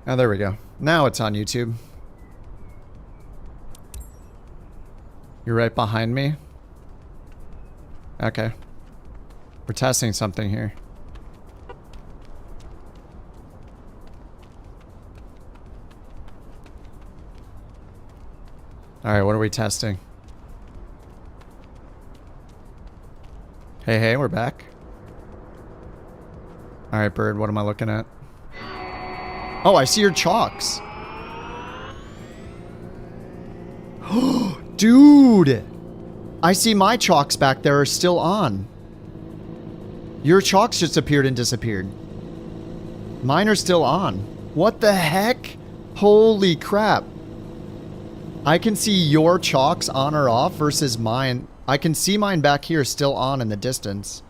Oh, there we go. Now it's on YouTube. You're right behind me? Okay. We're testing something here. Alright, what are we testing? Hey, hey, we're back. Alright, Bird, what am I looking at? Oh, I see your chalks. Dude! I see my chalks back there are still on. Your chalks just appeared and disappeared. Mine are still on. What the heck? Holy crap. I can see your chalks on or off versus mine. I can see mine back here still on in the distance.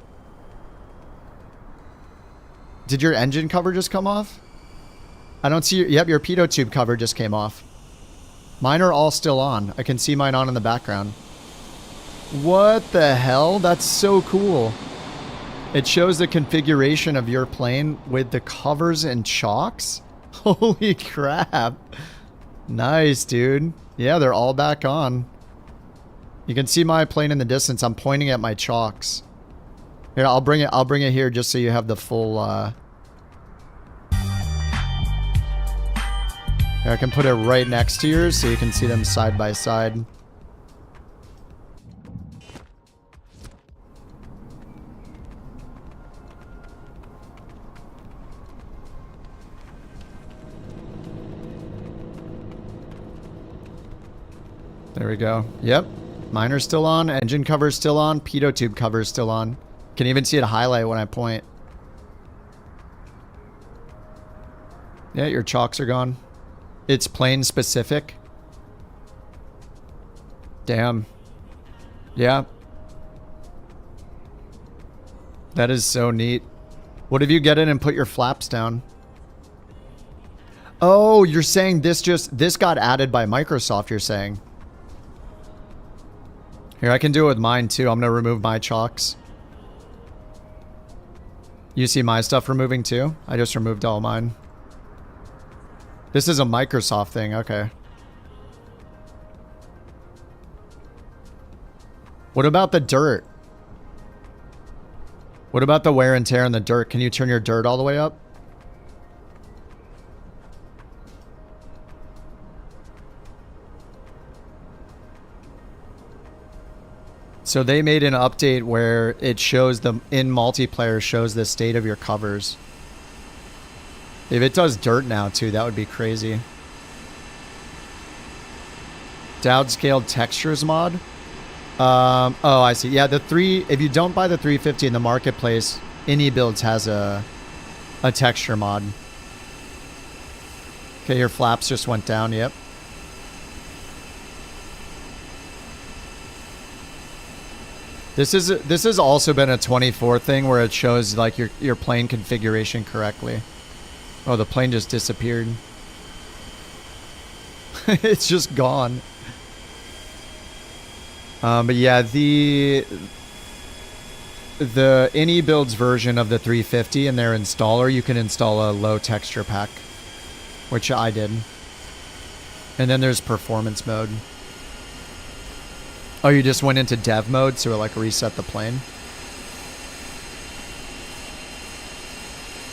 Did your engine cover just come off? I don't see your... Yep, your pitot tube cover just came off. Mine are all still on. I can see mine on in the background. What the hell? That's so cool. It shows the configuration of your plane with the covers and chalks? Holy crap. Nice, dude. Yeah, they're all back on. You can see my plane in the distance. I'm pointing at my chalks. Here, I'll bring it here just so you have the full Here, I can put it right next to yours so you can see them side by side. There we go. Yep. Mine are still on. Engine cover's still on. Pitot tube cover's still on. Can even see it highlight when I point. Yeah, your chalks are gone. It's plane specific. Damn. Yeah. That is so neat. What if you get in and put your flaps down? Oh, you're saying this got added by Microsoft, you're saying. Here, I can do it with mine too. I'm gonna remove my chalks. You see my stuff removing too? I just removed all mine. This is a Microsoft thing, okay. What about the dirt? What about the wear and tear in the dirt? Can you turn your dirt all the way up? So they made an update where it shows them in multiplayer, shows the state of your covers. If it does dirt now too, that would be crazy. Downscaled textures mod. Oh, I see. Yeah, if you don't buy the 350 in the marketplace, AnyBuilds has a texture mod. Okay, your flaps just went down. Yep. This has also been a 24 thing where it shows like your plane configuration correctly. Oh, the plane just disappeared. It's just gone. But yeah, the AnyBuilds version of the 350 in their installer, you can install a low texture pack, which I did. And then there's performance mode. Oh, you just went into dev mode, so it like reset the plane.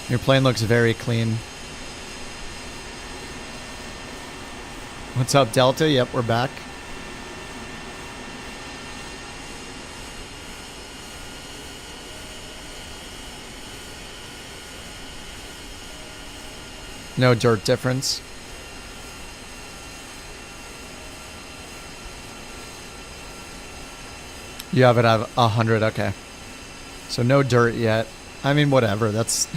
Your plane looks very clean. What's up, Delta? Yep, we're back. No dirt difference. You have it at 100, okay. So no dirt yet. I mean, whatever, that's...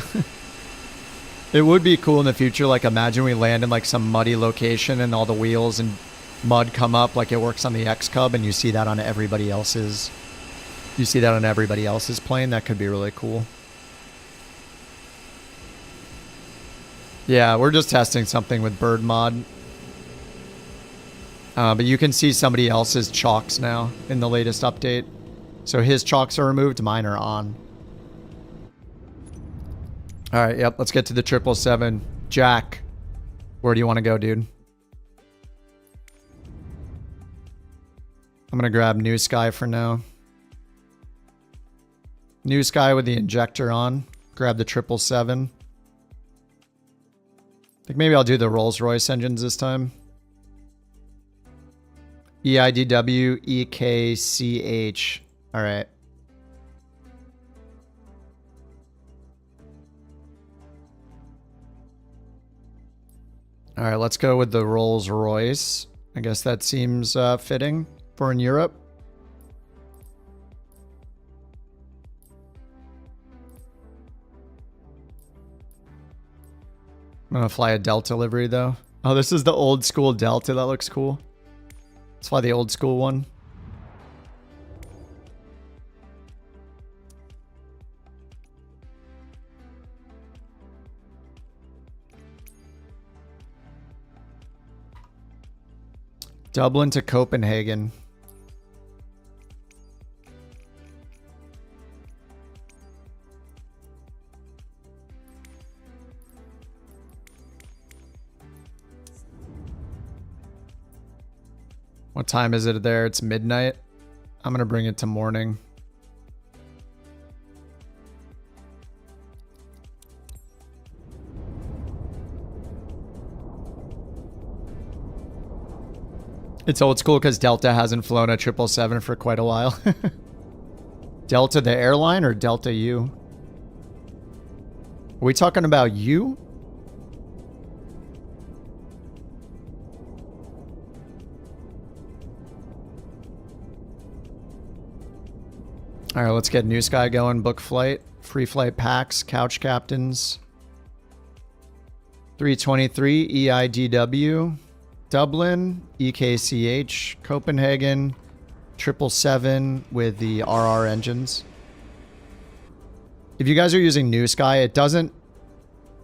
It would be cool in the future, like imagine we land in like some muddy location and all the wheels and mud come up like it works on the X-Cub and you see that on everybody else's... You see that on everybody else's plane? That could be really cool. Yeah, we're just testing something with bird mod. But you can see somebody else's chalks now in the latest update. So his chalks are removed, mine are on. Alright, yep, let's get to the 777. Jack. Where do you want to go, dude? I'm going to grab New Sky for now. New Sky with the injector on. Grab the 777. I think maybe I'll do the Rolls-Royce engines this time. EIDW, EKCH. All right. All right, let's go with the Rolls-Royce. I guess that seems fitting for in Europe. I'm gonna fly a Delta livery though. Oh, this is the old school Delta. That looks cool. Let's fly the old school one. Dublin to Copenhagen. What time is it there? It's midnight. I'm going to bring it to morning. It's old school because Delta hasn't flown a 777 for quite a while. Delta the airline or Delta U? Are we talking about you? All right, let's get New Sky going. Book flight. Free flight packs. Couch captains. 323 EIDW. Dublin, EKCH, Copenhagen, 777 with the RR engines. If you guys are using New Sky, it doesn't,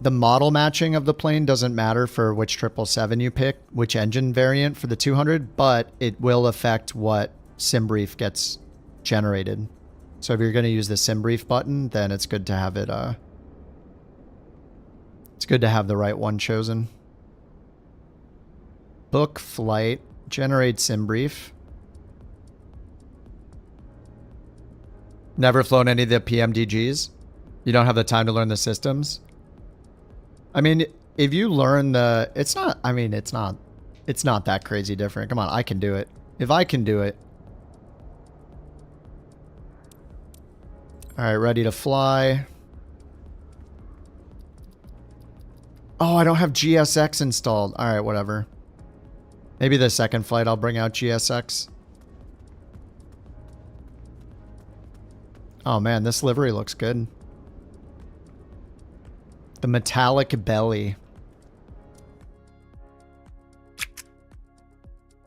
the model matching of the plane doesn't matter for which 777 you pick, which engine variant for the 200, but it will affect what sim brief gets generated. So if you're going to use the sim brief button, then it's good to have it, it's good to have the right one chosen. Book flight, generate sim brief. Never flown any of the PMDGs. You don't have the time to learn the systems. I mean, if you learn the, it's not, I mean, it's not that crazy different. Come on, I can do it. If I can do it. All right, ready to fly. Oh, I don't have GSX installed. All right, whatever. Maybe the second flight I'll bring out GSX. Oh man, this livery looks good. The metallic belly.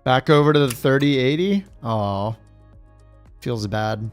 Back over to the 3080? Oh, feels bad.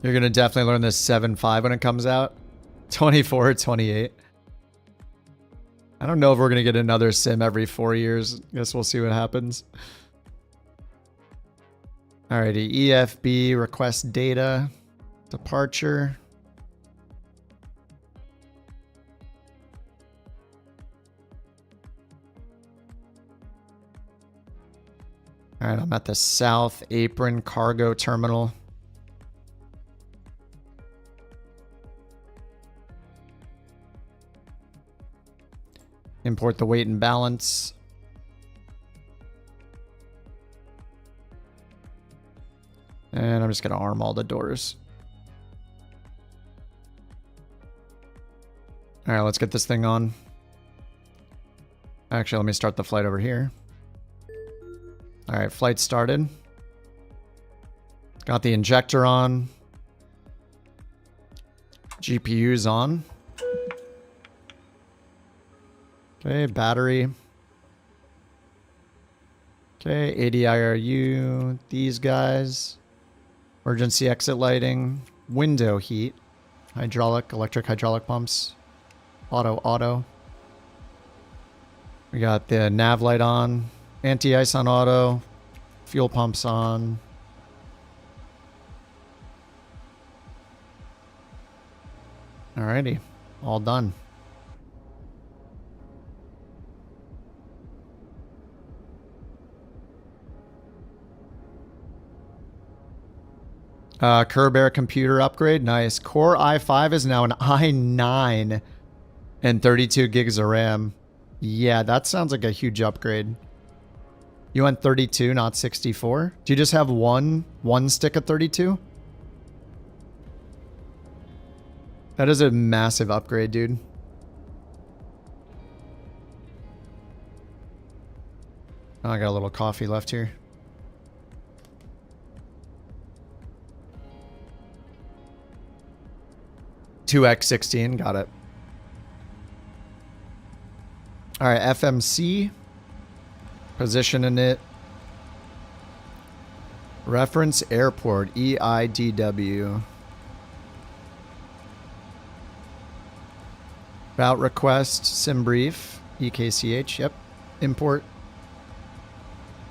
You're going to definitely learn this 7.5 when it comes out. 24 or 28. I don't know if we're going to get another sim every 4 years. Guess we'll see what happens. Alrighty, EFB, request data, departure. Alright, I'm at the South Apron Cargo Terminal. Import the weight and balance. And I'm just going to arm all the doors. All right, let's get this thing on. Actually, let me start the flight over here. All right, flight started. Got the injector on. GPU's on. Okay, battery. Okay, ADIRU, these guys. Emergency exit lighting. Window heat. Hydraulic, electric hydraulic pumps. Auto. We got the nav light on. Anti-ice on auto. Fuel pumps on. Alrighty, all done. Kerber computer upgrade, nice. Core i5 is now an i9 and 32 gigs of RAM. Yeah, that sounds like a huge upgrade. You went 32, not 64? Do you just have one stick of 32? That is a massive upgrade, dude. Oh, I got a little coffee left here. $2x16, got it. All right, FMC. Positioning it. Reference airport, EIDW. Route request, sim brief, EKCH, yep. Import.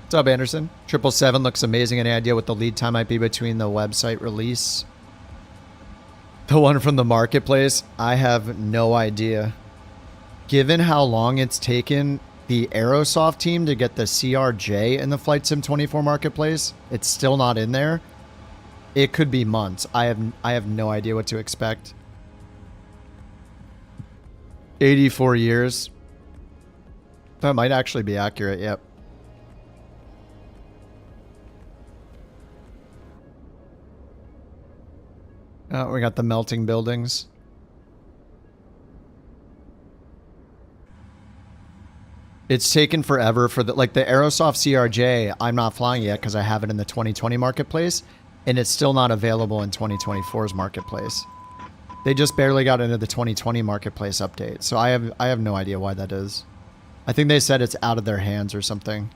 What's up, Anderson? 777 looks amazing. Any idea what the lead time might be between the website release? The one from the marketplace? I have no idea. Given how long it's taken the Aerosoft team to get the CRJ in the Flight Sim 24 marketplace, it's still not in there. It could be months. I have no idea what to expect. 84 years. That might actually be accurate, yep. Oh, we got the melting buildings. It's taken forever for the Aerosoft CRJ. I'm not flying yet because I have it in the 2020 marketplace, and it's still not available in 2024's marketplace. They just barely got into the 2020 marketplace update, so I have no idea why that is. I think they said it's out of their hands or something.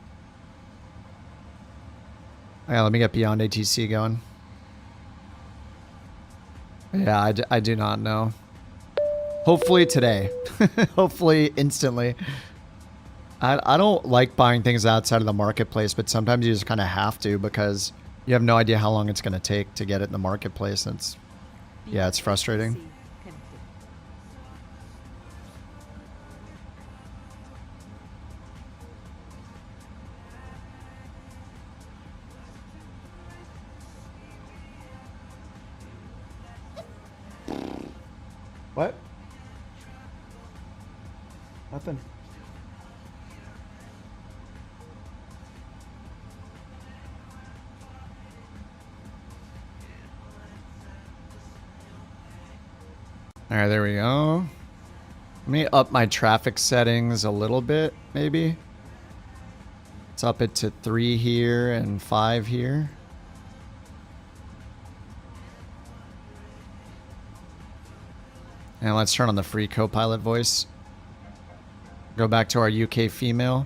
Yeah, let me get Beyond ATC going. Yeah, I do not know. Hopefully today. Hopefully instantly. I don't like buying things outside of the marketplace, but sometimes you just kind of have to because you have no idea how long it's going to take to get it in the marketplace. And it's frustrating. What? Nothing. All right, there we go. Let me up my traffic settings a little bit, maybe. Let's up it to 3 here and 5 here. And let's turn on the free co-pilot voice. Go back to our UK female.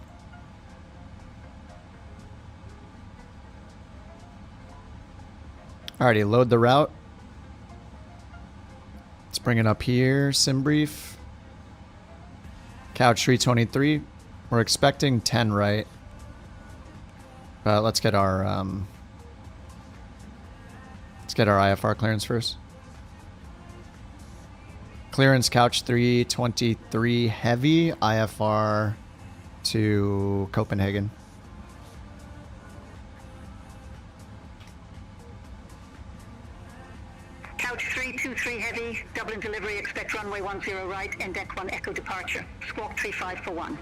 Alrighty, load the route. Let's bring it up here. Sim brief. Couch 323. We're expecting 10 right. But let's get our IFR clearance first. Clearance couch 323 heavy, IFR to Copenhagen. Couch 323 heavy, Dublin delivery, expect runway 10 right, and deck 1 echo departure. Squawk 3541.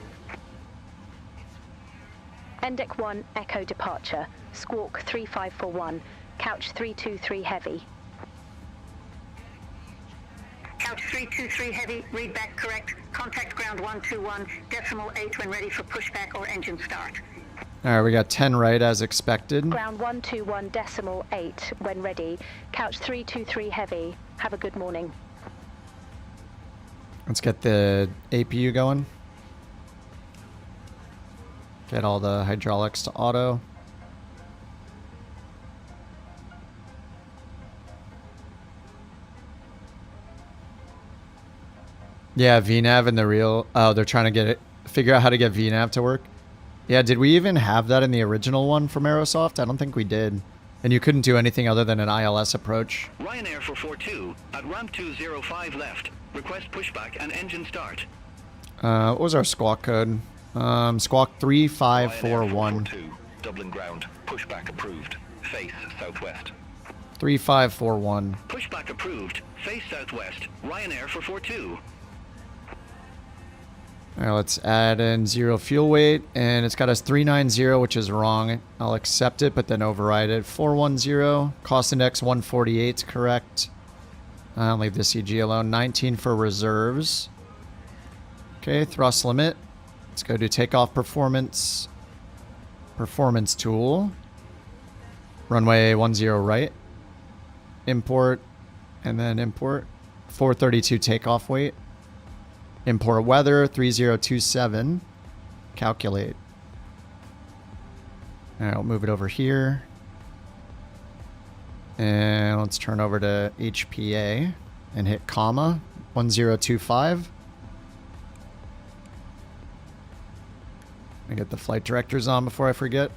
Deck 1 echo departure. Squawk 3541. Couch 323 heavy. Couch 323 heavy, read back correct. Contact ground 121, decimal 8 when ready for pushback or engine start. Alright, we got 10 right as expected. Ground 121 decimal 8 when ready. Couch 323 heavy. Have a good morning. Let's get the APU going. Get all the hydraulics to auto. Yeah, VNav and the real... Oh, they're trying to get it... Figure out how to get VNav to work. Yeah, did we even have that in the original one from Aerosoft? I don't think we did. And you couldn't do anything other than an ILS approach. Ryanair for 42 at ramp 205 left. Request pushback and engine start. What was our squawk code? Squawk 3541. 42, Dublin ground. Pushback approved. Face southwest. 3541. Pushback approved. Face southwest. Ryanair for 42. Alright, let's add in 0 fuel weight, and it's got us 390, which is wrong. I'll accept it, but then override it. 410, cost index 148, correct. I'll leave the CG alone. 19 for reserves. Okay, thrust limit. Let's go to takeoff performance. Performance tool. Runway 10 right. Import, and then import. 432 takeoff weight. Import weather, 3027. Calculate. Alright, I'll move it over here. And let's turn over to HPA and hit comma, 1025. I get the flight directors on before I forget.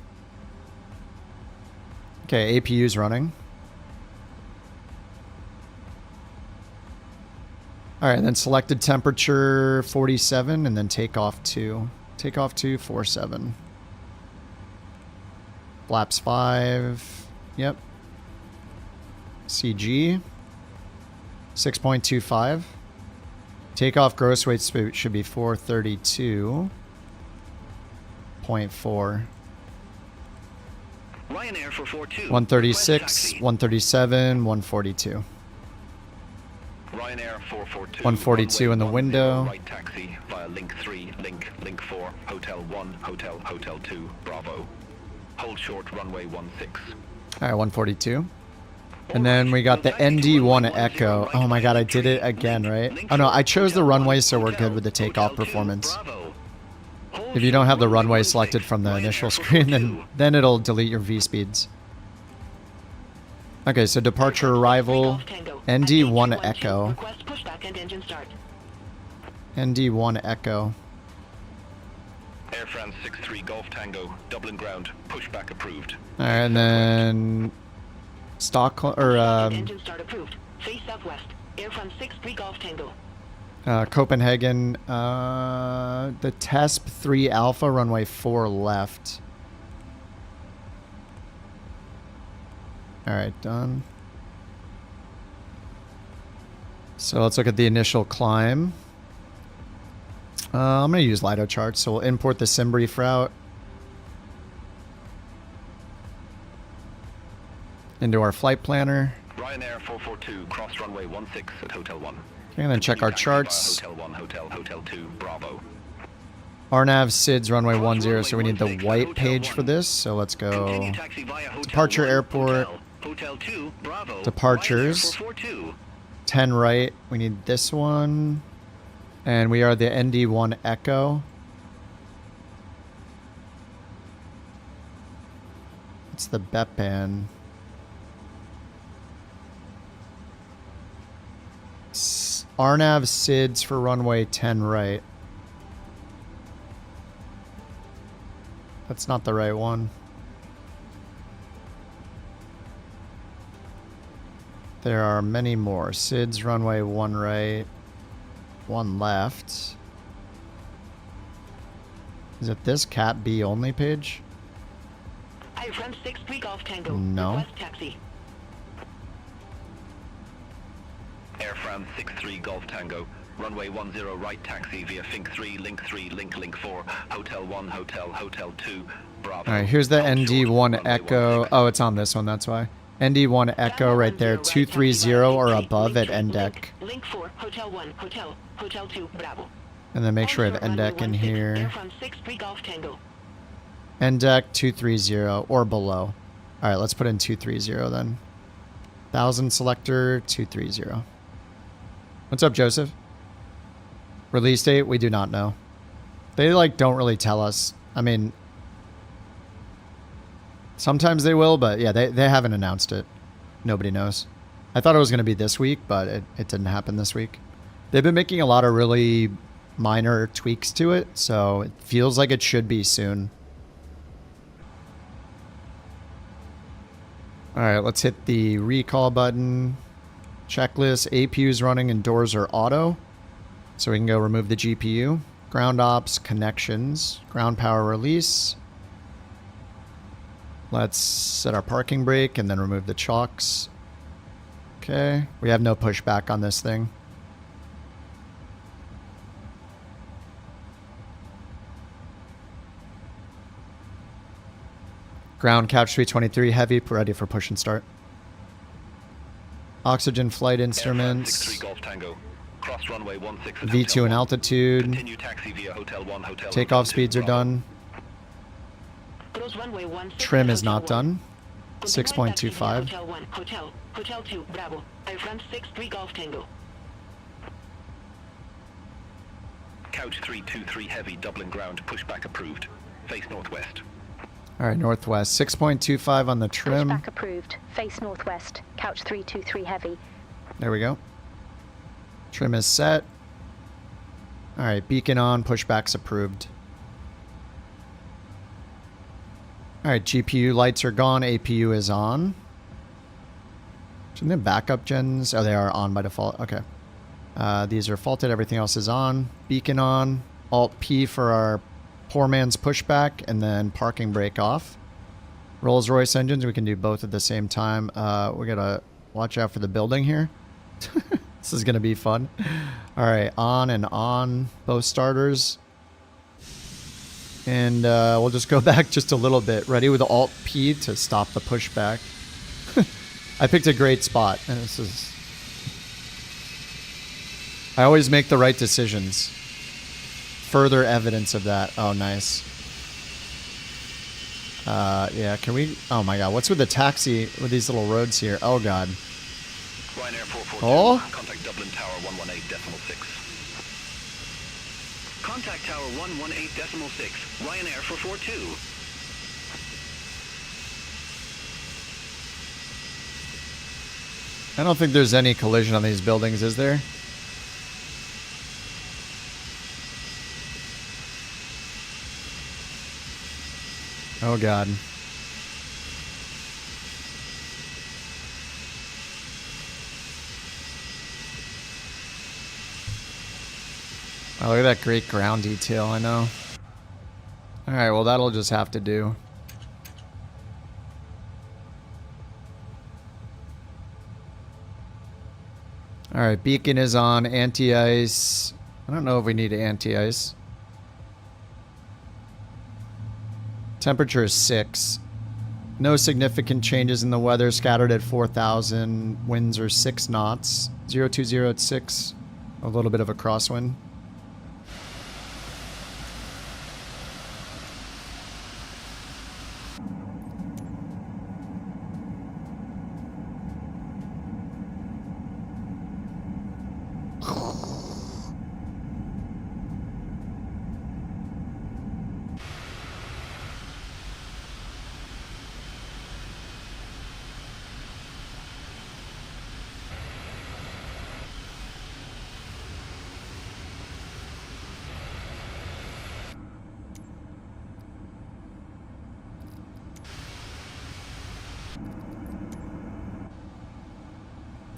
Okay, APU's running. Alright, then selected temperature 47 and then takeoff 2. Takeoff 2, 47. Flaps 5. Yep. CG 6.25. Takeoff gross weight should be 432.4. Ryanair for 42. 136, 137, 142. Ryanair 442. 142 in the window. Right taxi via link 3, link 4, hotel 1, hotel 2, Bravo. Hold short runway 16. Alright, 142. And then we got the ND1 Echo. Oh my god, I did it again, right? Oh no, I chose the runway, so we're good with the takeoff performance. If you don't have the runway selected from the initial screen, then it'll delete your V-speeds. Okay, so departure arrival, ND1 Echo. ND1 Echo. Air France 63 Golf Tango, Dublin ground, pushback approved. Alright, and then Stockholm, or Engine start approved. Face southwest. Air France 63 Golf Tango. Copenhagen, the TESP 3 Alpha, runway 4 left. Alright, done. So let's look at the initial climb. I'm going to use Lido charts, so we'll import the sim brief route into our flight planner. Ryanair 442, cross runway 16 at Hotel 1. Okay, and then check our charts. Hotel 1, Hotel 2, Bravo. RNAV SIDS runway 10, so we need the white page for this. So let's go departure airport, Hotel 2, Bravo. departures, 10 right. We need this one. And we are the ND1 Echo. It's the Bepan. RNAV SIDS for runway 10 right. That's not the right one. There are many more. SIDS runway 1 right, 1 left. Is it this Cat B only page? Air France 63 Golf Tango. No. Request taxi. Air France 63 Golf Tango, runway 10 right taxi via Fink 3, link 4, Hotel 1, Hotel 2, Bravo. Alright, here's the ND1 Echo. Oh, it's on this one, that's why. ND1 Echo right there, 230 or above at NDEC. Link 4, Hotel 1, Hotel 2, Bravo. And then make sure I have NDEC in here. Air France 63 Golf Tango. NDEC 230 or below. Alright, let's put in 230 then. 1000 selector, 230. What's up, Joseph? Release date, we do not know. They like don't really tell us. I mean, sometimes they will, but yeah, they haven't announced it. Nobody knows. I thought it was going to be this week, but it didn't happen this week. They've been making a lot of really minor tweaks to it, so it feels like it should be soon. All right, let's hit the recall button. Checklist, APU's running and doors are auto. So we can go remove the GPU. Ground ops, connections, ground power release. Let's set our parking brake and then remove the chocks. Okay, we have no pushback on this thing. Ground couch 323 heavy, ready for push and start. Oxygen flight instruments. Golf Tango. Cross runway 16 V2 in altitude. Continue taxi via Hotel 1, Hotel Takeoff speeds are done. Cross runway 16 Trim is Hotel not 1. done. Continue taxi via 6.25. Hotel 1, Hotel 2, Bravo. Airfront 63 Golf Tango. Couch 323 heavy, Dublin ground, pushback approved. Face northwest. All right, northwest. 6.25 on the trim. Pushback approved. Face northwest. Couch 323 heavy. There we go. Trim is set. All right, beacon on, pushback's approved. All right, GPU lights are gone, APU is on. Shouldn't the backup gens? Oh, they are on by default. Okay. These are faulted, everything else is on. Beacon on, Alt-P for our poor man's pushback, and then parking brake off. Rolls-Royce engines, we can do both at the same time. We gotta watch out for the building here. This is gonna be fun. All right, on and on, both starters. And we'll just go back just a little bit. Ready with Alt-P to stop the pushback. I picked a great spot, and this is... I always make the right decisions. Further evidence of that. Oh, nice. Yeah, can we... Oh my god, what's with the taxi with these little roads here? Oh god. Ryanair 442. Oh? Contact Dublin Tower 118.6. Contact Tower 118.6. Ryanair 442. I don't think there's any collision on these buildings, is there? Oh god. Oh, look at that great ground detail, I know. Alright, well that'll just have to do. Alright, beacon is on, anti-ice. I don't know if we need anti-ice. Temperature is 6. No significant changes in the weather, scattered at 4,000. Winds are 6 knots. 020 at 6. A little bit of a crosswind.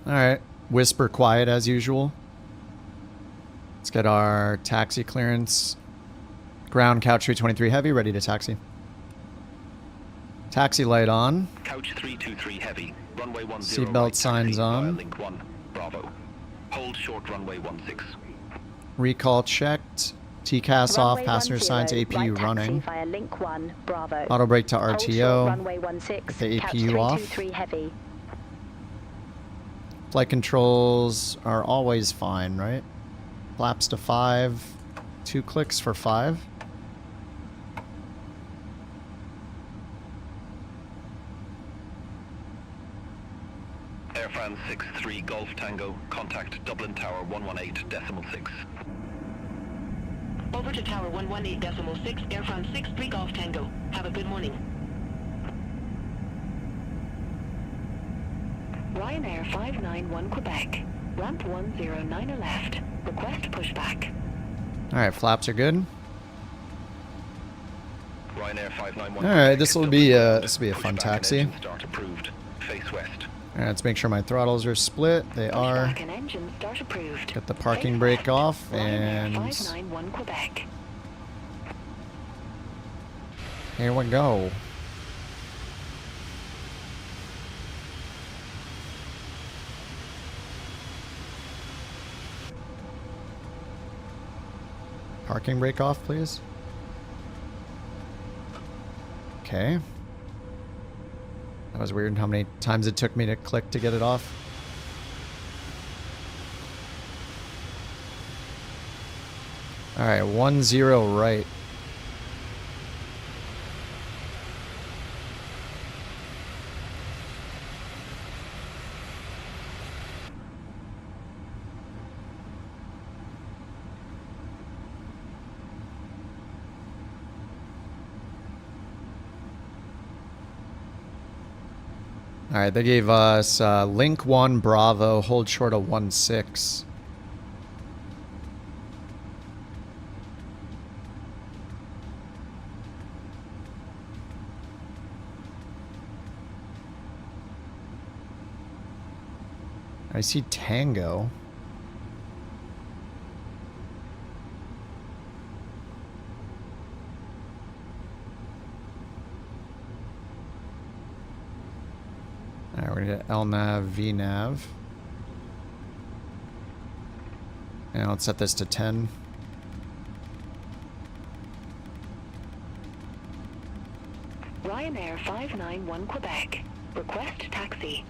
Alright, whisper quiet as usual. Let's get our taxi clearance. Ground couch 323 heavy, ready to taxi. Taxi light on. Couch 323 heavy, runway 10 Seatbelt right, signs taxi on. via link 1, Bravo. Hold short runway 16. Recall checked. TCAS off, Runway passenger 10, signs, right APU taxi running. Via link 1, Bravo. Auto brake to Hold short RTO. runway 16. The Couch APU off. 323 heavy. Flight controls are always fine, right? Flaps to 5. 2 clicks for 5. Air France 63 Golf Tango, contact Dublin Tower 118.6. Over to Tower 118.6, Air France 63 Golf Tango. Have a good morning. Ryanair 591 Quebec. Ramp 109 left. Request pushback. Alright, flaps are good. Ryanair 591. Alright, this will be a fun Pushback taxi. and engine start approved. Face west. Alright, let's make sure my throttles are split. They are. Pushback and engine start approved. Get the parking Face brake west. off Ryanair and 591 Quebec. here we go. Parking brake off, please. Okay. That was weird how many times it took me to click to get it off. Alright, 10 right. Alright, they gave us link 1 Bravo, hold short of 16. I see Tango. Alright, we're gonna get LNAV, VNAV. And let's set this to 10. Ryanair 591 Quebec. Request taxi.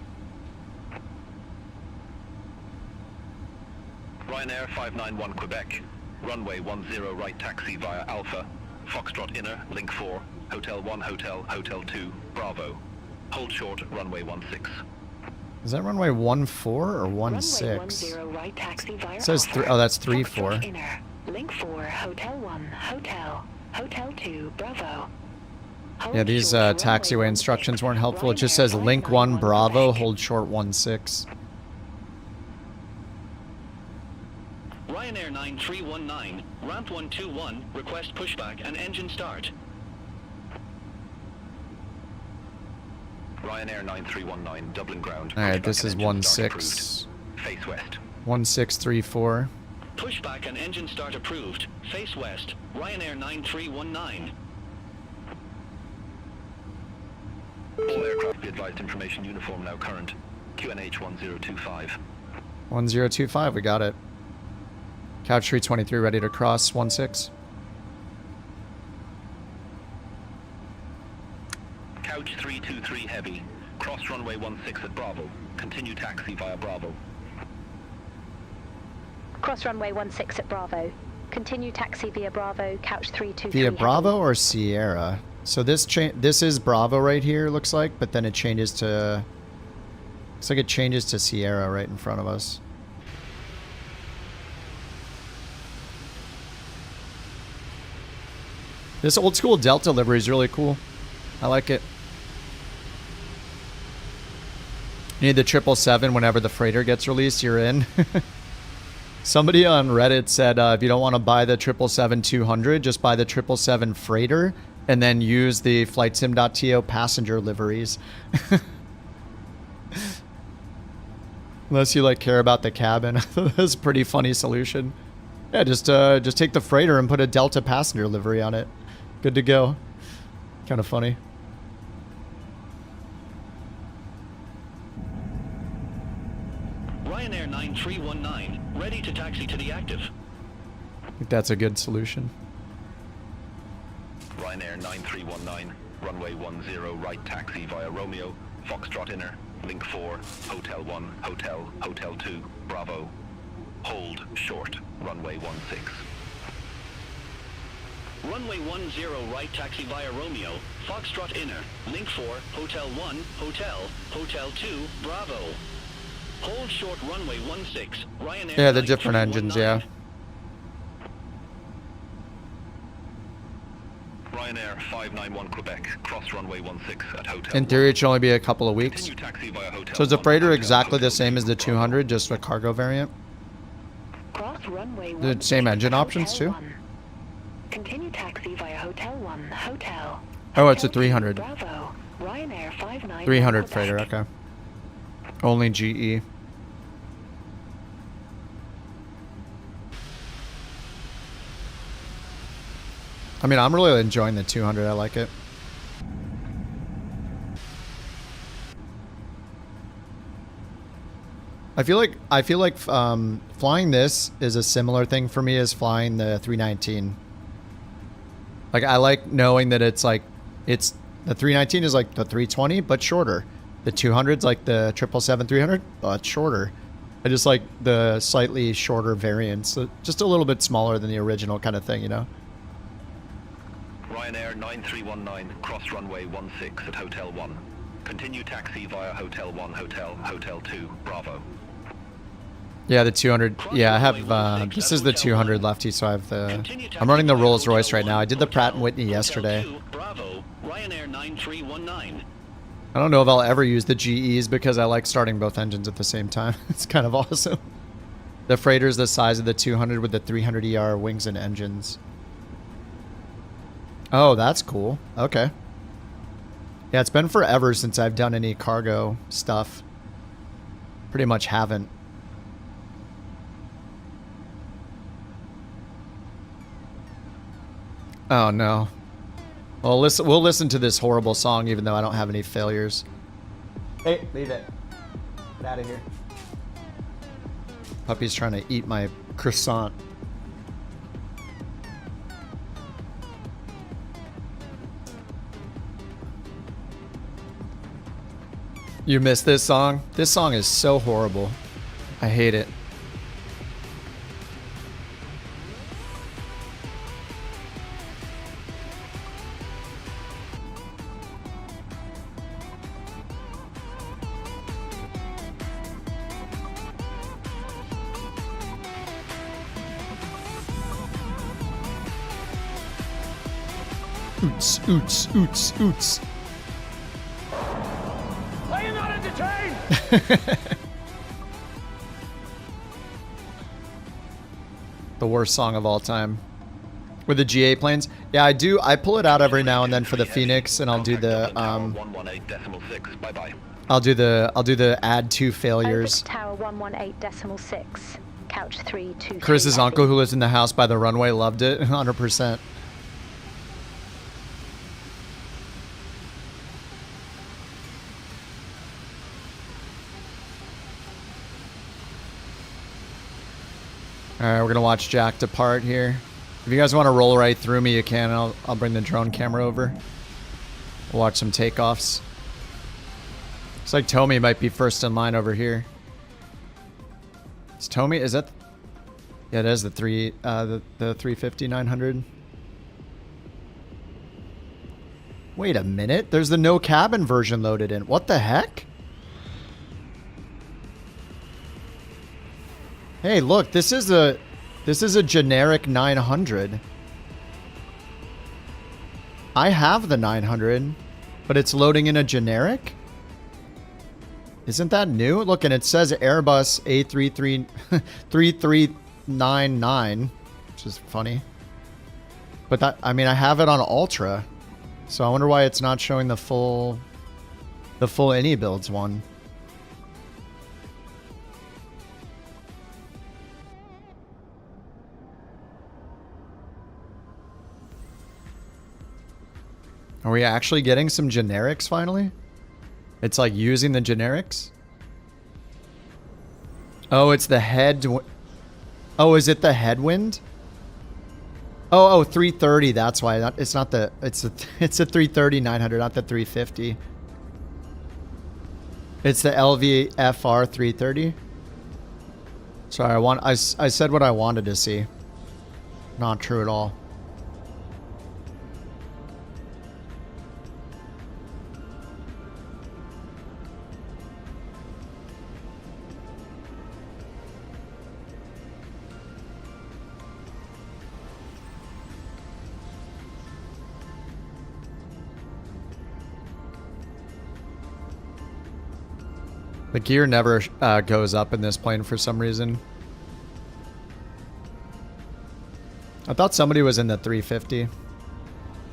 Ryanair 591 Quebec. Runway 10 right taxi via Alpha. Foxtrot inner, link 4. Hotel 1, Hotel, Hotel 2, Bravo. Hold short, runway 16. Is that runway 14 or 16? Runway 10 right taxi via It says Alpha. oh, that's 34. Foxtrot inner. Link 4, Hotel 1, Hotel, Hotel 2, Bravo. Hold Yeah, these short, taxiway runway instructions 16. weren't helpful. It just Ryanair says link 1 591 Bravo, Quebec. hold short 16. Ryanair 9319, ramp 121, request pushback and engine start. Ryanair 9319, Dublin ground. Alright, Pushback this and is engine start 16. approved. Face west. 1634. Pushback and engine start approved. Face west. Ryanair 9319. All aircraft be advised information uniform now current. QNH 1025. 1025, we got it. Couch 323 ready to cross 16. Couch 323 heavy. Cross runway 16 at Bravo. Continue taxi via Bravo. Cross runway 16 at Bravo. Continue taxi via Bravo, couch 323. Via Bravo or Sierra? So this is Bravo right here, looks like, but then it changes to... Looks like it changes to Sierra right in front of us. This old school Delta livery is really cool. I like it. You need the 777 whenever the freighter gets released, you're in. Somebody on Reddit said if you don't want to buy the 777-200, just buy the 777 freighter and then use the flightsim.to passenger liveries. Unless you like care about the cabin. That's a pretty funny solution. Yeah, just take the freighter and put a Delta passenger livery on it. Good to go. Kind of funny. Ryanair 9319, ready to taxi to the active. I think that's a good solution. Ryanair 9319. Runway 10 right taxi via Romeo. Foxtrot inner. Link 4. Hotel 1. Hotel. Hotel 2. Bravo. Hold short. Runway 16. Runway 10 right taxi via Romeo. Foxtrot inner. Link 4. Hotel 1. Hotel. Hotel 2. Bravo. Hold short runway 16. Ryanair Yeah, the different 9319. engines, yeah. Ryanair 591 Quebec, cross runway 16 at Hotel In theory, it should only be a couple of weeks. Continue taxi via Hotel So is the 1, freighter Hotel, exactly the Hotel same 2, as the Bravo. 200, just a cargo variant? Cross runway The same engine options too? Continue taxi via Hotel 1, Hotel. Oh, it's a Hotel 300. Bravo. Ryanair 591 300 Quebec. freighter, okay. Only GE. I mean, I'm really enjoying the 200. I like it. I feel like flying this is a similar thing for me as flying the 319. Like, I like knowing that it's like, it's the 319 is like the 320 but shorter. The 200's like the 777-300 but shorter. I just like the slightly shorter variants, so just a little bit smaller than the original kind of thing, you know. Ryanair 9319, cross runway 16 at Hotel 1. Continue taxi via Hotel 1, Hotel, Hotel 2, Bravo. Yeah, the 200. Yeah, I have, this is the 200 lefty, so I have the, I'm running the Rolls Royce right now. I did the Pratt & Whitney yesterday. Bravo, Ryanair 9319. I don't know if I'll ever use the GEs because I like starting both engines at the same time. It's kind of awesome. The freighter's the size of the 200 with the 300ER wings and engines. Oh, that's cool. Okay. Yeah, it's been forever since I've done any cargo stuff. Pretty much haven't. Oh no. Well, we'll listen to this horrible song even though I don't have any failures. Hey, leave it. Get out of here. Puppy's trying to eat my croissant. You missed this song? This song is so horrible. I hate it. Oots, oots, oots, oots. Are you not entertained? The worst song of all time. With the GA planes? Yeah, I do. I pull it out every now and then for the Phoenix, and I'll do the 118.6. Bye-bye. I'll do the add two failures. Over to Tower 118.6. Couch 323. Chris's uncle who lives in the house by the runway loved it 100%. Alright, we're gonna watch Jack depart here. If you guys want to roll right through me, you can. I'll bring the drone camera over. We'll watch some takeoffs. Looks like Tommy might be first in line over here. Is Tommy? Is that? Yeah, it is the 350-900. Wait a minute. There's the no cabin version loaded in. What the heck? Hey, look, this is a generic 900. I have the 900, but it's loading in a generic? Isn't that new? Look, and it says Airbus A3399, which is funny. But that, I mean, I have it on Ultra, so I wonder why it's not showing the full any builds one. Are we actually getting some generics finally? It's like using the generics? Oh, it's the head. Oh, is it the headwind? Oh, 330. That's why. It's not the. It's a 330-900, not the 350. It's the LVFR 330. Sorry, I said what I wanted to see. Not true at all. The gear never goes up in this plane for some reason. I thought somebody was in the 350.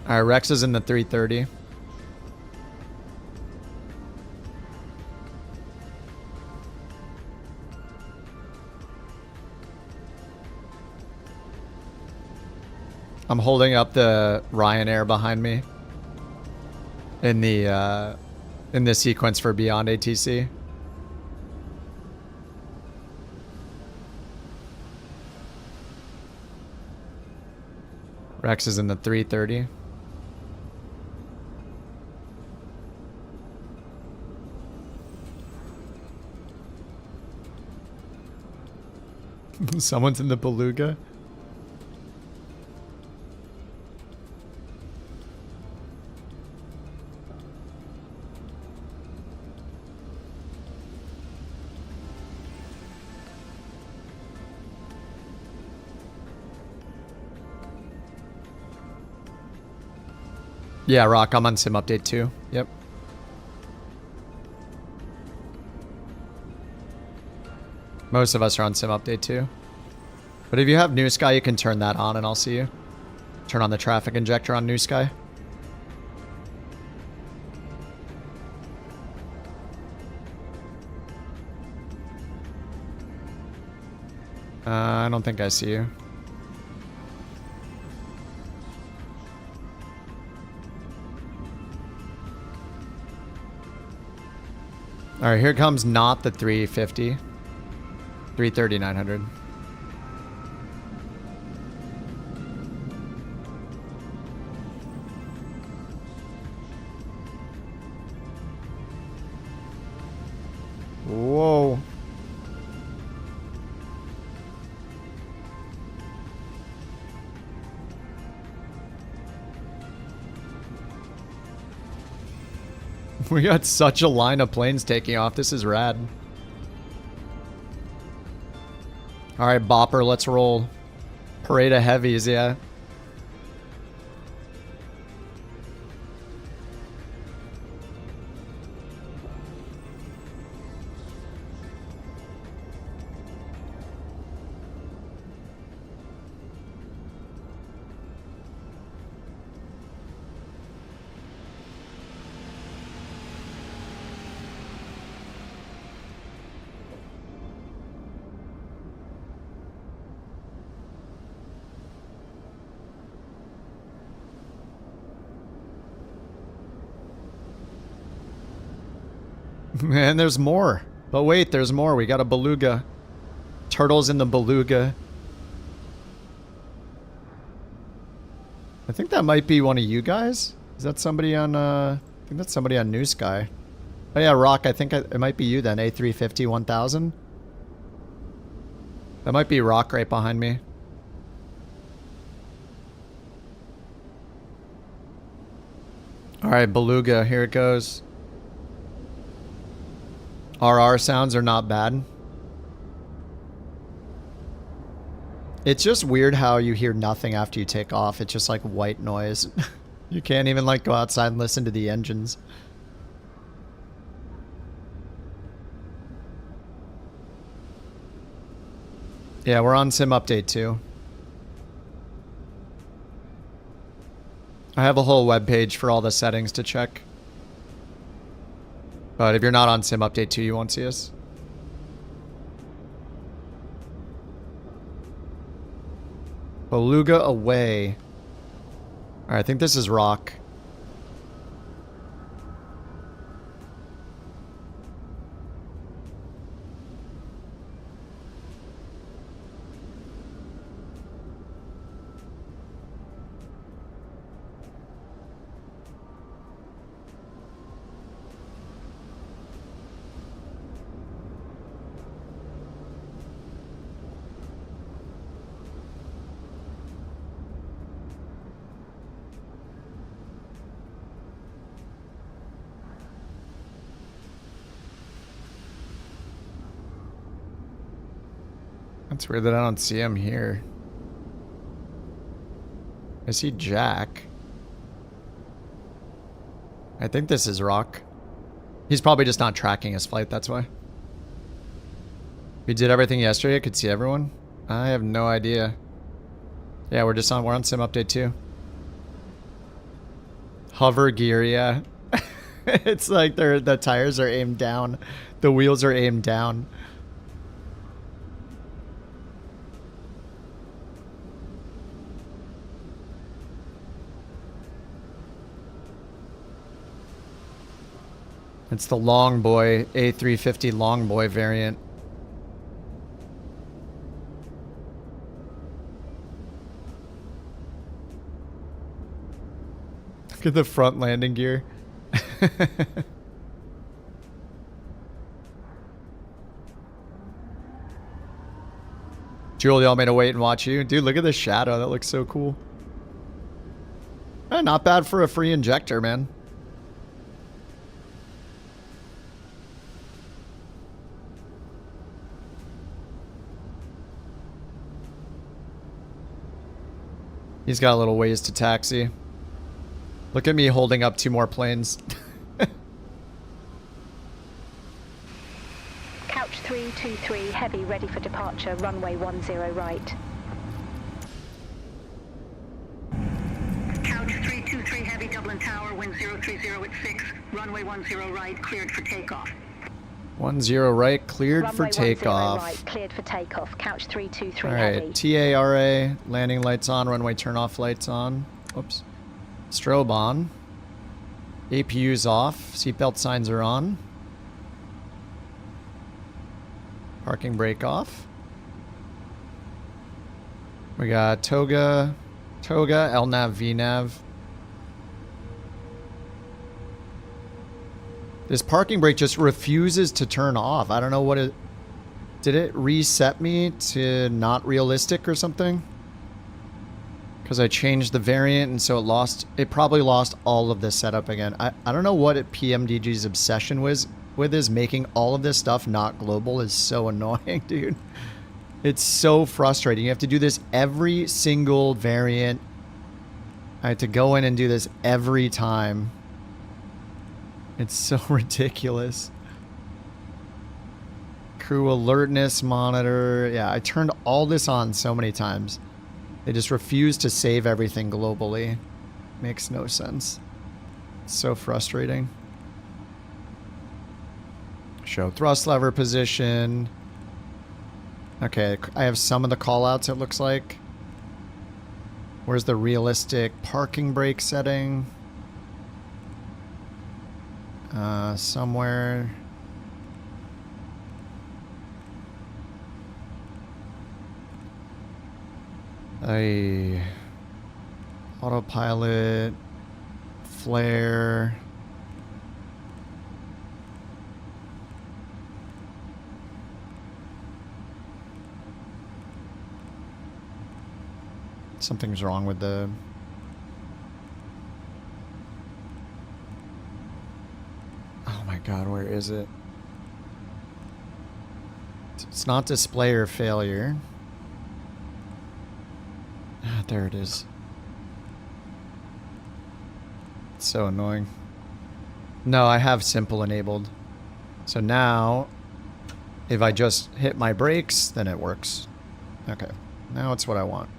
Alright, Rex is in the 330. I'm holding up the Ryanair behind me in the sequence for Beyond ATC. Rex is in the 330. Someone's in the Beluga. Yeah, Rock, I'm on Sim Update 2. Yep. Most of us are on Sim Update 2. But if you have New Sky, you can turn that on and I'll see you. Turn on the traffic injector on New Sky. I don't think I see you. Alright, here comes not the 350. 330, 900. Whoa. We got such a line of planes taking off. This is rad. Alright, Bopper, let's roll. Parade of heavies, yeah. Man, there's more. But wait, there's more. We got a Beluga. Turtles in the Beluga. I think that might be one of you guys. Is that somebody on, I think that's somebody on New Sky. Oh yeah, Rock, I think it might be you then. A350 1000. That might be Rock right behind me. Alright, Beluga, here it goes. RR sounds are not bad. It's just weird how you hear nothing after you take off. It's just like white noise. You can't even like go outside and listen to the engines. Yeah, we're on Sim Update 2. I have a whole web page for all the settings to check. But if you're not on Sim Update 2, you won't see us. Beluga away. Alright, I think this is Rock. It's weird that I don't see him here. I see Jack. I think this is Rock. He's probably just not tracking his flight, that's why. We did everything yesterday. I could see everyone. I have no idea. Yeah, we're on sim update 2. Hover gear, yeah. It's like the tires are aimed down. The wheels are aimed down. It's the long boy, A350 long boy variant. Look at the front landing gear. Julie, I'm gonna wait and watch you. Dude, look at the shadow. That looks so cool. Not bad for a free injector, man. He's got a little ways to taxi. Look at me holding up 2 more planes. Couch 323 heavy ready for departure, runway 10 right. Couch 323 heavy Dublin Tower, wind 030 at 6, runway 10 right, cleared for takeoff. 10 right, cleared Runway for 10 takeoff. right, cleared for takeoff. Couch 323 All heavy. right, TARA, landing lights on, runway turn off lights on. Oops. Strobe on. APU's off, seatbelt signs are on. Parking brake off. We got Toga, LNAV, VNAV. This parking brake just refuses to turn off. I don't know what it... Did it reset me to not realistic or something? Because I changed the variant and so it probably lost all of this setup again. I don't know what PMDG's obsession with is making all of this stuff not global is so annoying, dude. It's so frustrating. You have to do this every single variant. I had to go in and do this every time. It's so ridiculous. Crew alertness monitor. Yeah, I turned all this on so many times. They just refuse to save everything globally. Makes no sense. It's so frustrating. Show thrust lever position. Okay, I have some of the callouts, it looks like. Where's the realistic parking brake setting? Somewhere. Autopilot, flare. Something's wrong with the... Oh my god, where is it? It's not display or failure. Ah, there it is. It's so annoying. No, I have simple enabled. So now, if I just hit my brakes, then it works. Okay, now it's what I want.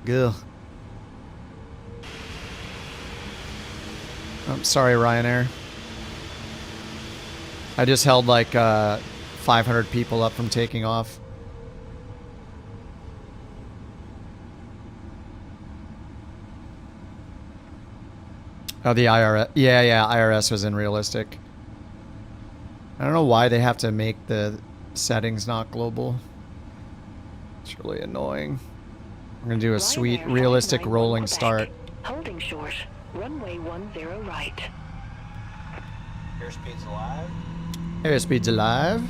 Good. I'm sorry, Ryanair. I just held like 500 people up from taking off. Oh, the IRS. Yeah, IRS was in realistic. I don't know why they have to make the settings not global. It's really annoying. I'm going to do a sweet, realistic rolling start. Holding short. Runway 10 right. Airspeed's alive. Airspeed's alive.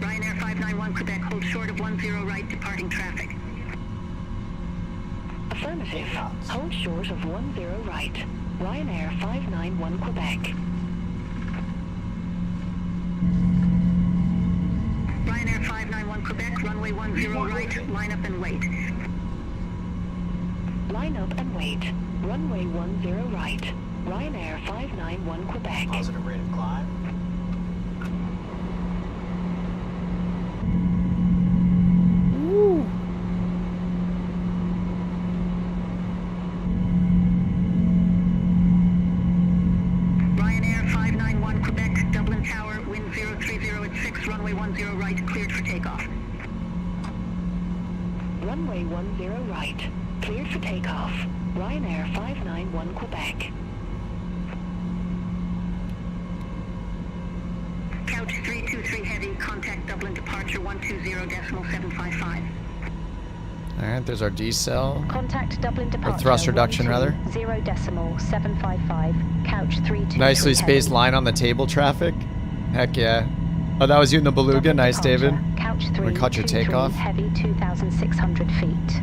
Ryanair 591 Quebec, hold short of 10 right, departing traffic. Affirmative. Hold short of 10 right. Ryanair 591 Quebec. Ryanair 591 Quebec, runway 10 right, line up and wait. Line up and wait. Runway 10 right. Ryanair 591 Quebec. Positive rate of climb. right, cleared for takeoff. Runway 10 right. Cleared for takeoff. Ryanair 591 Quebec. Couch 323 heavy, contact Dublin departure 120.755. Alright, there's our decel. Contact Dublin departure. thrust reduction, rather. 0.755. Couch 323 Nicely spaced heavy. line on the table traffic. Heck yeah. Oh, that was you in the Beluga. Dublin Nice, departure. David. Couch We caught your 323 takeoff. heavy 2,600 feet.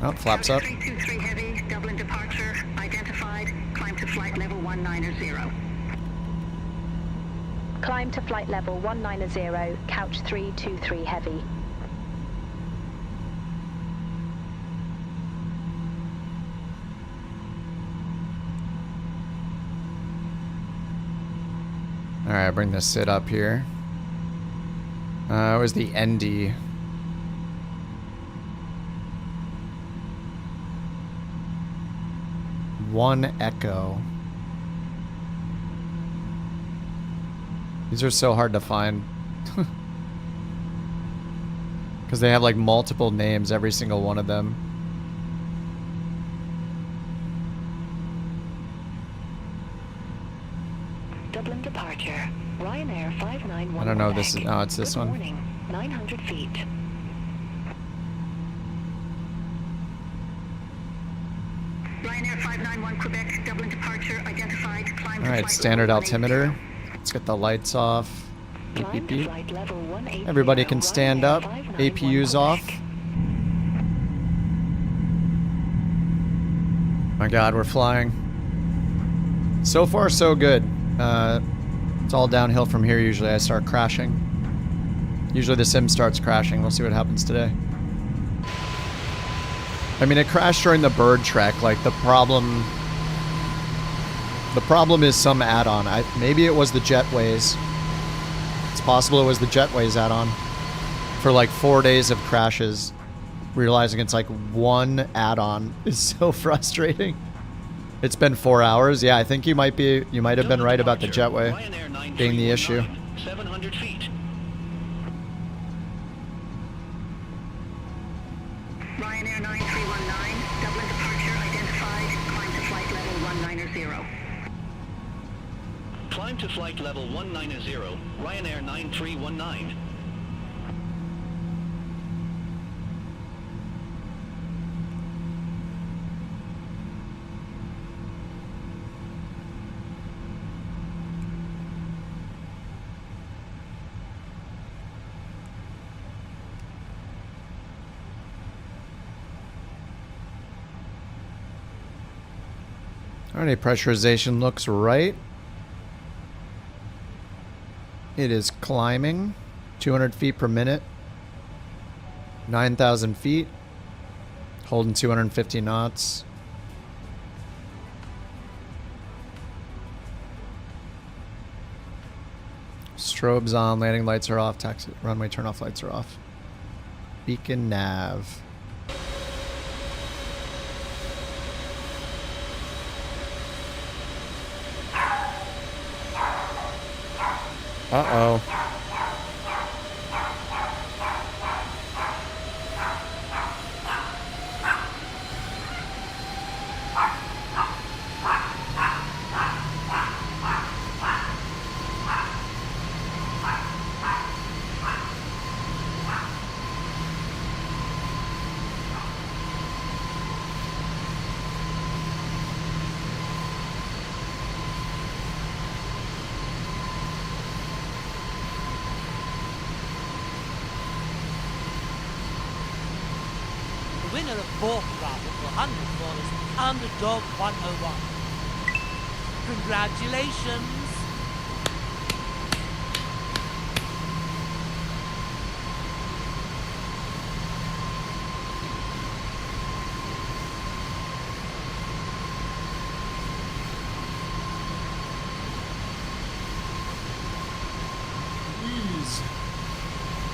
Oh, flaps up. 323 heavy, Dublin departure, identified, climb to flight level 190. Climb to flight level 190, couch 323 heavy. Alright, bring the sit up here. It was the ND. One Echo. These are so hard to find. Because they have like multiple names, every single one of them. Dublin departure. Ryanair 591 I don't know, Quebec. this is, oh, it's this Good one. morning. 900 feet. Ryanair 591 Quebec, Dublin departure, identified, climb to Alright, flight standard level altimeter. 180. Let's get the lights off. Beep, Climb beep, to beep. flight level 180. Everybody can stand Ryanair up. 591 APU's off. Quebec. My god, we're flying. So far, so good. It's all downhill from here usually. I start crashing. Usually the sim starts crashing. We'll see what happens today. I mean, it crashed during the bird trek. Like, the problem is some add-on. Maybe it was the Jetways. It's possible it was the Jetways add-on. For like 4 days of crashes. Realizing it's like one add-on is so frustrating. It's been 4 hours. Yeah, I think you might have been right about the Jetway being the issue. 700 feet. Ryanair 9319, Dublin departure, identified, climb to flight level 190. Climb to flight level 190, Ryanair 9319. Alright, pressurization looks right. It is climbing. 200 feet per minute. 9,000 feet. Holding 250 knots. Strobes on, landing lights are off, taxi, runway turn-off lights are off. Beacon nav. Uh-oh. The winner of Bork Roulette for $100 Underdog 101. Congratulations!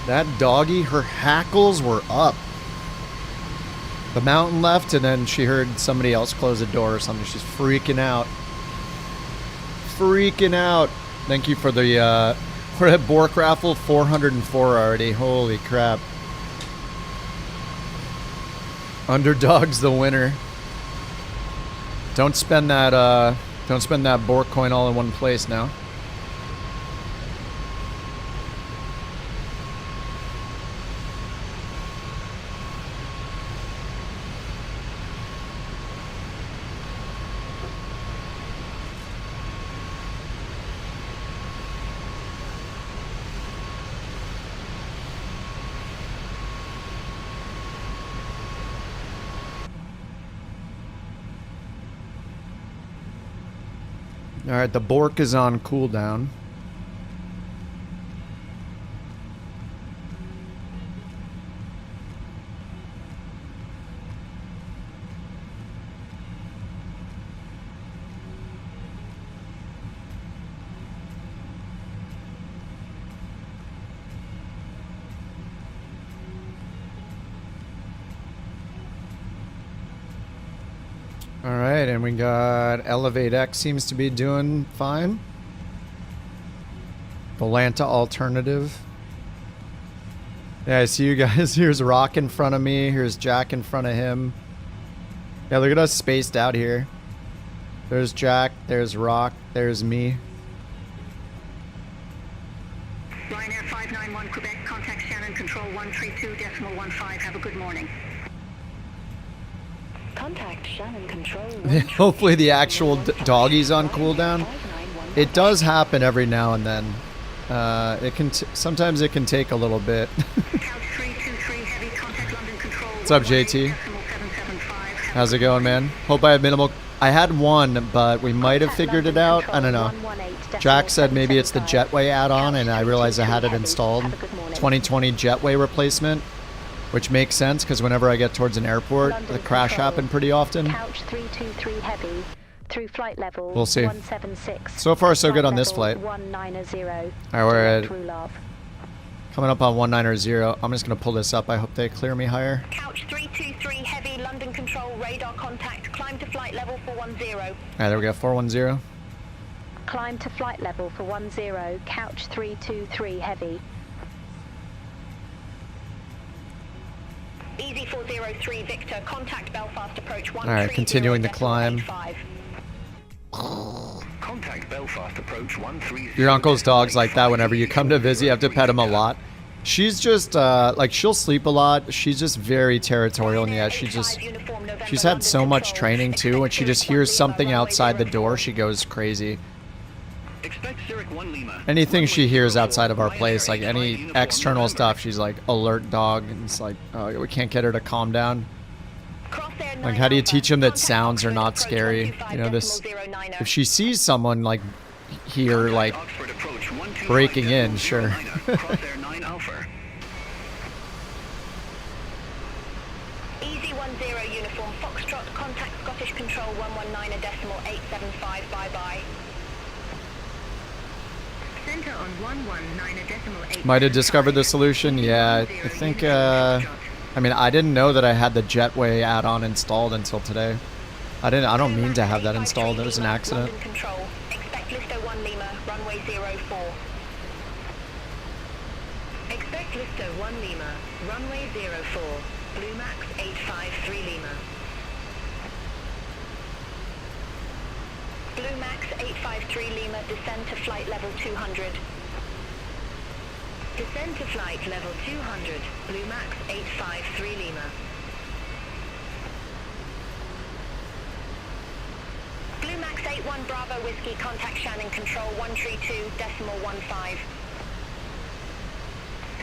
That doggy, her hackles were up. The mountain left, and then she heard somebody else close the door or something. She's freaking out. Freaking out. Thank you for the, we're at Bork raffle 404 already. Holy crap. Underdog's the winner. Don't spend that BorkCoin all in one place now. Alright, the Bork is on cooldown. Alright, and we got Elevate X seems to be doing fine. Volanta Alternative. Yeah, I see you guys. Here's Rock in front of me. Here's Jack in front of him. Yeah, look at us spaced out here. There's Jack, there's Rock, there's me. Ryanair 591 Quebec, contact Shannon Control 132.15. Have a good morning. Contact Shannon Control. Hopefully the actual doggy's on cooldown. It does happen every now and then. It can sometimes it can take a little bit. What's up, JT? How's it going, man? Hope I have minimal. I had one, but we might have figured it out. I don't know. Jack said maybe it's the Jetway add-on, and I realized I had it installed. 2020 Jetway replacement. Which makes sense because whenever I get towards an airport, the crash happened pretty often. Couch 323 heavy through flight level We'll see. 176. So far, so good on this flight. 190. Alright, we're at coming up on 190. I'm just gonna pull this up. I hope they clear me higher. Couch 323 heavy London Control radar contact. Climb to flight level for 10. Alright, there we go. 410. Climb to flight level for 10. Couch 323 heavy. Easy 403 Victor, contact Belfast approach 130. Alright, continuing the climb. Contact Belfast approach 130. Your uncle's dog's like that. Whenever you come to visit, you have to pet him a lot. She's just like she'll sleep a lot. She's just very territorial, and yeah, she's had so much training too. When she just hears something outside the door, she goes crazy. Anything she hears outside of our place, like any external stuff, she's like alert dog, and it's like, oh, we can't get her to calm down. Like, how do you teach them that sounds are not scary? You know, this, if she sees someone like here, like breaking in, sure. Easy 10 uniform Foxtrot, contact Scottish Control 119.875. Bye bye. Center on 119.8. Might have discovered the solution. Yeah, I think. I mean, I didn't know that I had the Jetway add-on installed until today. I don't mean to have that installed. It was an accident. Control. Expect Listo 1 Lima, runway 04. Expect Listo 1 Lima, runway 04. Blue Max 853 Lima. Blue Max 853 Lima, descend to flight level 200. Descend to flight level 200, Blue Max 853 Lima. Blue Max 81 Bravo Whiskey, contact Shannon Control 132.15.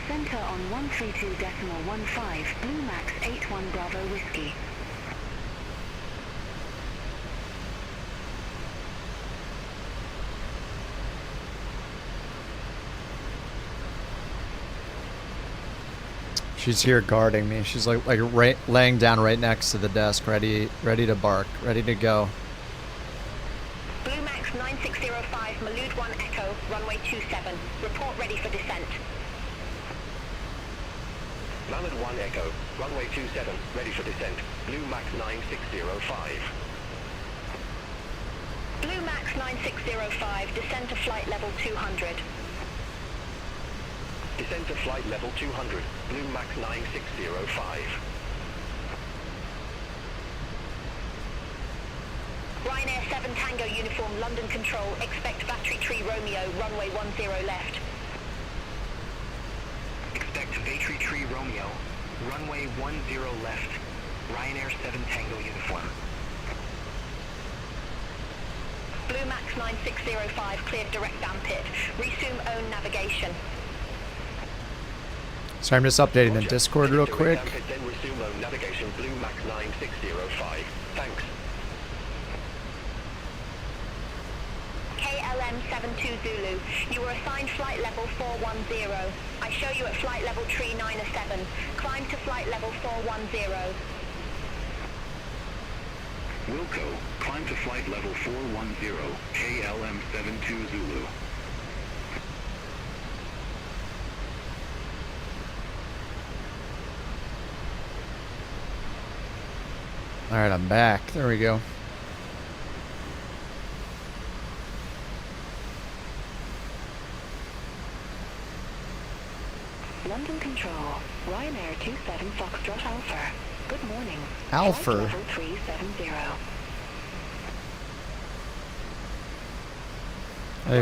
Center on 132.15. Blue Max 81 Bravo Whiskey. She's here guarding me. She's like right, laying down right next to the desk, ready to bark, ready to go. Blue Max 9605, Malud 1 Echo, runway 27. Report ready for descent. Malud 1 Echo, runway 27, ready for descent. Blue Max 9605. Blue Max 9605, descend to flight level 200. Descend to flight level 200, Blue Max 9605. Ryanair 7 Tango uniform, London Control, expect Battery Tree Romeo, runway 10 left. Expect Battery Tree Romeo, runway 10 left, Ryanair 7 Tango uniform. Blue Max 9605, cleared direct down pit. Resume own navigation. So I'm just updating the Discord real quick. Then resume own navigation, Blue Max 9605. Thanks. KLM 72 Zulu, you were assigned flight level 410. I show you at flight level tree 907. Climb to flight level 410. Wilco, climb to flight level 410, KLM 72 Zulu. Alright, I'm back. There we go. London Control, Ryanair 27 Foxtrot Alpha. Good morning. Alpha. Flight level 370.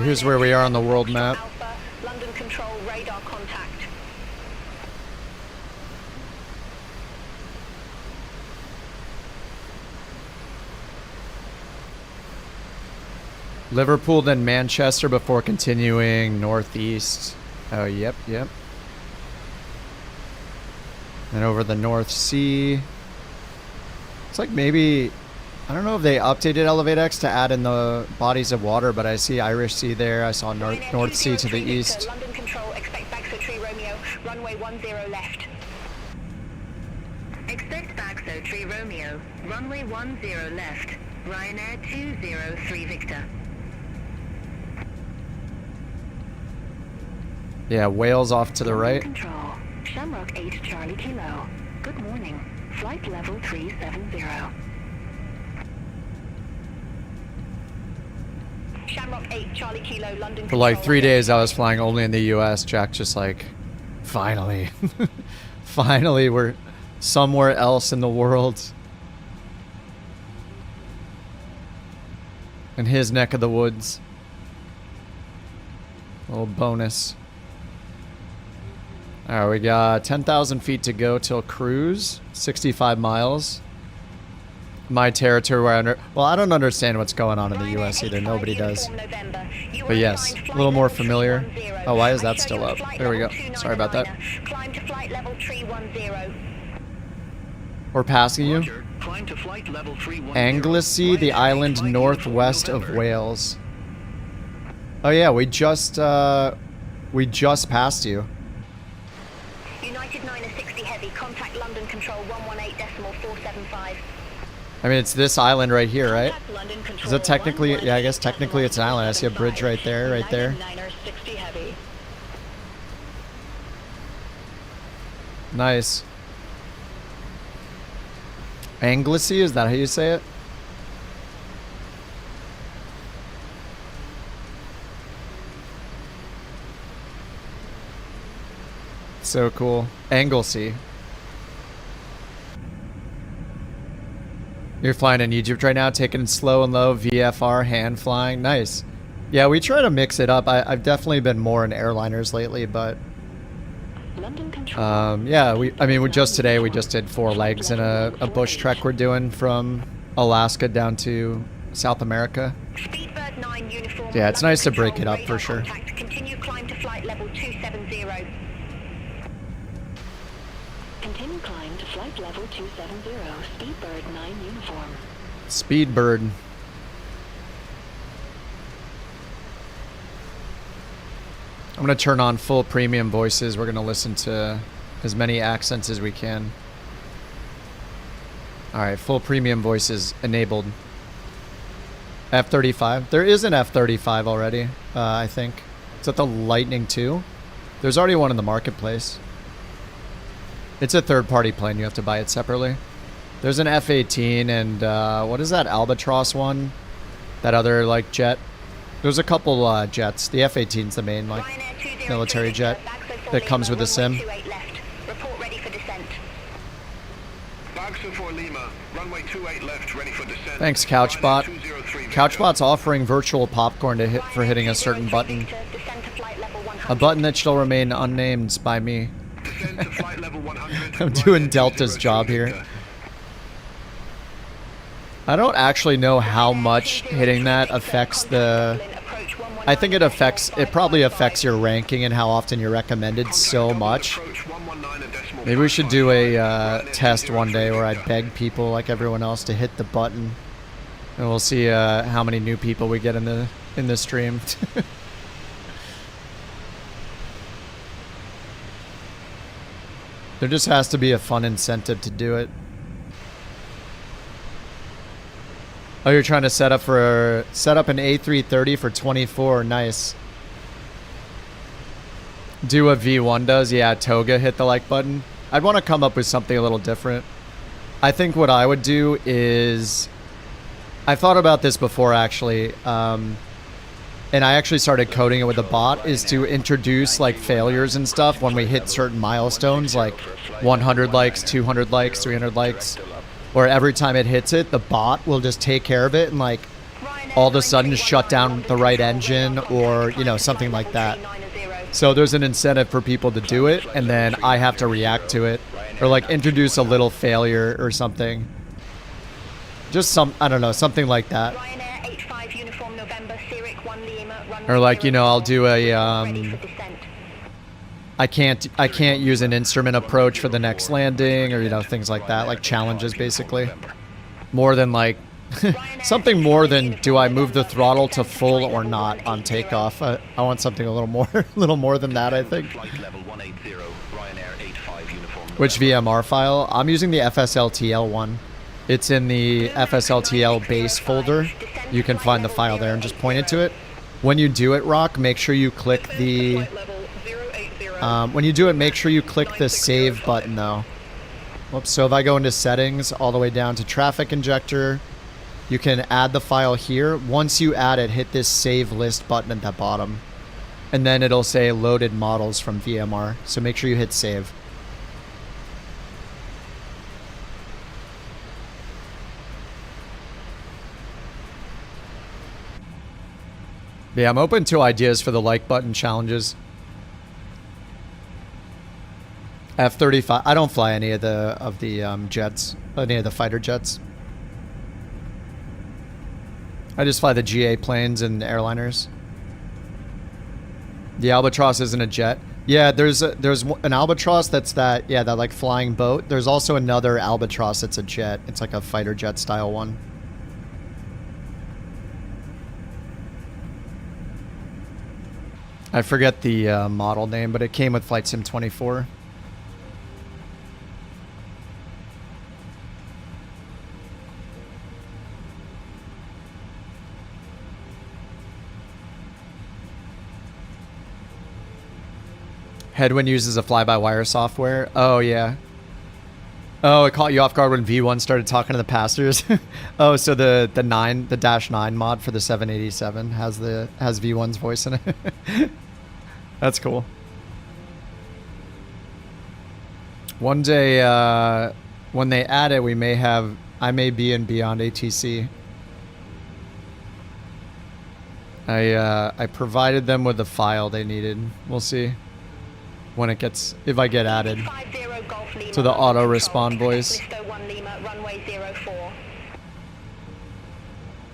Here's where we are on the world Foxtrot map. Alpha, London Control, radar contact. Liverpool, then Manchester before continuing northeast. Oh, yep. And over the North Sea. It's like maybe, I don't know if they updated Elevate X to add in the bodies of water, but I see Irish Sea there. I saw North Sea to the east. London Control, expect Baxter Tree Romeo, runway 10 left. Expect Baxo Tree Romeo, runway 10 left, Ryanair 203 Victor. Yeah, Wales off to the right. Control, Shamrock 8 Charlie Kilo. Good morning. Flight level 370. Shamrock 8 Charlie Kilo, London For like Control. 3 days I was flying only in the US. Jack just like, finally. Finally we're somewhere else in the world. In his neck of the woods. A little bonus. Alright, we got 10,000 feet to go till cruise. 65 miles. My territory where I don't understand what's going on in the US either. Nobody does. But yes, a little more familiar. Oh, why is that still up? There we go. Sorry about that. Climb to flight level 310. We're passing you. Roger. Climb to flight level 310. Anglesey, the island northwest of Wales. Oh yeah, we just passed you. United 960 Heavy, contact London Control 118.475. I mean, it's this island right here, right? Contact London Control Is it technically? Yeah, I guess technically it's an island. I see a bridge right there, right there. 60 Heavy. Nice. Anglesey, is that how you say it? So cool. Anglesey. You're flying in Egypt right now, taking it slow and low, VFR, hand flying. Nice. Yeah, we try to mix it up. I've definitely been more in airliners lately, but yeah, we just today we just did 4 legs in a bush trek we're doing from Alaska down to South America. Speedbird 9 uniform. Yeah, it's nice to break Control, it up for radar sure. Contact. Continue climb to flight level 270. Continue climb to flight level 270. Speedbird 9 uniform. Speedbird. I'm gonna turn on full premium voices. We're gonna listen to as many accents as we can. Alright, full premium voices enabled. F-35. There is an F-35 already, I think. Is that the Lightning II? There's already one in the marketplace. It's a third-party plane. You have to buy it separately. There's an F-18 and what is that Albatross one? That other, like, jet. There's a couple jets. The F-18's the main, like, military jet that comes with a sim. Report ready for descent. Bagso 4 Lima, runway 28 left, ready for descent. Thanks, Couchbot. Couchbot's offering virtual popcorn to hit for hitting a certain button. A button that shall remain unnamed by me. I'm doing Delta's job here. I don't actually know how much hitting that affects the... I think it probably affects your ranking and how often you're recommended so much. Maybe we should do a test one day where I beg people like everyone else to hit the button. And we'll see how many new people we get in the stream. There just has to be a fun incentive to do it. Oh, you're trying to set up an A330 for 24. Nice. Do what V1 does. Yeah, Toga hit the like button. I'd want to come up with something a little different. I think what I would do is... I thought about this before, actually. And I actually started coding it with a bot, is to introduce like failures and stuff when we hit certain milestones, like 100 likes, 200 likes, 300 likes. Where every time it hits it, the bot will just take care of it and like all of a sudden shut down the right engine or, you know, something like that. So there's an incentive for people to do it, and then I have to react to it or like introduce a little failure or something. Just I don't know, something like that. Or like, you know, I'll do a I can't use an instrument approach for the next landing, or, you know, things like that, like challenges basically. More than like something more than do I move the throttle to full or not on takeoff. I want something a little more than that, I think. Which VMR file? I'm using the FSLTL one. It's in the FSLTL base folder. You can find the file there and just point it to it. When you do it, Rock, make sure you click the make sure you click the save button though. Whoops, so if I go into settings all the way down to traffic injector, you can add the file here. Once you add it, hit this save list button at the bottom. And then it'll say loaded models from VMR. So make sure you hit save. Yeah, I'm open to ideas for the like button challenges. F-35. I don't fly any of the jets, any of the fighter jets. I just fly the GA planes and airliners. The Albatross isn't a jet. Yeah, there's an Albatross that's that like flying boat. There's also another Albatross that's a jet. It's like a fighter jet style one. I forget the model name, but it came with Flight Sim 24. Headwind uses a fly-by-wire software. Oh, yeah. Oh, it caught you off guard when V1 started talking to the passengers. Oh, so the Dash 9 mod for the 787 has V1's voice in it. That's cool. One day, when they add it, I may be in Beyond ATC. I provided them with the file they needed. We'll see when it gets, if I get added to the auto respawn voice.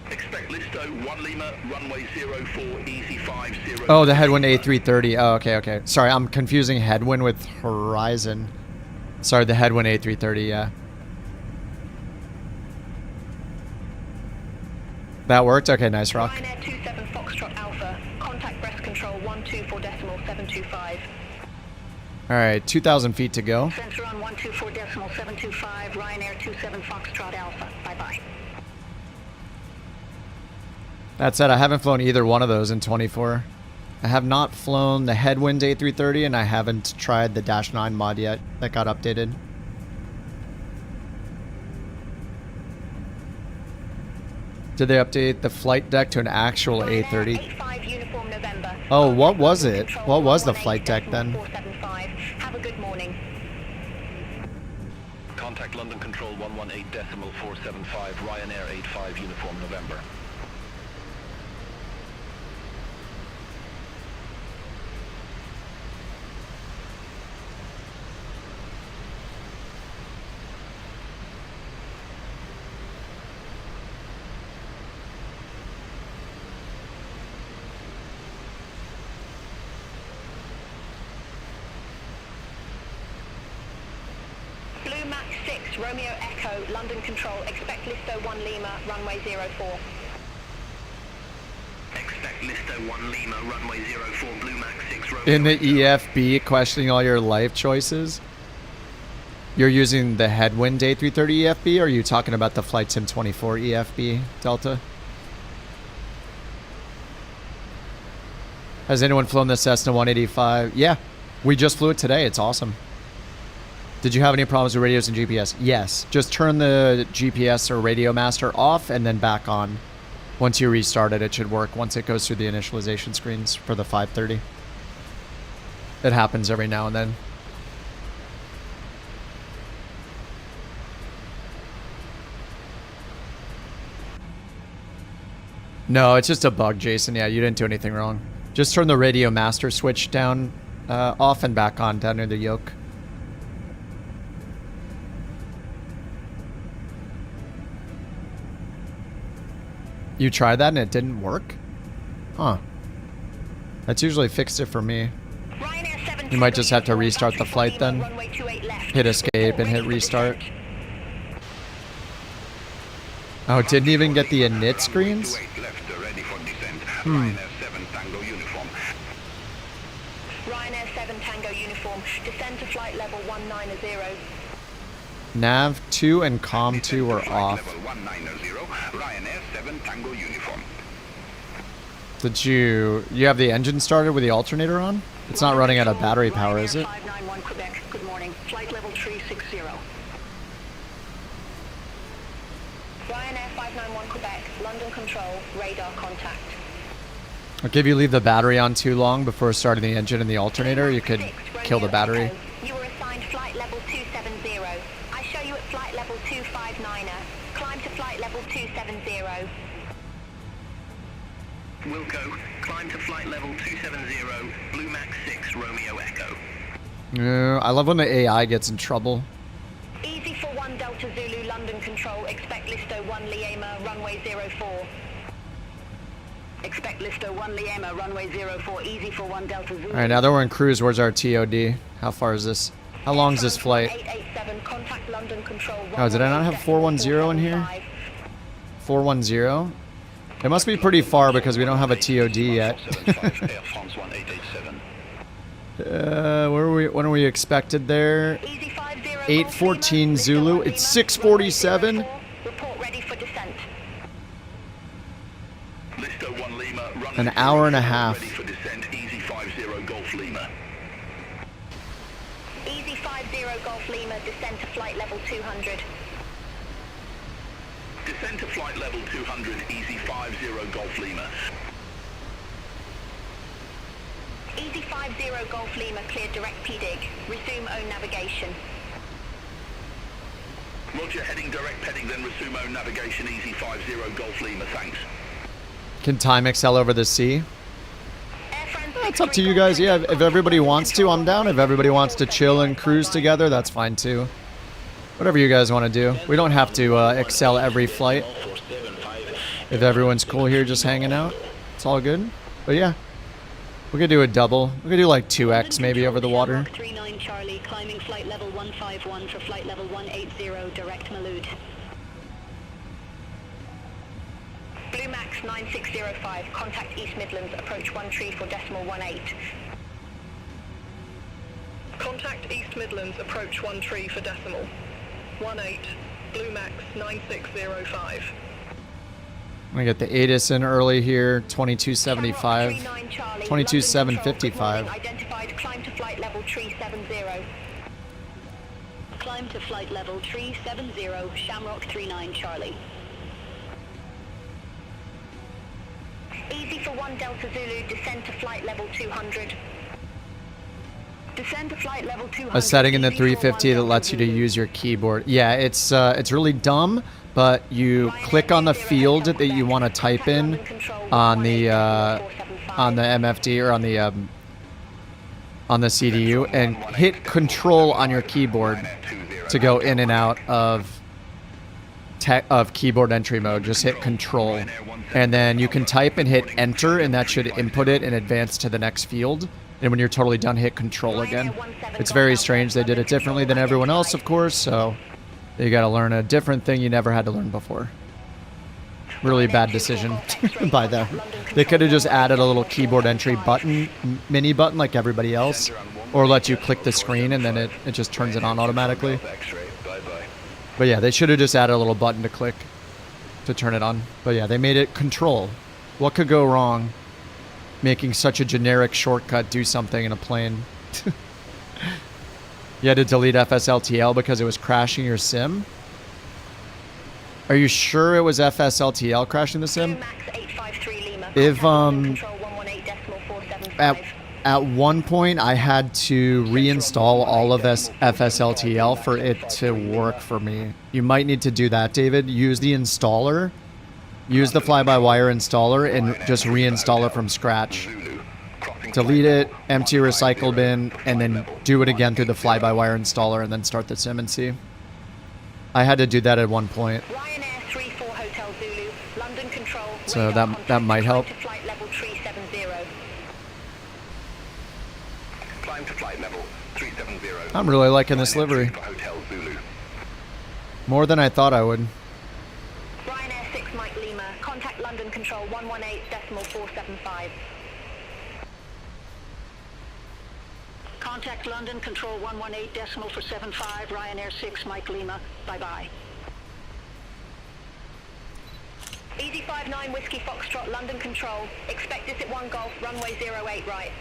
Expect Listo 1 Lima, runway 04, easy 50. Oh, the Headwind A330. Oh, okay. Sorry, I'm confusing Headwind with Horizon. Sorry, the Headwind A330, yeah. That worked? Okay, nice, Rock. Ryanair 27 Foxtrot Alpha, contact breast control 124.725. Alright, 2,000 feet to go. Center on 124.725, Ryanair 27 Foxtrot Alpha. Bye-bye. That said, I haven't flown either one of those in 24. I have not flown the Headwind A330, and I haven't tried the Dash 9 mod yet that got updated. Did they update the flight deck to an actual A30? 85 Uniform November. Oh, what was it? What was the flight deck then? 475. Have a good morning. Contact London Control 118.475, Ryanair 85 Uniform November. Blue Max 6, Romeo Echo, London Control, expect Listo 1 Lima, runway 04. Expect Listo 1 Lima, runway 04, Blue Max 6, Romeo. In the EFB, questioning all your life choices. You're using the Headwind A330 EFB, or are you talking about the Flight Sim 24 EFB, Delta? Has anyone flown the Cessna 185? Yeah, we just flew it today. It's awesome. Did you have any problems with radios and GPS? Yes. Just turn the GPS or Radio Master off and then back on. Once you restart it, it should work once it goes through the initialization screens for the 530. It happens every now and then. No, it's just a bug, Jason. Yeah, you didn't do anything wrong. Just turn the Radio Master switch down, off and back on down near the yoke. You tried that and it didn't work? Huh. That's usually fixed it for me. You might just have to restart the flight then. Hit escape and hit restart. Oh, it didn't even get the init screens? Ryanair 7 Tango Uniform, descend to flight level 190. Nav 2 and Com 2 are off. Ryanair 7 Tango Uniform. Did you have the engine started with the alternator on? It's not running out of battery power, is it? 591 Quebec, good morning. Flight level 360. Ryanair 591 Quebec, London Control, radar contact. Okay, if you leave the battery on too long before starting the engine and the alternator, you could kill the battery. You were assigned flight level 270. I show you at flight level 259. Climb to flight level 270. Wilco, climb to flight level 270, Blue Max 6, Romeo Echo. I love when the AI gets in trouble. Easy for 1 Delta Zulu, London Control, expect Listo 1 Lima, runway 04. Expect Listo 1 Lima, runway 04, easy for 1 Delta Zulu. Alright, now that we're in cruise, where's our TOD? How far is this? How long is this flight? 887, contact London Control. Oh, did I not have 410 in here? 410? It must be pretty far because we don't have a TOD yet. When are we expected there? 814 Zulu. It's 647. Report ready for descent. An hour and a half. Easy 50 Golf Lima, descend to flight level 200. Descend to flight level 200, easy 50 Golf Lima. Easy 50 Golf Lima, clear direct PDIG. Resume own navigation. Roger, heading direct heading, then resume own navigation, easy 50 Golf Lima, thanks. Can time excel over the sea? It's up to you guys. Yeah, if everybody wants to, I'm down. If everybody wants to chill and cruise together, that's fine too. Whatever you guys want to do. We don't have to excel every flight. If everyone's cool here just hanging out, it's all good. But yeah, we could do a double. We could do like 2x maybe over the water. 39 Charlie, climbing flight level 151 for flight level 180, direct Malud. Blue Max 9605, contact East Midlands, approach 134.18. Contact East Midlands, approach 13 for decimal. 18, Blue Max 9605. We get the ATIS in early here, 2275, 22755. Identified, climb to flight level 370. Climb to flight level 370, Shamrock 39 Charlie. Easy for 1 Delta Zulu, descend to flight level 200. Descend to flight level 200. A setting in the Easy for 350 that 1 lets you to Delta Zulu. use your keyboard. Yeah, it's really dumb, but you click on the field that you want to type in on the MFD or on the CDU and hit Control on your keyboard to go in and out of keyboard entry mode. Just hit Control, and then you can type and hit Enter, and that should input it and advance to the next field. And when you're totally done, hit Control again. It's very strange. They did it differently than everyone else, of course, so you got to learn a different thing you never had to learn before. Really bad decision by them. They could have just added a little keyboard entry button, mini button like everybody else, or let you click the screen and then it just turns it on automatically. But yeah, they should have just added a little button to click to turn it on. But yeah, they made it Control. What could go wrong making such a generic shortcut do something in a plane? You had to delete FSLTL because it was crashing your sim? Are you sure it was FSLTL crashing the sim? If at one point I had to reinstall all of FSLTL for it to work for me. You might need to do that, David. Use the installer. Use the fly-by-wire installer and just reinstall it from scratch. Delete it, empty recycle bin, and then do it again through the fly-by-wire installer and then start the sim and see. I had to do that at one point. So that might help. I'm really liking this livery. More than I thought I would. Ryanair 6 Mike Lima, contact London Control 118.475. Contact London Control 118.475, Ryanair 6 Mike Lima. Bye-bye. Easy 59 Whiskey Foxtrot, London Control. Expect this at 1 Golf, runway 08 right.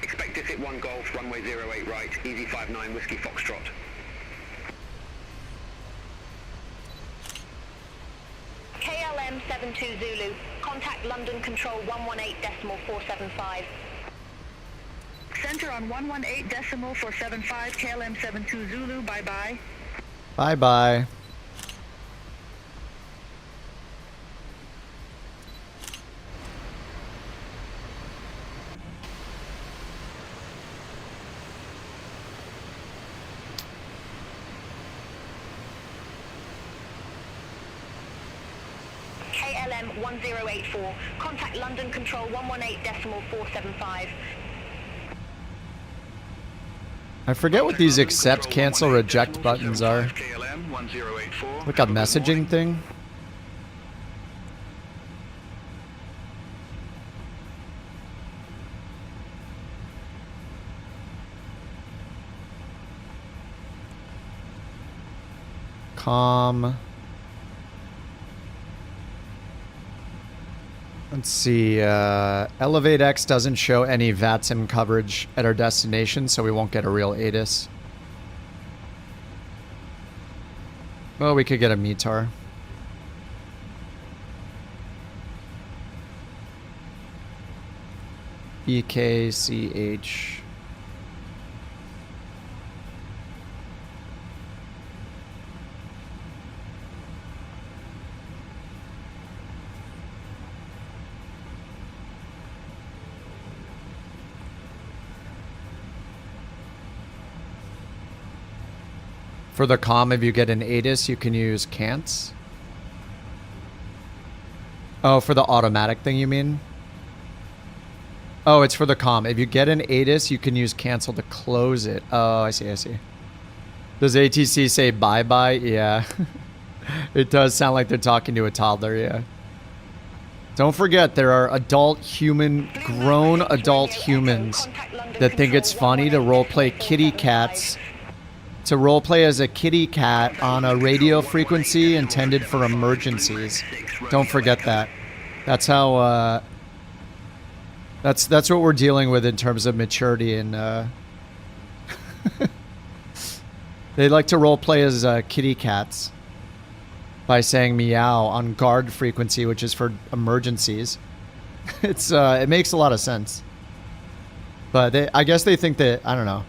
Expect this at 1 Golf, runway 08 right, Easy 59 Whiskey Foxtrot. KLM 72 Zulu, contact London Control 118.475. Center on 118.475, KLM 72 Zulu. Bye-bye. Bye-bye. KLM 1084, contact London Control 118.475. I forget what these accept, cancel, reject buttons are. Like a messaging thing? Let's see, Elevate X doesn't show any VATSIM coverage at our destination, so we won't get a real ATIS. Well, we could get a METAR. EKCH. For the comm, if you get an ATIS, you can use cants. Oh, for the automatic thing, you mean? Oh, it's for the comm. If you get an ATIS, you can use cancel to close it. Oh, I see, I see. Does ATC say bye-bye? Yeah. It does sound like they're talking to a toddler, yeah. Don't forget, there are grown adult humans that think it's funny to roleplay kitty cats. To roleplay as a kitty cat on a radio frequency intended for emergencies. Don't forget that. That's how, that's what we're dealing with in terms of maturity and, they like to roleplay as kitty cats. by saying meow on guard frequency, which is for emergencies. It makes a lot of sense. But I guess they think that, I don't know.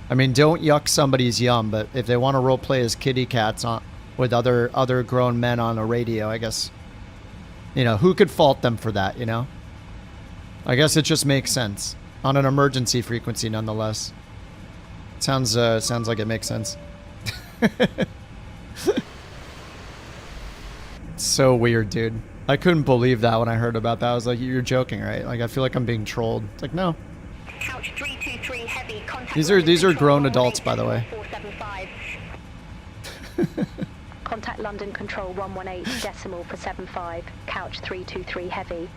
I mean, don't yuck somebody's yum, but if they want to roleplay as kitty cats with other grown men on a radio, I guess, you know, who could fault them for that, you know? I guess it just makes sense. On an emergency frequency, nonetheless. Sounds like it makes sense. So weird, dude. I couldn't believe that when I heard about that. I was like, you're joking, right? Like, I feel like I'm being trolled. It's like, no. Couch 323 heavy, contact These are grown adults, by the way. 475. Contact London Control 118 decimal for 75. Couch 323 heavy.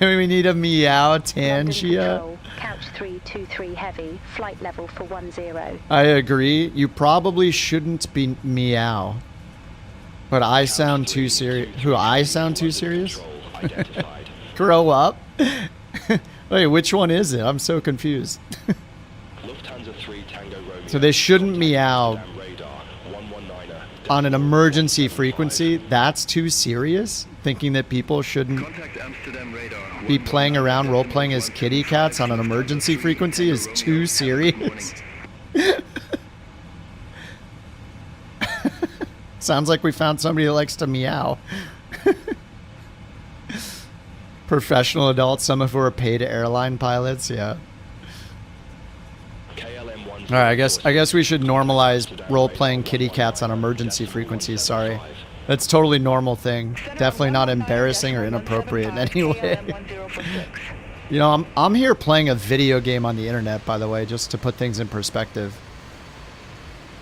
We need a meow, London Tangia. Control, Couch 323 heavy. Flight level for 10. I agree. You probably shouldn't be meow. But I sound too serious. Who, I sound too serious? Grow up? Wait, which one is it? I'm so confused. So they shouldn't meow on an emergency frequency? That's too serious? Thinking that people shouldn't be playing around role-playing as kitty cats on an emergency frequency is too serious? Sounds like we found somebody that likes to meow. Professional adults, some of who are paid airline pilots, yeah. All right, I guess we should normalize role-playing kitty cats on emergency frequencies. Sorry, that's a totally normal thing. Definitely not embarrassing or inappropriate in any way. You know, I'm here playing a video game on the internet, by the way, just to put things in perspective.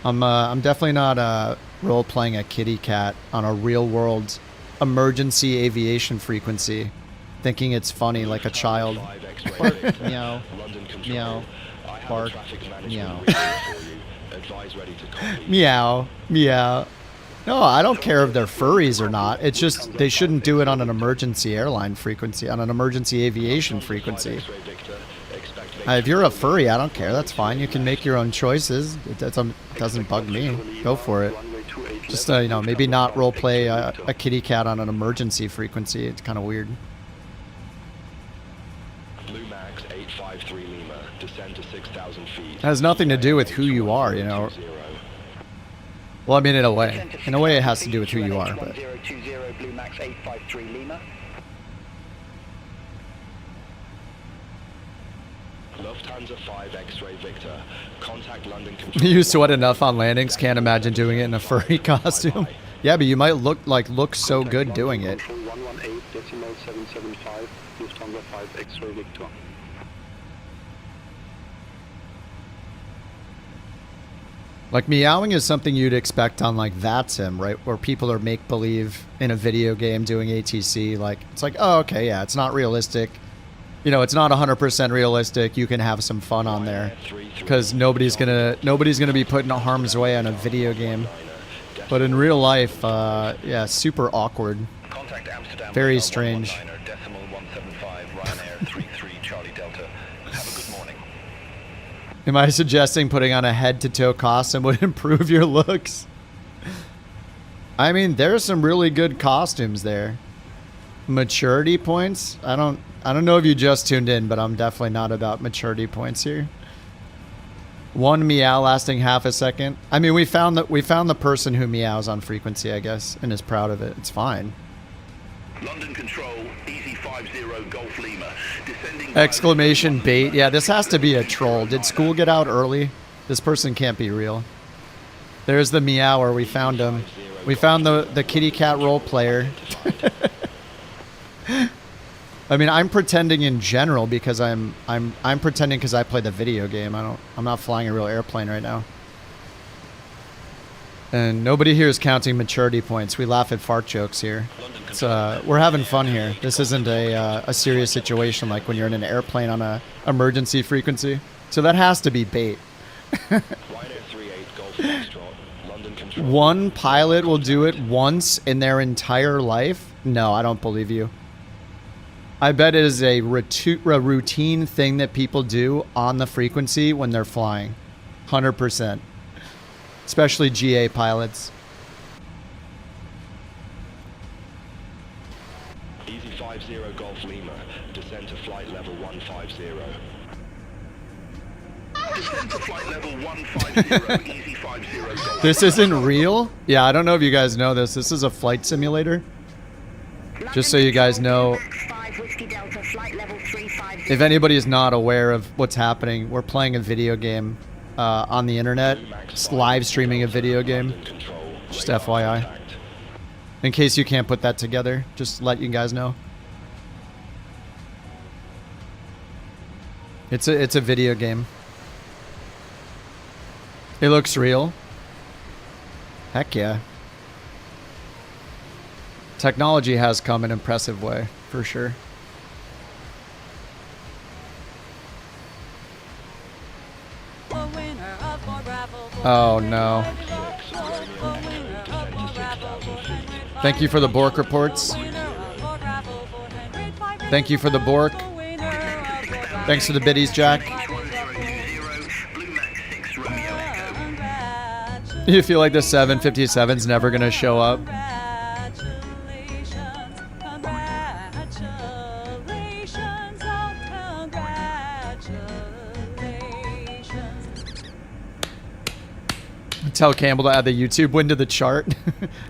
I'm definitely not role-playing a kitty cat on a real-world emergency aviation frequency, thinking it's funny like a child. Bark, meow, meow, bark, meow. Meow, meow. No, I don't care if they're furries or not. It's just they shouldn't do it on an emergency airline frequency, on an emergency aviation frequency. If you're a furry, I don't care. That's fine. You can make your own choices. It doesn't bug me. Go for it. Just, you know, maybe not roleplay a kitty cat on an emergency frequency. It's kind of weird. It has nothing to do with who you are, you know. Well, I mean, in a way. In a way, it has to do with who you are, but... Lufthansa 5 X-ray Victor. Contact London Control. You sweat enough on landings, can't imagine doing it in a furry costume. Yeah, but you might look so good doing it. 118 decimal 775 Lufthansa 5 X-ray Victor. Like, meowing is something you'd expect on, like, That's Him, right? Where people are make-believe in a video game doing ATC. Like, it's like, oh, okay, yeah, it's not realistic. You know, it's not 100% realistic. You can have some fun on there. Because nobody's gonna be put in harm's way on a video game. But in real life, yeah, super awkward. Very strange. Am I suggesting putting on a head-to-toe costume would improve your looks? I mean, there's some really good costumes there. Maturity points? I don't know if you just tuned in, but I'm definitely not about maturity points here. One meow lasting half a second. I mean, we found the person who meows on frequency, I guess, and is proud of it. It's fine. London Control, Easy 50 Golf Lima. Exclamation bait. Yeah, this has to be a troll. Did school get out early? This person can't be real. There's the meower. We found him. We found the kitty cat role player. I mean, I'm pretending in general because I'm pretending because I play the video game. I'm not flying a real airplane right now. And nobody here is counting maturity points. We laugh at fart jokes here. It's, we're having fun here. This isn't a serious situation like when you're in an airplane on a emergency frequency. So that has to be bait. One pilot will do it once in their entire life? No, I don't believe you. I bet it is a routine thing that people do on the frequency when they're flying. 100%. especially GA pilots. Easy 50 Golf Lima, descend to flight level 150. Descend to flight level 150, easy 50 Golf. This isn't real? Yeah, I don't know if you guys know this. This is a flight simulator. Just so you guys know, if anybody is not aware of what's happening, we're playing a video game on the internet. It's live streaming a video game. Just FYI. In case you can't put that together, just let you guys know. It's a video game. It looks real. Heck yeah. Technology has come in an impressive way, for sure. Oh no. Thank you for the Bork reports. Thank you for the Bork. Thanks for the biddies, Jack. You feel like the 757's never gonna show up? Tell Campbell to add the YouTube win to the chart.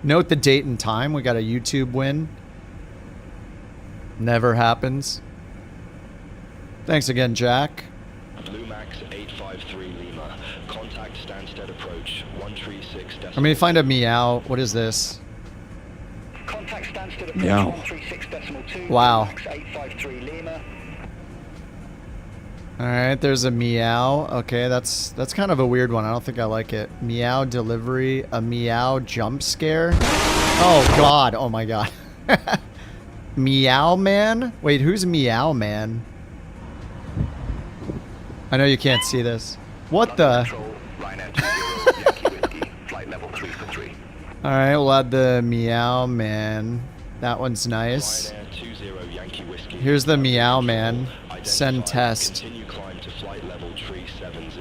Note the date and time. We got a YouTube win. Never happens. Thanks again, Jack. Bluemax 853 Lima. Contact Stansted approach 136. I'm gonna find a meow. What is this? Contact Stansted approach Meow. 136.2. Wow. Max 853 Lima. All right, there's a meow. Okay, that's kind of a weird one. I don't think I like it. Meow delivery, a meow jump scare. Oh God! Oh my God! Meow man? Wait, who's Meow man? I know you can't see this. What the? All right, we'll add the Meow man. That one's nice. Here's the Meow man. Send test. Continue climb to flight level 370.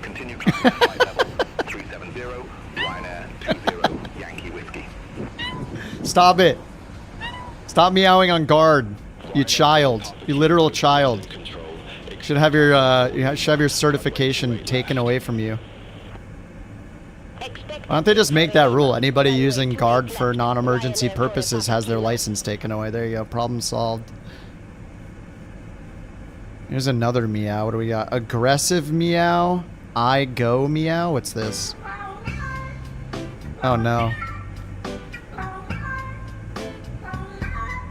Continue climb to flight level 370, Ryanair 20 Yankee Whiskey. Stop it. Stop meowing on guard. You child. You literal child. You should have your certification taken away from you. Why don't they just make that rule? Anybody using guard for non-emergency purposes has their license taken away. There you go. Problem solved. Here's another meow. What do we got? Aggressive meow. I go meow. What's this? Oh no.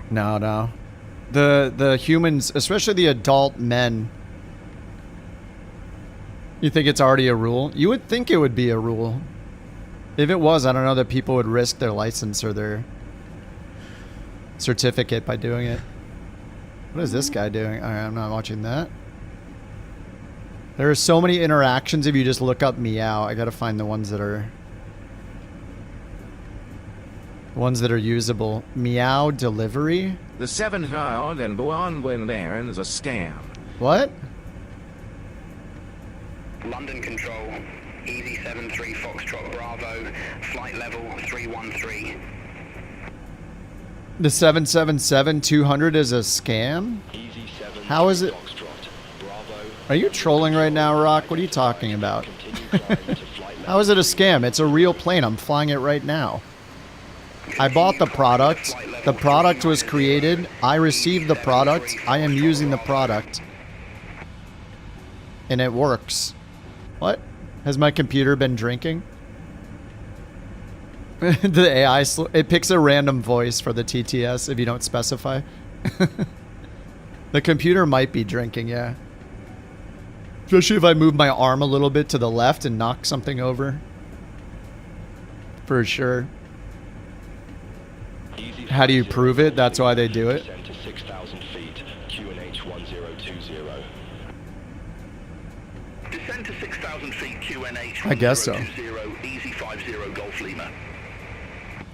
No. The humans, especially the adult men. You think it's already a rule? You would think it would be a rule. If it was, I don't know that people would risk their license or their certificate by doing it. What is this guy doing? Alright, I'm not watching that. There are so many interactions if you just look up meow. I gotta find the ones that are usable. Meow delivery? The 701 there is a scam. What? London Control, Easy 73 Foxtrot Bravo, flight level 313. The 777-200 is a scam? How is it? Are you trolling right now, Rock? What are you talking about? How is it a scam? It's a real plane. I'm flying it right now. I bought the product. The product was created. I received the product. I am using the product. And it works. What? Has my computer been drinking? The AI, it picks a random voice for the TTS if you don't specify. The computer might be drinking, yeah. Especially if I move my arm a little bit to the left and knock something over. For sure. How do you prove it? That's why they do it. Descend to 6,000 feet, QNH 1020. Descend to 6,000 feet, QNH I guess so. 1020, Easy 50 Golf Lima.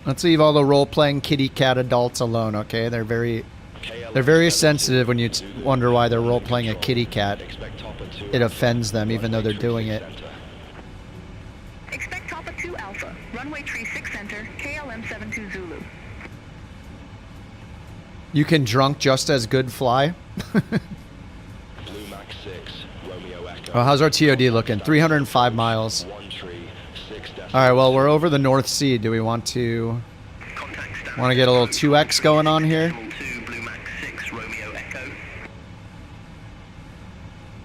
Let's leave all the role-playing kitty cat adults alone, okay? They're very They're very sensitive when you wonder why they're role-playing a kitty cat. It offends them even though they're doing it. Expect Papa 2 Alpha, runway 36 center, KLM 72 Zulu. You can drunk just as good fly. Oh, how's our TOD looking? 305 miles. Alright, well, we're over the North Sea. Do we want to get a little 2x going on here?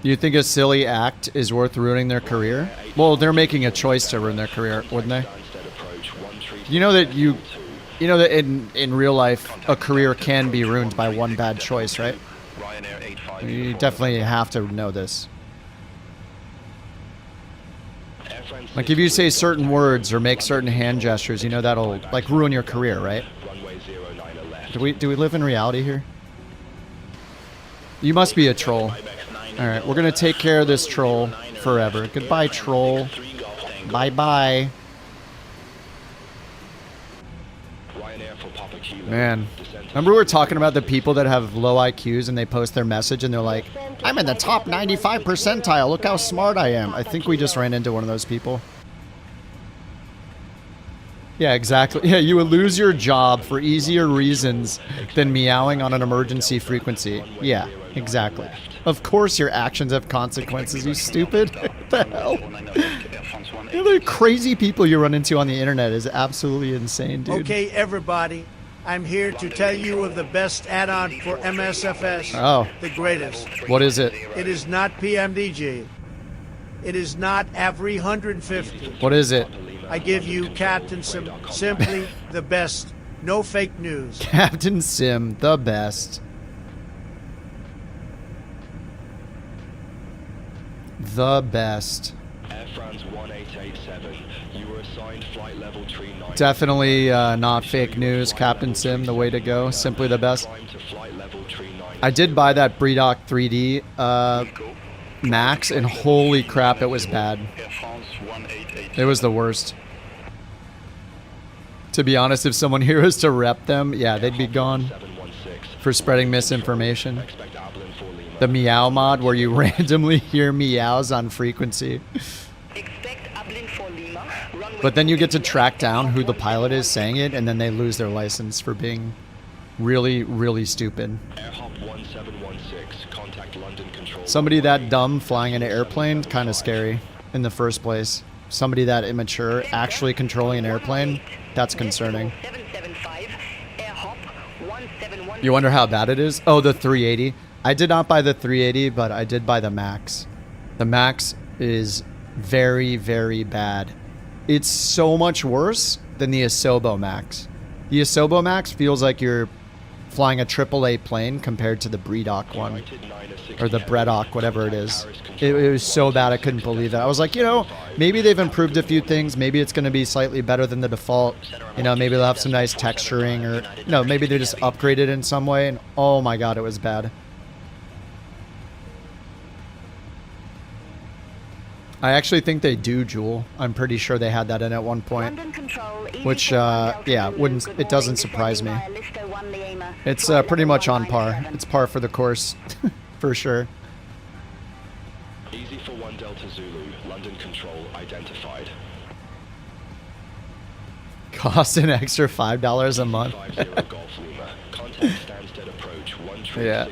Do you think a silly act is worth ruining their career? Well, they're making a choice to ruin their career, wouldn't they? You know that in real life, a career can be ruined by one bad choice, right? You definitely have to know this. Like if you say certain words or make certain hand gestures, you know that'll like ruin your career, right? Do we live in reality here? You must be a troll. Alright, we're gonna take care of this troll forever. Goodbye, troll. Bye-bye. Man. Remember we were talking about the people that have low IQs and they post their message and they're like, I'm in the top 95 percentile. Look how smart I am. I think we just ran into one of those people. Yeah, exactly. Yeah, you would lose your job for easier reasons than meowing on an emergency frequency. Yeah, exactly. Of course your actions have consequences, you stupid. What the hell? The crazy people you run into on the internet is absolutely insane, dude. Okay, everybody. I'm here to tell you of the best add-on for MSFS. Oh. The greatest. What is it? It is not PMDG. It is not AVRI 150. What is it? I give you Captain Sim, simply the best. No fake news. Captain Sim, the best. The best. Air France 1887, you were assigned flight level 39. Definitely not fake news. Captain Sim, the way to go. Simply the best. I did buy that Bredock 3D Max, and holy crap, it was bad. It was the worst. To be honest, if someone here was to rep them, yeah, they'd be gone for spreading misinformation. The meow mod where you randomly hear meows on frequency. But then you get to track down who the pilot is saying it, and then they lose their license for being really, really stupid. Somebody that dumb flying an airplane, kind of scary in the first place. Somebody that immature actually controlling an airplane, that's concerning. You wonder how bad it is? Oh, the 380. I did not buy the 380, but I did buy the Max. The Max is very, very bad. It's so much worse than the Asobo Max. The Asobo Max feels like you're flying a AAA plane compared to the Bredock one. Or the Bredock, whatever it is. It was so bad I couldn't believe it. I was like, you know, maybe they've improved a few things. Maybe it's going to be slightly better than the default. You know, maybe they'll have some nice texturing, or no, maybe they just upgraded in some way. And oh my god, it was bad. I actually think they do Joule. I'm pretty sure they had that in at one point. Which, yeah, it doesn't surprise me. It's pretty much on par. It's par for the course, for sure. Easy for 1 Delta Zulu, London Control identified. Cost an extra $5 a month. Contact Stansted approach 136.2. Yeah.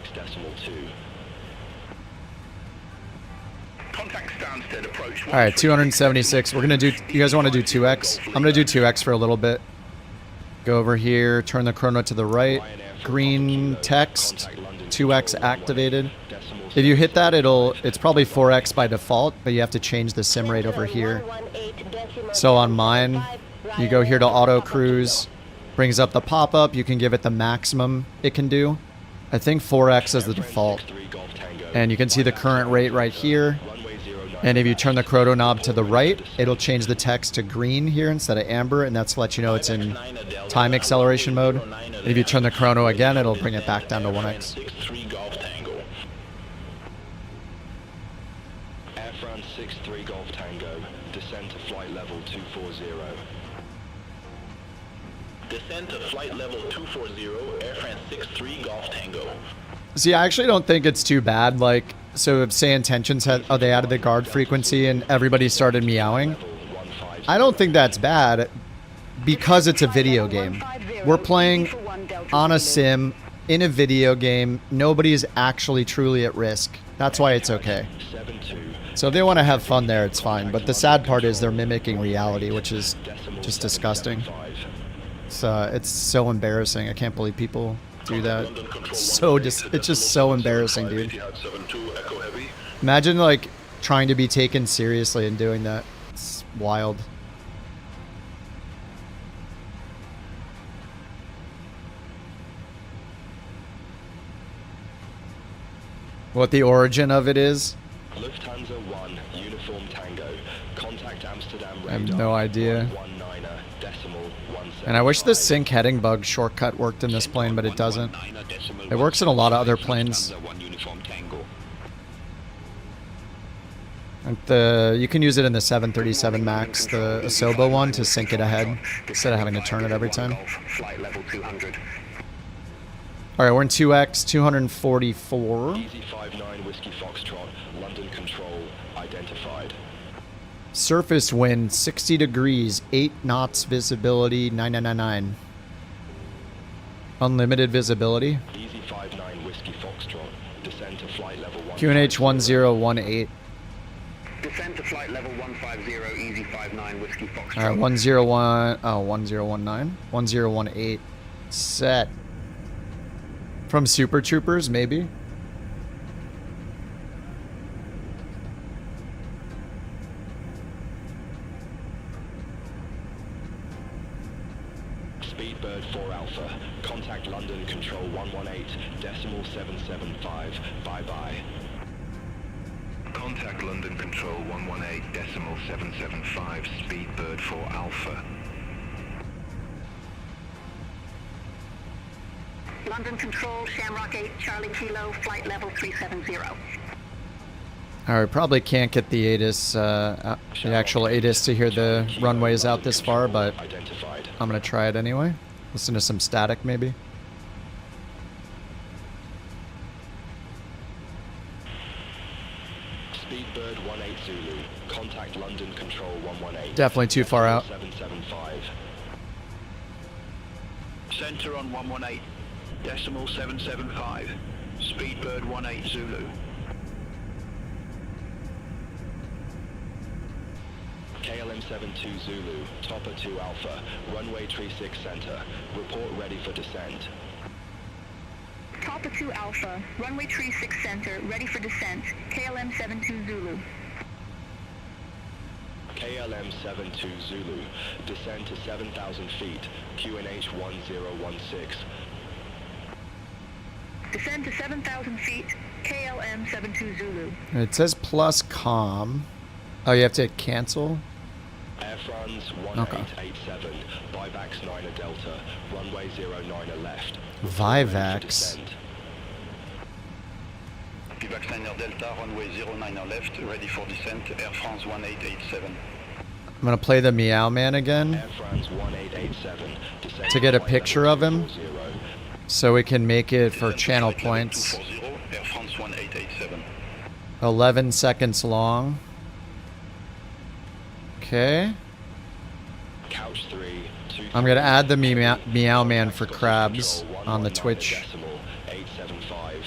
All right, 276. We're gonna do. You guys want to do 2x? I'm gonna do 2x for a little bit. Go over here. Turn the chrono to the right. Green text. 2x activated. If you hit that, it's probably 4x by default, but you have to change the sim rate over here. So on mine, you go here to auto cruise. Brings up the pop-up. You can give it the maximum it can do. I think 4x is the default. And you can see the current rate right here. And if you turn the chrono knob to the right, it'll change the text to green here instead of amber, and that's to let you know it's in time acceleration mode. And if you turn the chrono again, it'll bring it back down to 1x. Air France 63 Golf Tango, descend to flight level 240. Descend to flight level 240, Air France 63 Golf Tango. See, I actually don't think it's too bad. Like, so if say intentions had, oh, they added the guard frequency and everybody started meowing. I don't think that's bad because it's a video game. We're playing on a sim in a video game. Nobody's actually truly at risk. That's why it's okay. So if they want to have fun there, it's fine. But the sad part is they're mimicking reality, which is just disgusting. It's so embarrassing. I can't believe people do that. It's just so embarrassing, dude. Imagine like trying to be taken seriously and doing that. It's wild. What the origin of it is? Lufthansa 1, Uniform Tango. Contact Amsterdam I have no idea. And I wish the sync heading bug shortcut worked in this plane, but it doesn't. It works in a lot of other planes. And you can use it in the 737 MAX, the Asobo one, to sync it ahead instead of having to turn it every time. Alright, we're in 2X, 244. Easy 59 Whiskey Foxtrot, London Control, identified. Surface wind, 60 degrees, 8 knots visibility, 9999. Unlimited visibility. Easy 59 Whiskey Foxtrot, descend to flight level 1. QNH 1018. Descend to flight level 150, Easy 59 Whiskey Foxtrot. Alright, 1019. 1018. Set. From Super Troopers, maybe? Speedbird 4 Alpha, contact London Control 118.775, bye-bye. Contact London Control 118.775, Speedbird 4 Alpha. London Control, Shamrock 8, Charlie Kilo, flight level 370. Alright, probably can't get the ATIS, the actual ATIS to hear the runways out this far, but I'm gonna try it anyway. Listen to some static, maybe. Speedbird 18 Zulu, contact London Control 118. Definitely too far out. 775. Center on 118.775. Speedbird 18 Zulu. KLM 72 Zulu, Topper 2 Alpha, runway 36 center. Report ready for descent. Topper 2 Alpha, runway 36 center, ready for descent. KLM 72 Zulu. KLM 72 Zulu, descend to 7,000 feet, QNH 1016. Descend to 7,000 feet, KLM 72 Zulu. It says plus comm. Oh, you have to cancel? Air France 1887, Vivax 9 Delta, runway 09 left. Vivax. Vivax 9 Delta, runway 09 left, ready for descent, Air France 1887. I'm gonna play the Meow Man again Air France 1887, descend to get a picture of him, so we can make it for channel points. Air France 1887. 11 seconds long. Okay. Couch 3, I'm gonna add the Meow Man for crabs on the Twitch. 875.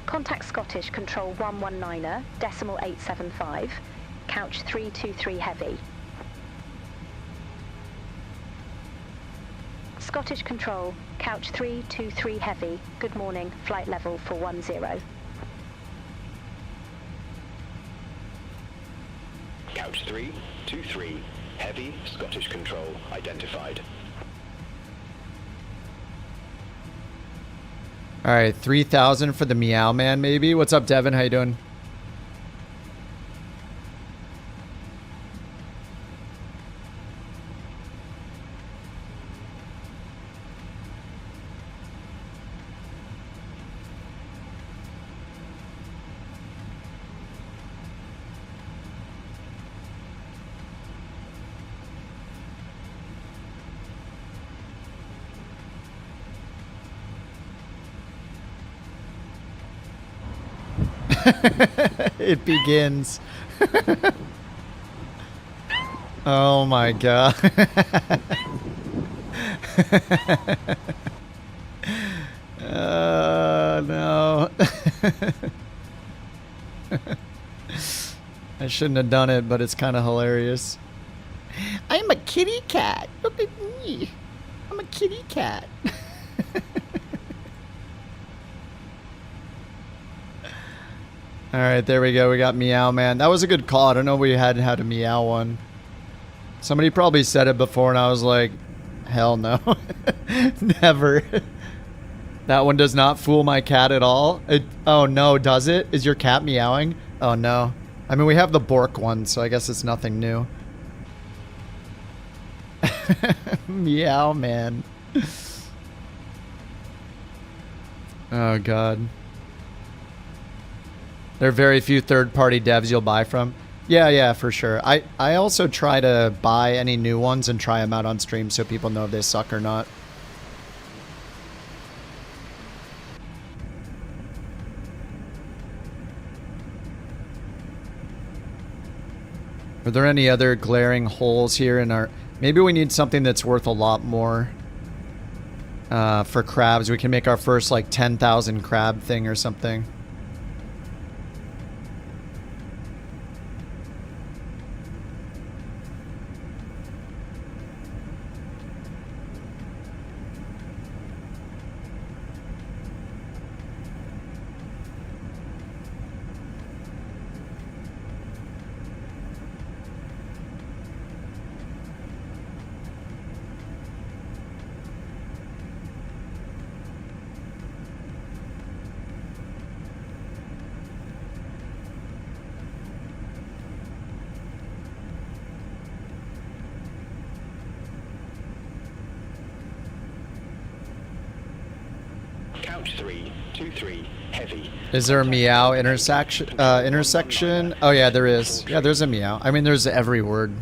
Contact Scottish Control 119er, decimal 875, couch 323 heavy. Scottish Control, couch 323 heavy, good morning, flight level 410. Couch 323, heavy, Scottish Control, identified. Alright, 3,000 for the Meow Man maybe? What's up, Devin? How you doing? It begins. Oh my god. No. I shouldn't have done it, but it's kind of hilarious. I'm a kitty cat. Look at me. I'm a kitty cat. All right, there we go. We got Meow Man. That was a good call. I don't know if we hadn't had a Meow one. Somebody probably said it before, and I was like, hell no. Never. That one does not fool my cat at all. Oh no, does it? Is your cat meowing? Oh no. I mean, we have the Bork one, so I guess it's nothing new. Meow Man. Oh god. There are very few third-party devs you'll buy from. Yeah, for sure. I also try to buy any new ones and try them out on stream so people know if they suck or not. Are there any other glaring holes here in our... Maybe we need something that's worth a lot more for crabs. We can make our first, like, 10,000 crab thing or something. Couch 323 heavy. Is there a meow intersection? Oh yeah, there is. Yeah, there's a meow. I mean, there's every word.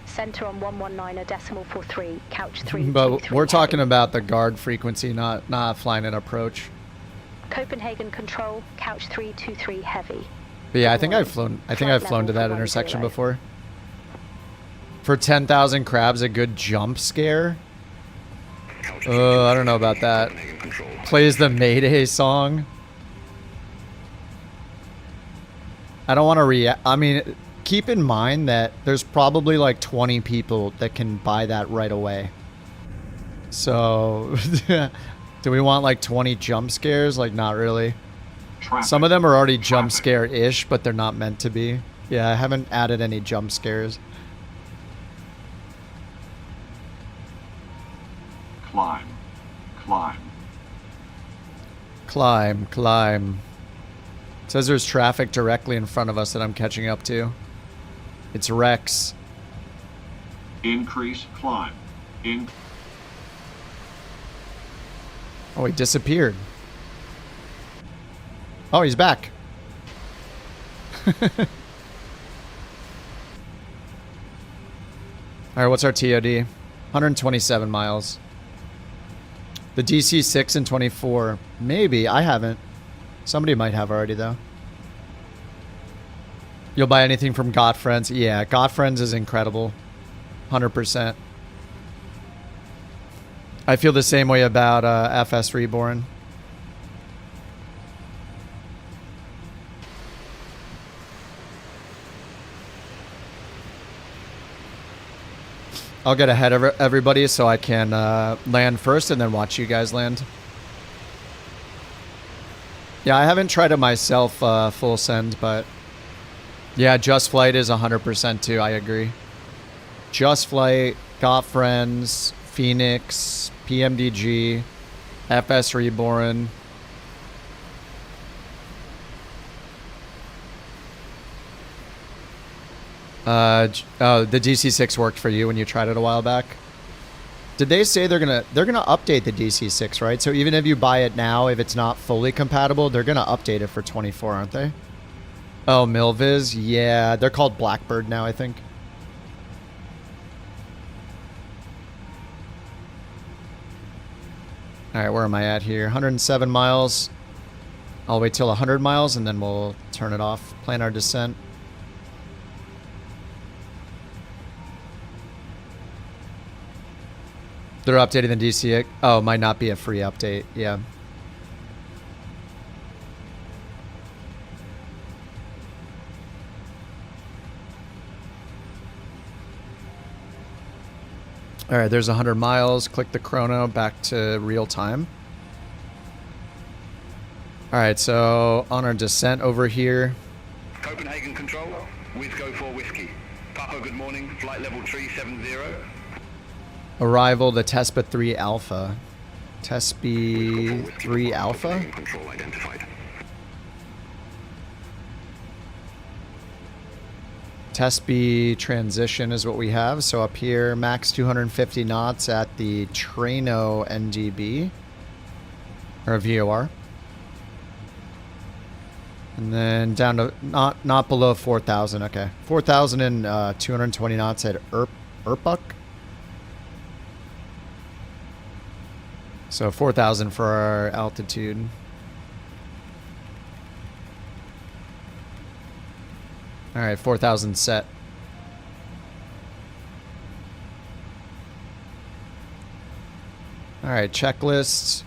Center on 119.43, couch 3. But we're talking about the guard frequency, not flying an approach. Copenhagen control, couch 323 heavy. But yeah, I think I've flown to that intersection before. For 10,000 crabs, a good jump scare. I don't know about that. Plays the Mayday song. I don't want to react. I mean, keep in mind that there's probably like 20 people that can buy that right away. So, do we want like 20 jump scares? Like, not really. Some of them are already jump scare-ish, but they're not meant to be. Yeah, I haven't added any jump scares. Climb. Climb. Climb, climb. It says there's traffic directly in front of us that I'm catching up to. It's Rex. Increase climb. Oh, he disappeared. Oh, he's back. Alright, what's our TOD? 127 miles. The DC-6 and 24. Maybe. I haven't. Somebody might have already, though. You'll buy anything from Got Friends? Yeah, Got Friends is incredible. 100%. I feel the same way about FS Reborn. I'll get ahead of everybody so I can land first and then watch you guys land. Yeah, I haven't tried it myself full send, but yeah, Just Flight is 100% too. I agree. Just Flight, Got Friends, Phoenix, PMDG, FS Reborn. Oh, the DC-6 worked for you when you tried it a while back. Did they say they're gonna update the DC-6, right? So even if you buy it now, if it's not fully compatible, they're gonna update it for 24, aren't they? Oh, Milviz, yeah, they're called Blackbird now, I think. All right, where am I at here? 107 miles. I'll wait till 100 miles and then we'll turn it off. Plan our descent. They're updating the DC. Oh, might not be a free update. Yeah. All right, there's 100 miles. Click the chrono back to real time. All right, so on our descent over here. Copenhagen Control, Whizgo 4 Whiskey. Papa, good morning. Flight level 370. Arrival to Tespa 3 Alpha. Tespa 3 Alpha? Control identified. Tespa transition is what we have. So up here, max 250 knots at the Trano NDB. Or VOR. And then down to not below 4,000. Okay. 4,000 and 220 knots at Irpuk. So 4,000 for our altitude. All right, 4,000 set. All right, checklist.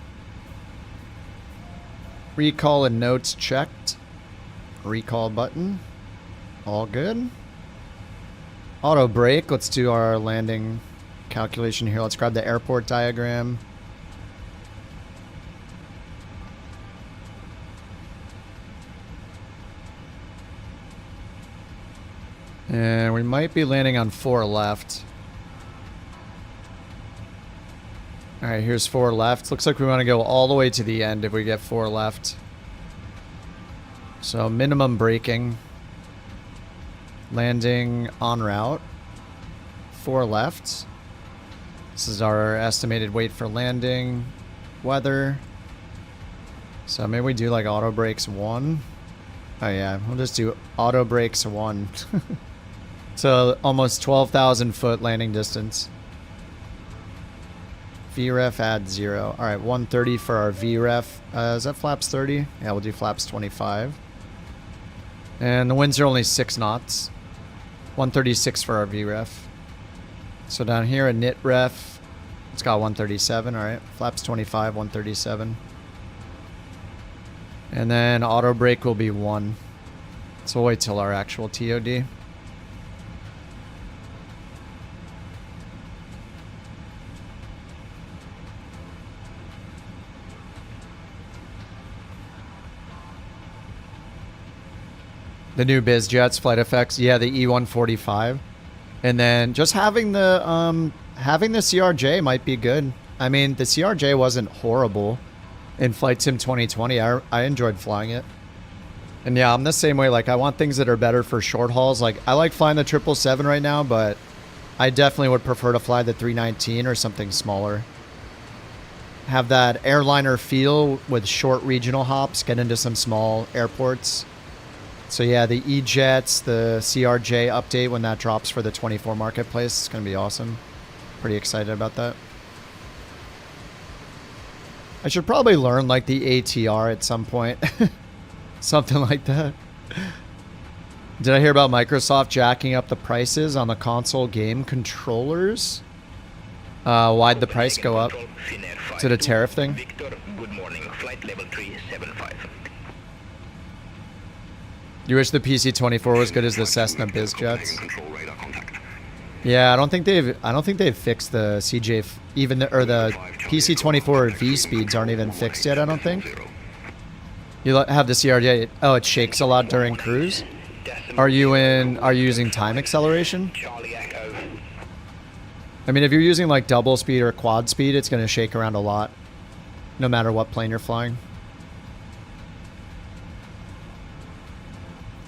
Recall and notes checked. Recall button. All good. Auto brake. Let's do our landing calculation here. Let's grab the airport diagram. And we might be landing on 4 left. All right, here's 4 left. Looks like we want to go all the way to the end if we get 4 left. So minimum braking. Landing en route. 4 left. This is our estimated weight for landing. Weather. So maybe we do like auto brakes 1. Oh yeah, we'll just do auto brakes 1. So almost 12,000 foot landing distance. VREF add 0. All right, 130 for our VREF. Is that flaps 30? Yeah, we'll do flaps 25. And the winds are only 6 knots. 136 for our VREF. So down here, a NIT ref. It's got 137. All right, flaps 25, 137. And then auto brake will be 1. So we'll wait till our actual TOD. The new biz jets, flight effects, yeah, the E145, and then just having the CRJ might be good. I mean, the CRJ wasn't horrible in Flight Sim 2020. I enjoyed flying it, and yeah, I'm the same way. Like, I want things that are better for short hauls. Like, I like flying the 777 right now, but I definitely would prefer to fly the 319 or something smaller. Have that airliner feel with short regional hops. Get into some small airports. So yeah, the E-Jets, the CRJ update when that drops for the 24 marketplace, it's going to be awesome. Pretty excited about that. I should probably learn like the ATR at some point. Something like that. Did I hear about Microsoft jacking up the prices on the console game controllers? Why'd the price go up? Is it a tariff thing? Victor, good morning. Flight level 375. You wish the PC-24 was good as the Cessna biz jets? Yeah, I don't think they've fixed the CJ even the PC-24 V speeds aren't even fixed yet. I don't think. You have the CRJ. Oh, it shakes a lot during cruise. Are you using time acceleration? I mean, if you're using like double speed or quad speed, it's going to shake around a lot, no matter what plane you're flying.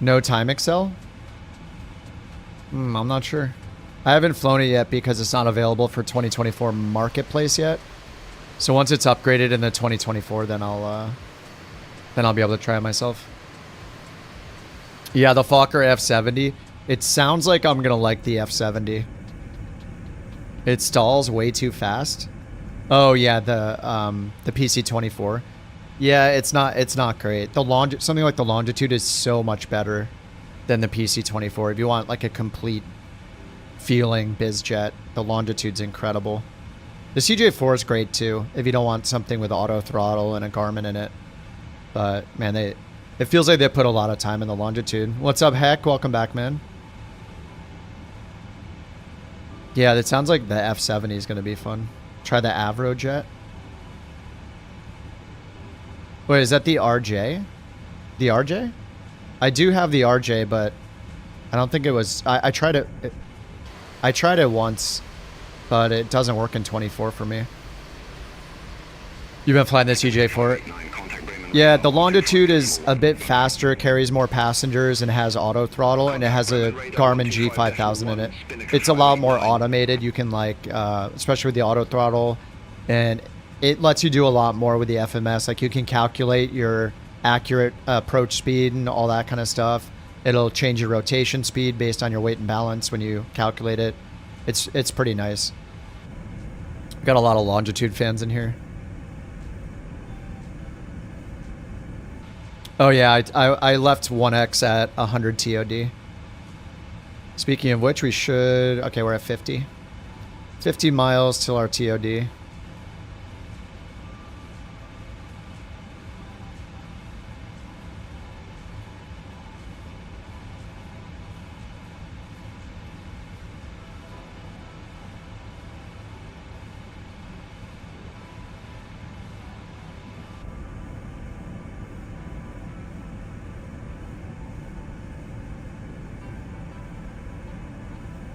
No time accel? I'm not sure. I haven't flown it yet because it's not available for 2024 marketplace yet. So once it's upgraded in the 2024, then I'll be able to try it myself. Yeah, the Fokker F70. It sounds like I'm gonna like the F70. It stalls way too fast. Oh yeah, the PC-24. Yeah, it's not great. Something like the Longitude is so much better than the PC-24. If you want like a complete feeling bizjet, the Longitude's incredible. The CJ4 is great too, if you don't want something with auto throttle and a Garmin in it. But man, it feels like they put a lot of time in the Longitude. What's up, Heck? Welcome back, man. Yeah, it sounds like the F70 is going to be fun. Try the Avro jet. Wait, is that the RJ? The RJ? I do have the RJ, but I don't think it was... I tried it... I tried it once, but it doesn't work in 24 for me. You've been flying the CJ4? Yeah, the Longitude is a bit faster, carries more passengers, and has auto throttle, and it has a Garmin G5000 in it. It's a lot more automated. You can like, especially with the auto throttle, and it lets you do a lot more with the FMS. Like you can calculate your accurate approach speed and all that kind of stuff. It'll change your rotation speed based on your weight and balance when you calculate it. It's pretty nice. Got a lot of Longitude fans in here. Oh yeah, I left 1X at 100 TOD. Speaking of which, we should... Okay, we're at 50. 50 miles till our TOD.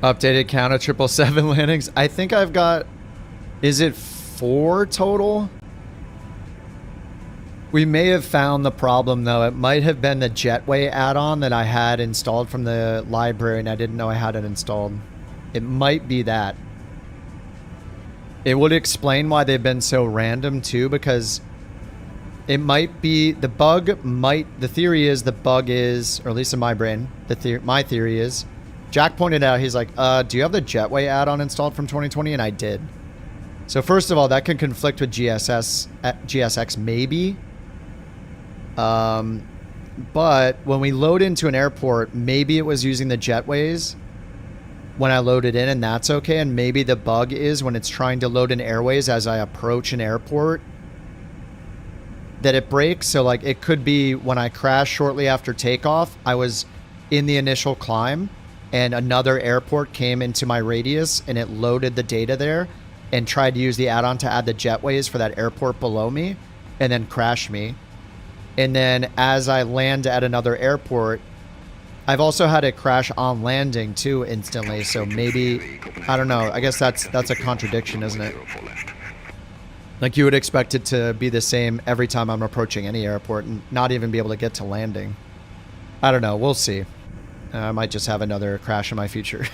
Updated count of 777 landings. I think I've got... Is it 4 total? We may have found the problem, though. It might have been the Jetway add-on that I had installed from the library, and I didn't know I had it installed. It might be that. It would explain why they've been so random, too, because it might be... The bug might... The theory is the bug is... Or at least in my brain, my theory is... Jack pointed out, he's like, do you have the Jetway add-on installed from 2020? And I did. So first of all, that can conflict with GSX maybe. But when we load into an airport, maybe it was using the Jetways when I loaded in, and that's okay. And maybe the bug is when it's trying to load in airways as I approach an airport that it breaks. So like it could be when I crashed shortly after takeoff, I was in the initial climb, and another airport came into my radius and it loaded the data there and tried to use the add-on to add the jetways for that airport below me and then crash me. And then as I land at another airport, I've also had it crash on landing too instantly. So maybe, I don't know. I guess that's a contradiction, isn't it? Like you would expect it to be the same every time I'm approaching any airport and not even be able to get to landing. I don't know. We'll see. I might just have another crash in my future.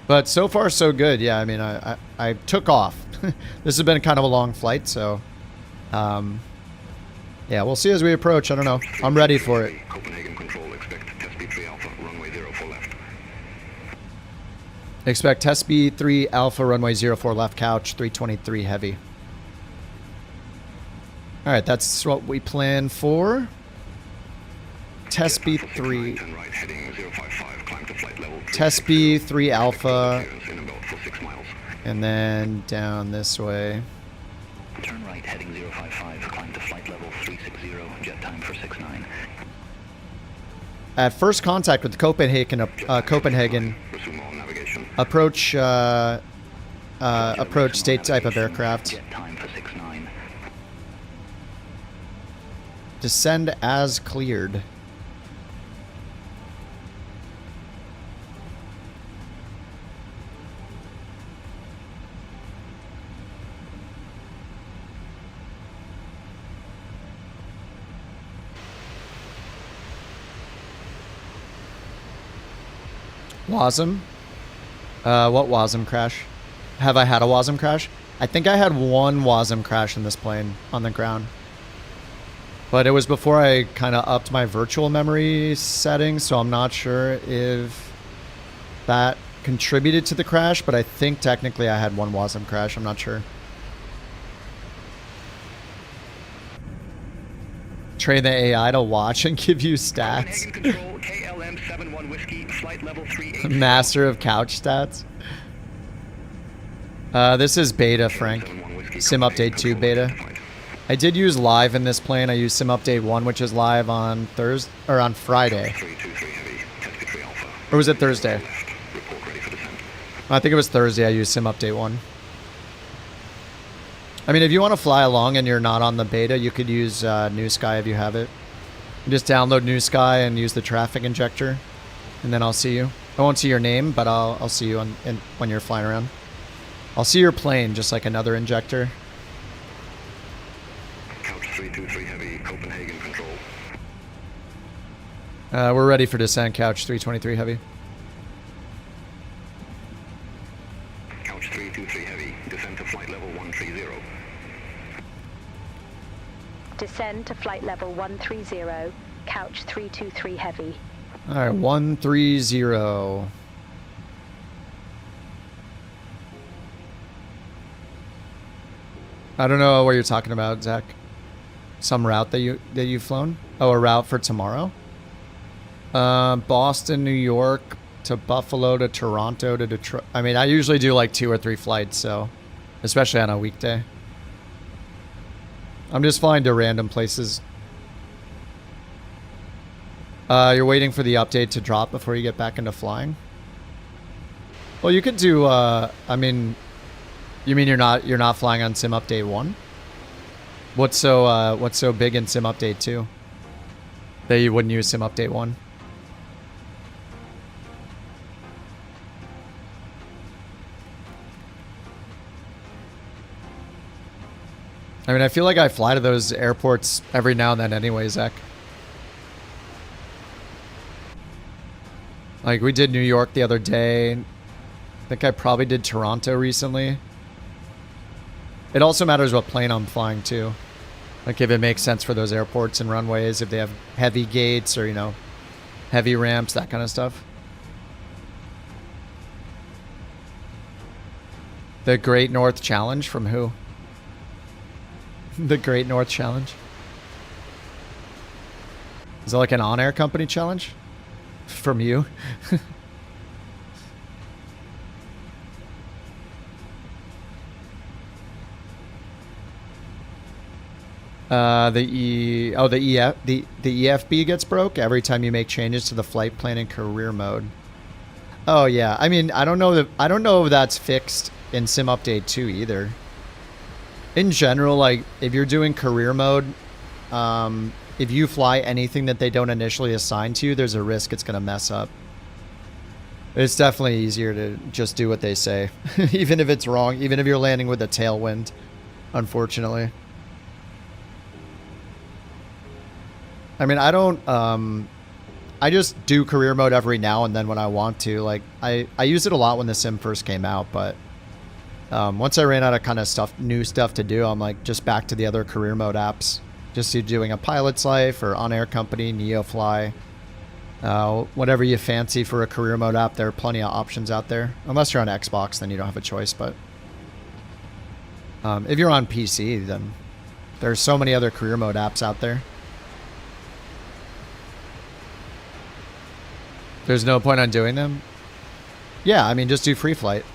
But so far, so good. Yeah, I mean, I took off. This has been kind of a long flight, so... yeah, we'll see as we approach. I don't know. I'm ready for it. Copenhagen Control, expect test B3 Alpha, runway 04 left. Expect test B3 Alpha, runway 04 left, couch, 323 heavy. Alright, that's what we plan for. Test B3. Test B3 Alpha. And then down this way. Turn right, heading 055, climb to flight level 360, jet time for 69. At first contact with Copenhagen, approach approach state type of aircraft. Jet time for 69. Descend as cleared. WASM? What WASM crash? Have I had a WASM crash? I think I had one WASM crash in this plane on the ground. But it was before I kind of upped my virtual memory settings, so I'm not sure if that contributed to the crash, but I think technically I had one WASM crash. I'm not sure. Train the AI to watch and give you stats. Control, KLM 71 Whiskey, flight level 38. Master of couch stats. This is beta, Frank. Sim Update 2 beta. I did use live in this plane. I used Sim Update 1, which is live on Thursday or on Friday. Or was it Thursday? I think it was Thursday I used Sim Update 1. I mean, if you want to fly along and you're not on the beta, you could use New Sky if you have it. You just download New Sky and use the traffic injector, and then I'll see you. I won't see your name, but I'll see you when you're flying around. I'll see your plane, just like another injector. Couch 323 Heavy, Copenhagen control. We're ready for descent, Couch 323 Heavy. Couch 323 Heavy, descend to flight level 130. Descend to flight level 130, couch 323 heavy. All right, 130. I don't know what you're talking about, Zach. Some route that you've flown? Oh, a route for tomorrow? Boston, New York to Buffalo to Toronto to Detroit. I mean, I usually do like 2 or 3 flights, so especially on a weekday. I'm just flying to random places. You're waiting for the update to drop before you get back into flying? Well, you could do, I mean, you mean you're not flying on Sim Update 1? What's so big in Sim Update 2 that you wouldn't use Sim Update 1? I mean, I feel like I fly to those airports every now and then anyway, Zach. Like, we did New York the other day. I think I probably did Toronto recently. It also matters what plane I'm flying to. Like, if it makes sense for those airports and runways, if they have heavy gates or, you know, heavy ramps, that kind of stuff. The Great North Challenge from who? The Great North Challenge? Is it like an on-air company challenge? From you? The EFB gets broke every time you make changes to the flight plan in career mode. Oh yeah, I mean, I don't know if that's fixed in Sim Update 2 either. In general, like, if you're doing career mode, if you fly anything that they don't initially assign to you, there's a risk it's going to mess up. It's definitely easier to just do what they say, even if it's wrong, even if you're landing with a tailwind, unfortunately. I mean, I don't, I just do career mode every now and then when I want to. Like, I used it a lot when the sim first came out, but once I ran out of kind of new stuff to do, I'm like just back to the other career mode apps. Just doing a pilot's life or on-air company, NeoFly, whatever you fancy for a career mode app. There are plenty of options out there. Unless you're on Xbox, then you don't have a choice. But if you're on PC, then there's so many other career mode apps out there. There's no point on doing them? Yeah, I mean, just do free flight.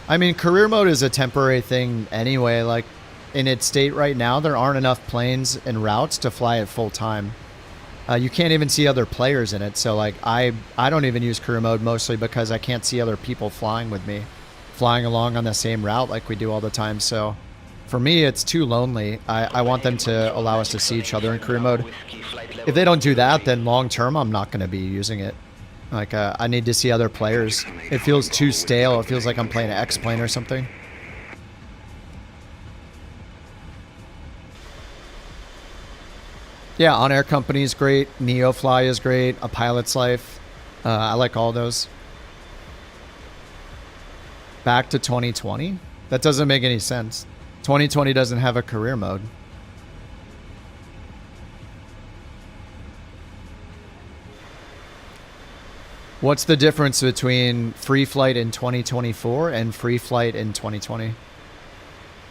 I mean, career mode is a temporary thing anyway. Like, in its state right now, there aren't enough planes and routes to fly it full time. You can't even see other players in it. So, like, I don't even use career mode mostly because I can't see other people flying with me, flying along on the same route like we do all the time. So, for me, it's too lonely. I want them to allow us to see each other in career mode. If they don't do that, then long term, I'm not going to be using it. Like, I need to see other players. It feels too stale. It feels like I'm playing an X-Plane or something. Yeah, On-Air Company is great. NeoFly is great. A Pilot's Life. I like all those. Back to 2020? That doesn't make any sense. 2020 doesn't have a career mode. What's the difference between free flight in 2024 and free flight in 2020?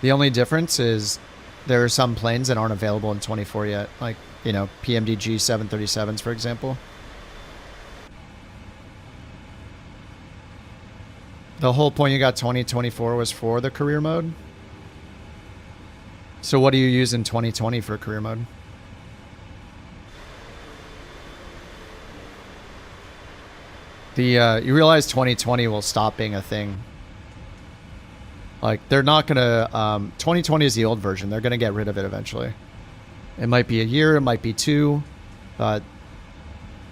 The only difference is there are some planes that aren't available in 24 yet. Like, you know, PMDG 737s, for example. The whole point you got 2024 was for the career mode. So what do you use in 2020 for career mode? You realize 2020 will stop being a thing. Like, they're not gonna, 2020 is the old version. They're gonna get rid of it eventually. It might be a year, it might be 2, but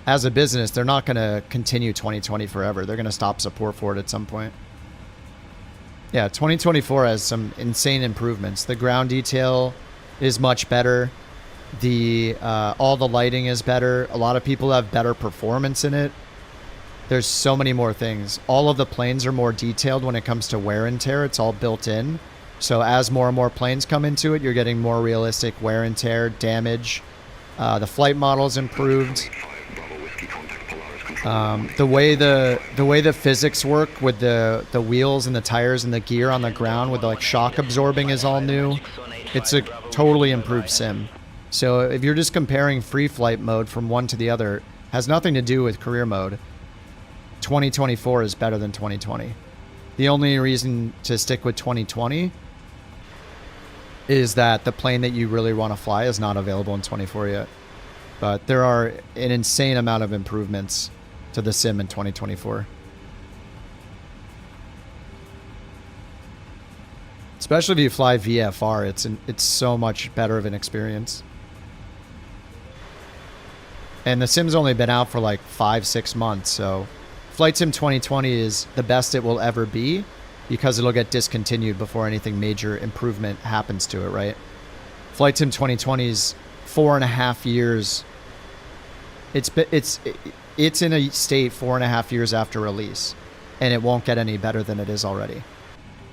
as a business, they're not gonna continue 2020 forever. They're gonna stop support for it at some point. Yeah, 2024 has some insane improvements. The ground detail is much better. All the lighting is better. A lot of people have better performance in it. There's so many more things. All of the planes are more detailed when it comes to wear and tear. It's all built in. So as more and more planes come into it, you're getting more realistic wear and tear, damage. The flight model's improved. The way the physics work with the wheels and the tires and the gear on the ground with like shock absorbing is all new. It's a totally improved sim. So if you're just comparing free flight mode from one to the other, has nothing to do with career mode. 2024 is better than 2020. The only reason to stick with 2020 is that the plane that you really want to fly is not available in 24 yet. But there are an insane amount of improvements to the sim in 2024. Especially if you fly VFR, it's so much better of an experience. And the sim's only been out for like 5-6 months, so Flight Sim 2020 is the best it will ever be because it'll get discontinued before anything major improvement happens to it, right? Flight Sim 2020 is 4.5 years. It's in a state 4.5 years after release, and it won't get any better than it is already.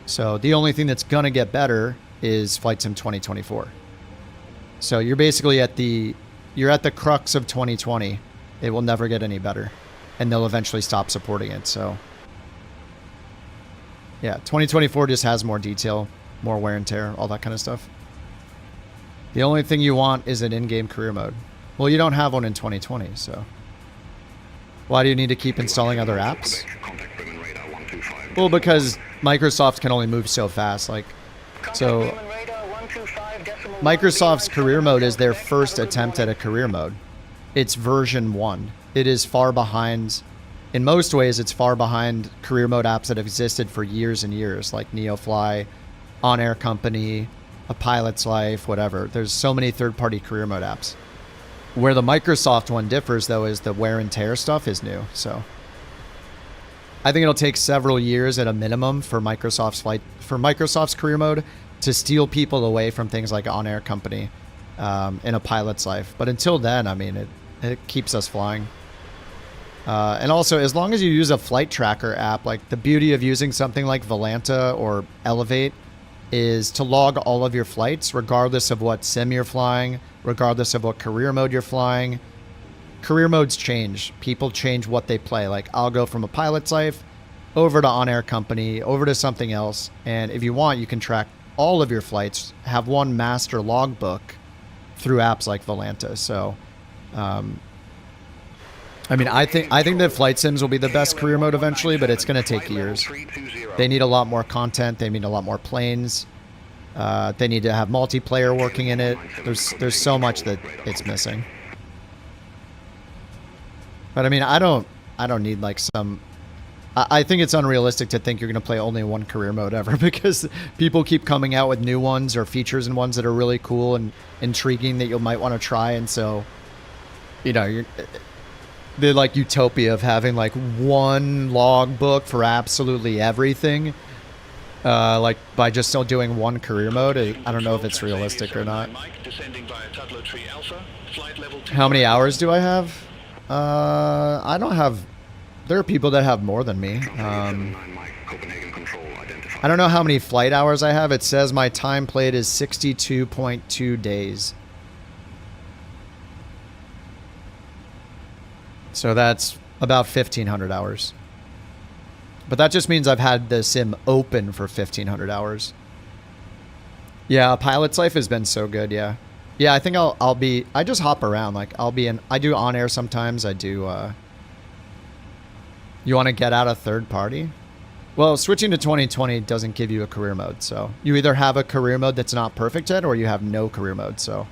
So the only thing that's gonna get better is Flight Sim 2024. So you're basically at the crux of 2020. It will never get any better, and they'll eventually stop supporting it. So yeah, 2024 just has more detail, more wear and tear, all that kind of stuff. The only thing you want is an in-game career mode. Well, you don't have one in 2020, so why do you need to keep installing other apps? Well, because Microsoft can only move so fast. Like, so Microsoft's career mode is their first attempt at a career mode. It's version 1. It is far behind. In most ways, it's far behind career mode apps that have existed for years and years, like NeoFly, On Air Company, A Pilot's Life, whatever. There's so many third-party career mode apps. Where the Microsoft one differs, though, is the wear and tear stuff is new. So I think it'll take several years at a minimum for Microsoft's career mode to steal people away from things like On Air Company in A Pilot's Life. But until then, I mean, it keeps us flying. And also, as long as you use a flight tracker app, like the beauty of using something like Volanta or Elevate is to log all of your flights, regardless of what sim you're flying, regardless of what career mode you're flying. Career modes change. People change what they play. Like, I'll go from A Pilot's Life over to On Air Company, over to something else. And if you want, you can track all of your flights, have one master logbook through apps like Volanta. So, I mean, I think that flight sims will be the best career mode eventually, but it's going to take years. They need a lot more content. They need a lot more planes. They need to have multiplayer working in it. There's so much that it's missing. But I mean, I don't need like some. I think it's unrealistic to think you're going to play only one career mode ever because people keep coming out with new ones or features and ones that are really cool and intriguing that you might want to try. And so, you know, the like utopia of having like one logbook for absolutely everything, like by just still doing one career mode. I don't know if it's realistic or not. How many hours do I have? I don't have. There are people that have more than me. I don't know how many flight hours I have. It says my time played is 62.2 days. So that's about 1,500 hours. But that just means I've had the sim open for 1,500 hours. Yeah, A Pilot's Life has been so good, yeah. Yeah, I think I'll be, I just hop around. Like I'll be in, I do on air sometimes. I do, you want to get out of third party? Well, switching to 2020 doesn't give you a career mode. So you either have a career mode that's not perfect yet or you have no career mode. So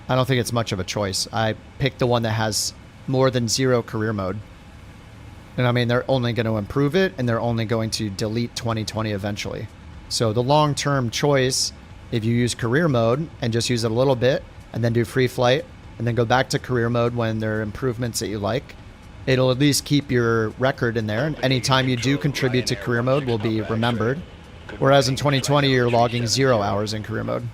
I don't think it's much of a choice. I picked the one that has more than 0 career mode. And I mean, they're only going to improve it and they're only going to delete 2020 eventually. So the long-term choice, if you use career mode and just use it a little bit and then do free flight and then go back to career mode when there are improvements that you like, it'll at least keep your record in there. And anytime you do contribute to career mode will be remembered. Whereas in 2020, you're logging 0 hours in career mode.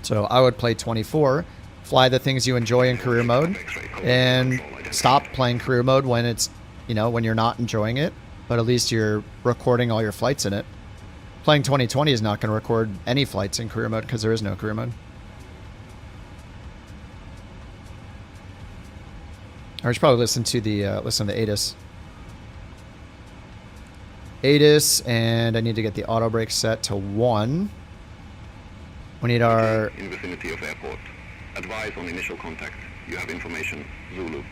So I would play 24, fly the things you enjoy in career mode, and stop playing career mode when it's, you know, when you're not enjoying it, but at least you're recording all your flights in it. Playing 2020 is not going to record any flights in career mode because there is no career mode. I should probably listen to the ATIS. ATIS, and I need to get the auto brake set to 1. We need our... In vicinity of airport. Advise on initial contact. You have information. Zulu.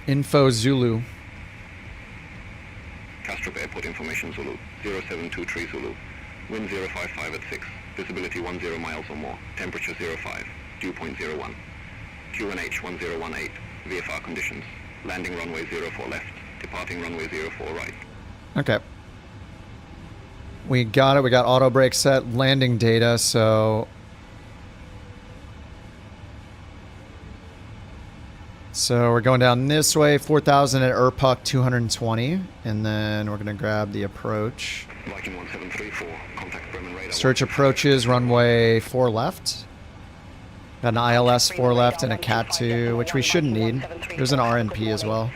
Info Zulu. Castrop Airport information Zulu. 0723 Zulu. Wind 055 at 6. Visibility 10 miles or more. Temperature 05. Dew point 01. QNH 1018. VFR conditions. Landing runway 04 left. Departing runway 04 right. Okay. We got it. We got auto brake set, landing data, so... So we're going down this way, 4,000 at Irpuck, 220, and then we're going to grab the approach. Viking 1734, contact Bremen radar. Search approaches, runway 4 left. Got an ILS 4 left and a CAT 2, which we shouldn't need. There's an RNP as well.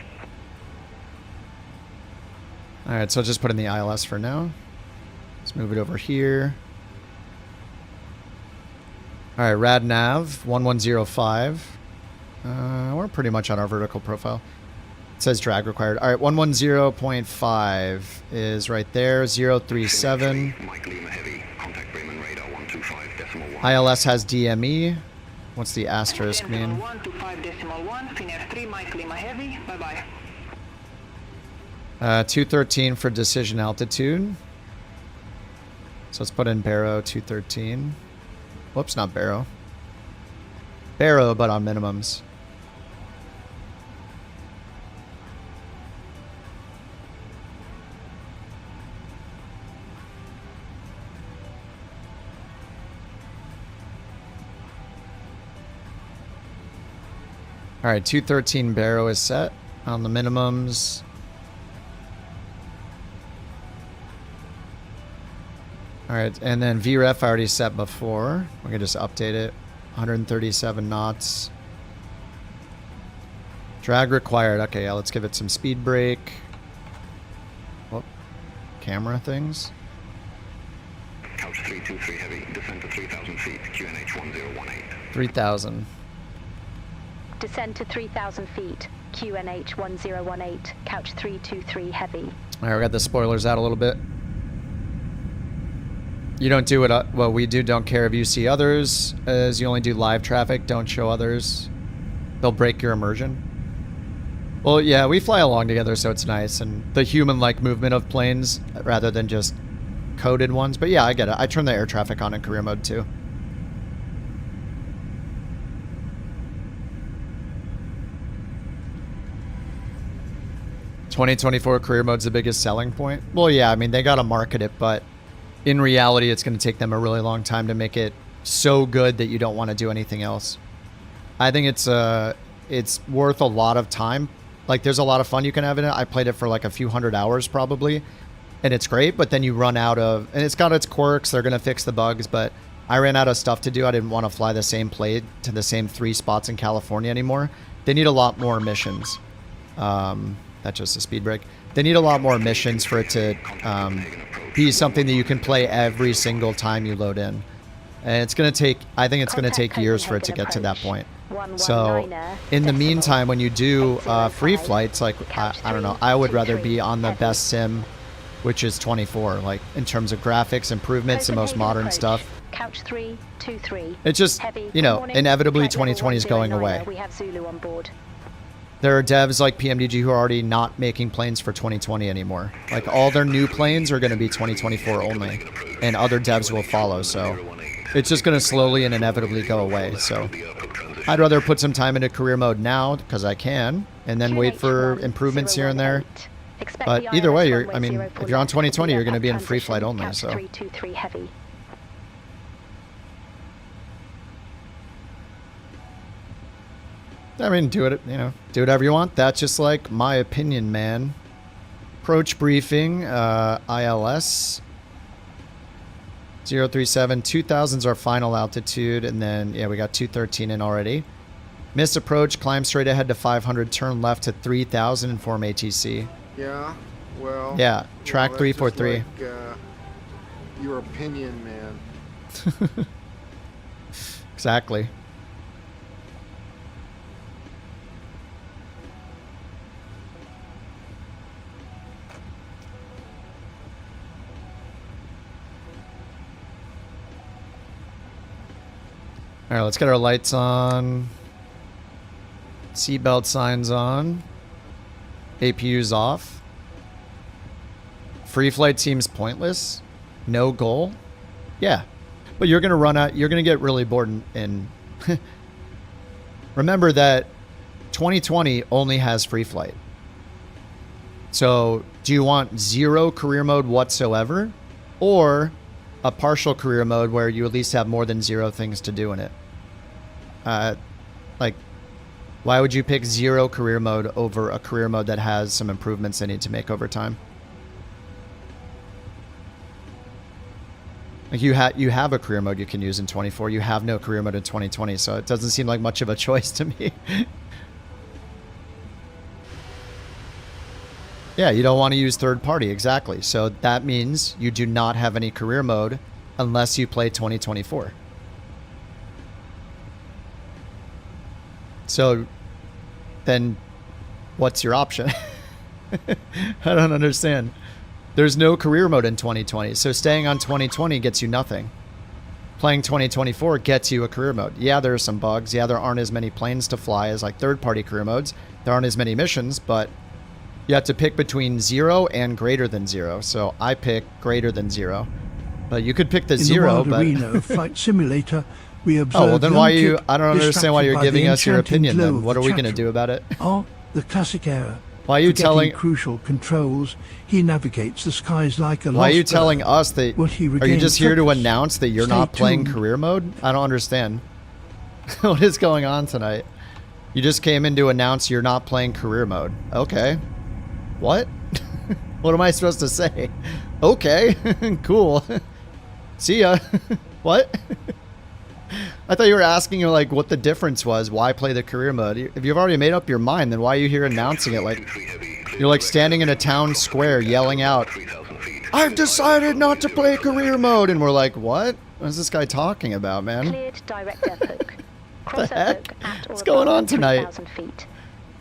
Alright, so I'll just put in the ILS for now. Let's move it over here. Alright, rad nav, 1105. We're pretty much on our vertical profile. It says drag required. Alright, 110.5 is right there. 037. ILS has DME. What's the asterisk mean? 213 for decision altitude. So let's put in Barrow 213. Whoops, not Barrow. Barrow, but on minimums. All right, 213 Barrow is set on the minimums. All right, and then VREF I already set before. We can just update it. 137 knots. Drag required. Okay, yeah, let's give it some speed brake. Whoop. Camera things. Couch 323 heavy, descend to 3,000 feet, QNH 1018. 3,000. Descend to 3,000 feet, QNH 1018, couch 323 heavy. All right, we got the spoilers out a little bit. You don't do it, well, we do don't care if you see others, as you only do live traffic, don't show others. They'll break your immersion. Well, yeah, we fly along together, so it's nice, and the human-like movement of planes, rather than just coded ones. But yeah, I get it. I turn the air traffic on in career mode, too. $2024 career mode's the biggest selling point. Well, yeah, I mean, they gotta market it, but in reality, it's going to take them a really long time to make it so good that you don't want to do anything else. I think it's worth a lot of time. Like, there's a lot of fun you can have in it. I played it for like a few hundred hours probably, and it's great, but then you run out of... And it's got its quirks. They're going to fix the bugs, but I ran out of stuff to do. I didn't want to fly the same plane to the same 3 spots in California anymore. They need a lot more missions. That's just a speed break. They need a lot more missions for it to be something that you can play every single time you load in. And it's going to take, I think it's going to take years for it to get to that point. So in the meantime, when you do free flights, like, I don't know, I would rather be on the best sim, which is 24, like in terms of graphics, improvements, the most modern stuff. Couch 323. It's just, Heavy. you know, Warning. inevitably Flight level 2020 is going 109. away. We have Zulu on board. There are devs like PMDG who are already not making planes for 2020 anymore. Like, all their new planes are going to be 2024 only, and other devs will follow, so it's just going to slowly and inevitably go away. So I'd rather put some time into career mode now, because I can, and then wait for improvements here and there. But either way, I mean, if you're on 2020, you're going to be in free flight only, so. 323 heavy. I mean, do it, you know, do whatever you want. That's just like my opinion, man. Approach briefing, ILS 037, 2000's our final altitude, and then, yeah, we got 213 in already. Missed approach, climb straight ahead to 500, turn left to 3000 and form ATC. Yeah, well. Yeah, track well, 343. Like, your opinion, man. Exactly. All right, let's get our lights on. Seatbelt signs on. APU's off. Free flight seems pointless. No goal. Yeah, but you're gonna run out. You're gonna get really bored. And remember that 2020 only has free flight. So, do you want zero career mode whatsoever, or a partial career mode where you at least have more than zero things to do in it? Like, why would you pick zero career mode over a career mode that has some improvements they need to make over time? Like, you have a career mode you can use in 24. You have no career mode in 2020, so it doesn't seem like much of a choice to me. Yeah, you don't want to use third party, exactly. So that means you do not have any career mode unless you play 2024. So then what's your option? I don't understand. There's no career mode in 2020, so staying on 2020 gets you nothing. Playing 2024 gets you a career mode. Yeah, there are some bugs. Yeah, there aren't as many planes to fly as like third-party career modes. There aren't as many missions, but you have to pick between 0 and greater than 0. So I pick greater than 0. But you could pick the 0, but... In the wild arena of Flight Simulator, we observe oh, well then why you... Kip I don't understand why you're distracted by giving the us your enchanting opinion glow then. of What the are we going to chat do about it? Oh, the classic error. Why are you Forgetting telling... crucial controls, he navigates the skies like a Why are you lost telling bird. us that... Will he Are you regain just here to focus? announce that you're Stay not playing tuned. career mode? I don't understand. What is going on tonight? You just came in to announce you're not playing career mode. Okay. What? What am I supposed to say? Okay. Cool. See ya. What? I thought you were asking like what the difference was. Why play the career mode? If you've already made up your mind, then why are you here announcing it? Like you're like standing in a town square yelling out, "I've decided not to play career mode," and we're like, "What? What is this guy talking about, man?" Cleared direct air hook. What the heck? At or What's going on above tonight? 3,000 feet.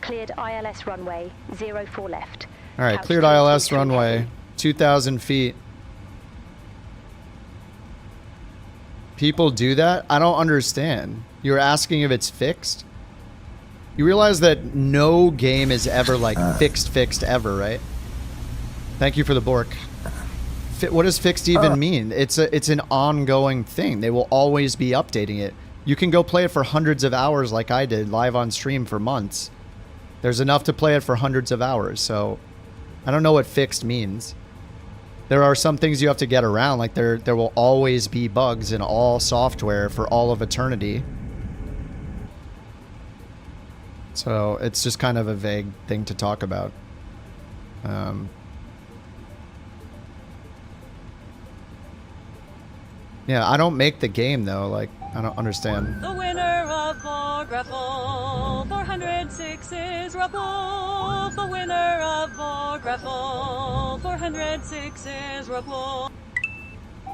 Cleared ILS runway 04 left. All right, Couch cleared 323 ILS runway, heavy. 2,000 feet. People do that? I don't understand. You're asking if it's fixed? You realize that no game is ever like fixed ever, right? Thank you for the Bork. What does fixed even mean? It's an ongoing thing. They will always be updating it. You can go play it for hundreds of hours like I did live on stream for months. There's enough to play it for hundreds of hours, so I don't know what fixed means. There are some things you have to get around, like there will always be bugs in all software for all of eternity. So it's just kind of a vague thing to talk about. Yeah, I don't make the game though, like, I don't understand. The winner of Bork Raffle 406 is Ruffle. The winner of Bork Raffle 406 is Ruffle.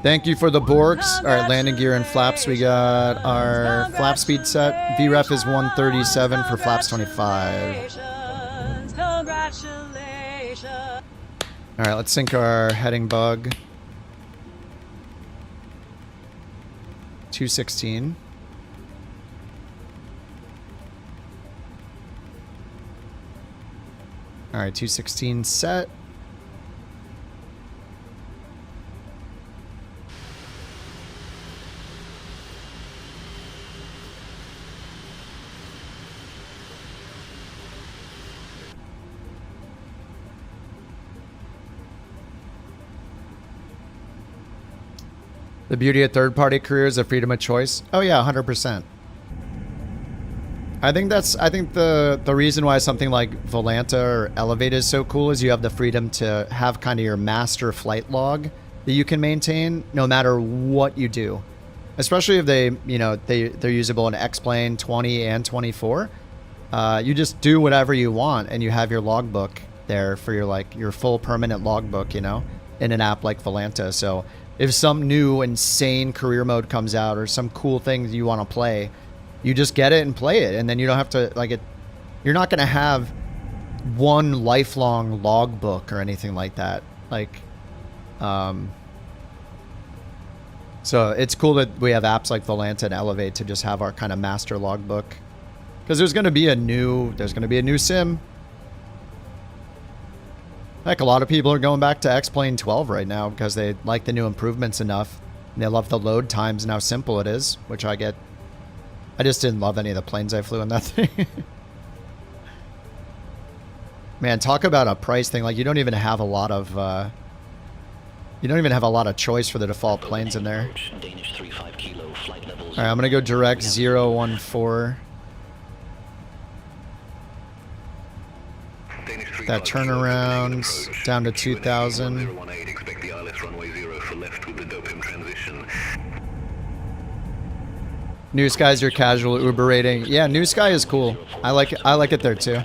Thank you for the Borks. All right, landing gear and flaps. We got our flap speed set. VREF is 137 for flaps 25. Congratulations. All right, let's sync our heading bug. 216. All right, 216 set. The beauty of third-party careers is freedom of choice. Oh yeah, 100%. I think the reason why something like Volanta or Elevate is so cool is you have the freedom to have kind of your master flight log that you can maintain no matter what you do. Especially if they, you know, they're usable in X-Plane 20 and 24. You just do whatever you want and you have your logbook there for your full permanent logbook, you know, in an app like Volanta. So if some new insane career mode comes out or some cool thing you want to play, you just get it and play it, and then you don't have to you're not going to have one lifelong logbook or anything like that. So it's cool that we have apps like Volanta and Elevate to just have our kind of master logbook, because there's going to be a new sim. Heck, a lot of people are going back to X-Plane 12 right now because they like the new improvements enough. And they love the load times and how simple it is, which I get. I just didn't love any of the planes I flew in that thing. Man, talk about a price thing. Like, you don't even have a lot of choice for the default planes in there. Alright, I'm gonna go direct 014. That turnaround down to 2,000. Expect the ILS runway 0 for left with the doping transition. New Sky's your casual Uber rating. Yeah, New Sky is cool. I like it there too.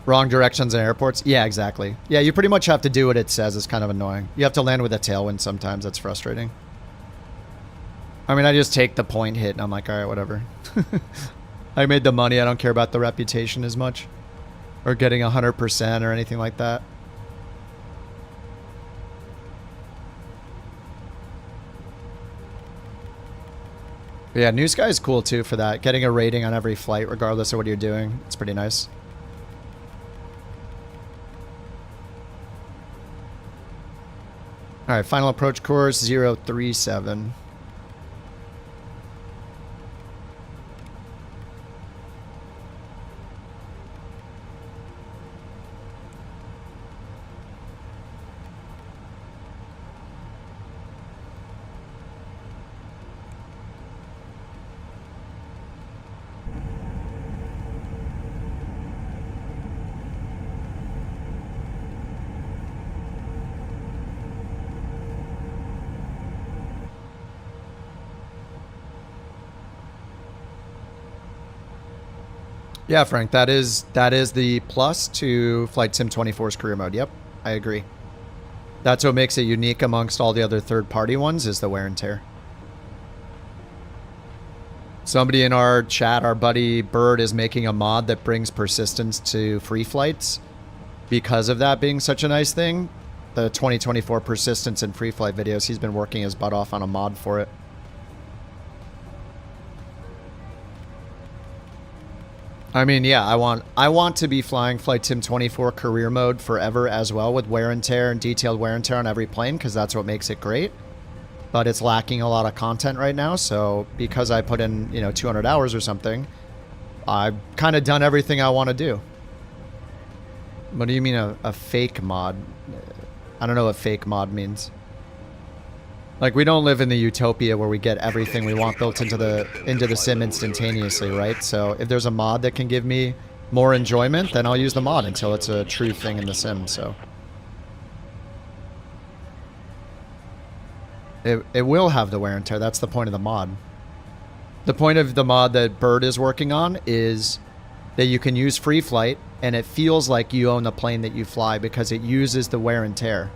Wrong directions in airports? Yeah, exactly. Yeah, you pretty much have to do what it says. It's kind of annoying. You have to land with a tailwind sometimes. That's frustrating. I mean, I just take the point hit and I'm like, all right, whatever. I made the money. I don't care about the reputation as much. Or getting 100% or anything like that. But yeah, New Sky is cool too for that. Getting a rating on every flight regardless of what you're doing. It's pretty nice. Alright, final approach course 037. Yeah, Frank, that is the plus to Flight Sim 24's career mode. Yep, I agree. That's what makes it unique amongst all the other third-party ones, is the wear and tear. Somebody in our chat, our buddy Bird, is making a mod that brings persistence to free flights because of that being such a nice thing. The 2024 persistence in free flight videos, he's been working his butt off on a mod for it. I mean, yeah, I want to be flying Flight Sim 24 career mode forever as well, with wear and tear and detailed wear and tear on every plane, because that's what makes it great. But it's lacking a lot of content right now, so because I put in, 200 hours or something, I've kind of done everything I want to do. What do you mean a fake mod? I don't know what fake mod means. Like, we don't live in the utopia where we get everything we want built into the sim instantaneously, right? So if there's a mod that can give me more enjoyment, then I'll use the mod until it's a true thing in the sim, so. It will have the wear and tear. That's the point of the mod. The point of the mod that Bird is working on is that you can use free flight and it feels like you own the plane that you fly because it uses the wear and tear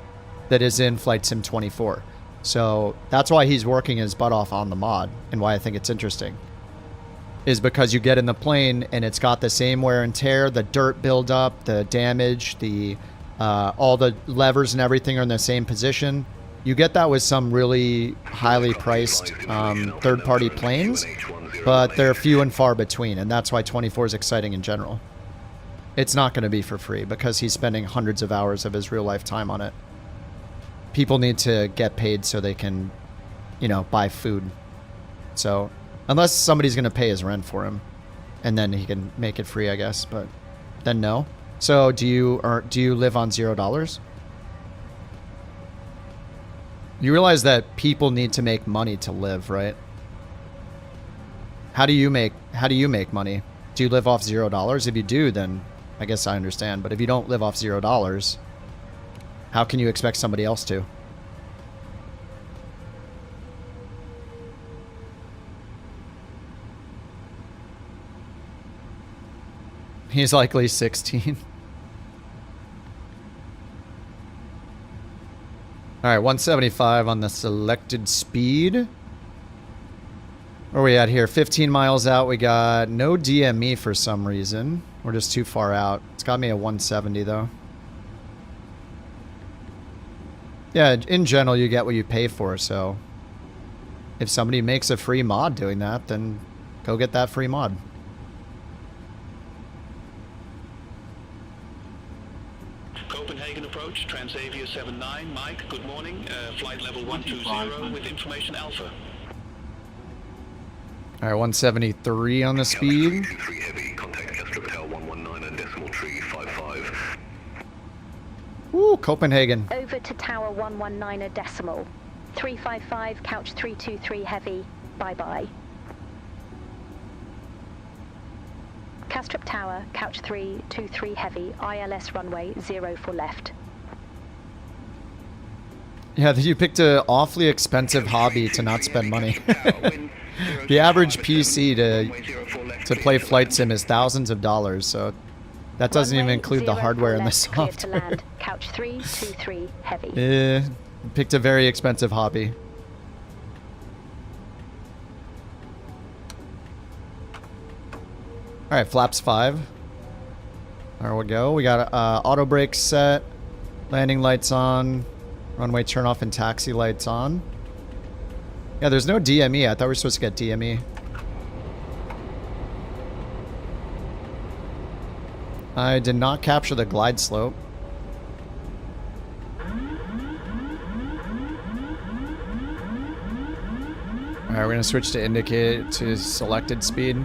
that is in Flight Sim 24. So that's why he's working his butt off on the mod, and why I think it's interesting. Is because you get in the plane and it's got the same wear and tear, the dirt buildup, the damage, the all the levers and everything are in the same position. You get that with some really highly priced third-party planes, but they're few and far between, and that's why 24 is exciting in general. It's not going to be for free because he's spending hundreds of hours of his real-life time on it. People need to get paid so they can, you know, buy food. So, unless somebody's going to pay his rent for him, and then he can make it free, I guess, but then no. So, do you live on $0? You realize that people need to make money to live, right? How do you make money? Do you live off $0? If you do, then I guess I understand. But if you don't live off $0, how can you expect somebody else to? He's likely 16. All right, 175 on the selected speed. Where are we at here? 15 miles out. We got no DME for some reason. We're just too far out. It's got me at 170 though. Yeah, in general, you get what you pay for. So if somebody makes a free mod doing that, then go get that free mod. Copenhagen approach, Transavia 79, Mike, good morning. Flight level 120 with information Alpha. All right, 173 on the speed. Heavy, contact Castor Hotel 119 and decimal tree 55. Woo, Copenhagen. Over to Tower 119 a decimal. 355, couch 323 heavy. Bye-bye. Castrop Tower, couch 323 heavy, ILS runway 0 for left. Yeah, you picked an awfully expensive hobby to not spend money. The average PC to play flight sim is thousands of dollars, so that doesn't even include the hardware and the software. Couch 323 heavy. Picked a very expensive hobby. All right, flaps 5. There we go. We got auto brakes set, landing lights on, runway turn off and taxi lights on. Yeah, there's no DME. I thought we were supposed to get DME. I did not capture the glide slope. All right, we're gonna switch to indicate to selected speed.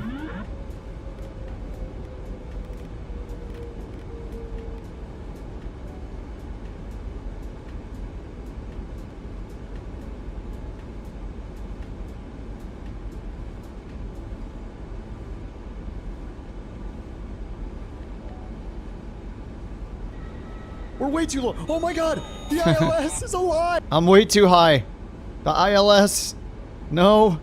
We're way too low. Oh my god! The ILS is alive! I'm way too high. The ILS. No.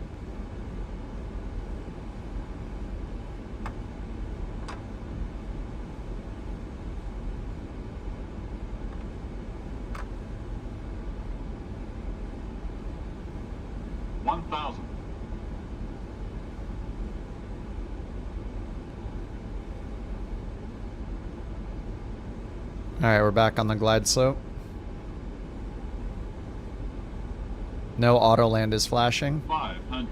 Alright, we're back on the glide slope. No auto land is flashing. 500.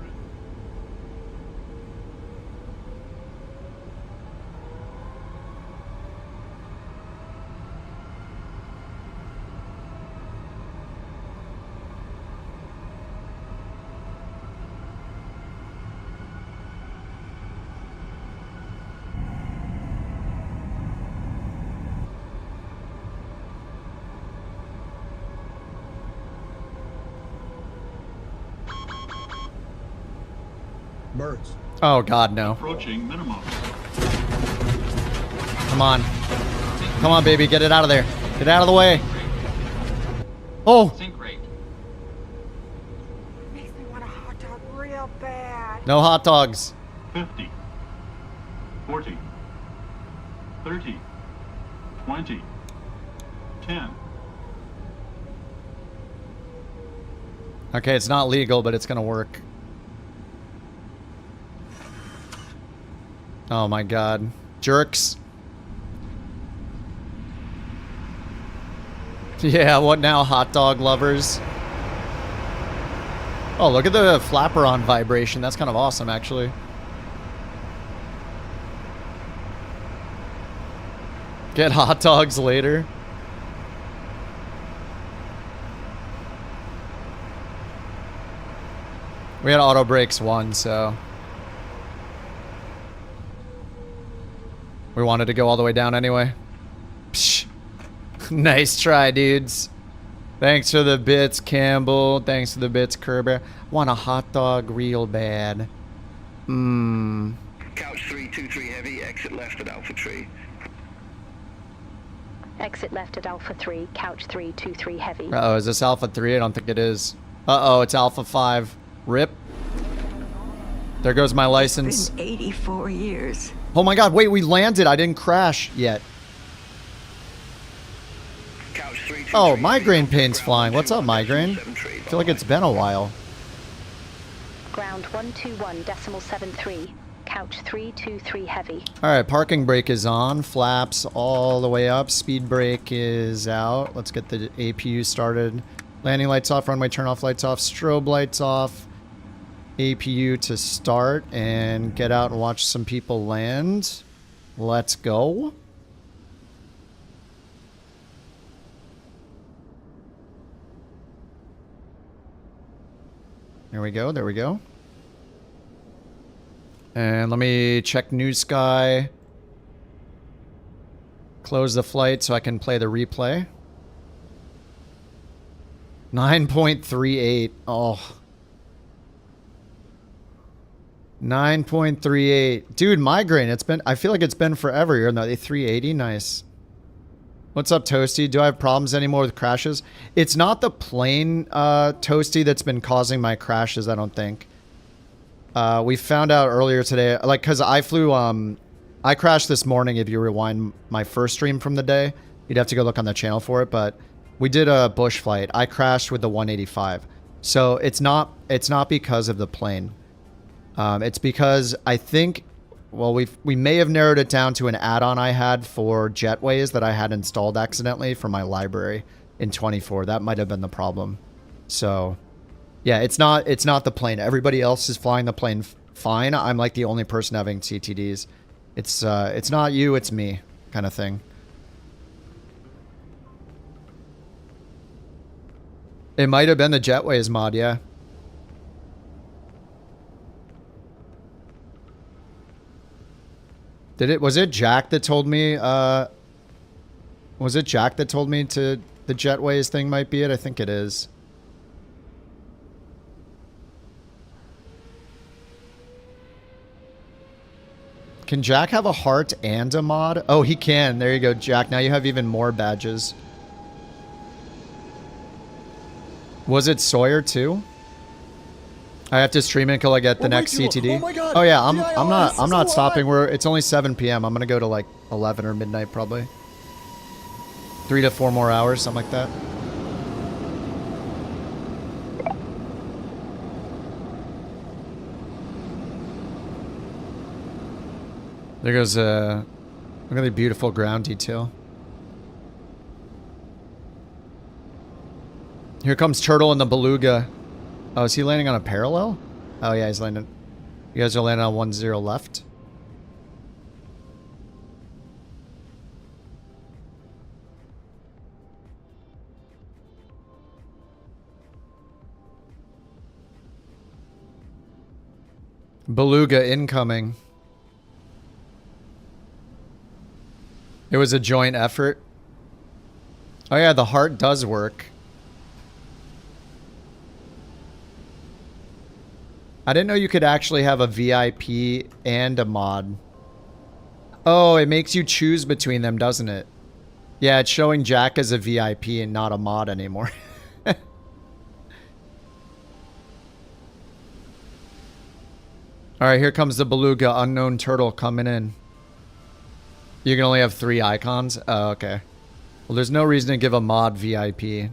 Birds. Oh god, no. Approaching minimum. Come on. Come on, baby. Get it out of there. Get out of the way. Oh! Sink rate. Makes me want a hot dog real bad. No hot dogs. 50. 40. 30. 20. 10. Okay, it's not legal, but it's gonna work. Oh my god. Jerks. Yeah, what now, hot dog lovers? Oh, look at the flapper on vibration. That's kind of awesome, actually. Get hot dogs later. We had auto brakes 1, so we wanted to go all the way down anyway. Psh. Nice try, dudes. Thanks for the bits, Campbell. Thanks for the bits, Kerber. Want a hot dog real bad. Mmm. Couch 323 heavy, exit left at Alpha Tree. Exit left at Alpha 3, couch 323 heavy. Uh-oh, is this Alpha 3? I don't think it is. Uh-oh, it's Alpha 5. Rip. There goes my license. It's been 84 years. Oh my god, wait, we landed. I didn't crash yet. Oh, migraine pain's flying. What's up, migraine? I feel like it's been a while. Ground 121.73, couch 323 heavy. Alright, parking brake is on. Flaps all the way up. Speed brake is out. Let's get the APU started. Landing lights off, runway turn off lights off, strobe lights off. APU to start and get out and watch some people land. Let's go. There we go, there we go. And let me check New Sky. Close the flight so I can play the replay. 9.38. Oh. 9.38. Dude, migraine. It's been, I feel like it's been forever. You're in the 380. Nice. What's up, Toasty? Do I have problems anymore with crashes? It's not the plane, Toasty, that's been causing my crashes, I don't think. We found out earlier today, like, because I flew, I crashed this morning. If you rewind my first stream from the day, you'd have to go look on the channel for it, but we did a bush flight. I crashed with the 185. So it's not because of the plane. It's because I think, well, we may have narrowed it down to an add-on I had for Jetways that I had installed accidentally for my library in 24. That might have been the problem. So, yeah, it's not the plane. Everybody else is flying the plane fine. I'm like the only person having CTDs. It's not you, it's me, kind of thing. It might have been the Jetways mod, yeah. Was it Jack that told me, was it Jack that told me to the Jetways thing might be it? I think it is. Can Jack have a heart and a mod? Oh, he can. There you go, Jack. Now you have even more badges. Was it Sawyer too? I have to stream it until I get the next CTD. Oh my god! Oh yeah, I'm not stopping. It's only 7 p.m. I'm gonna go to like 11 or midnight probably. 3 to 4 more hours, something like that. There goes look at the beautiful ground detail. Here comes Turtle and the Beluga. Oh, is he landing on a parallel? Oh yeah, he's landing. You guys are landing on 1-0 left. Beluga incoming. It was a joint effort. Oh yeah, the heart does work. I didn't know you could actually have a VIP and a mod. Oh, it makes you choose between them, doesn't it? Yeah, it's showing Jack as a VIP and not a mod anymore. Alright, here comes the Beluga, unknown turtle coming in. You can only have 3 icons? Oh, okay. Well, there's no reason to give a mod VIP. You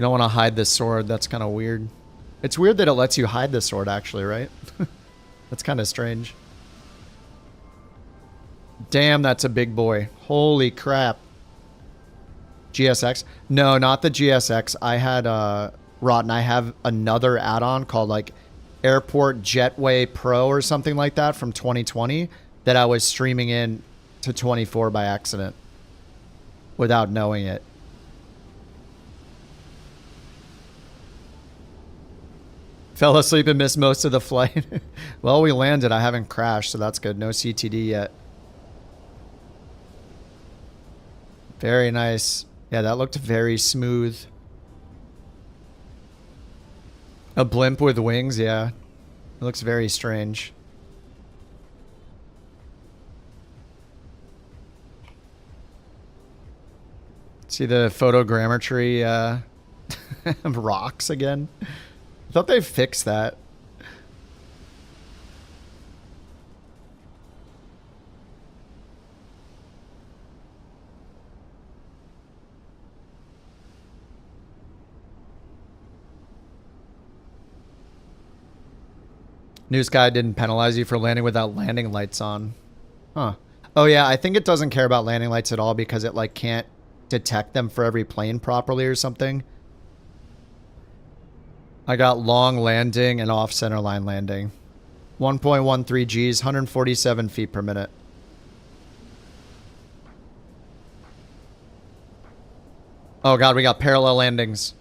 don't want to hide this sword. That's kind of weird. It's weird that it lets you hide the sword, actually, right? That's kind of strange. Damn, that's a big boy. Holy crap. GSX? No, not the GSX. I had Rotten. I have another add-on called like Airport Jetway Pro or something like that from 2020 that I was streaming in to 24 by accident without knowing it. Fell asleep and missed most of the flight. Well, we landed. I haven't crashed, so that's good. No CTD yet. Very nice. Yeah, that looked very smooth. A blimp with wings, yeah. It looks very strange. See the photogrammetry rocks again? I thought they fixed that. News guy didn't penalize you for landing without landing lights on. Huh. Oh yeah, I think it doesn't care about landing lights at all because it like can't detect them for every plane properly or something. I got long landing and off center line landing. 1.13 Gs, 147 feet per minute. Oh god, we got parallel landings.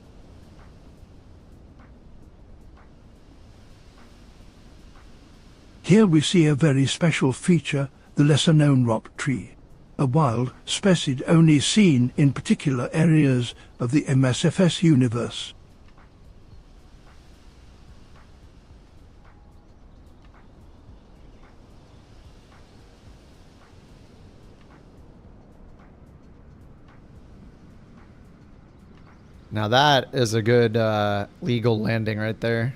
Here we see a very special feature, the lesser-known rock tree, a wild species only seen in particular areas of the MSFS universe. Now that is a good legal landing right there.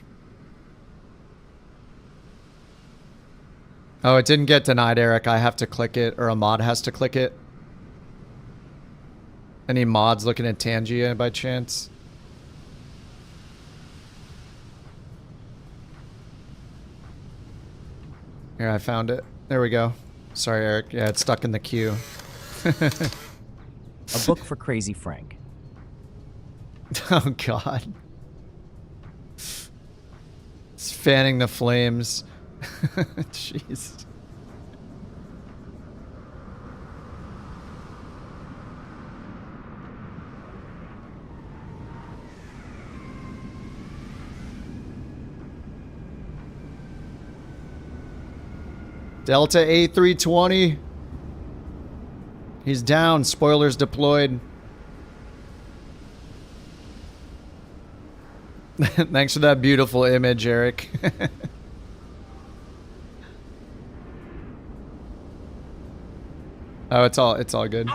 Oh, it didn't get denied, Eric. I have to click it, or a mod has to click it. Any mods looking at Tangia by chance? Here, I found it. There we go. Sorry, Eric. Yeah, it's stuck in the queue. A book for Crazy Frank. Oh, God. It's fanning the flames. Jeez. Delta A320. He's down. Spoilers deployed. Thanks for that beautiful image, Eric. Oh, it's all good.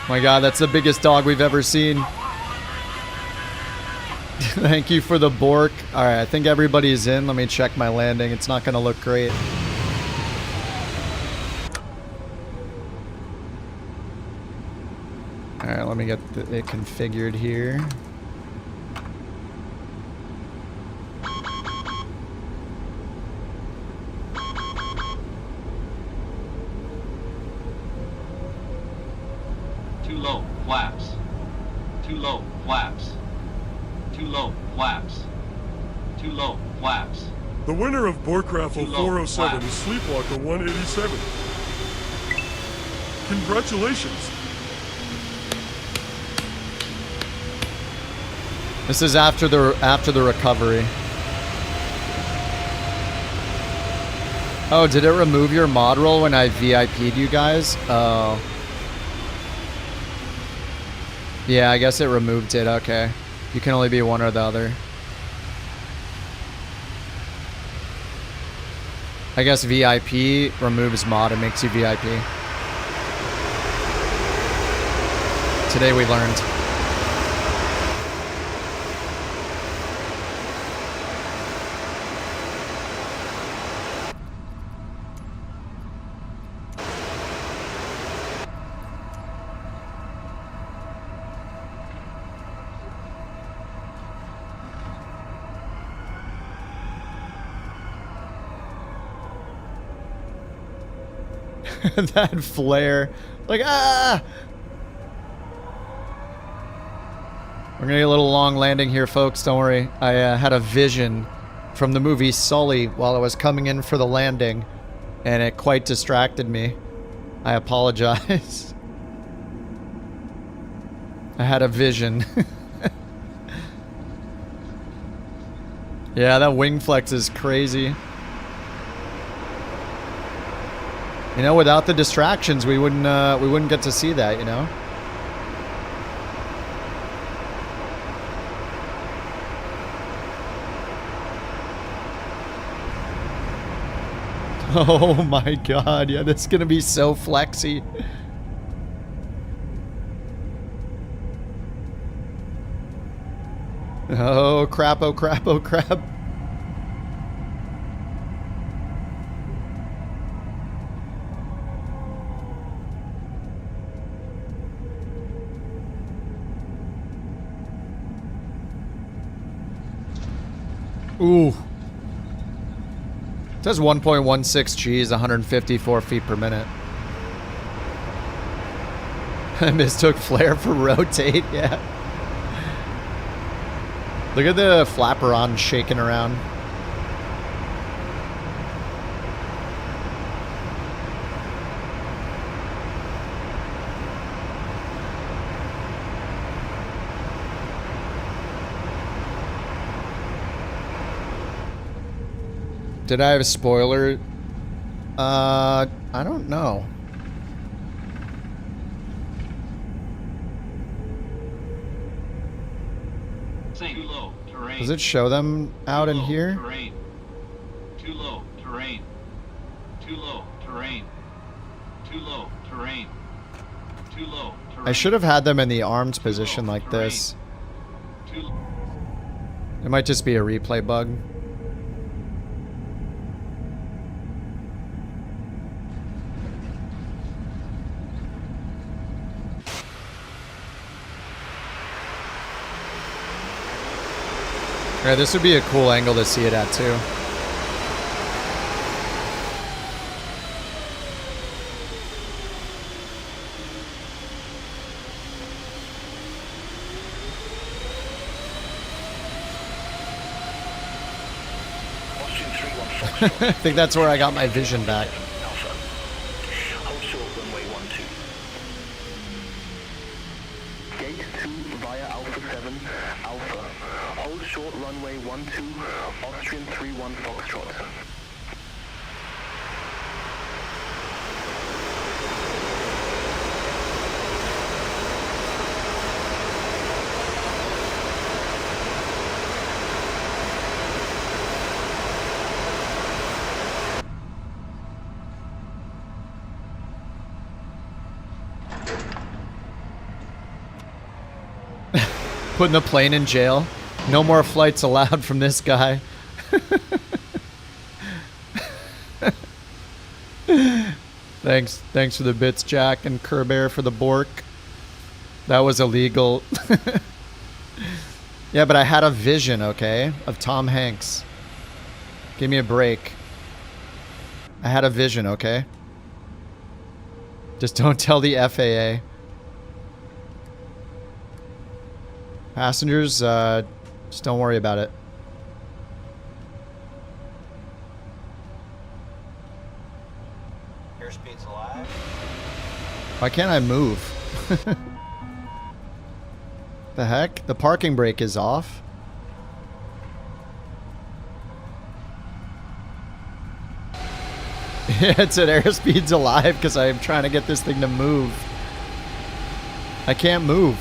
My god, that's the biggest dog we've ever seen. Thank you for the Bork. Alright, I think everybody's in. Let me check my landing. It's not gonna look great. Alright, let me get it configured here. Too low, flaps. Too low, flaps. Too low, flaps. Too low, flaps. The winner of Bork Raffle Too low, 407 flaps. is Sleepwalker 187. Congratulations. This is after the recovery. Oh, did it remove your mod roll when I VIP'd you guys? Oh. Yeah, I guess it removed it. Okay. You can only be one or the other. I guess VIP removes mod and makes you VIP. Today we learned. That flare. Like, ah! We're gonna get a little long landing here, folks. Don't worry. I had a vision from the movie Sully while I was coming in for the landing, and it quite distracted me. I apologize. I had a vision. Yeah, that wing flex is crazy. You know, without the distractions, we wouldn't get to see that, you know? Oh my god, yeah, this is gonna be so flexy. Oh crap, oh crap, oh crap. Ooh. It says 1.16 G's, 154 feet per minute. I mistook flare for rotate, yeah. Look at the flaperon shaking around. Did I have a spoiler? I don't know. Too low, terrain. Does it show them out in here? Terrain. Too low, terrain. Too low, terrain. Too low, terrain. Too low, terrain. I should have had them in the armed position like this. It might just be a replay bug. Alright, this would be a cool angle to see it at too. I think that's where I got my vision back. Hold short runway 12. Gate 2 via Alpha 7, Alpha. Hold short runway 12, Austrian 31 Foxtrot. Putting the plane in jail. No more flights allowed from this guy. Thanks for the bits, Jack, and Kerbear for the Bork. That was illegal. Yeah, but I had a vision, okay, of Tom Hanks. Give me a break. I had a vision, okay? Just don't tell the FAA. Passengers, just don't worry about it. Airspeed's alive. Why can't I move? The heck? The parking brake is off. Yeah, it said airspeed's alive because I'm trying to get this thing to move. I can't move.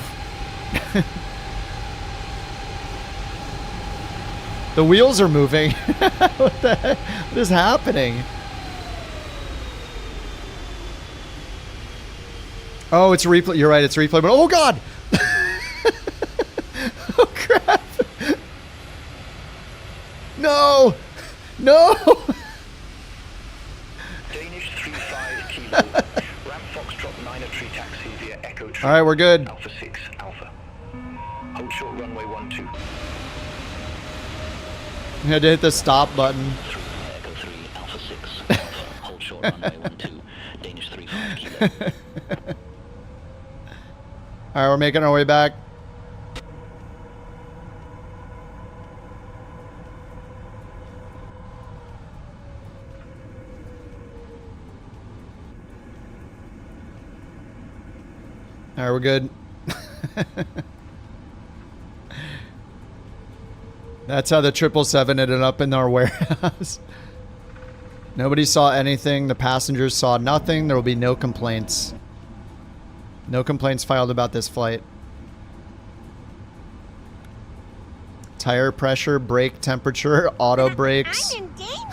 The wheels are moving. What the heck? What is happening? Oh, it's replay. You're right, it's replay. But oh god! Oh crap! No! No! Danish 35 kilo. Ramp Foxtrot 9 a tree taxi via Echo Tree. Alright, we're good. Alpha 6, Alpha. Hold short runway 12. I had to hit the stop button. Echo 3, Alpha 6, Alpha. Hold short runway 12. Danish 35 kilo. Alright, we're making our way back. Alright, we're good. That's how the 777 ended up in our warehouse. Nobody saw anything. The passengers saw nothing. There will be no complaints. No complaints filed about this flight. Tire pressure, brake temperature, auto brakes.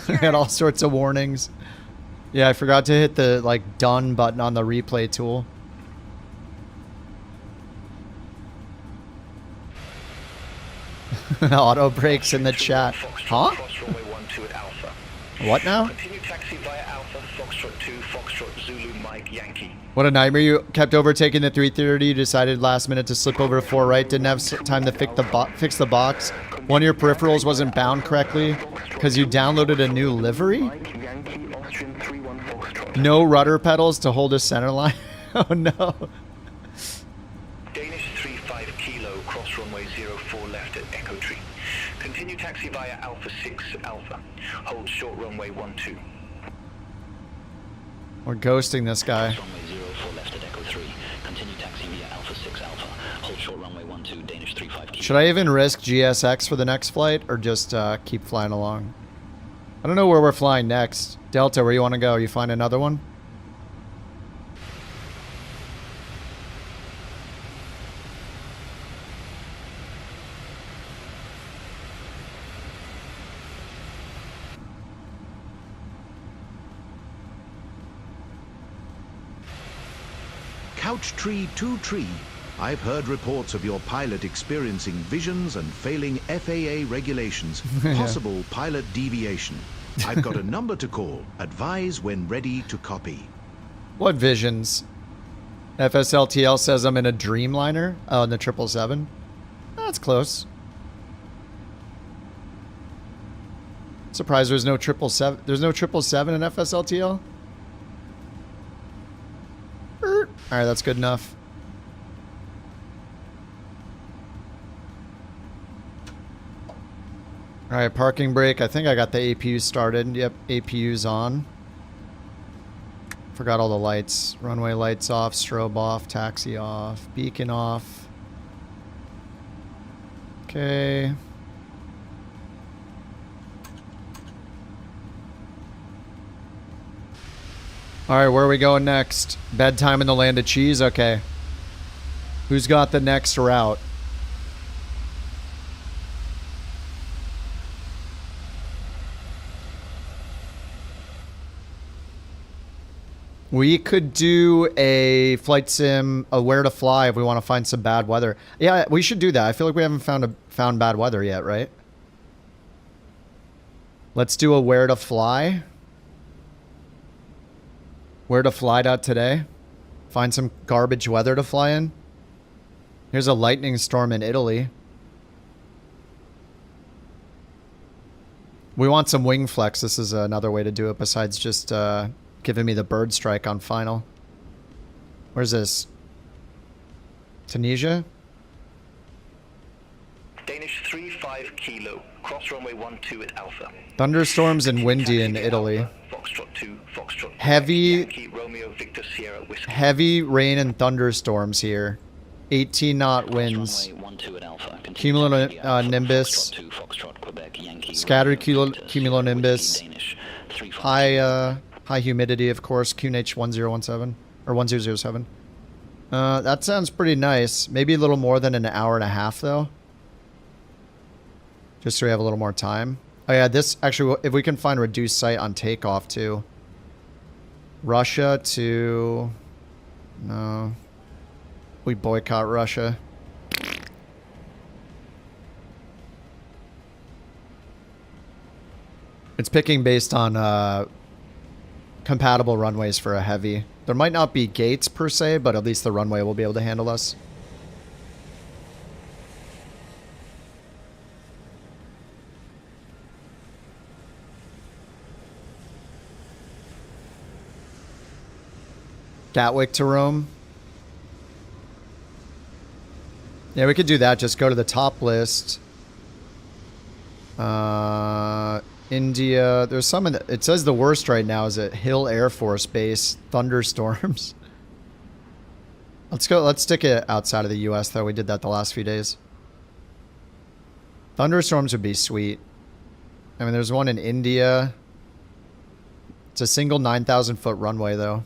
I got all sorts of warnings. Yeah, I forgot to hit the like done button on the replay tool. Auto brakes in the chat. Huh? What now? Continue taxi via Alpha, Foxtrot 2, Foxtrot, Zulu, Mike, Yankee. What a nightmare. You kept overtaking the 330. You decided last minute to slip over to 4 right. Didn't have time to fix the box. One of your peripherals wasn't bound correctly because you downloaded a new livery? No rudder pedals to hold a center line? Oh no. Danish 35 kilo, cross runway 04 left at Echo Tree. Continue taxi via Alpha 6 Alpha. Hold short runway 12. We're ghosting this guy. Runway 04 left at Echo 3. Continue taxi via Alpha 6 Alpha. Hold short runway 12, Danish 35 kilo. Should I even risk GSX for the next flight or just keep flying along? I don't know where we're flying next. Delta, where you want to go? You find another one? Couch Tree 2 Tree. I've heard reports of your pilot experiencing visions and failing FAA regulations. Possible pilot deviation. I've got a number to call. Advise when ready to copy. What visions? FSLTL says I'm in a Dreamliner. Oh, in the 777. That's close. Surprised there's no 777. There's no 777 in FSLTL? Alright, that's good enough. Alright, parking brake. I think I got the APU started. Yep, APU's on. Forgot all the lights. Runway lights off, strobe off, taxi off, beacon off. Okay. Alright, where are we going next? Bedtime in the land of cheese? Okay. Who's got the next route? We could do a flight sim, a where to fly if we want to find some bad weather. Yeah, we should do that. I feel like we haven't found bad weather yet, right? Let's do a where to fly. Where to fly today. Find some garbage weather to fly in. Here's a lightning storm in Italy. We want some wing flex. This is another way to do it besides just giving me the bird strike on final. Where's this? Tunisia? Danish 35 kilo. Cross runway 12 at Alpha. Thunderstorms and windy in Italy. Foxtrot 2, Foxtrot Heavy, Yankee, Romeo, Victor, Sierra, Whiskey. heavy rain and thunderstorms here. 18 knot winds. Cumulonimbus. Scattered cumulonimbus. High humidity, of course. QNH 1017 or 1007. That sounds pretty nice. Maybe a little more than an hour and a half though. Just so we have a little more time. Oh yeah, this actually, if we can find reduced sight on takeoff too. Russia to... No. We boycott Russia. It's picking based on compatible runways for a heavy. There might not be gates per se, but at least the runway will be able to handle us. Gatwick to Rome. Yeah, we could do that. Just go to the top list. India. There's some in the, it says the worst right now is at Hill Air Force Base. Thunderstorms. Let's go. Let's stick it outside of the U.S. though. We did that the last few days. Thunderstorms would be sweet. I mean, there's one in India. It's a single 9,000 foot runway though.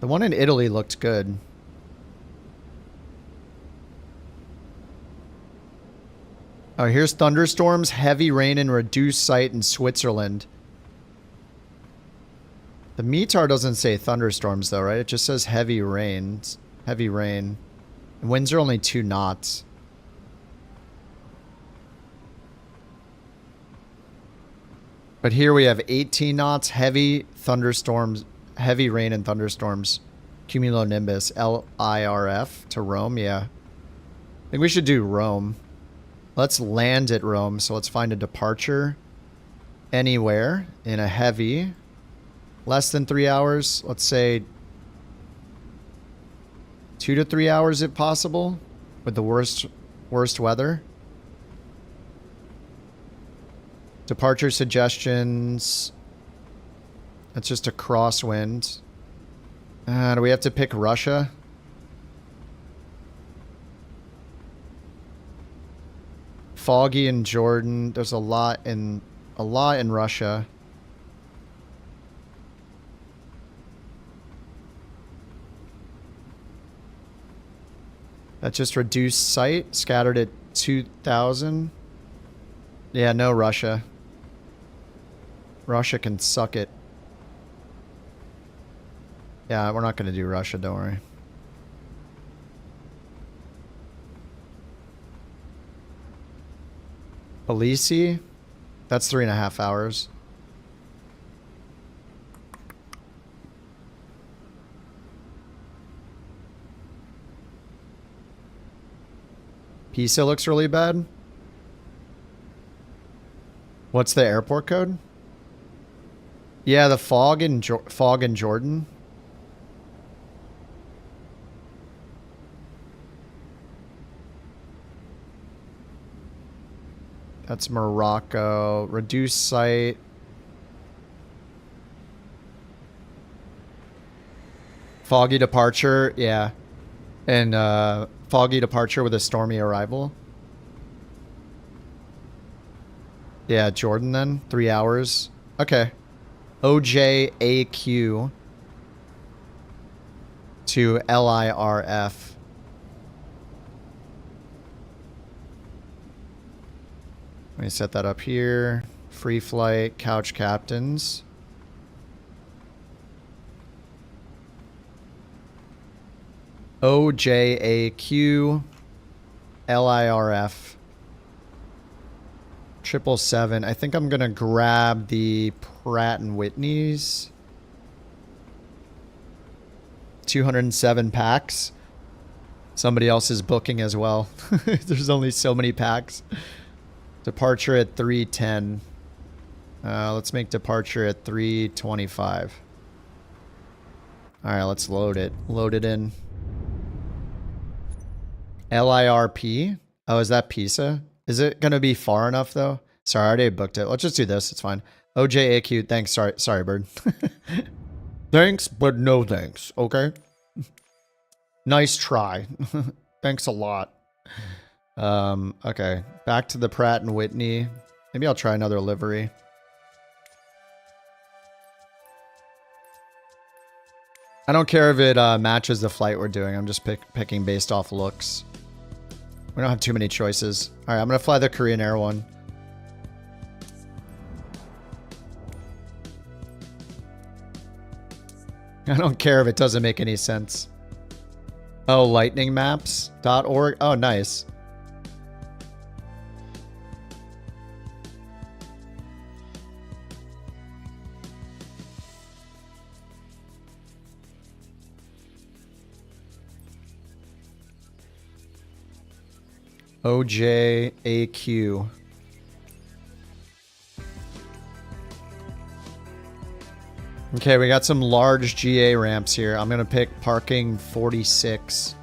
The one in Italy looked good. Oh, here's thunderstorms, heavy rain, and reduced sight in Switzerland. The METAR doesn't say thunderstorms though, right? It just says heavy rains. Heavy rain. Winds are only 2 knots. But here we have 18 knots, heavy thunderstorms, heavy rain and thunderstorms. Cumulonimbus, LIRF to Rome, yeah. I think we should do Rome. Let's land at Rome, so let's find a departure anywhere in a heavy. Less than 3 hours, let's say 2 to 3 hours if possible, with the worst weather. Departure suggestions. That's just a crosswind. Do we have to pick Russia? Foggy in Jordan. There's a lot in Russia. That just reduced sight. Scattered at 2,000. Yeah, no Russia. Russia can suck it. Yeah, we're not going to do Russia, don't worry. Belize? That's 3.5 hours. Pisa looks really bad. What's the airport code? Yeah, the fog in Jordan. That's Morocco. Reduced sight. Foggy departure, yeah. And foggy departure with a stormy arrival. Yeah, Jordan then. 3 hours. Okay. OJAQ to LIRF. Let me set that up here. Free flight, couch captains. OJAQ LIRF. 777. I think I'm gonna grab the Pratt and Whitney's. 207 packs. Somebody else is booking as well. There's only so many packs. Departure at 3:10. Let's make departure at 3:25. All right, let's load it. Load it in. LIRP. Oh, is that Pisa? Is it going to be far enough, though? Sorry, I already booked it. Let's just do this. It's fine. OJAQ. Thanks. Sorry, bird. Thanks, but no thanks. Okay? Nice try. Thanks a lot. Okay. Back to the Pratt and Whitney. Maybe I'll try another livery. I don't care if it matches the flight we're doing. I'm just picking based off looks. We don't have too many choices. All right, I'm going to fly the Korean Air one. I don't care if it doesn't make any sense. Oh, lightningmaps.org. Oh, nice. OJAQ. Okay, we got some large GA ramps here. I'm going to pick parking 46.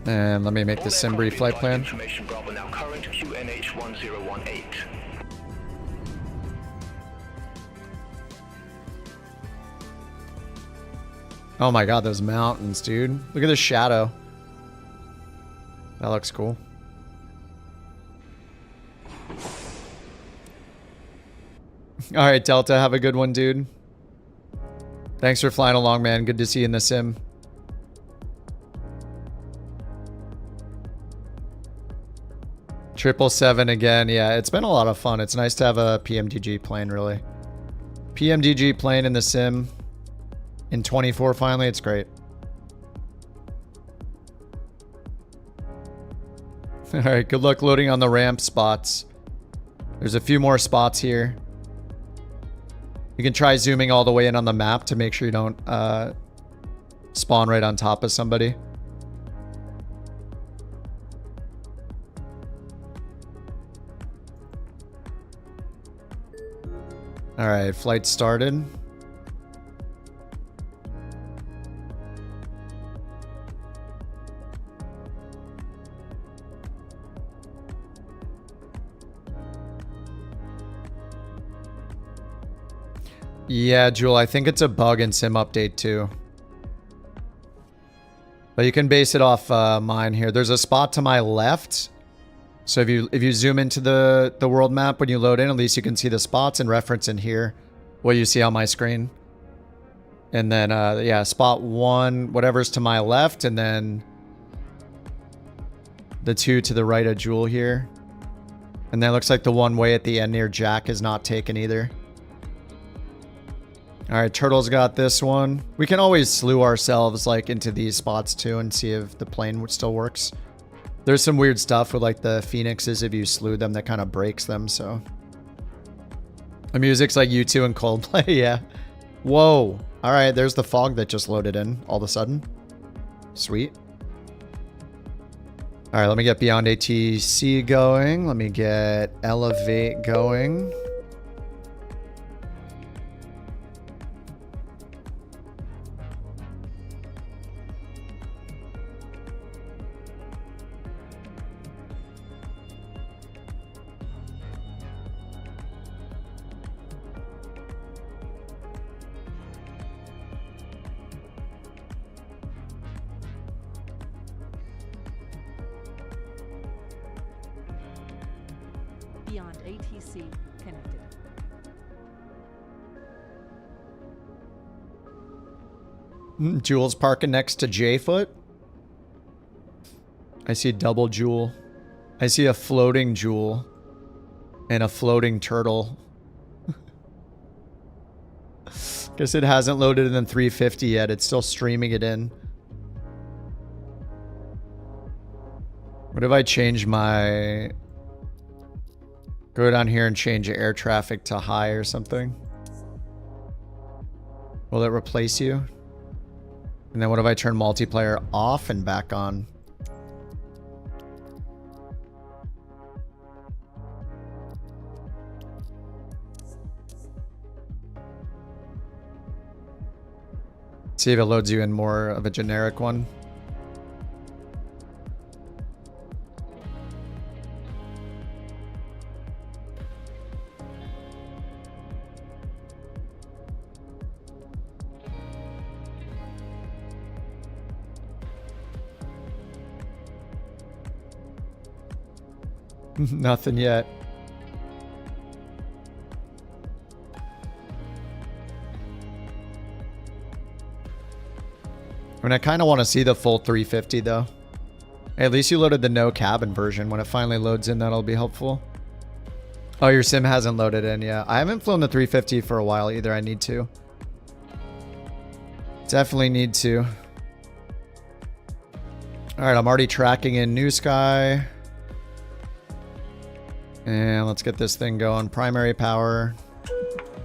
And let me make the sim brief flight plan. Information Bravo now current QNH 1018. Oh my god, those mountains, dude. Look at the shadow. That looks cool. Alright, Delta, have a good one, dude. Thanks for flying along, man. Good to see you in the sim. Triple 7 again. Yeah, it's been a lot of fun. It's nice to have a PMDG plane, really. PMDG plane in the sim. In 24, finally, it's great. Alright, good luck loading on the ramp spots. There's a few more spots here. You can try zooming all the way in on the map to make sure you don't spawn right on top of somebody. Alright, flight started. Yeah, Jewel, I think it's a bug in Sim Update too. But you can base it off mine here. There's a spot to my left. So if you zoom into the world map when you load in, at least you can see the spots and reference in here what you see on my screen. And then, yeah, spot 1, whatever's to my left, and then the 2 to the right of Jewel here. And then it looks like the one way at the end near Jack is not taken either. Alright, Turtle's got this one. We can always slew ourselves like into these spots too and see if the plane still works. There's some weird stuff with like the Phoenixes if you slew them that kind of breaks them, so. The music's like U2 and Coldplay, yeah. Whoa. Alright, there's the fog that just loaded in all of a sudden. Sweet. Alright, let me get Beyond ATC going. Let me get Elevate going. Beyond ATC connected. Jewel's parking next to J-Foot. I see double Jewel. I see a floating Jewel and a floating turtle. Guess it hasn't loaded in 350 yet. It's still streaming it in. What if I change my... Go down here and change air traffic to high or something? Will it replace you? And then what if I turn multiplayer off and back on? See if it loads you in more of a generic one. Nothing yet. I mean, I kind of want to see the full 350 though. Hey, at least you loaded the no cabin version. When it finally loads in, that'll be helpful. Oh, your sim hasn't loaded in yet. I haven't flown the 350 for a while either. I need to. Definitely need to. Alright, I'm already tracking in New Sky. And let's get this thing going. Primary power.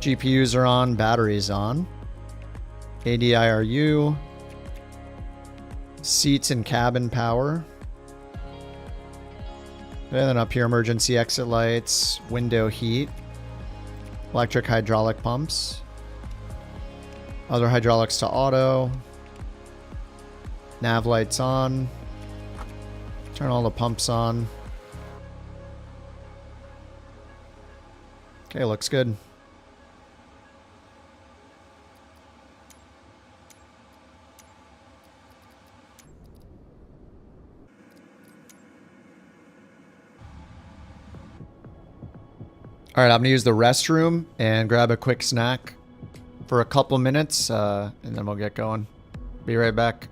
GPUs are on. Batteries on. ADIRU. Seats and cabin power. And then up here, emergency exit lights. Window heat. Electric hydraulic pumps. Other hydraulics to auto. Nav lights on. Turn all the pumps on. Okay, looks good. All right, I'm gonna use the restroom and grab a quick snack for a couple minutes, and then we'll get going. Be right back.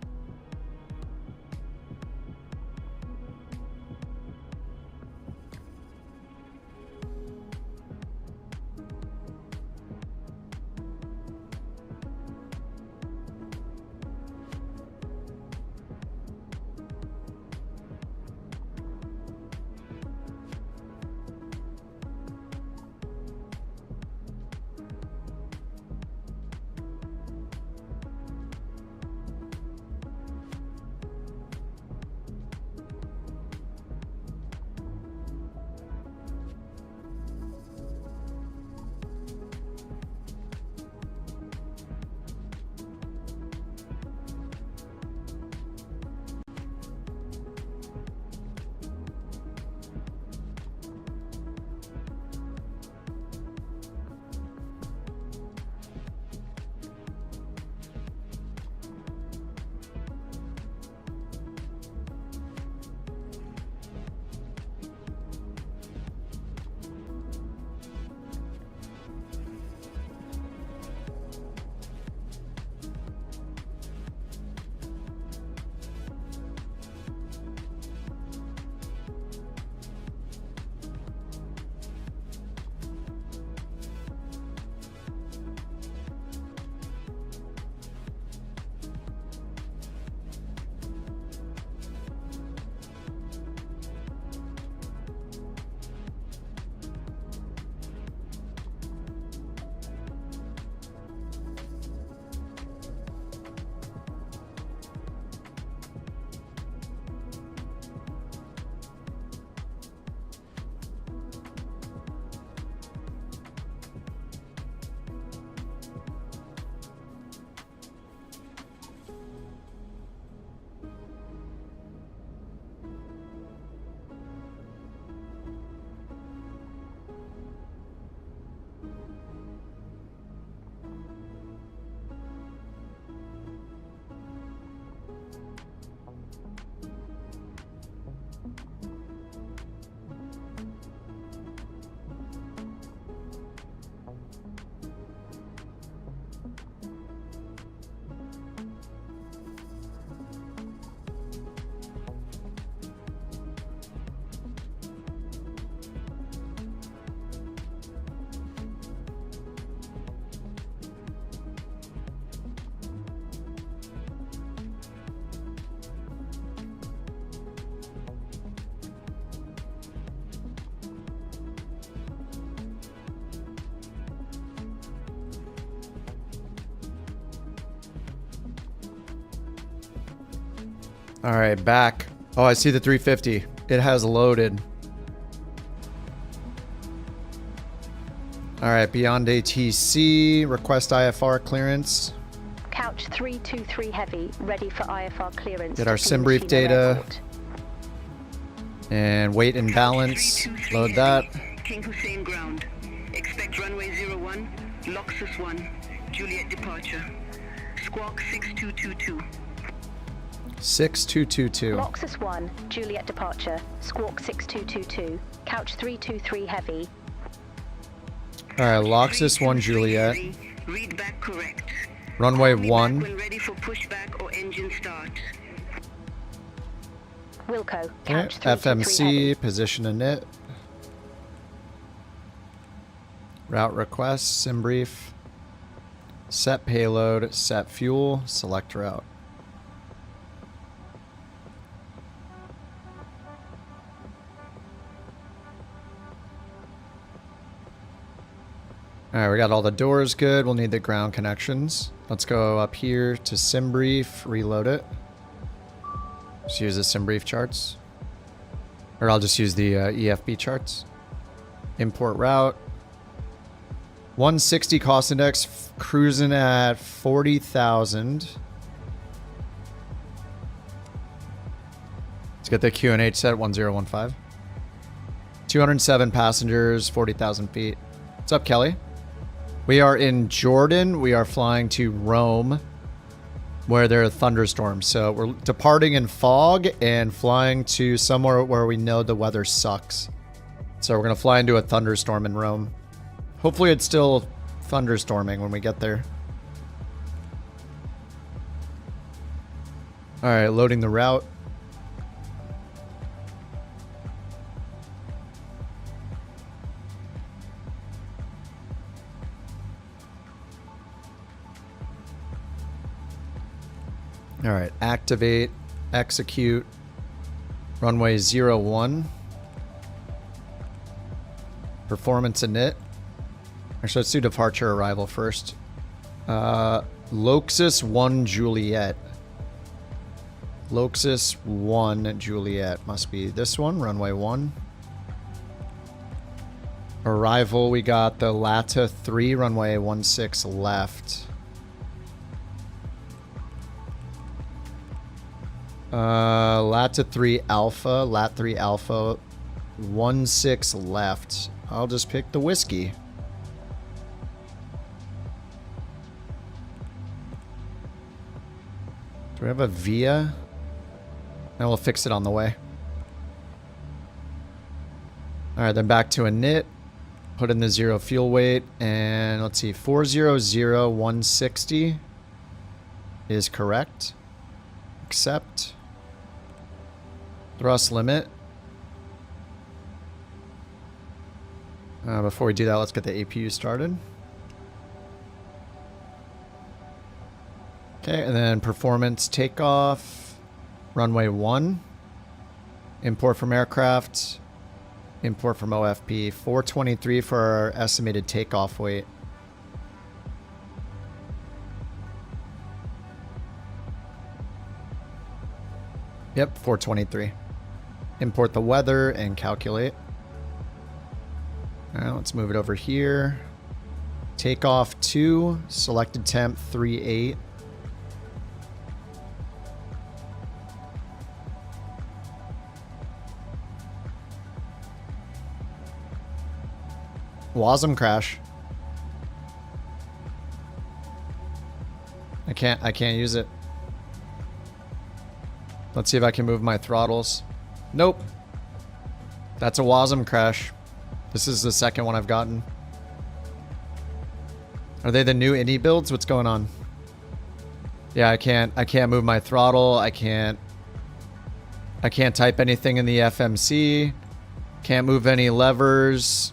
All right, back. Oh, I see the 350. It has loaded. All right, beyond ATC, request IFR clearance. Couch 323 heavy, ready for IFR clearance. Get our sim brief data. And weight and balance. Load that. King Hussein ground. Expect runway 01, Loxus 1, Juliet departure. Squawk 6222. 6222. Loxus 1, Juliet departure. Squawk 6222. Couch 323 heavy. Alright, Loxus 1, Juliet. Read back correct. Runway 1. When ready for pushback or engine start. Wilco, Couch Couch 323 FMC, position init. Route request, sim brief. Set payload, set fuel, select route. Alright, we got all the doors good. We'll need the ground connections. Let's go up here to sim brief, reload it. Just use the sim brief charts. Or I'll just use the EFB charts. Import route. 160 cost index, cruising at 40,000. Let's get the QNH set at 1015. 207 passengers, 40,000 feet. What's up, Kelly? We are in Jordan. We are flying to Rome, where there are thunderstorms. So we're departing in fog and flying to somewhere where we know the weather sucks. So we're going to fly into a thunderstorm in Rome. Hopefully it's still thunderstorming when we get there. All right, loading the route. All right, activate, execute, runway 01. Performance init. Actually, let's do departure arrival first. Loxus 1 Juliet. Loxus 1 Juliet. Must be this one, runway 1. Arrival, we got the LATA 3, runway 16 left. LATA 3 Alpha, LAT 3 Alpha, 16 left. I'll just pick the whiskey. Do we have a VIA? And we'll fix it on the way. Alright, then back to init. Put in the 0 fuel weight. And let's see, 400-160 is correct. Accept. Thrust limit. Before we do that, let's get the APU started. Okay, and then performance takeoff. Runway 1. Import from aircraft. Import from OFP. 423 for our estimated takeoff weight. Yep, 423. Import the weather and calculate. Now let's move it over here. Takeoff 2, selected temp 38. WASM crash. I can't use it. Let's see if I can move my throttles. Nope. That's a WASM crash. This is the second one I've gotten. Are they the new indie builds? What's going on? Yeah, I can't move my throttle. I can't type anything in the FMC. Can't move any levers.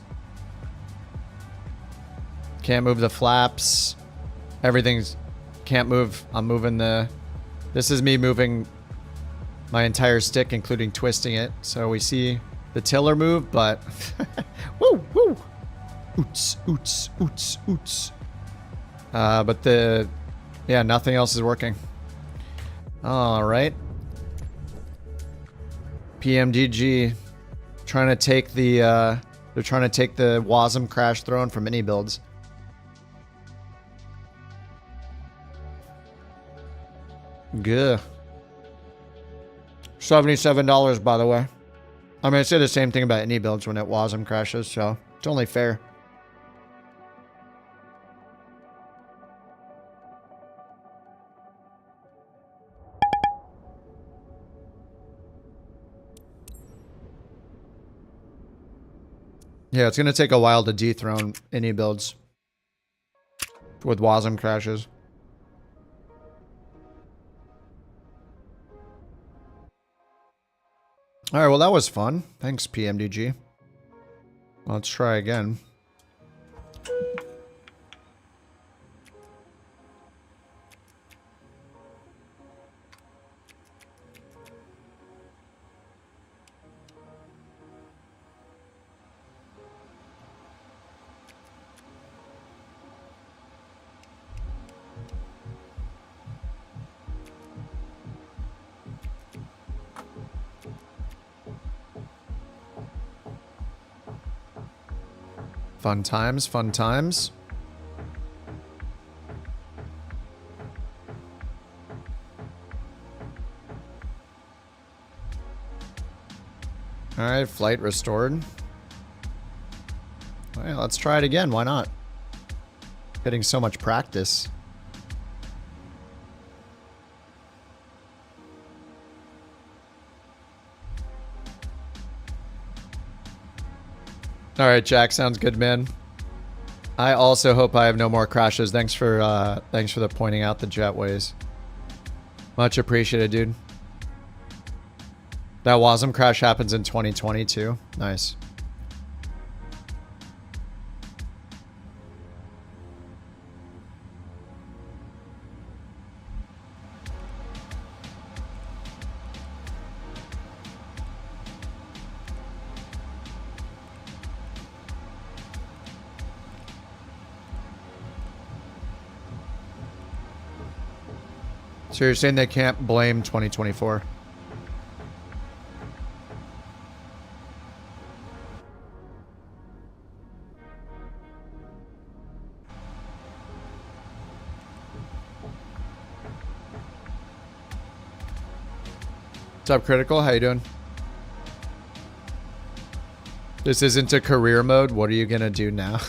Can't move the flaps. Everything's can't move. I'm moving the. This is me moving my entire stick, including twisting it. So we see the tiller move, but woo woo, oots oots oots oots. But nothing else is working. All right. PMDG trying to take the they're trying to take the WASM crash throne from mini builds. Good. $77, by the way. I mean, I say the same thing about any builds when it WASM crashes, so it's only fair. Yeah, it's going to take a while to dethrone any builds with WASM crashes. All right, well, that was fun. Thanks, PMDG. Let's try again. Fun times, fun times. Alright, flight restored. Well, let's try it again. Why not? Getting so much practice. Alright, Jack. Sounds good, man. I also hope I have no more crashes. Thanks for the pointing out the jetways. Much appreciated, dude. That WASM crash happens in 2022. Nice. So you're saying they can't blame 2024? What's up, Critical? How you doing? This isn't a career mode. What are you gonna do now?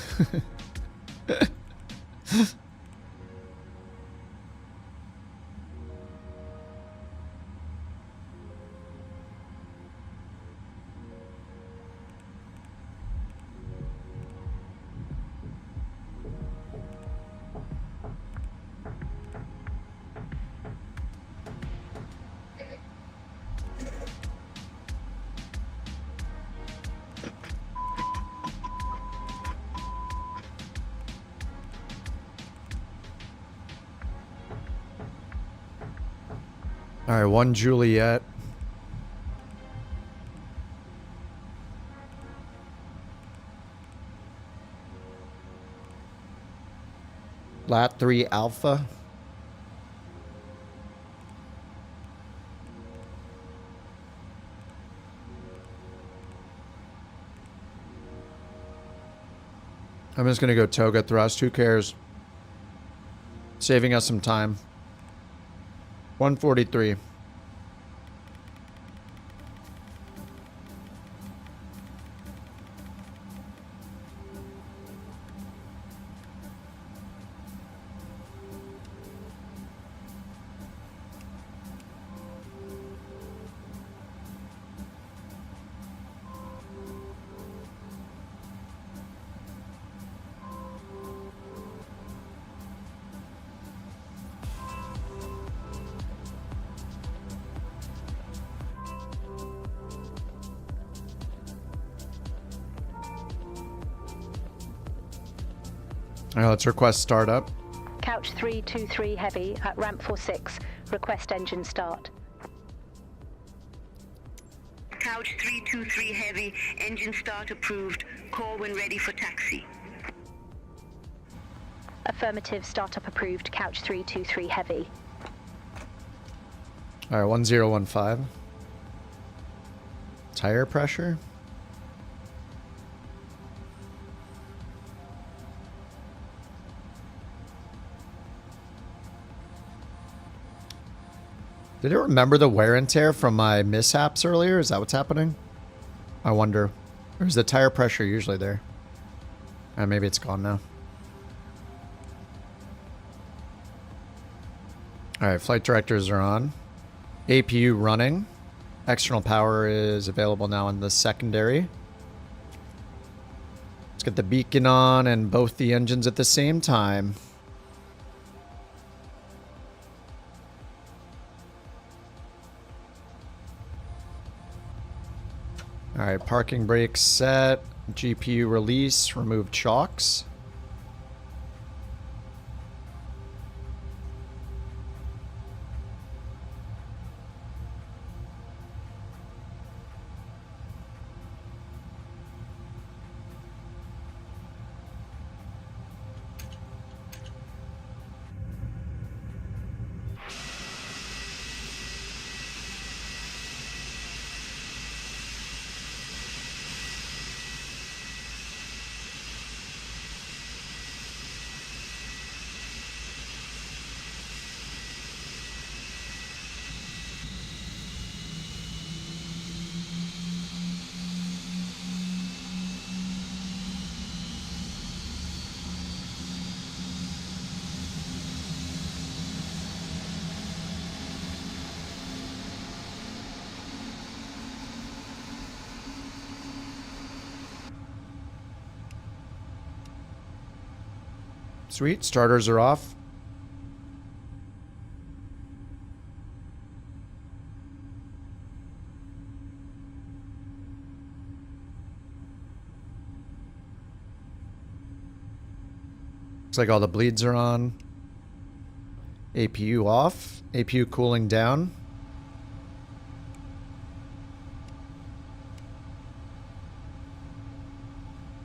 All right, 1 Juliet. Lat 3 Alpha. I'm just gonna go Toga thrust. Who cares? Saving us some time. 143. All right, let's request startup. Couch 323 Heavy at ramp 46. Request engine start. Couch 323 Heavy, engine start approved. Call when ready for taxi. Affirmative, startup approved. Couch 323 Heavy. All right, 1015. Tire pressure. Did it remember the wear and tear from my mishaps earlier? Is that what's happening? I wonder. Or is the tire pressure usually there? Maybe it's gone now. Alright, flight directors are on. APU running. External power is available now in the secondary. Let's get the beacon on and both the engines at the same time. Alright, parking brakes set. GPU release. Remove chocks. Sweet, starters are off. Looks like all the bleeds are on. APU off. APU cooling down.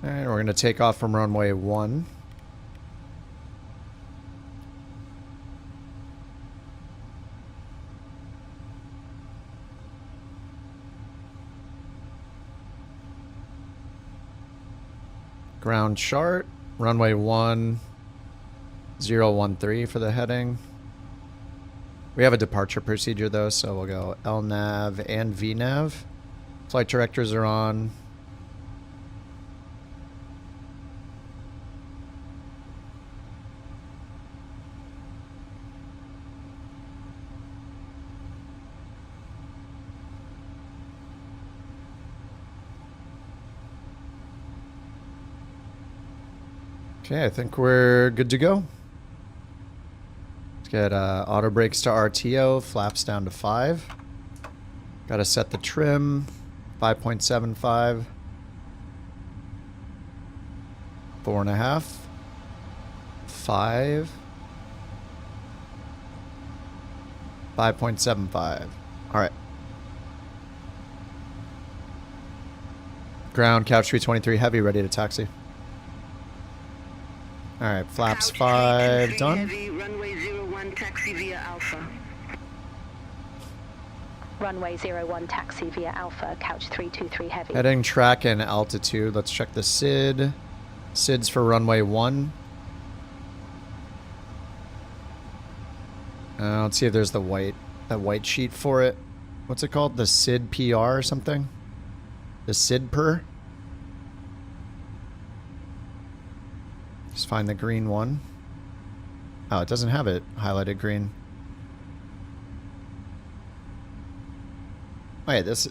Alright, we're going to take off from runway 1. Ground chart. Runway 1. 013 for the heading. We have a departure procedure though, so we'll go LNAV and VNAV. Flight directors are on. Okay, I think we're good to go. Let's get auto brakes to RTO, flaps down to 5. Gotta set the trim, 5.75. 4.5. 5. 5.75. Alright. Ground, couch 323 heavy, ready to taxi. Alright, flaps 5 done. Heavy, runway 01, taxi via Alpha. Runway 01 taxi via Alpha, couch 323 heavy. Heading, track, and altitude. Let's check the SID. SID's for runway 1. Let's see if there's that white sheet for it. What's it called? The SID PR or something? The SID per? Just find the green one. Oh, it doesn't have it highlighted green. Wait, this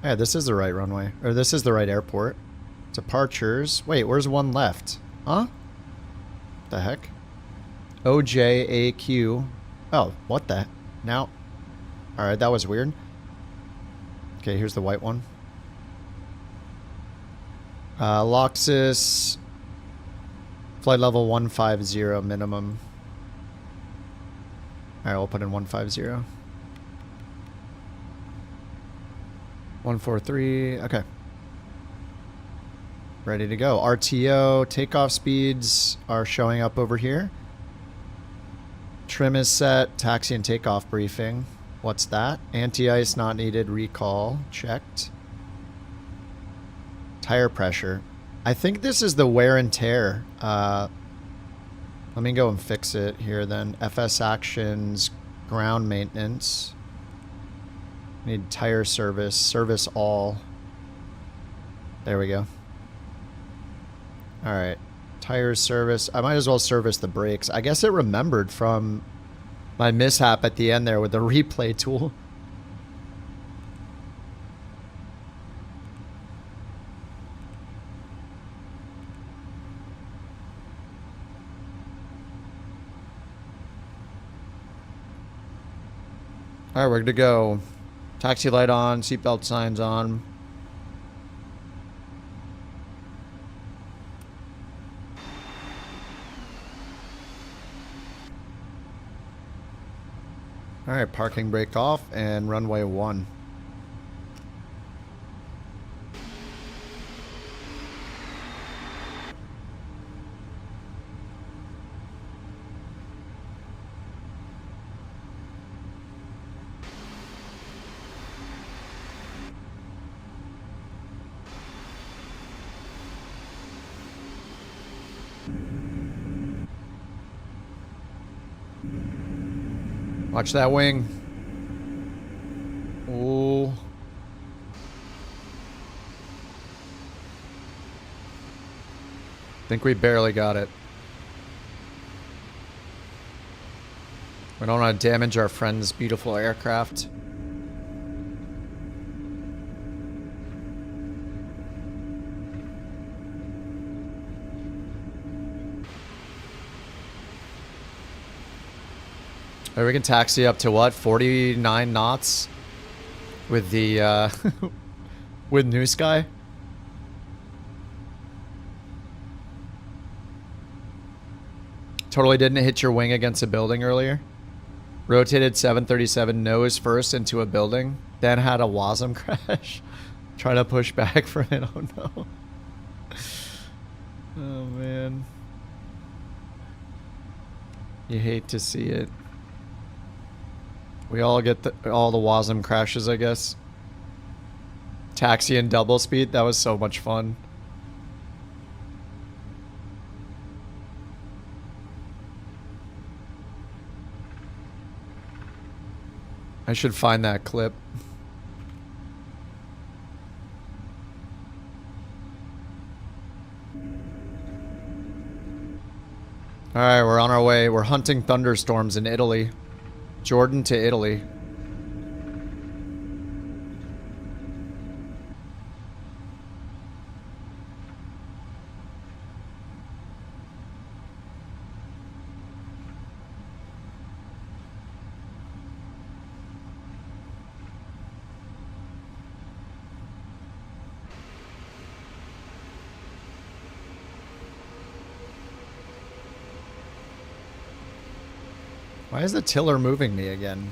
is the right runway. Or this is the right airport. Departures. Wait, where's one left? Huh? The heck? OJAQ. Oh, what the? Now. Alright, that was weird. Okay, here's the white one. Loxus. Flight level 150 minimum. Alright, we'll put in 150. 143. Okay. Ready to go. RTO. Takeoff speeds are showing up over here. Trim is set. Taxi and takeoff briefing. What's that? Anti-ice not needed. Recall. Checked. Tire pressure. I think this is the wear and tear. Let me go and fix it here then. FS actions, ground maintenance. Need tire service, service all. There we go. Alright. Tire service. I might as well service the brakes. I guess it remembered from my mishap at the end there with the replay tool. Alright, we're good to go. Taxi light on, seatbelt signs on. Alright, parking brake off and runway 1. Watch that wing. Ooh. Think we barely got it. We don't want to damage our friend's beautiful aircraft. Or we can taxi up to what? 49 knots with the with New Sky. Totally didn't hit your wing against a building earlier. Rotated 737 nose first into a building, then had a WASM crash. Trying to push back from it. Oh no. Oh man. You hate to see it. We all get all the WASM crashes, I guess. Taxi and double speed, that was so much fun. I should find that clip. Alright, we're on our way. We're hunting thunderstorms in Italy. Jordan to Italy. Why is the tiller moving me again?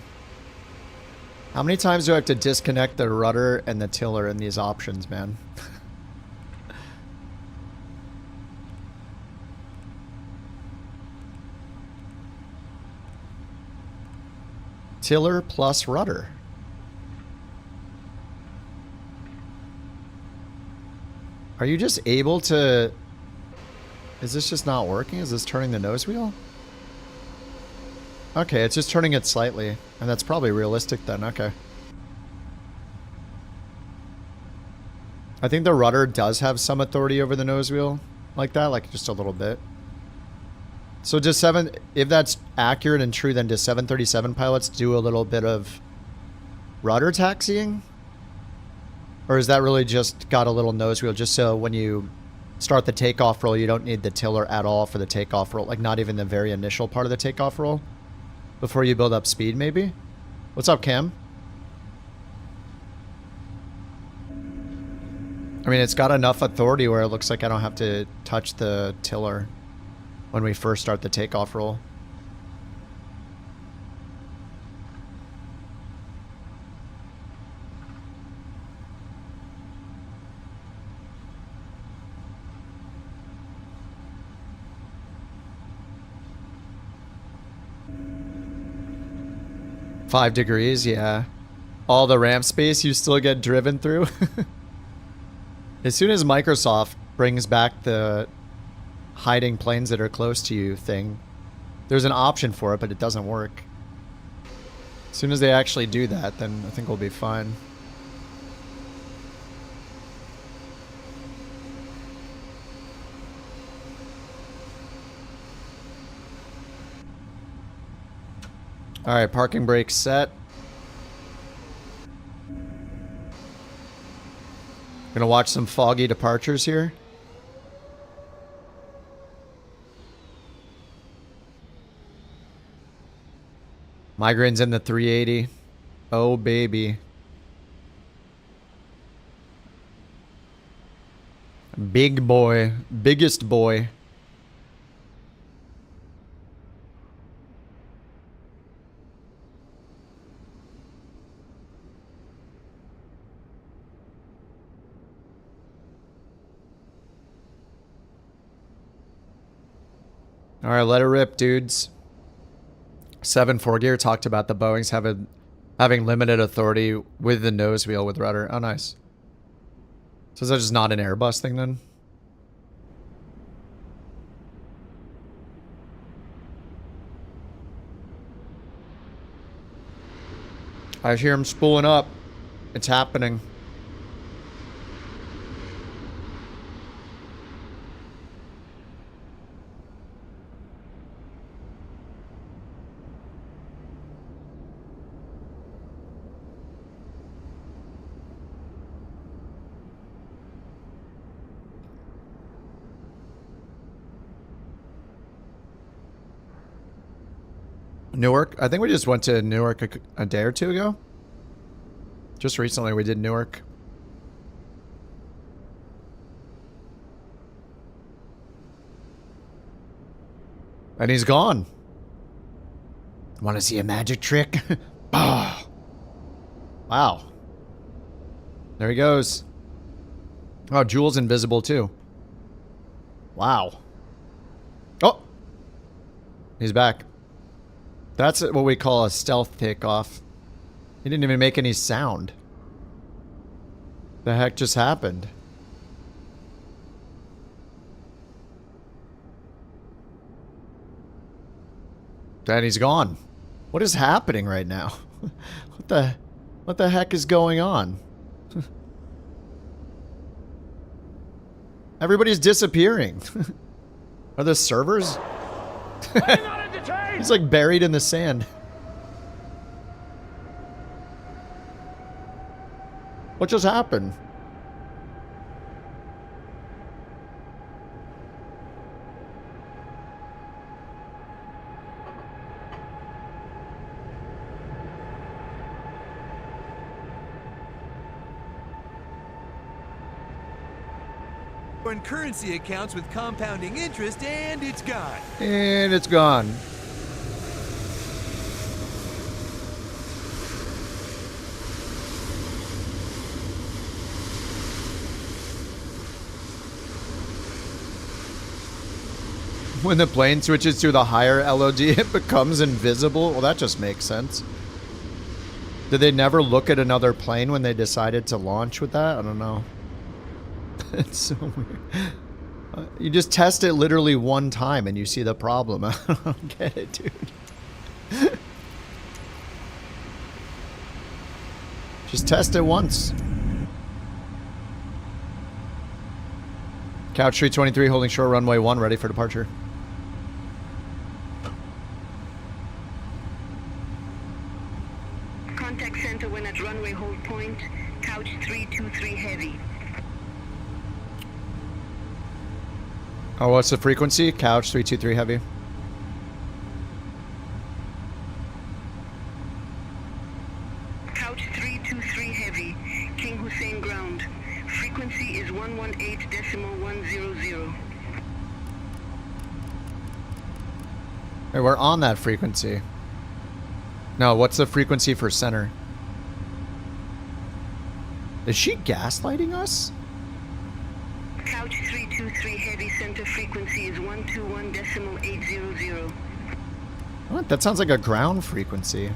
How many times do I have to disconnect the rudder and the tiller in these options, man? Tiller plus rudder. Are you just able to... Is this just not working? Is this turning the nose wheel? Okay, it's just turning it slightly. And that's probably realistic then, okay. I think the rudder does have some authority over the nose wheel. Like that, like just a little bit. So does if that's accurate and true, then does 737 pilots do a little bit of rudder taxiing? Or is that really just got a little nose wheel just so when you start the takeoff roll, you don't need the tiller at all for the takeoff roll? Like not even the very initial part of the takeoff roll? Before you build up speed, maybe? What's up, Cam? I mean, it's got enough authority where it looks like I don't have to touch the tiller when we first start the takeoff roll. $5 degrees, yeah. All the ramp space you still get driven through. As soon as Microsoft brings back the hiding planes that are close to you thing, there's an option for it, but it doesn't work. As soon as they actually do that, then I think we'll be fine. Alright, parking brake set. Gonna watch some foggy departures here. Migraine's in the 380. Oh, baby. Big boy. Biggest boy. All right, let it rip, dudes. 7-4 gear talked about the Boeings having limited authority with the nose wheel with rudder. Oh, nice. So is that just not an Airbus thing then? I hear him spooling up. It's happening. Newark. I think we just went to Newark a day or two ago. Just recently we did Newark. And he's gone. Want to see a magic trick? Oh. Wow. There he goes. Oh, Jules invisible too. Wow. Oh! He's back. That's what we call a stealth takeoff. He didn't even make any sound. The heck just happened? And he's gone. What is happening right now? What the heck is going on? Everybody's disappearing. Are the servers? He's like buried in the sand. What just happened? On currency accounts with compounding interest, and it's gone. And it's gone. When the plane switches to the higher LOD, it becomes invisible. Well, that just makes sense. Did they never look at another plane when they decided to launch with that? I don't know. It's so weird. You just test it literally one time and you see the problem. I don't get it, dude. Just test it once. Couch 323 holding short runway 1 ready for departure. Contact center when at runway hold point. Couch 323 heavy. Oh, what's the frequency? Couch 323 heavy. Couch 323 heavy. King Hussein ground. Frequency is 118.100. Hey, we're on that frequency. No, what's the frequency for center? Is she gaslighting us? Couch 323 heavy center frequency is 121.800. What? That sounds like a ground frequency.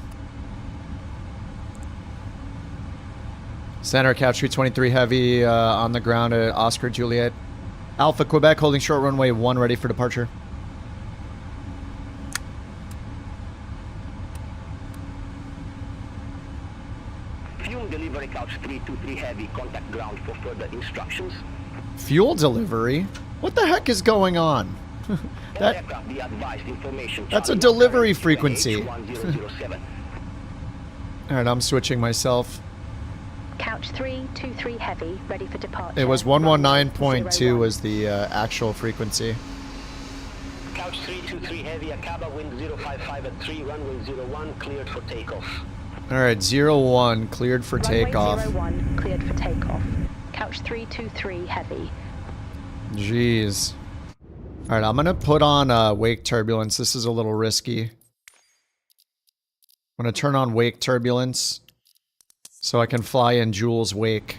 Center, couch 323 heavy on the ground at Oscar Juliet. Alpha Quebec holding short runway 1 ready for departure. Fuel delivery couch 323 heavy, contact ground for further instructions. Fuel delivery? What the heck is going on? That's a delivery frequency. Alright, I'm switching myself. Couch 323 heavy, ready for departure. It was 119.2 was the actual frequency. Couch 323 heavy, Akaba, wind 055 at 3, runway 01, cleared for takeoff. Alright, 01, cleared for takeoff. Runway 01, cleared for takeoff. Couch 323 heavy. Jeez. Alright, I'm gonna put on wake turbulence. This is a little risky. I'm gonna turn on wake turbulence so I can fly in Jules' wake.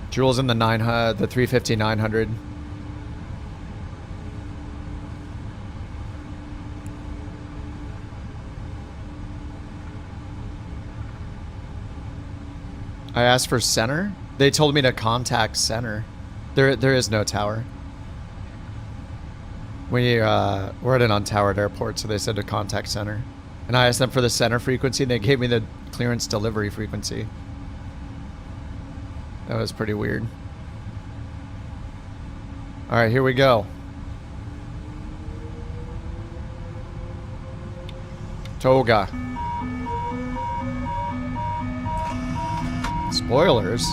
Jules in the 350-900. I asked for center. They told me to contact center. There is no tower. We're at an untowered airport, so they said to contact center. And I asked them for the center frequency, and they gave me the clearance delivery frequency. That was pretty weird. Alright, here we go. Toga. Spoilers?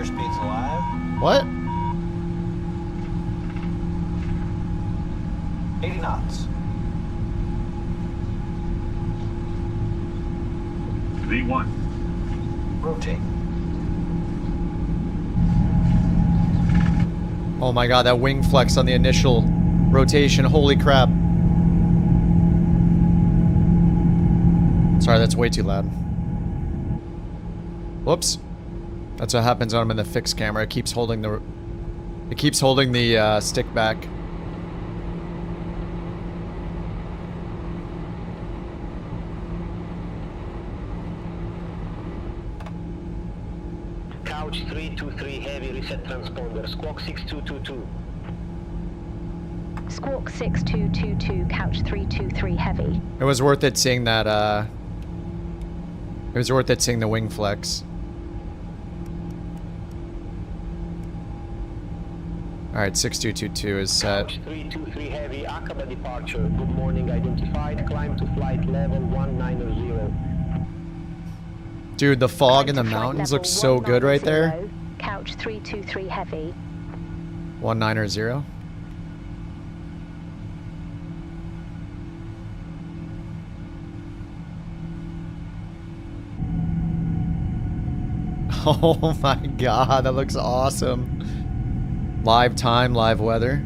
airspeed's alive. What? 80 knots. V1. Rotate. Oh my god, that wing flex on the initial rotation. Holy crap. Sorry, that's way too loud. Whoops. That's what happens when I'm in the fixed camera. It keeps holding the stick back. Couch 323 heavy reset transponder, squawk 6222. Squawk 6222, couch 323 heavy. It was worth it seeing that, it was worth it seeing the wing flex. Alright, 6222 is set. Couch 323 heavy, Aqaba departure. Good morning, identified. Climb to flight level 190. Dude, the fog in the mountains looks so good right there. Couch 323 heavy. 190. Oh my god, that looks awesome. Live time, live weather.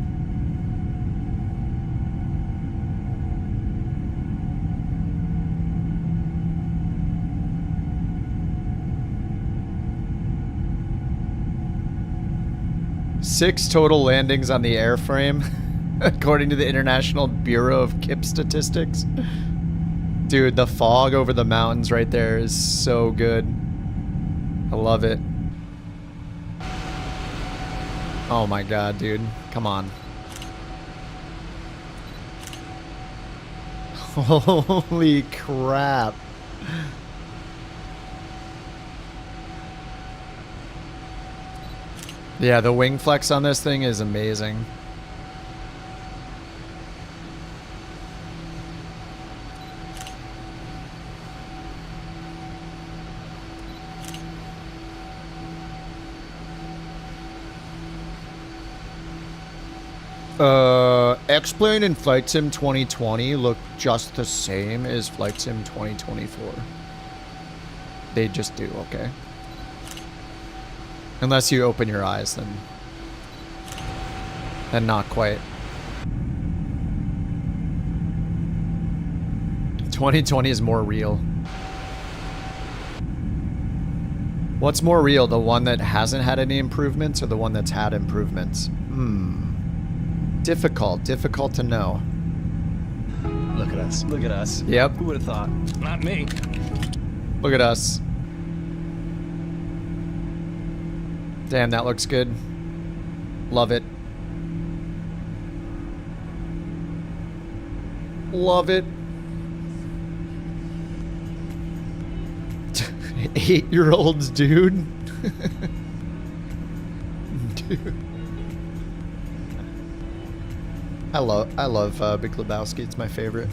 Six total landings on the airframe, according to the International Bureau of Kip Statistics. Dude, the fog over the mountains right there is so good. I love it. Oh my god, dude. Come on. Holy crap. Yeah, the wing flex on this thing is amazing. X-Plane and Flight Sim 2020 look just the same as Flight Sim 2024. They just do, okay. Unless you open your eyes, then not quite. 2020 is more real. What's more real, the one that hasn't had any improvements or the one that's had improvements? Difficult to know. Look at us. Look at us. Yep. Who would have thought? Not me. Look at us. Damn, that looks good. Love it. Love it. 8-year-olds, dude. Dude. I love Big Lebowski. It's my favorite.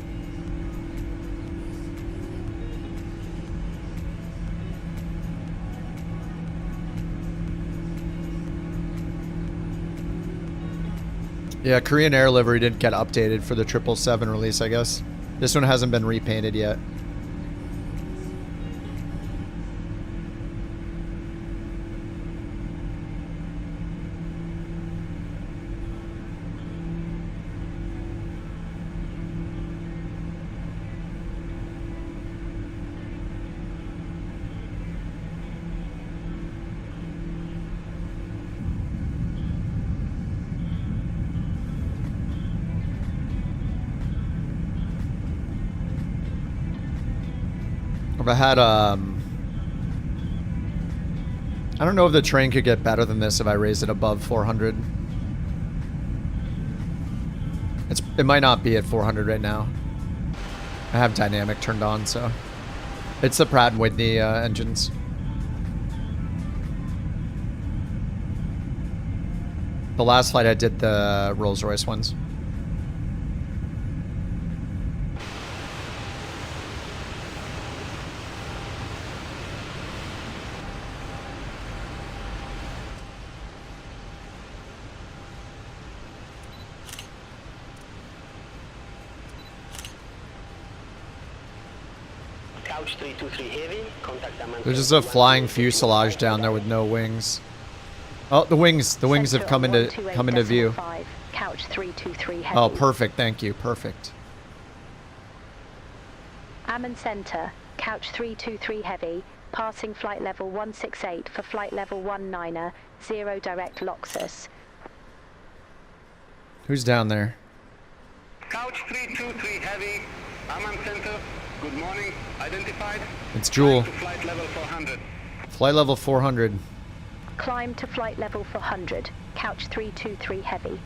Yeah, Korean Air livery didn't get updated for the 777 release, I guess. This one hasn't been repainted yet. I had, I don't know if the train could get better than this if I raised it above 400. It might not be at 400 right now. I have dynamic turned on, so. It's the Pratt & Whitney engines. The last flight I did the Rolls-Royce ones. Couch 323 heavy, contact Amman. There's just a flying fuselage down there with no wings. Oh, the wings have come into view. Couch 323 heavy. Oh, perfect. Thank you. Perfect. Amman Center, Couch 323 heavy, passing flight level 168 for flight level 19er, 0 direct Loxus. Who's down there? Couch 323 heavy, Amman Center, good morning, identified. It's Jewel. Flight level 400. Flight level 400. Climb to flight level 400, Couch 323 heavy.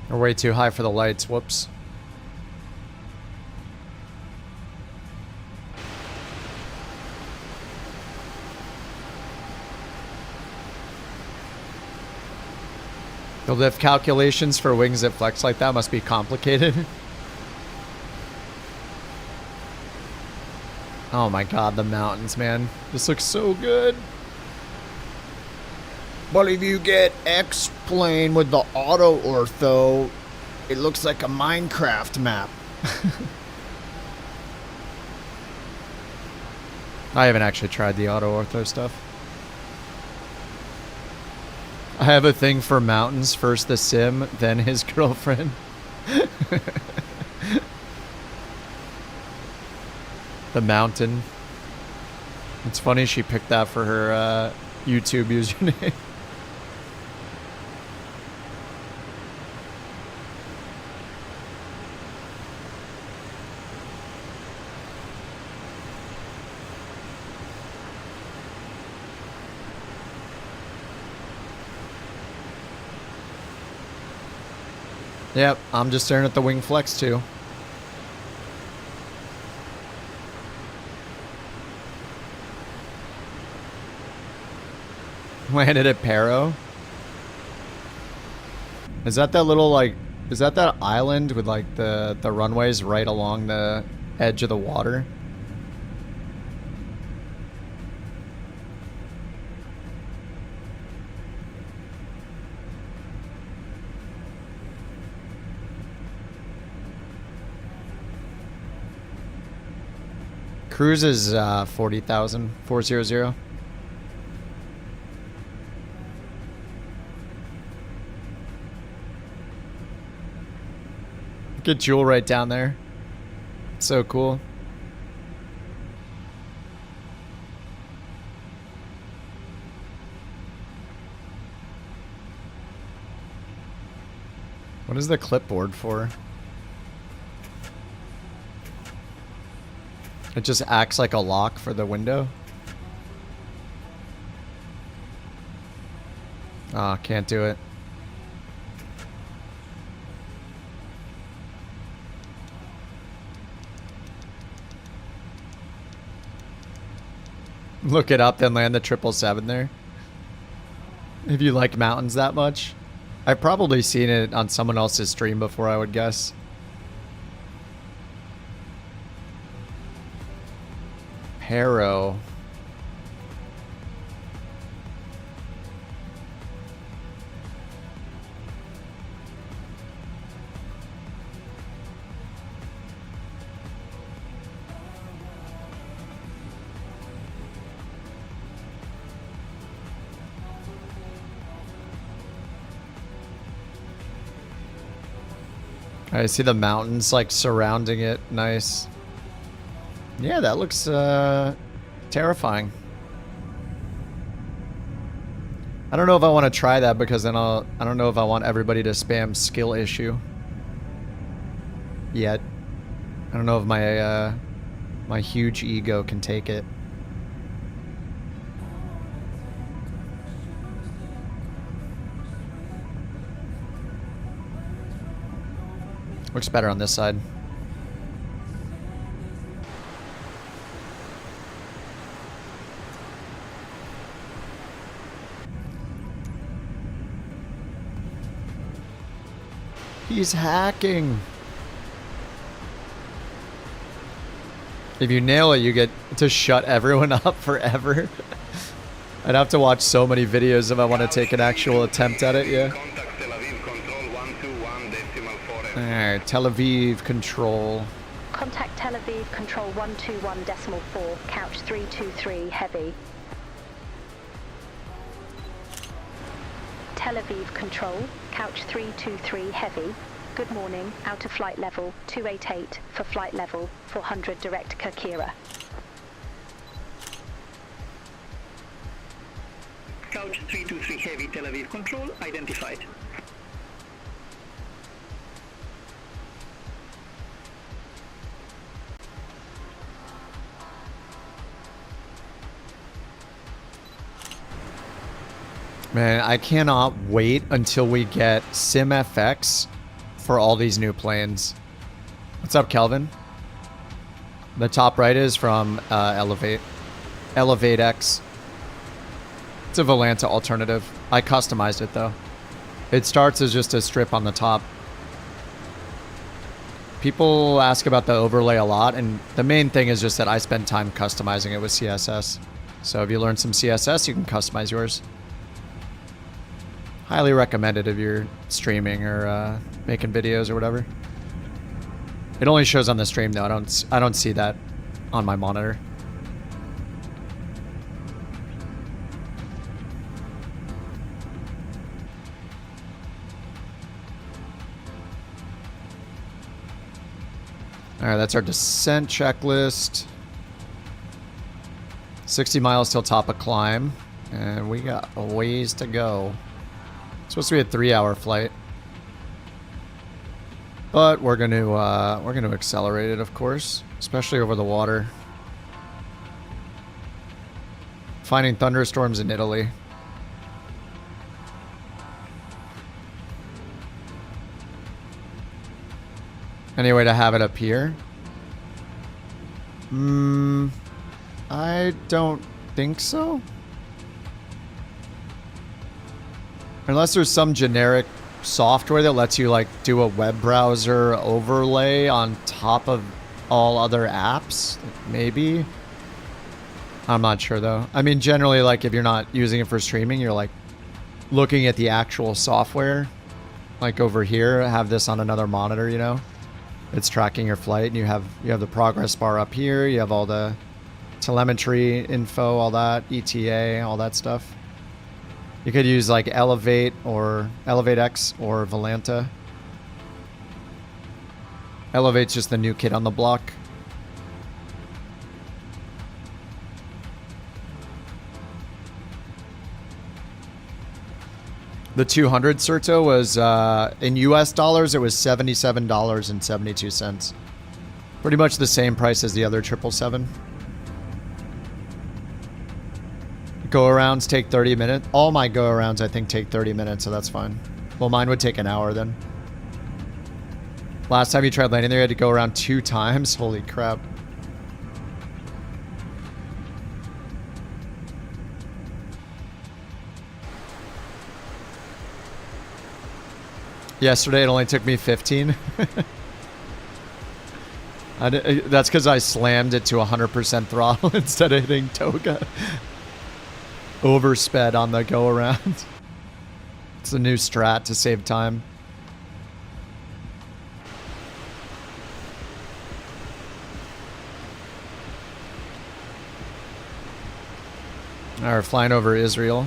We're way too high for the lights. Whoops. The lift calculations for wings that flex like that must be complicated. Oh my god, the mountains, man. This looks so good. But if you get X-plane with the auto ortho, it looks like a Minecraft map. I haven't actually tried the auto ortho stuff. I have a thing for mountains. First the sim, then his girlfriend. The mountain. It's funny she picked that for her YouTube username. Yep, I'm just staring at the wing flex too. Landed at Paro. Is that that little like? Is that that island with like the runways right along the edge of the water? Cruise is 40,000, 400. Get Jewel right down there. So cool. What is the clipboard for? It just acts like a lock for the window. Ah, can't do it. Look it up, then land the 777 there. If you like mountains that much. I've probably seen it on someone else's stream before, I would guess. Paro. I see the mountains like surrounding it. Nice. Yeah, that looks terrifying. I don't know if I want to try that because then I don't know if I want everybody to spam skill issue. Yet. I don't know if my my huge ego can take it. Looks better on this side. He's hacking. If you nail it, you get to shut everyone up forever. I'd have to watch so many videos if I want to take an actual attempt at it, yeah. Alright, Tel Aviv control. Contact Tel Aviv control 121.4, couch 323 heavy. Tel Aviv control, couch 323 heavy. Good morning, out of flight level 288 for flight level 400 direct Kirkira. Couch 323 heavy, Tel Aviv control identified. Man, I cannot wait until we get SimFX for all these new planes. What's up, Kelvin? The top right is from Elevate. Elevate X. It's a Volanta alternative. I customized it, though. It starts as just a strip on the top. People ask about the overlay a lot, and the main thing is just that I spend time customizing it with CSS. So if you learn some CSS, you can customize yours. Highly recommended if you're streaming or making videos or whatever. It only shows on the stream though. I don't see that on my monitor. All right, that's our descent checklist. 60 miles till top of climb, and we got a ways to go. It's supposed to be a 3-hour flight, but we're gonna accelerate it, of course, especially over the water. Finding thunderstorms in Italy. Any way to have it up here? I don't think so. Unless there's some generic software that lets you like do a web browser overlay on top of all other apps, maybe. I'm not sure though. I mean, generally, like if you're not using it for streaming, you're like looking at the actual software. Like over here, have this on another monitor, you know? It's tracking your flight, and you have the progress bar up here. You have all the telemetry info, all that, ETA, all that stuff. You could use like Elevate or Elevate X or Volanta. Elevate's just the new kid on the block. The 200 Certo was, in US dollars, it was $77.72. Pretty much the same price as the other 777. Go-arounds take 30 minutes. All my go-arounds, I think, take 30 minutes, so that's fine. Well, mine would take an hour then. Last time you tried landing there, you had to go around 2 times. Holy crap. Yesterday, it only took me 15. That's because I slammed it to 100% throttle instead of hitting toga. Oversped on the go-around. It's a new strat to save time. All right, flying over Israel.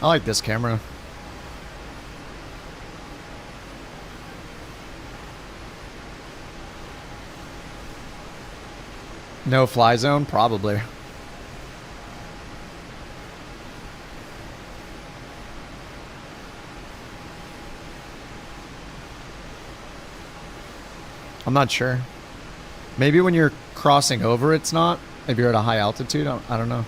I like this camera. No fly zone? Probably. I'm not sure. Maybe when you're crossing over it's not. If you're at a high altitude, I don't know.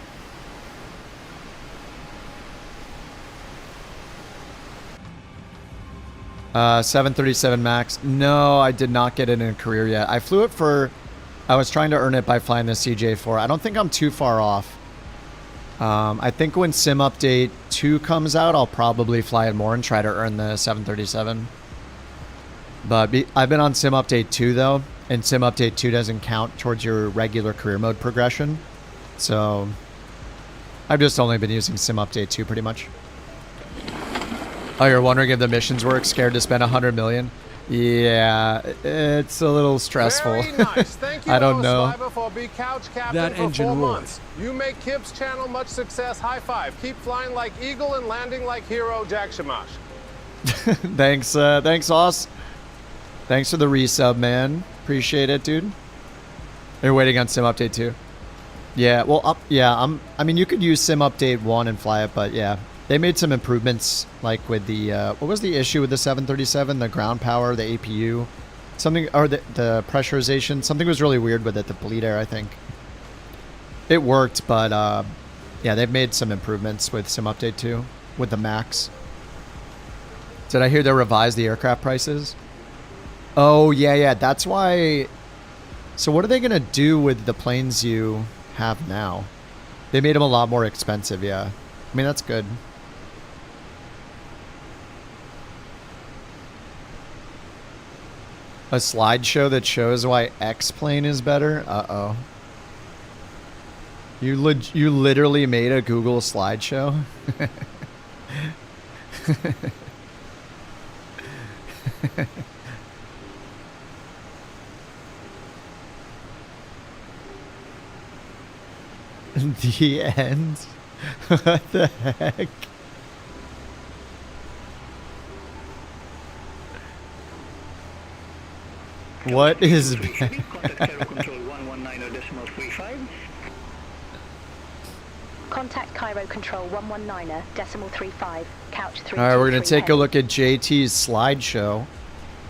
Uh, 737 Max. No, I did not get it in a career yet. I flew it for... I was trying to earn it by flying the CJ4. I don't think I'm too far off. I think when Sim Update 2 comes out, I'll probably fly it more and try to earn the 737. But I've been on Sim Update 2 though, and Sim Update 2 doesn't count towards your regular career mode progression. So I've just only been using Sim Update 2 pretty much. Oh, you're wondering if the missions work? Scared to spend 100 million? Yeah, it's a little stressful. Very nice. Thank you, I don't know. For being couch captain That for engine 4 roars. months. You make Kip's channel much success. High five. Keep flying like Eagle and landing like hero Jack Shamash. Thanks, thanks, Oz. Thanks for the resub, man. Appreciate it, dude. You're waiting on Sim Update 2. Yeah, well, I mean, you could use Sim Update 1 and fly it, but yeah. They made some improvements, like with the, what was the issue with the 737? The ground power, the APU, something, or the pressurization. Something was really weird with it, the bleed air, I think. It worked, but, yeah, they've made some improvements with Sim Update 2, with the Max. Did I hear they revised the aircraft prices? Oh, yeah, that's why... So what are they going to do with the planes you have now? They made them a lot more expensive, yeah. I mean, that's good. A slideshow that shows why X-Plane is better? Uh-oh. You literally made a Google slideshow? The end? What the heck? What is Contact Cairo Control 119.35, couch 3. Alright, we're going to take a look at JT's slideshow.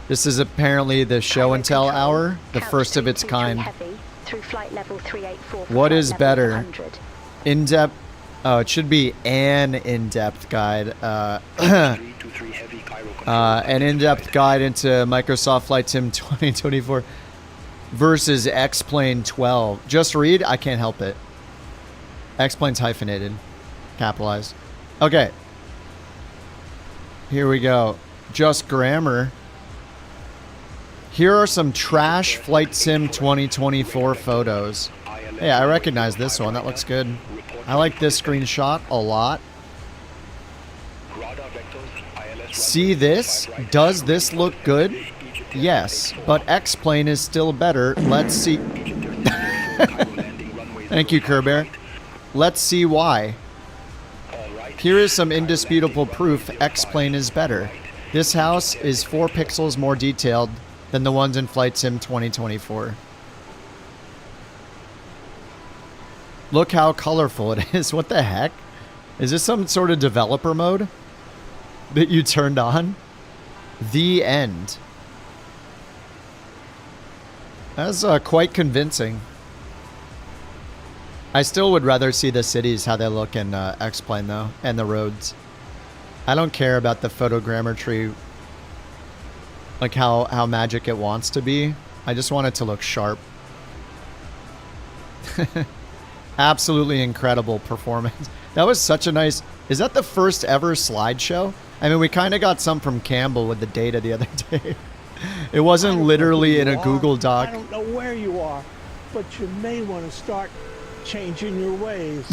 This is apparently the show and tell hour, the first of its kind. What is better? In-depth... Oh, it should be an in-depth guide. An in-depth guide into Microsoft Flight Sim 2024 versus X-Plane 12. Just read? I can't help it. X-Plane's hyphenated. Capitalized. Okay. Here we go. Just grammar. Here are some trash Flight Sim 2024 photos. Hey, I recognize this one. That looks good. I like this screenshot a lot. See this? Does this look good? Yes, but X-Plane is still better. Let's see. Thank you, Kerbear. Let's see why. Here is some indisputable proof X-Plane is better. This house is 4 pixels more detailed than the ones in Flight Sim 2024. Look how colorful it is. What the heck? Is this some sort of developer mode that you turned on? The end. That's quite convincing. I still would rather see the cities, how they look in X-Plane though, and the roads. I don't care about the photogrammetry, like how magic it wants to be. I just want it to look sharp. Absolutely incredible performance. That was such a nice... Is that the first ever slideshow? I mean, we kind of got some from Campbell with the data the other day. It wasn't literally in a Google Doc. I don't know where you are, but you may want to start changing your ways.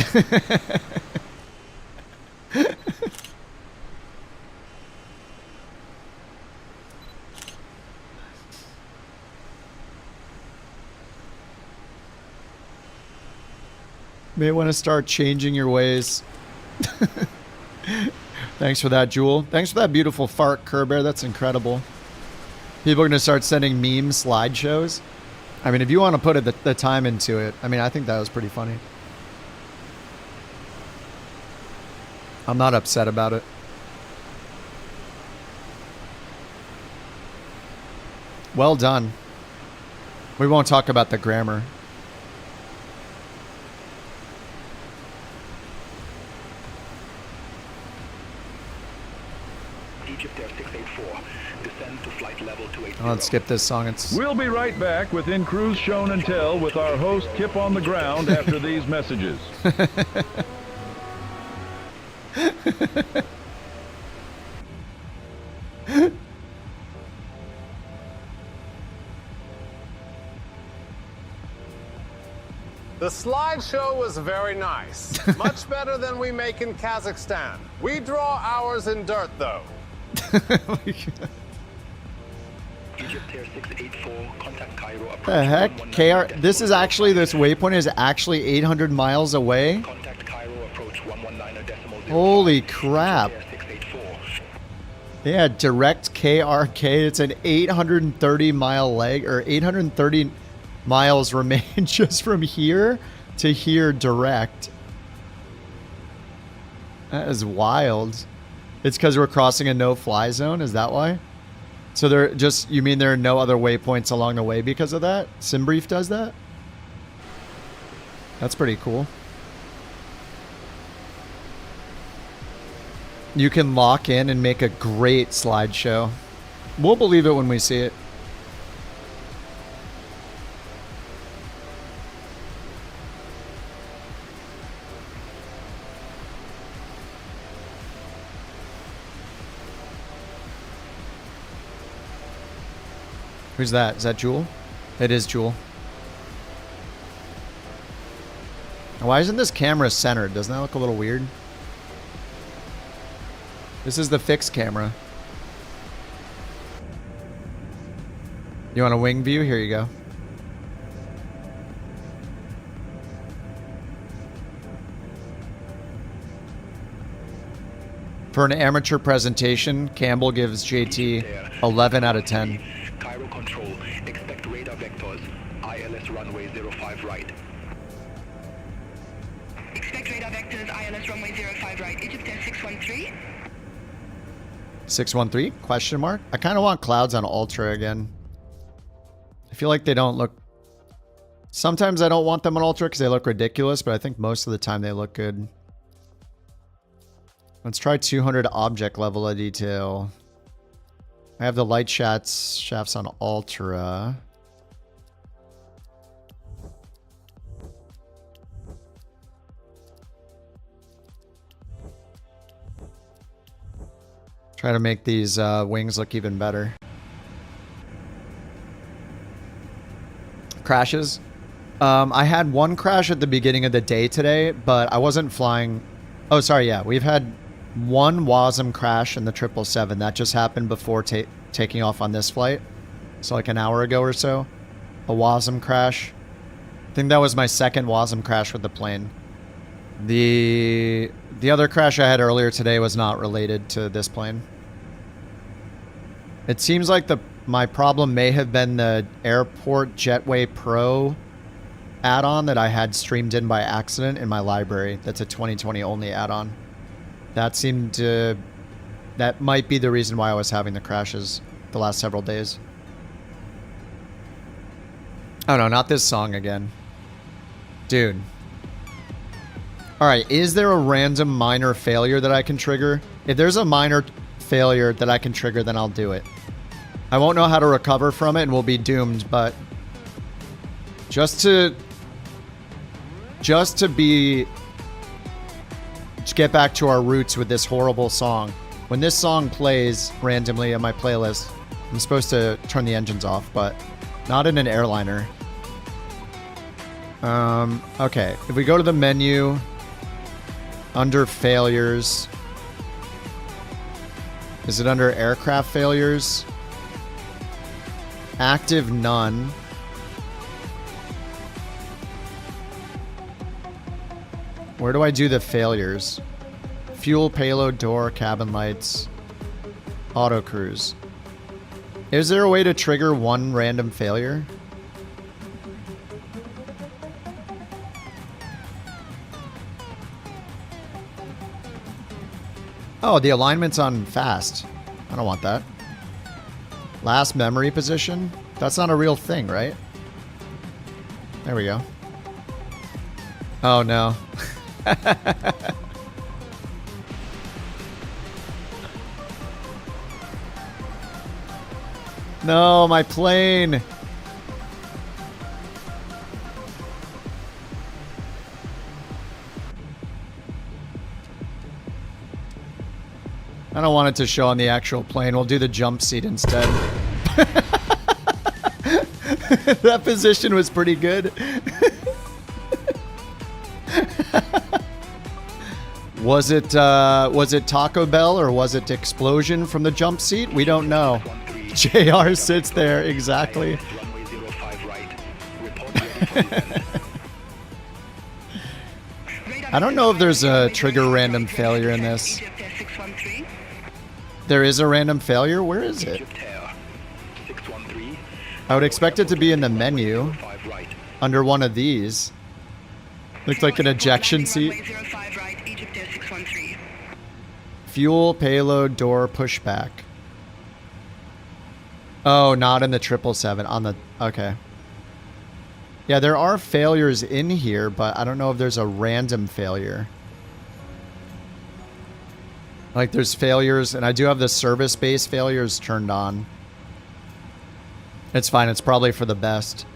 May want to start changing your ways. Thanks for that, Jewel. Thanks for that beautiful fart, Kerbear. That's incredible. People are going to start sending meme slideshows. I mean, if you want to put the time into it, I mean, I think that was pretty funny. I'm not upset about it. Well done. We won't talk about the grammar. Egypt Air 684, descend to flight level 280. Let's skip this song. It's We'll be right back with In Cruise Shown and Tell with our host Kip on the ground after these messages. The slideshow was very nice. Much better than we make in Kazakhstan. We draw ours in dirt, though. Egypt Air 684, contact Cairo. The heck? KR, this waypoint is actually 800 miles away? Contact Cairo, approach 119.0. Holy crap. Yeah, direct KRK. It's an 830 mile leg, or 830 miles remain just from here to here direct. That is wild. It's because we're crossing a no-fly zone? Is that why? So you mean there are no other waypoints along the way because of that? SimBrief does that? That's pretty cool. You can lock in and make a great slideshow. We'll believe it when we see it. Who's that? Is that Jewel? It is Jewel. Why isn't this camera centered? Doesn't that look a little weird? This is the fixed camera. You want a wing view? Here you go. For an amateur presentation, Campbell gives JT 11 out of 10. Cairo control, expect radar vectors. ILS runway 05 right. Expect radar vectors, ILS runway 05 right. Egypt Air 613. 613? Question mark? I kind of want clouds on Ultra again. I feel like they don't look... Sometimes I don't want them on Ultra because they look ridiculous, but I think most of the time they look good. Let's try 200 object level of detail. I have the light shafts on Ultra. Try to make these wings look even better. Crashes. I had one crash at the beginning of the day today, but I wasn't flying. Oh, sorry. Yeah, we've had one WASM crash in the 777. That just happened before taking off on this flight. So like an hour ago or so. A WASM crash. I think that was my second WASM crash with the plane. The other crash I had earlier today was not related to this plane. It seems like my problem may have been the Airport Jetway Pro add-on that I had streamed in by accident in my library. That's a 2020 only add-on. That might be the reason why I was having the crashes the last several days. Oh no, not this song again. Dude. Alright, is there a random minor failure that I can trigger? If there's a minor failure that I can trigger, then I'll do it. I won't know how to recover from it and we'll be doomed, but just to get back to our roots with this horrible song. When this song plays randomly on my playlist, I'm supposed to turn the engines off, but not in an airliner. Okay, if we go to the menu, under failures, is it under aircraft failures? Active none. Where do I do the failures? Fuel, payload, door, cabin lights, auto cruise. Is there a way to trigger one random failure? Oh, the alignment's on fast. I don't want that. Last memory position? That's not a real thing, right? There we go. Oh, no. No, my plane. I don't want it to show on the actual plane. We'll do the jump seat instead. That position was pretty good. Was it Taco Bell or was it Explosion from the jump seat? We don't know. JR sits there, exactly. I don't know if there's a trigger random failure in this. There is a random failure? Where is it? I would expect it to be in the menu under one of these. Looks like an ejection seat. Fuel, payload, door, pushback. Oh, not in the 777. On the... Okay. Yeah, there are failures in here, but I don't know if there's a random failure. Like, there's failures, and I do have the service-based failures turned on. It's fine. It's probably for the best.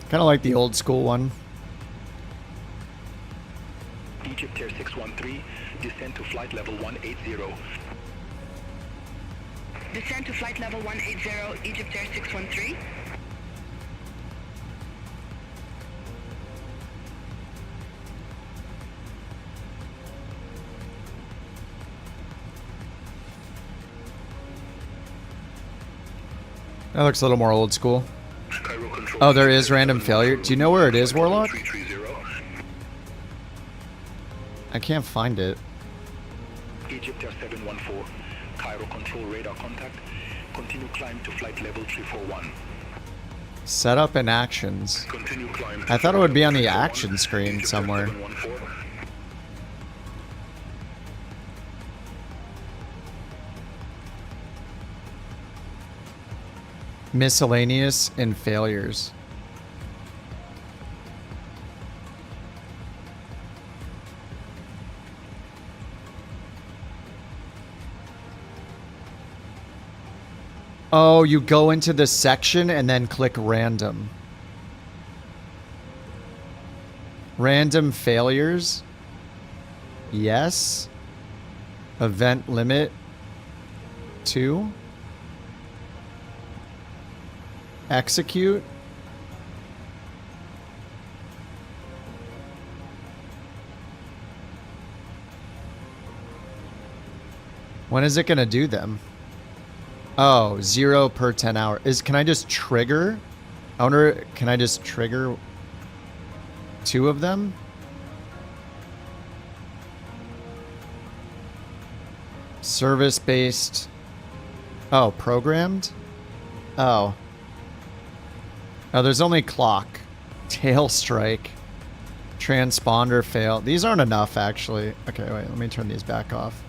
Kind of like the old school one. Egypt Air 613, descend to flight level 180. Descend to flight level 180, Egypt Air 613. That looks a little more old school. Oh, there is random failure. Do you know where it is, Warlock? I can't find it. Egypt Air 714, Cairo control radar contact. Continue climb to flight level 341. Setup and actions. I thought it would be on the action screen somewhere. Miscellaneous and failures. Oh, you go into the section and then click random. Random failures? Yes. Event limit 2. Execute. When is it going to do them? Oh, 0 per 10 hours. Can I just trigger? I wonder, can I just trigger 2 of them? Service-based. Oh, programmed? Oh. Oh, there's only clock. Tail strike. Transponder fail. These aren't enough, actually. Okay, wait. Let me turn these back off.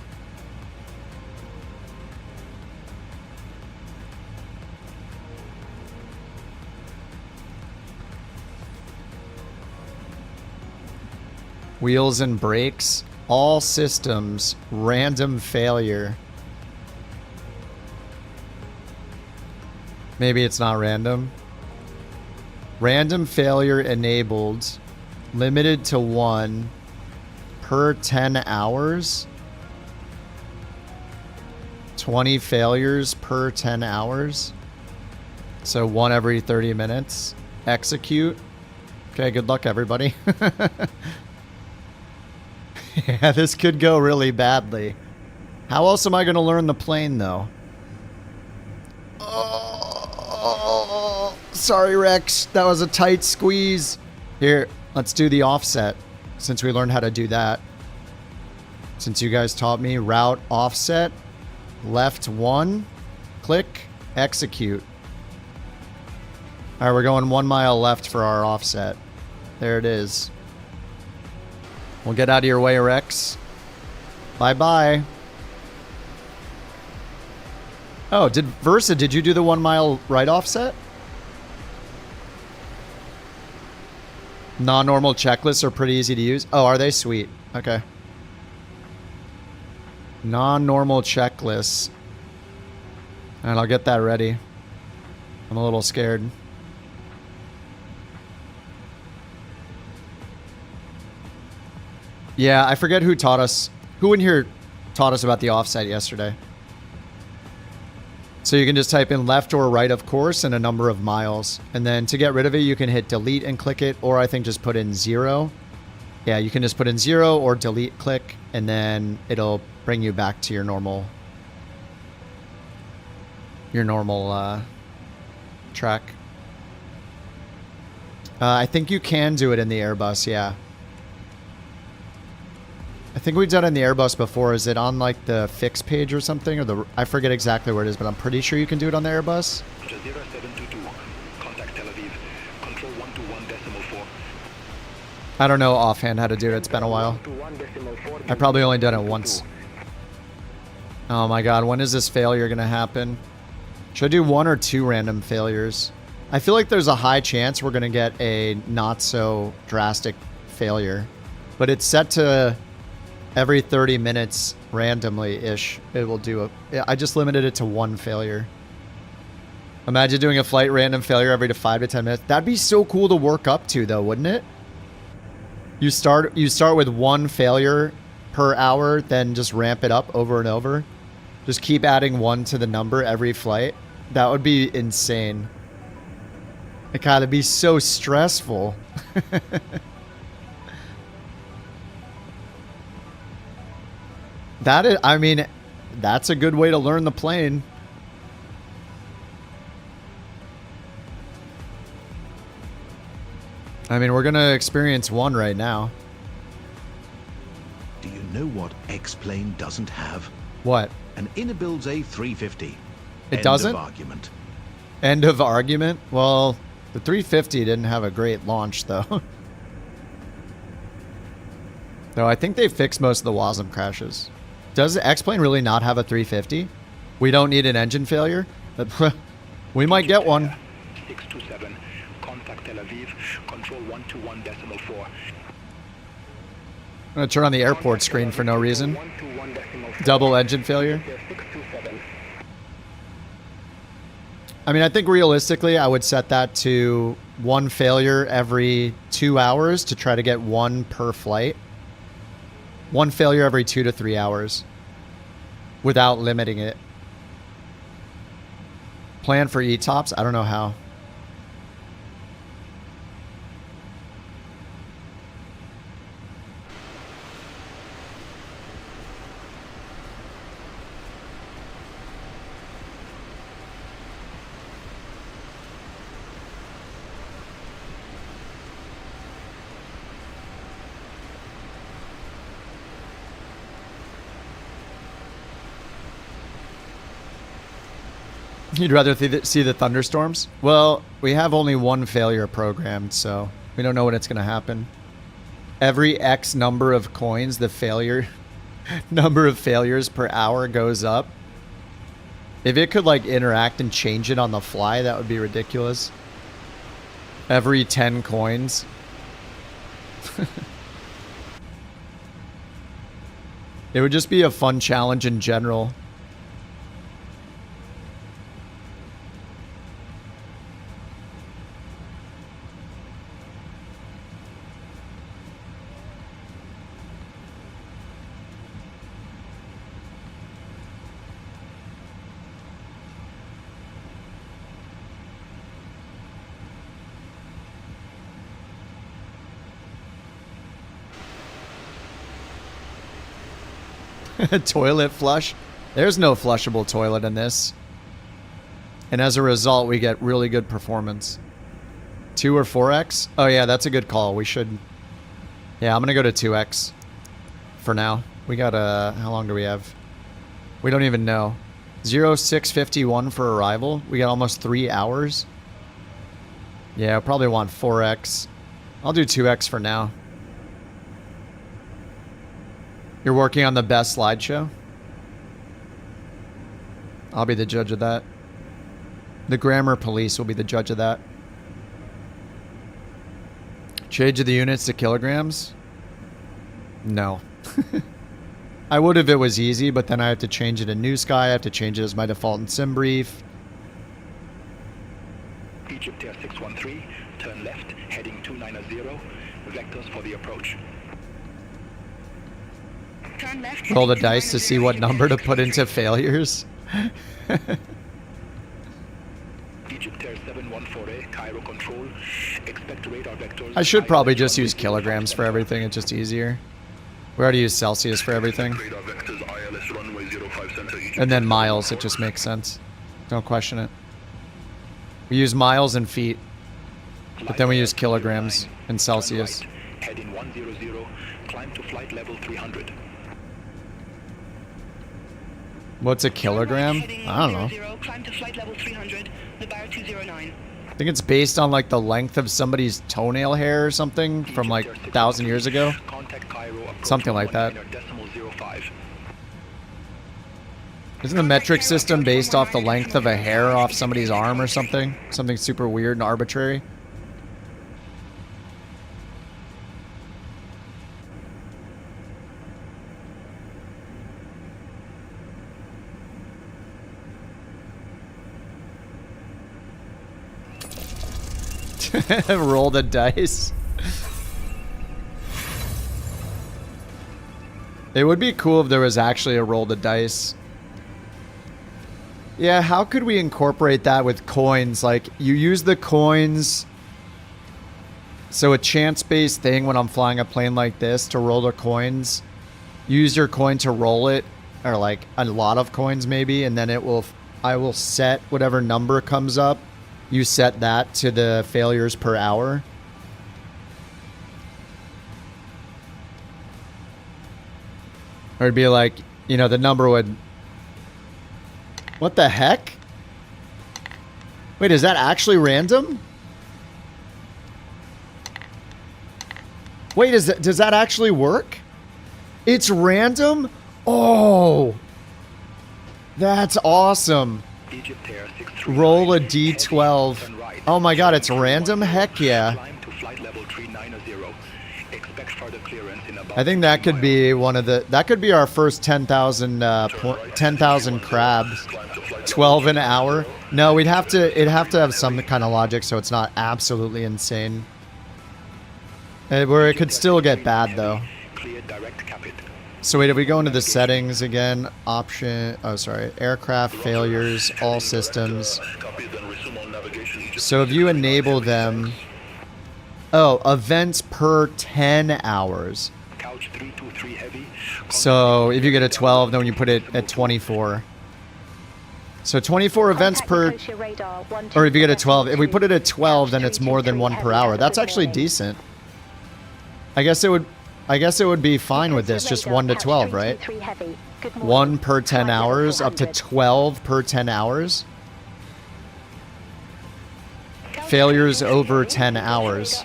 Wheels and brakes. All systems. Random failure. Maybe it's not random. Random failure enabled. Limited to 1 per 10 hours. 20 failures per 10 hours. So 1 every 30 minutes. Execute. Okay, good luck, everybody. Yeah, this could go really badly. How else am I going to learn the plane, though? Oh, sorry, Rex. That was a tight squeeze. Here, let's do the offset, since we learned how to do that. Since you guys taught me, route offset, left 1, click, execute. All right, we're going 1 mile left for our offset. There it is. We'll get out of your way, Rex. Bye-bye. Oh, did you do the 1 mile right offset? Non-normal checklists are pretty easy to use. Oh, are they? Sweet. Okay. Non-normal checklists. And I'll get that ready. I'm a little scared. Yeah, I forget who taught us. Who in here taught us about the offset yesterday? So you can just type in left or right of course and a number of miles. And then to get rid of it, you can hit delete and click it. Or I think just put in 0. Yeah, you can just put in 0 or delete click. And then it'll bring you back to your normal track. I think you can do it in the Airbus, yeah. I think we've done it in the Airbus before. Is it on like the fix page or something? Or I forget exactly where it is, but I'm pretty sure you can do it on the Airbus. Jazeera 722, contact Tel Aviv, control 121.4. I don't know offhand how to do it. It's been a while. I probably only done it once. Oh my god, when is this failure going to happen? Should I do 1 or 2 random failures? I feel like there's a high chance we're going to get a not so drastic failure. But it's set to every 30 minutes randomly-ish. It will do a... I just limited it to 1 failure. Imagine doing a flight random failure every 5 to 10 minutes. That'd be so cool to work up to, though, wouldn't it? You start with 1 failure per hour, then just ramp it up over and over. Just keep adding 1 to the number every flight. That would be insane. It gotta be so stressful. That is, I mean, that's a good way to learn the plane. I mean, we're gonna experience 1 right now. Do you know what X-Plane doesn't have? What? An inner-builds A350. It doesn't? End of argument. End of argument? Well, the 350 didn't have a great launch, though. Though I think they fixed most of the WASM crashes. Does the X-Plane really not have a 350? We don't need an engine failure? We might get one. 627, contact Tel Aviv, control 121.4. I'm going to turn on the airport screen for no reason. Double engine failure. I mean, I think realistically, I would set that to 1 failure every 2 hours to try to get 1 per flight. 1 failure every 2 to 3 hours without limiting it. Plan for ETOPS? I don't know how. You'd rather see the thunderstorms? Well, we have only 1 failure programmed, so we don't know when it's going to happen. Every X number of coins, the failure number of failures per hour goes up. If it could like interact and change it on the fly, that would be ridiculous. Every 10 coins. It would just be a fun challenge in general. Toilet flush. There's no flushable toilet in this. And as a result, we get really good performance. 2 or 4x? Oh yeah, that's a good call. We should... Yeah, I'm gonna go to 2x for now. We got how long do we have? We don't even know. 0651 for arrival. We got almost 3 hours. Yeah, I probably want 4x. I'll do 2x for now. You're working on the best slideshow? I'll be the judge of that. The grammar police will be the judge of that. Change of the units to kilograms? No. I would if it was easy, but then I have to change it in New Sky. I have to change it as my default in SimBrief. Egypt Air 613, turn left, heading 290, vectors for the approach. Turn left. Roll the dice to see what number to put into failures. Egypt Air 714A, Cairo control, expect radar vectors. I should probably just use kilograms for everything. It's just easier. We already use Celsius for everything. And then miles, it just makes sense. Don't question it. We use miles and feet, but then we use kilograms and Celsius. Heading 100, climb to flight level 300. What's a kilogram? I don't know. Climb to flight level 300, the bar 209. I think it's based on like the length of somebody's toenail hair or something from like 1,000 years ago. Something like that. Isn't the metric system based off the length of a hair off somebody's arm or something? Something super weird and arbitrary? Roll the dice. It would be cool if there was actually a roll the dice. Yeah, how could we incorporate that with coins? Like, you use the coins... So a chance-based thing when I'm flying a plane like this to roll the coins. Use your coin to roll it. Or like a lot of coins maybe. And then it will... I will set whatever number comes up. You set that to the failures per hour. Or it'd be like, you know, the number would... What the heck? Wait, is that actually random? Wait, does that actually work? It's random? Oh! That's awesome. Roll a D12. Oh my god, it's random? Heck yeah. I think that could be one of the... That could be our first 10,000 10,000 crabs. 12 an hour. No, it'd have to have some kind of logic so it's not absolutely insane. Where it could still get bad though. So wait, if we go into the settings again, option, oh sorry, aircraft failures, all systems. So if you enable them, oh, events per 10 hours. So if you get a 12, then when you put it at 24. So 24 events per, or if you get a 12, if we put it at 12, then it's more than 1 per hour. That's actually decent. I guess it would be fine with this, just 1 to 12, right? 1 per 10 hours, up to 12 per 10 hours. Failures over 10 hours.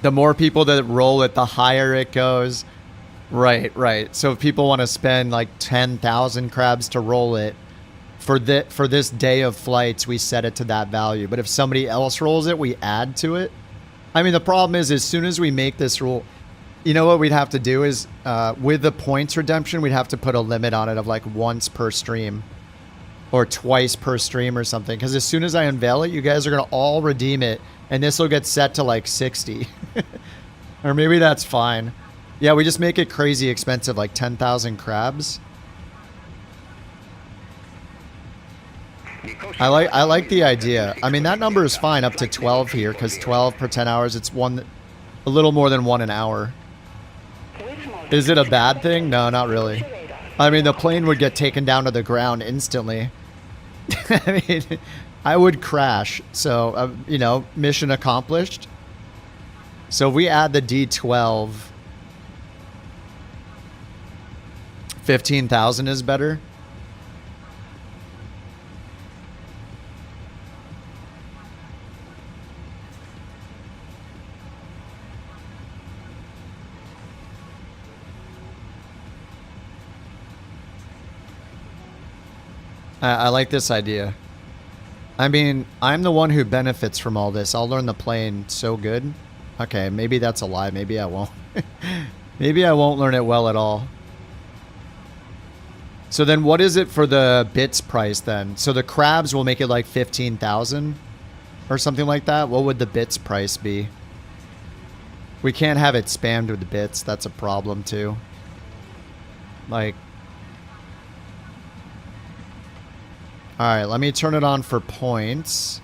The more people that roll it, the higher it goes. Right, right. So if people want to spend like 10,000 crabs to roll it, for this day of flights, we set it to that value. But if somebody else rolls it, we add to it. I mean, the problem is, as soon as we make this rule, you know what we'd have to do is, with the points redemption, we'd have to put a limit on it of like once per stream. Or twice per stream or something. Because as soon as I unveil it, you guys are going to all redeem it. And this will get set to like 60. Or maybe that's fine. Yeah, we just make it crazy expensive, like 10,000 crabs. I like the idea. I mean, that number is fine up to 12 here, because 12 per 10 hours, it's a little more than 1 an hour. Is it a bad thing? No, not really. I mean, the plane would get taken down to the ground instantly. I mean, I would crash. So, you know, mission accomplished. So if we add the D12, 15,000 is better. I like this idea. I mean, I'm the one who benefits from all this. I'll learn the plane so good. Okay, maybe that's a lie. Maybe I won't. Maybe I won't learn it well at all. So then what is it for the bits price then? So the crabs will make it like 15,000 or something like that. What would the bits price be? We can't have it spammed with the bits. That's a problem too. Like... Alright, let me turn it on for points.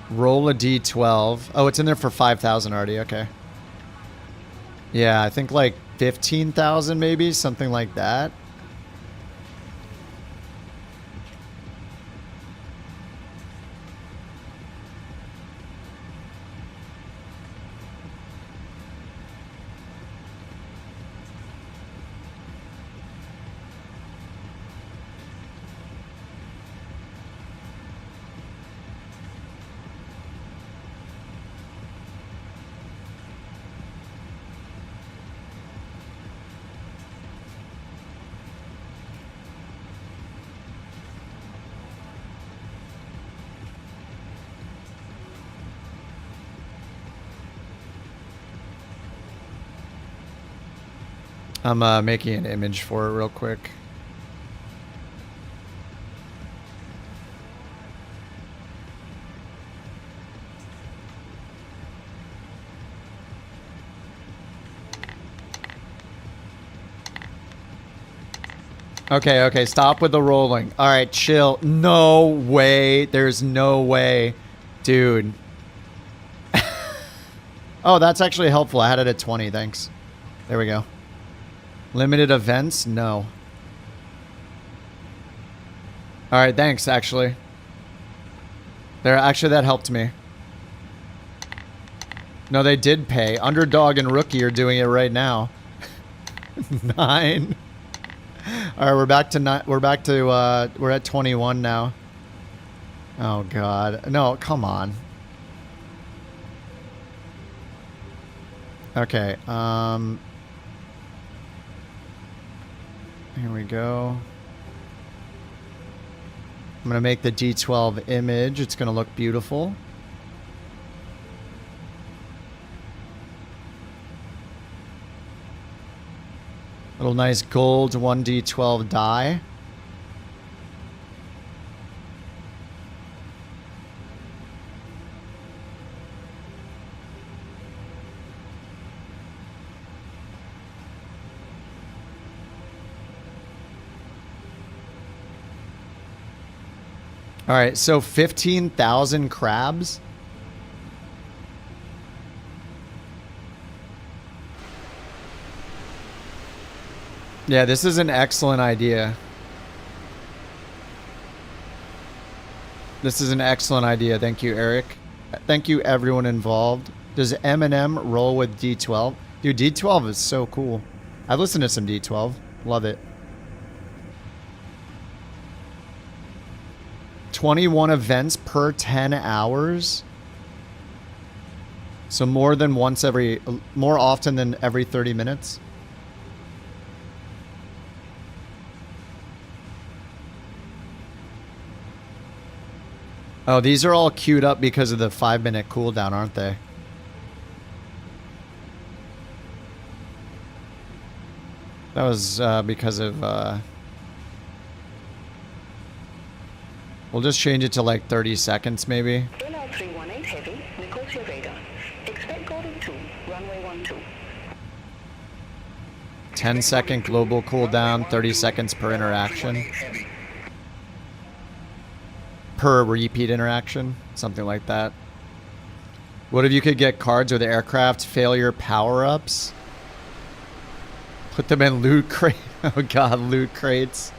Roll a D12. Oh, it's in there for 5,000 already. Okay. Yeah, I think like 15,000 maybe, something like that. I'm making an image for it real quick. Okay, okay, stop with the rolling. All right, chill. No way. There's no way. Dude. Oh, that's actually helpful. I had it at 20, thanks. There we go. Limited events? No. Alright, thanks, actually. Actually, that helped me. No, they did pay. Underdog and Rookie are doing it right now. 9. Alright, we're back to 9. We're at 21 now. Oh, God. No, come on. Okay, here we go. I'm going to make the D12 image. It's going to look beautiful. Little nice gold 1D12 die. All right, so 15,000 crabs. Yeah, this is an excellent idea. This is an excellent idea. Thank you, Eric. Thank you, everyone involved. Does M&M roll with D12? Dude, D12 is so cool. I've listened to some D12. Love it. 21 events per 10 hours. So more often than every 30 minutes. Oh, these are all queued up because of the 5-minute cooldown, aren't they? That was because of... We'll just change it to like 30 seconds, maybe. Allow 318 heavy, Nicosia radar. Expect Gordon 2, runway 12. 10-second global cooldown, 30 seconds per interaction. Per repeat interaction, something like that. What if you could get cards with aircraft failure power-ups? Put them in loot crate. Oh god, loot crates.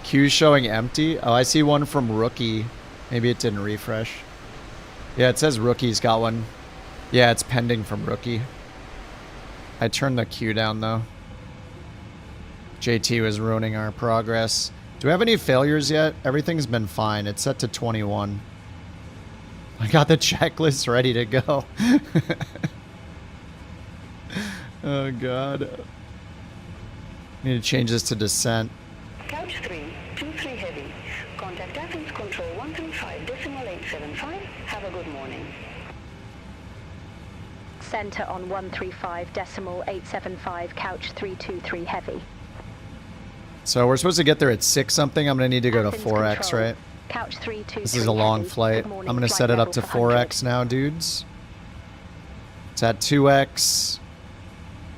Queue showing empty. Oh, I see one from Rookie. Maybe it didn't refresh. Yeah, it says Rookie's got one. Yeah, it's pending from Rookie. I turned the queue down though. JT was ruining our progress. Do we have any failures yet? Everything's been fine. It's set to 21. I got the checklist ready to go. Oh god. Need to change this to descent. Couch 323 heavy. Contact Athens Control 135.875. Have a good morning. Center on 135.875, couch 323 heavy. So we're supposed to get there at 6 something. I'm going to need to go to Athens 4x, Control. right? Couch 323 This is a long heavy. flight. Good I'm morning, going to flight set it up level to for 100. 4x now, dudes. It's at 2x.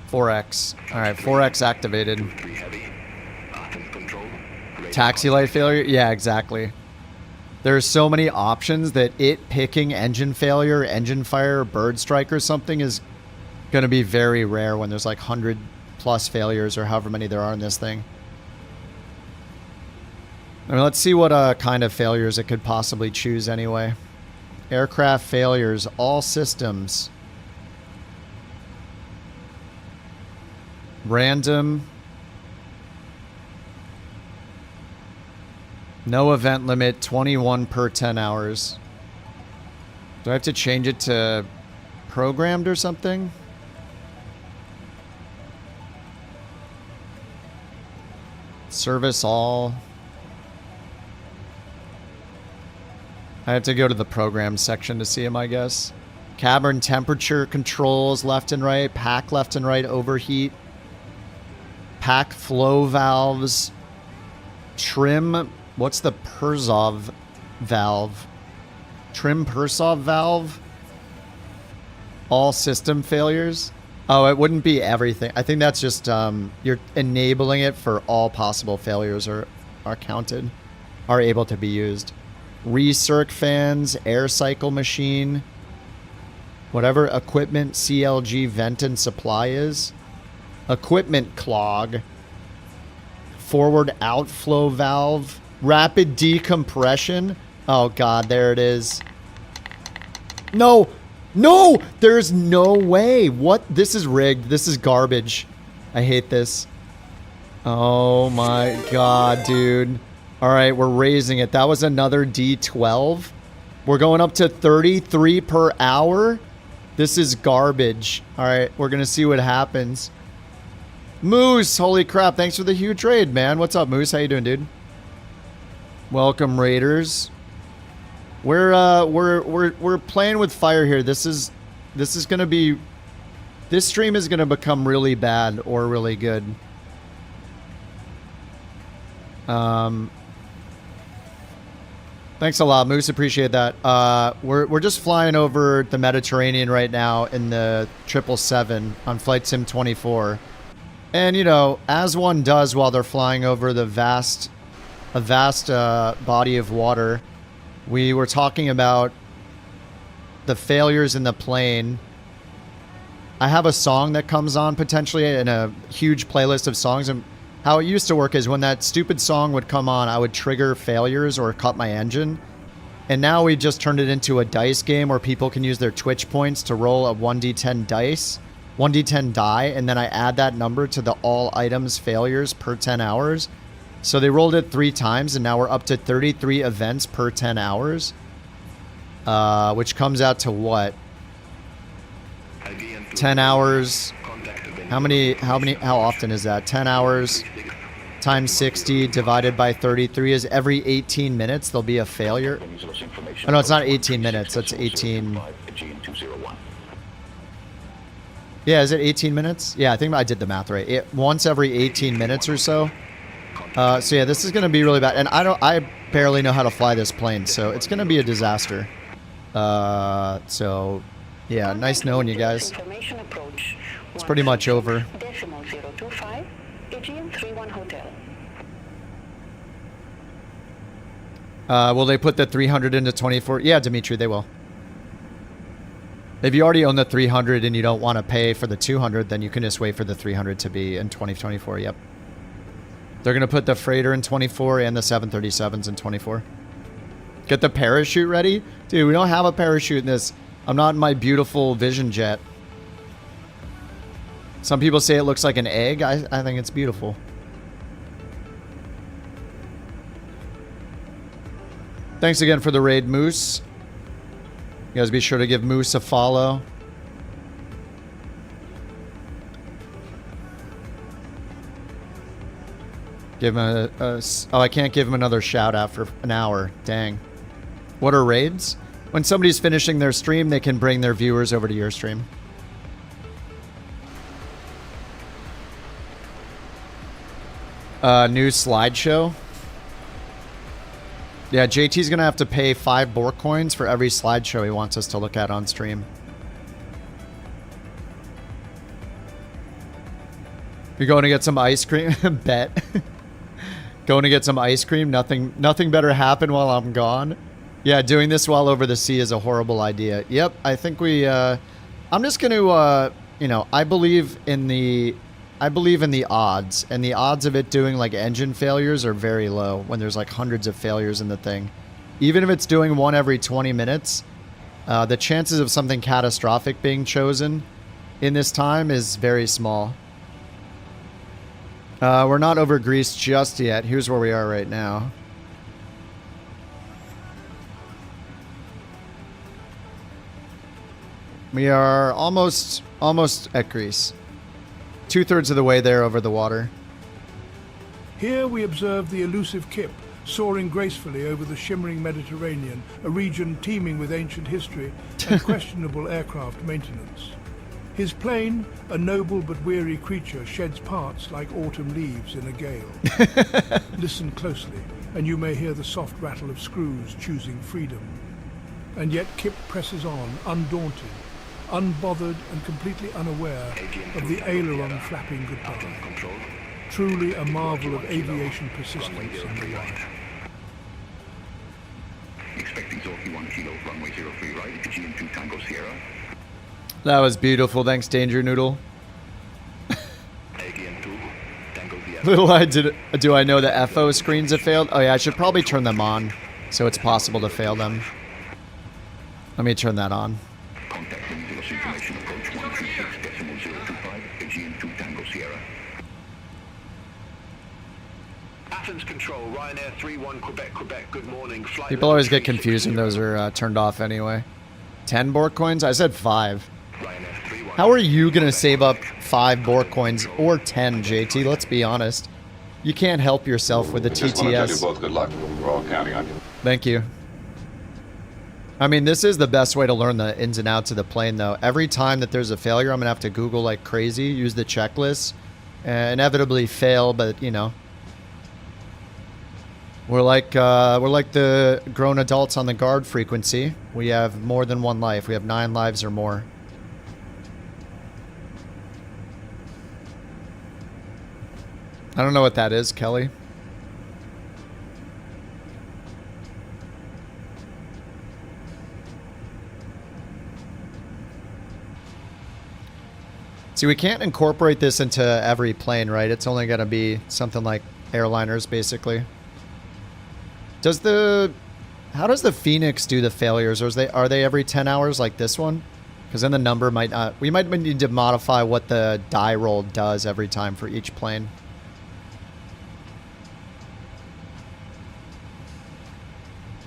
4x. Alright, 4x activated. Taxi light failure? Yeah, exactly. There's so many options that it picking engine failure, engine fire, bird strike or something is going to be very rare when there's like 100 plus failures or however many there are in this thing. I mean, let's see what kind of failures it could possibly choose anyway. Aircraft failures, all systems. Random. No event limit, 21 per 10 hours. Do I have to change it to programmed or something? Service all. I have to go to the program section to see them, I guess. Cabin temperature controls left and right. Pack left and right overheat. Pack flow valves. Trim. What's the Persov valve? Trim Persov valve? All system failures? Oh, it wouldn't be everything. I think that's just you're enabling it for all possible failures are counted, are able to be used. Recirc fans, air cycle machine, whatever equipment CLG vent and supply is. Equipment clog. Forward outflow valve. Rapid decompression. Oh god, there it is. No! No! There's no way. What? This is rigged. This is garbage. I hate this. Oh my god, dude. Alright, we're raising it. That was another D12. We're going up to 33 per hour. This is garbage. Alright, we're gonna see what happens. Moose! Holy crap, thanks for the huge raid, man. What's up, Moose? How you doing, dude? Welcome, Raiders. We're playing with fire here. This is gonna be, this stream is gonna become really bad or really good. Thanks a lot, Moose. Appreciate that. We're just flying over the Mediterranean right now in the 777 on Flight Sim 24, and you know, as one does while they're flying over the vast body of water. We were talking about the failures in the plane. I have a song that comes on potentially in a huge playlist of songs, and how it used to work is when that stupid song would come on, I would trigger failures or cut my engine. And now we just turned it into a dice game where people can use their Twitch points to roll a 1d10 dice, 1d10 die, and then I add that number to the all items failures per 10 hours. So they rolled it 3 times, and now we're up to 33 events per 10 hours. Which comes out to what? 10 hours. How often is that? 10 hours times 60 divided by 33 is every 18 minutes there'll be a failure. Oh no, it's not 18 minutes. That's 18. Yeah, is it 18 minutes? Yeah, I think I did the math right. Once every 18 minutes or so. So yeah, this is going to be really bad. And I barely know how to fly this plane, so it's going to be a disaster. So Yeah, nice knowing you guys. Information approach. It's pretty much over. Decimal 025, Aegean 31 Hotel. Will they put the 300 into 24? Yeah, Dimitri, they will. If you already own the 300 and you don't want to pay for the 200, then you can just wait for the 300 to be in 2024. Yep. They're going to put the freighter in 24 and the 737s in 24. Get the parachute ready? Dude, we don't have a parachute in this. I'm not in my beautiful Vision Jet. Some people say it looks like an egg. I think it's beautiful. Thanks again for the raid, Moose. You guys be sure to give Moose a follow. Give him oh, I can't give him another shout out for an hour. Dang. What are raids? When somebody's finishing their stream, they can bring their viewers over to your stream. New slideshow. Yeah, JT's gonna have to pay 5 Bork coins for every slideshow he wants us to look at on stream. You're going to get some ice cream? Bet. Going to get some ice cream? Nothing better happen while I'm gone. Yeah, doing this while over the sea is a horrible idea. Yep, I think we, I'm just gonna, you know, I believe in the odds, and the odds of it doing like engine failures are very low when there's like hundreds of failures in the thing. Even if it's doing one every 20 minutes, the chances of something catastrophic being chosen in this time is very small. We're not over Greece just yet. Here's where we are right now. We are almost at Greece. 2/3 of the way there over the water. Here we observe the elusive Kip soaring gracefully over the shimmering Mediterranean, a region teeming with ancient history and questionable aircraft maintenance. His plane, a noble but weary creature, sheds parts like autumn leaves in a gale. Listen closely, and you may hear the soft rattle of screws choosing freedom. And yet Kip presses on, undaunted, unbothered and completely unaware of the aileron flapping goodbye. Truly a marvel of aviation persistence in the wild. Expecting Zorky 1 Kilo, runway 03 right, Aegean 2 Tango Sierra. That was beautiful. Thanks, Danger Noodle. Little do I know the FO screens have failed. Oh yeah, I should probably turn them on so it's possible to fail them. Let me turn that on. Athens Control, Ryanair 31 Quebec, good morning. People always get confused when those are turned off anyway. 10 Bork coins? I said 5. How are you going to save up 5 Bork coins or 10, JT? Let's be honest. You can't help yourself with the TTS. Just want to tell you both good luck. We're all counting on you. Thank you. I mean, this is the best way to learn the ins and outs of the plane, though. Every time that there's a failure, I'm going to have to Google like crazy, use the checklist, and inevitably fail, but, you know. We're like the grown adults on the guard frequency. We have more than one life. We have 9 lives or more. I don't know what that is, Kelly. See, we can't incorporate this into every plane, right? It's only going to be something like airliners, basically. How does the Phoenix do the failures? Or are they every 10 hours like this one? Because then the number might not... We might need to modify what the die roll does every time for each plane.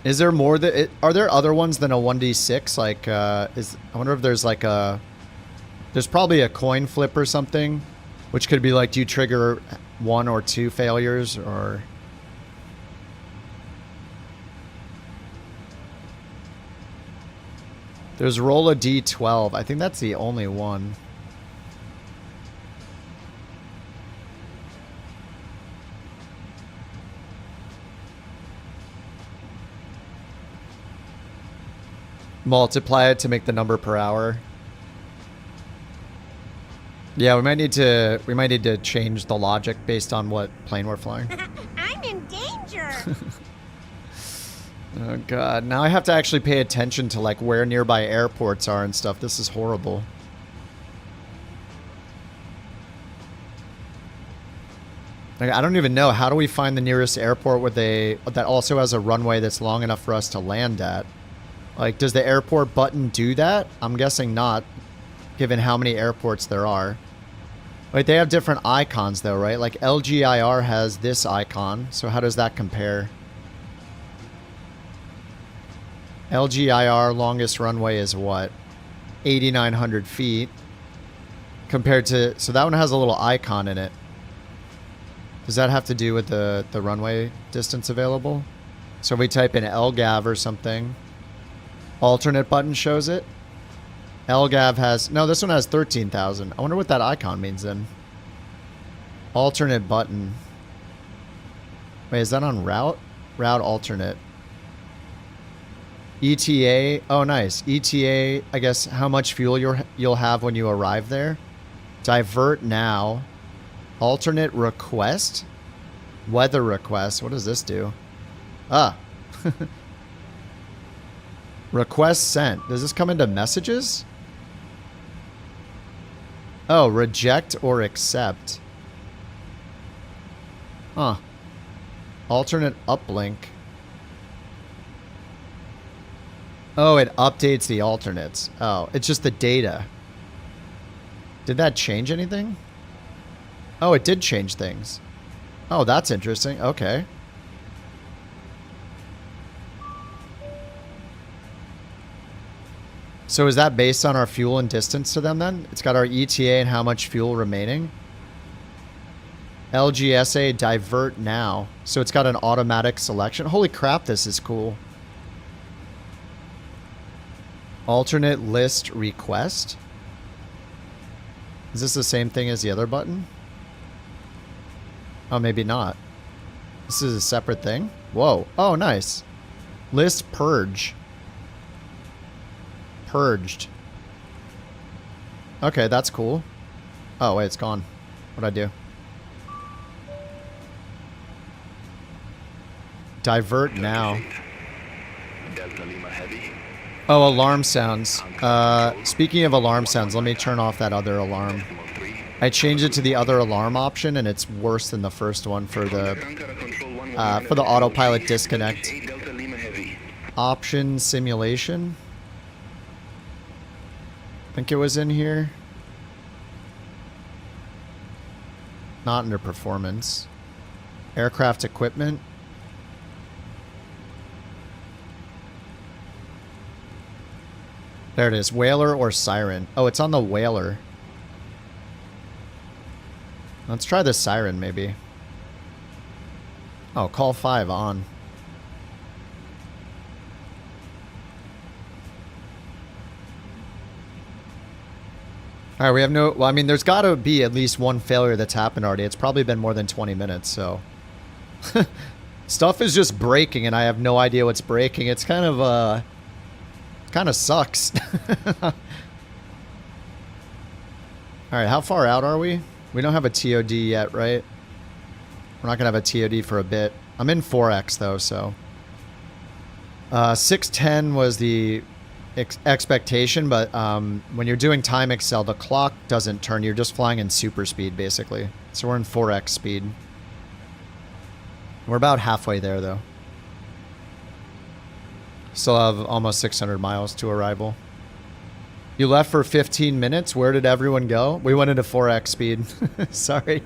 Is there more that... Are there other ones than a 1d6? Like, I wonder if there's like a... There's probably a coin flip or something. Which could be like, do you trigger 1 or 2 failures? Or... There's roll a d12. I think that's the only one. Multiply it to make the number per hour. Yeah, we might need to change the logic based on what plane we're flying. I'm in danger. Oh god, now I have to actually pay attention to like where nearby airports are and stuff. This is horrible. Like, I don't even know, how do we find the nearest airport with that also has a runway that's long enough for us to land at? Like, does the airport button do that? I'm guessing not, given how many airports there are. Wait, they have different icons though, right? Like LGIR has this icon, so how does that compare? LGIR longest runway is what? 8,900 feet. Compared to, so that one has a little icon in it. Does that have to do with the runway distance available? So if we type in LGAV or something, alternate button shows it. LGAV has, no, this one has 13,000. I wonder what that icon means then. Alternate button. Wait, is that on route? Route alternate. ETA, oh nice. ETA, I guess how much fuel you'll have when you arrive there. Divert now. Alternate request? Weather request. What does this do? Ah. Request sent. Does this come into messages? Oh, reject or accept. Huh. Alternate uplink. Oh, it updates the alternates. Oh, it's just the data. Did that change anything? Oh, it did change things. Oh, that's interesting. Okay. So is that based on our fuel and distance to them then? It's got our ETA and how much fuel remaining. LGSA divert now. So it's got an automatic selection. Holy crap, this is cool. Alternate list request. Is this the same thing as the other button? Oh, maybe not. This is a separate thing? Whoa. Oh, nice. List purge. Purged. Okay, that's cool. Oh, wait, it's gone. What'd I do? Divert now. Oh, alarm sounds. Speaking of alarm sounds, let me turn off that other alarm. I changed it to the other alarm option, and it's worse than the first one for the autopilot disconnect. Option simulation. I think it was in here. Not under performance. Aircraft equipment. There it is. Whaler or siren. Oh, it's on the whaler. Let's try the siren, maybe. Oh, call 5 on. Alright, we have no... Well, I mean, there's got to be at least one failure that's happened already. It's probably been more than 20 minutes, so... Stuff is just breaking, and I have no idea what's breaking. It's kind of, kind of sucks. Alright, how far out are we? We don't have a TOD yet, right? We're not going to have a TOD for a bit. I'm in 4X, though, so... 610 was the expectation, but when you're doing time accel, the clock doesn't turn. You're just flying in super speed, basically. So we're in 4X speed. We're about halfway there, though. Still have almost 600 miles to arrival. You left for 15 minutes? Where did everyone go? We went into 4X speed. Sorry.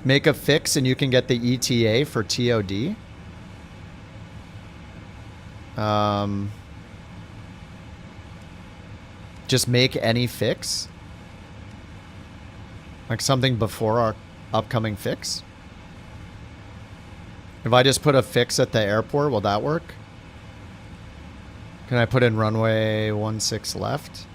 Make a fix and you can get the ETA for TOD. Just make any fix? Like something before our upcoming fix? If I just put a fix at the airport, will that work? Can I put in runway 16 left?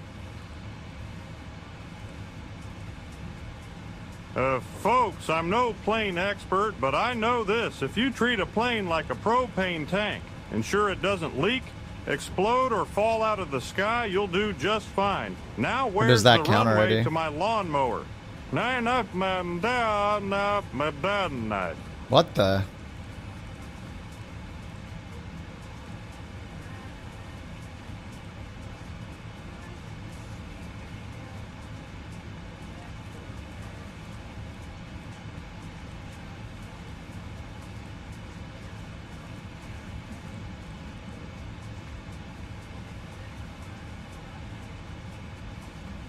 Folks, I'm no plane expert, but I know this. If you treat a plane like a propane tank, ensure it doesn't leak, Explode or fall out of the sky, you'll do just fine. Now where's does that the count runway already? to my lawnmower? What the?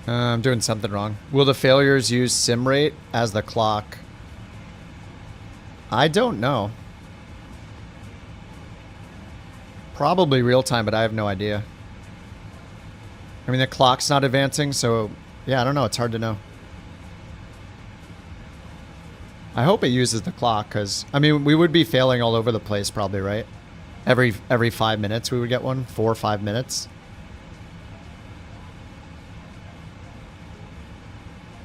I'm doing something wrong. Will the failures use sim rate as the clock? I don't know. Probably real time, but I have no idea. I mean, the clock's not advancing, so yeah, I don't know. It's hard to know. I hope it uses the clock, because I mean, we would be failing all over the place, probably, right? Every 5 minutes we would get one, 4 or 5 minutes.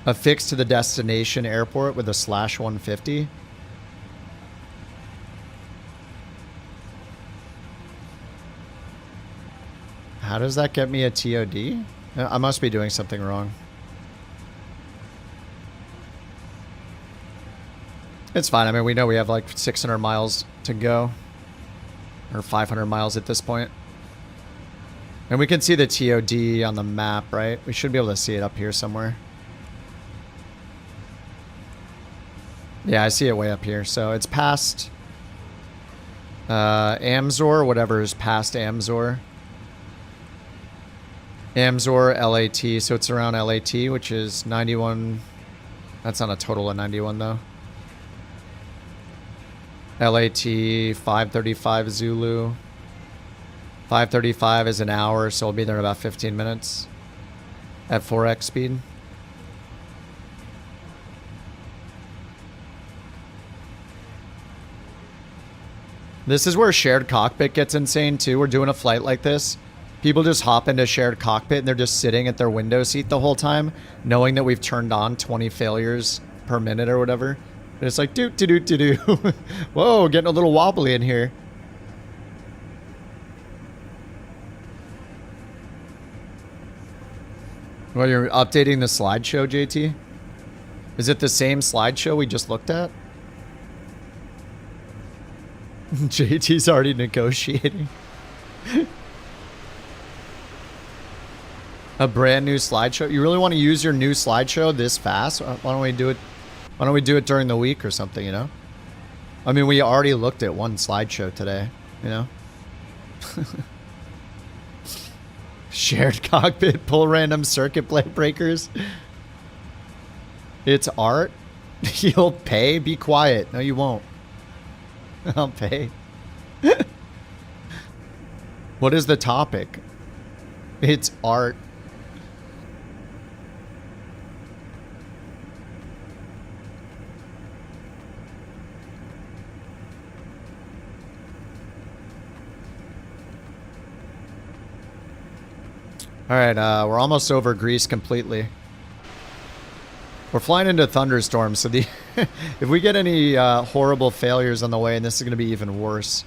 Affixed to the destination airport with a /150. How does that get me a TOD? I must be doing something wrong. It's fine. I mean, we know we have like 600 miles to go. Or 500 miles at this point. And we can see the TOD on the map, right? We should be able to see it up here somewhere. Yeah, I see it way up here. So it's past Amzor, whatever is past Amzor. Amzor, LAT. So it's around LAT, which is 91. That's not a total of 91, though. LAT, 535 Zulu. 535 is an hour, so we'll be there in about 15 minutes at 4x speed. This is where shared cockpit gets insane too. We're doing a flight like this. People just hop into shared cockpit and they're just sitting at their window seat the whole time, knowing that we've turned on 20 failures per minute or whatever. And it's like, do. Whoa, getting a little wobbly in here. Well, you're updating the slideshow, JT? Is it the same slideshow we just looked at? JT's already negotiating. A brand new slideshow? You really want to use your new slideshow this fast? Why don't we do it? Why don't we do it during the week or something, you know? I mean, we already looked at one slideshow today, you know? Shared cockpit, pull random circuit breakers. It's art. You'll pay? Be quiet. No, you won't. I'll pay. What is the topic? It's art. Alright, we're almost over Greece completely. We're flying into thunderstorms, so the if we get any horrible failures on the way, and this is going to be even worse.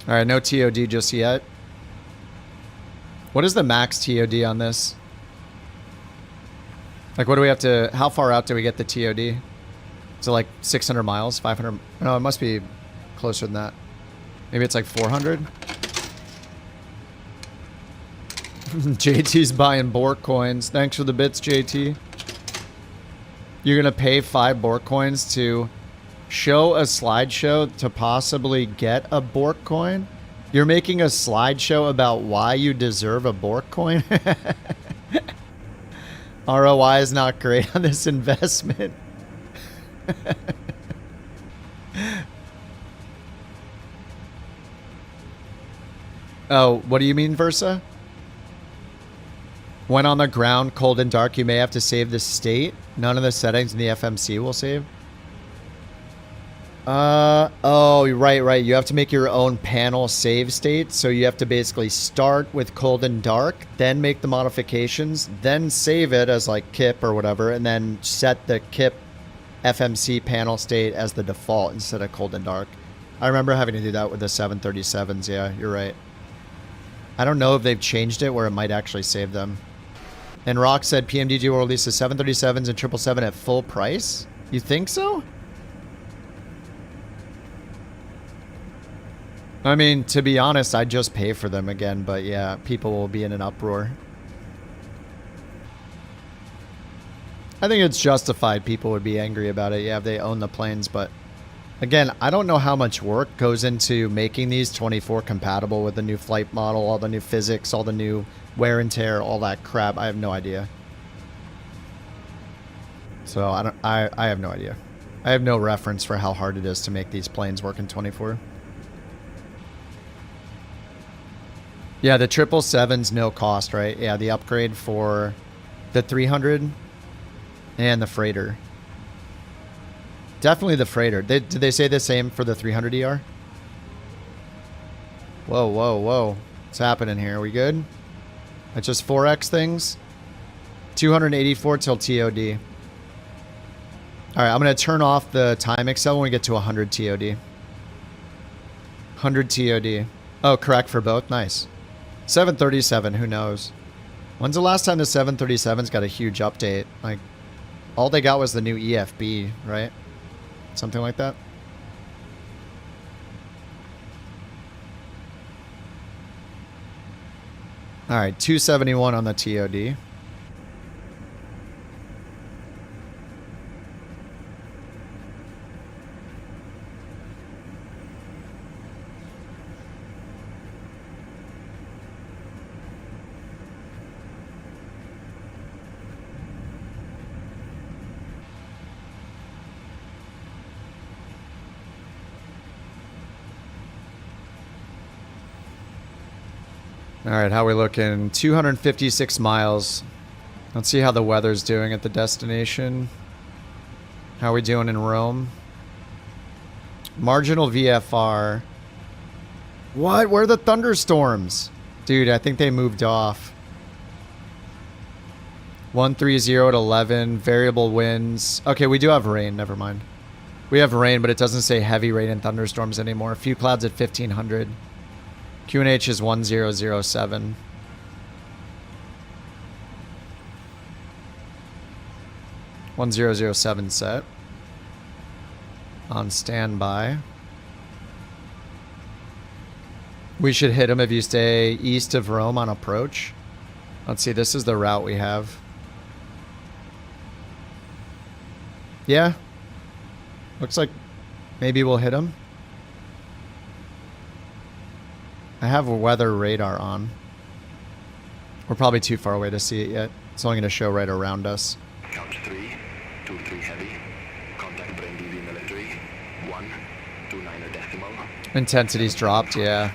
Alright, no TOD just yet. What is the max TOD on this? Like, what do we have to... How far out do we get the TOD? Is it like 600 miles? 500? No, it must be closer than that. Maybe it's like 400? JT's buying Bork coins. Thanks for the bits, JT. You're going to pay 5 Bork coins to show a slideshow to possibly get a Bork coin? You're making a slideshow about why you deserve a Bork coin? ROI is not great on this investment. Oh, what do you mean, Versa? When on the ground, cold and dark, you may have to save the state. None of the settings in the FMC will save. Oh, right. You have to make your own panel save state. So you have to basically start with cold and dark, then make the modifications, then save it as like KIP or whatever, and then set the KIP FMC panel state as the default instead of cold and dark. I remember having to do that with the 737s. Yeah, you're right. I don't know if they've changed it where it might actually save them. And Rock said PMDG will release the 737s and 777 at full price? You think so? I mean, to be honest, I'd just pay for them again, but yeah, people will be in an uproar. I think it's justified people would be angry about it, yeah, if they own the planes, but again, I don't know how much work goes into making these 24 compatible with the new flight model, all the new physics, all the new wear and tear, all that crap. I have no idea. So I have no idea. I have no reference for how hard it is to make these planes work in 24. Yeah, the 777's no cost, right? Yeah, the upgrade for the 300 and the freighter. Definitely the freighter. Did they say the same for the 300 ER? Whoa, whoa, whoa. What's happening here? Are we good? That's just 4X things? 284 till TOD. Alright, I'm going to turn off the time Excel when we get to 100 TOD. 100 TOD. Oh, correct for both? Nice. 737, who knows? When's the last time the 737's got a huge update? Like, all they got was the new EFB, right? Something like that. Alright, 271 on the TOD. Alright, how we looking? 256 miles. Let's see how the weather's doing at the destination. How are we doing in Rome? Marginal VFR. What? Where are the thunderstorms? Dude, I think they moved off. 130 at 11. Variable winds. Okay, we do have rain. Never mind. We have rain, but it doesn't say heavy rain and thunderstorms anymore. A few clouds at 1500. QNH is 1007. (1007) set. On standby. We should hit him if you stay east of Rome on approach. Let's see, this is the route we have. Yeah. Looks like maybe we'll hit him. I have a weather radar on. We're probably too far away to see it yet. It's only going to show right around us. Couch 3, 23 heavy. Contact Brindisi military. 129 decimal. Intensity's dropped, yeah.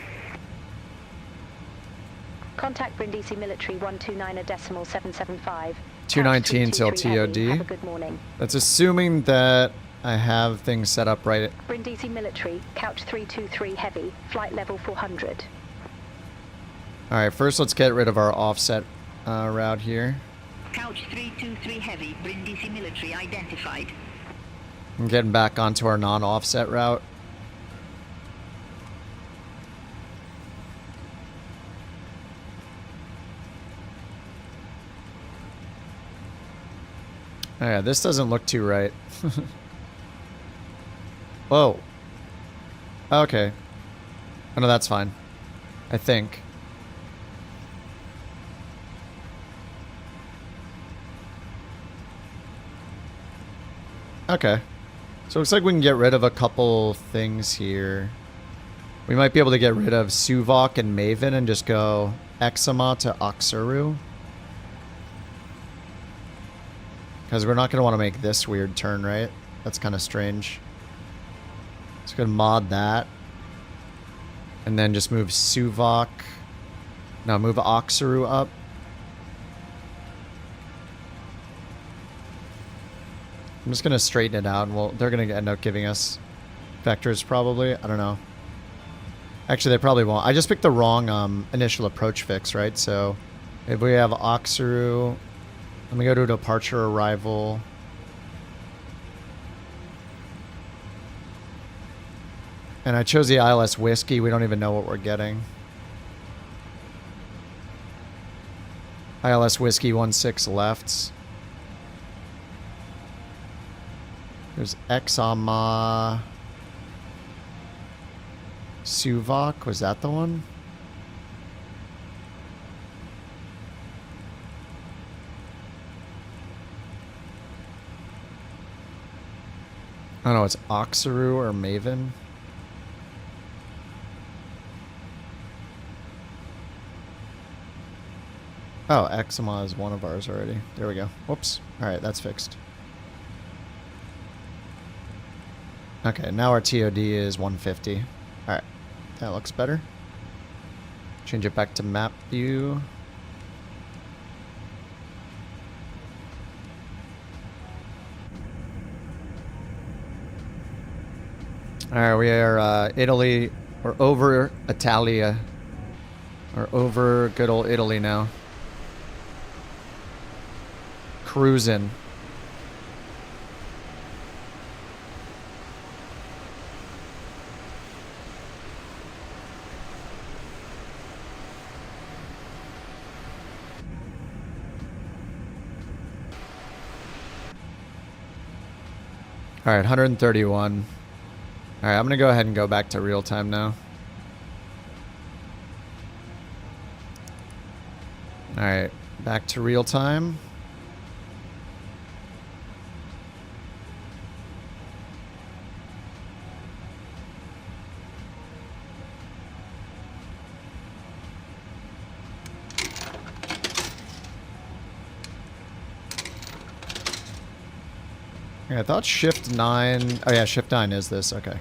Contact Brindisi military 129 decimal 775. 219 till TOD. Have a good morning. That's assuming that I have things set up right. Brindisi military, couch 323 heavy, flight level 400. Alright, first let's get rid of our offset route here. Couch 323 heavy, Brindisi military identified. I'm getting back onto our non-offset route. Oh yeah, this doesn't look too right. Whoa. Okay. Oh no, that's fine. I think. Okay. So it looks like we can get rid of a couple things here. We might be able to get rid of Suvok and Maven and just go Exima to Oxuru. Because we're not going to want to make this weird turn, right? That's kind of strange. Let's go mod that. And then just move Suvok. No, move Oxuru up. I'm just going to straighten it out. And they're going to end up giving us vectors probably. I don't know. Actually, they probably won't. I just picked the wrong initial approach fix, right? So if we have Oxuru... Let me go to departure arrival. And I chose the ILS Whiskey. We don't even know what we're getting. ILS Whiskey 16 lefts. There's Exama Suvok. Was that the one? I don't know. It's Oxaru or Maven. Oh, Exama is one of ours already. There we go. Whoops. Alright, that's fixed. Okay, now our TOD is 150. Alright, that looks better. Change it back to map view. Alright, we are Italy, or over Italia. Or over good old Italy now. Cruising. Alright, 131. Alright, I'm gonna go ahead and go back to real time now. Alright, back to real time. I thought shift 9... Oh yeah, shift 9 is this. Okay.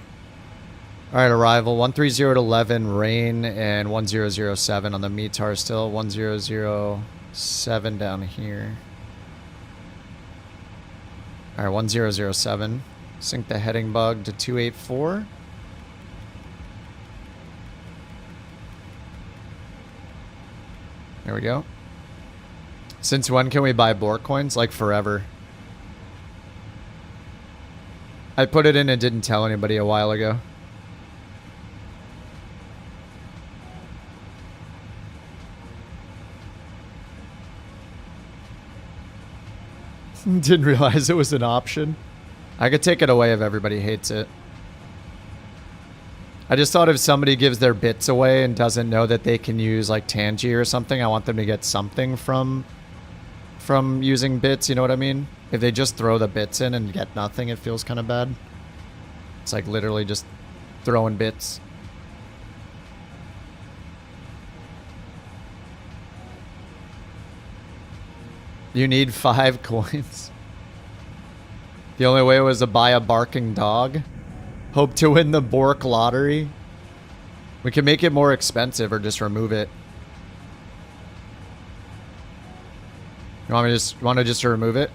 Alright, arrival. 130 to 11, rain, and 1007 on the METAR still. 1007 down here. Alright, 1007. Sync the heading bug to 284. There we go. Since when can we buy Bork coins? Like forever. I put it in and didn't tell anybody a while ago. Didn't realize it was an option. I could take it away if everybody hates it. I just thought if somebody gives their bits away and doesn't know that they can use like Tangi or something, I want them to get something from using bits, you know what I mean? If they just throw the bits in and get nothing, it feels kind of bad. It's like literally just throwing bits. You need 5 coins. The only way was to buy a barking dog. Hope to win the Bork lottery. We can make it more expensive or just remove it. You want to just remove it?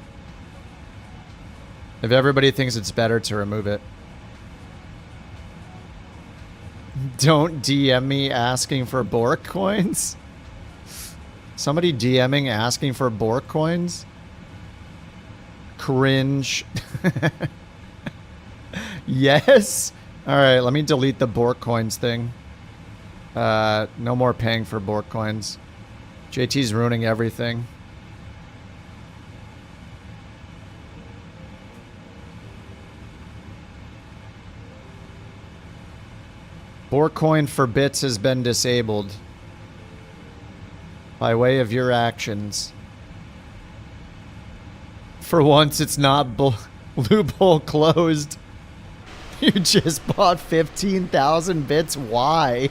If everybody thinks it's better to remove it. Don't DM me asking for Bork coins? Somebody DMing asking for Bork coins? Cringe. Yes? Alright, let me delete the Bork coins thing. No more paying for Bork coins. JT's ruining everything. BorkCoin for bits has been disabled by way of your actions. For once, it's not loophole closed. You just bought 15,000 bits. Why?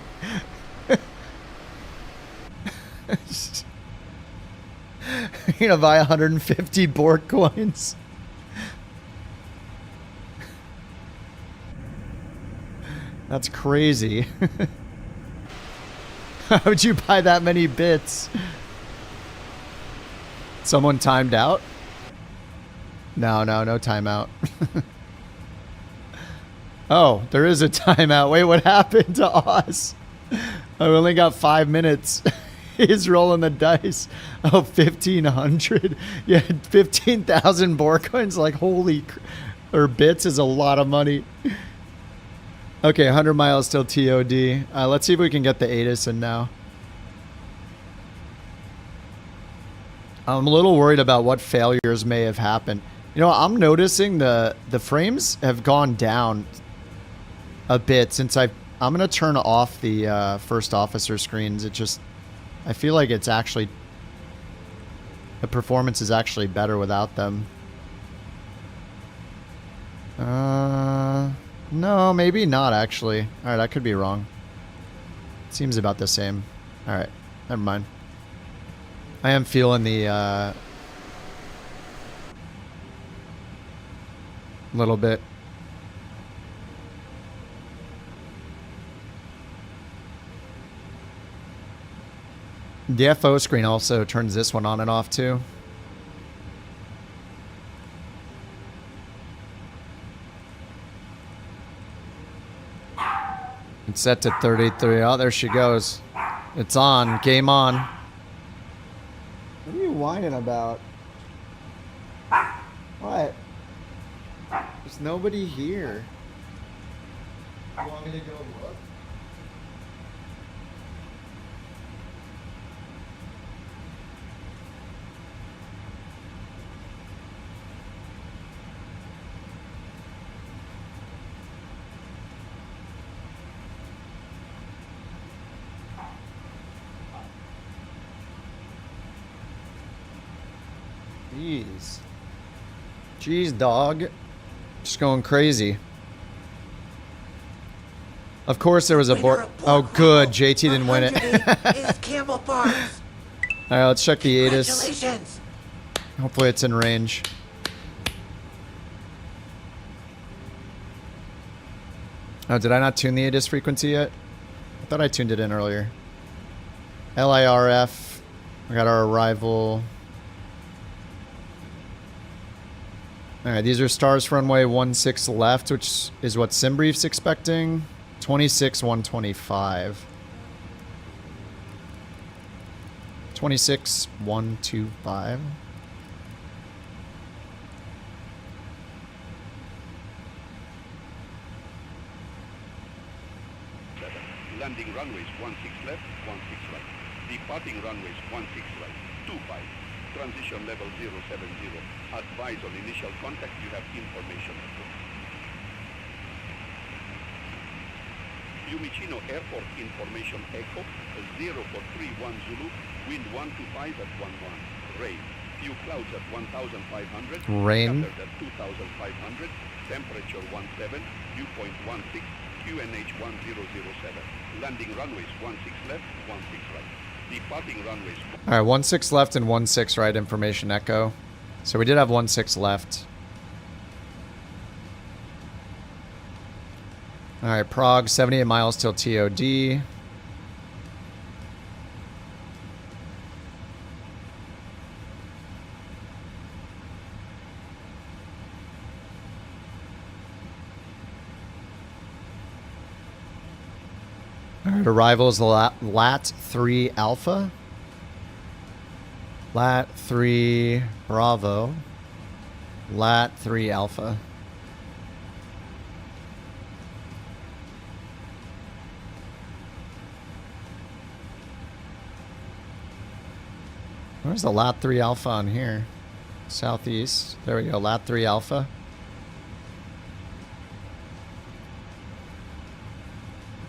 You're gonna buy 150 Bork coins. That's crazy. How would you buy that many bits? Someone timed out? No timeout. Oh, there is a timeout. Wait, what happened to Oz? I only got 5 minutes. He's rolling the dice. Oh, 1,500. Yeah, 15,000 Bork coins. Like, holy... Or bits is a lot of money. Okay, 100 miles till TOD. Let's see if we can get the ATIS in now. I'm a little worried about what failures may have happened. You know, I'm noticing the frames have gone down a bit since I'm going to turn off the first officer screens. It just, I feel like it's actually, the performance is actually better without them. No, maybe not actually. Alright, I could be wrong. It seems about the same. Alright, never mind. I am feeling the, little bit. The FO screen also turns this one on and off too. It's set to 33. Oh, there she goes. It's on. Game on. What are you whining about? What? There's nobody here. You want me to go look? Jeez. Jeez, dog. Just going crazy. Of course there was a Bork. Oh, good. JT didn't win it. Alright, let's check the ATIS. Hopefully it's in range. Oh, did I not tune the ATIS frequency yet? I thought I tuned it in earlier. LIRF. We got our arrival. Alright, these are stars for runway 16 left, which is what SimBrief's expecting. 26,125. 26,125. Landing runways 16 left, 16 right. Departing runways 16 right, 25. Transition level 070. Advise on initial contact, you have information. Fiumicino Airport information echo 0431 Zulu, wind 125 at 11. Rain. Few clouds at 1,500. Rain. At 2,500. Temperature 17. Viewpoint 16. QNH 1007. Landing runways 16 left, 16 right. Departing runways. Alright, 16 left and 16 right information echo. So we did have 16 left. Alright, Prague, 78 miles till TOD. Alright, arrival is LAT 3 Alpha. LAT 3 Bravo. LAT 3 Alpha. Where's the LAT 3 Alpha on here? Southeast. There we go, LAT 3 Alpha.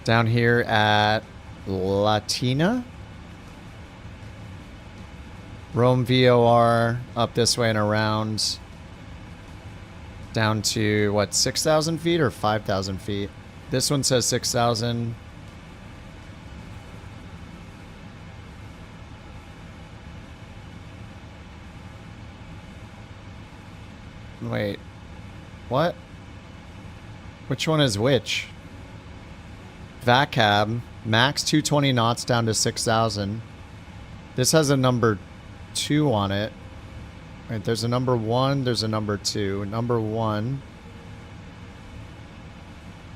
Down here at Latina. Rome VOR up this way and around. Down to, what, 6,000 feet or 5,000 feet? This one says 6,000. Wait. What? Which one is which? VACAB, max 220 knots down to 6,000. This has a number 2 on it. Right, there's a number 1, there's a number 2. Number 1.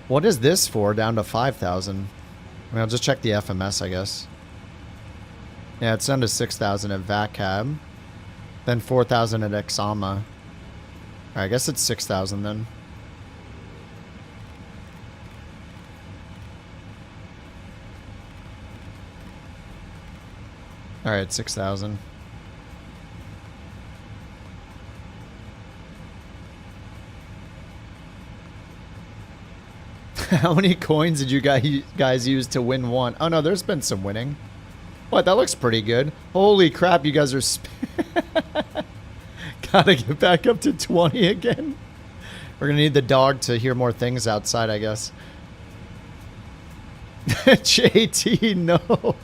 What is this for down to 5,000? I mean, I'll just check the FMS, I guess. Yeah, it's down to 6,000 at VACAB. Then 4,000 at Exama. I guess it's 6,000 then. Alright, 6,000. How many coins did you guys use to win one? Oh no, there's been some winning. What, that looks pretty good. Holy crap, you guys are gotta get back up to 20 again. We're gonna need the dog to hear more things outside, I guess. JT, no.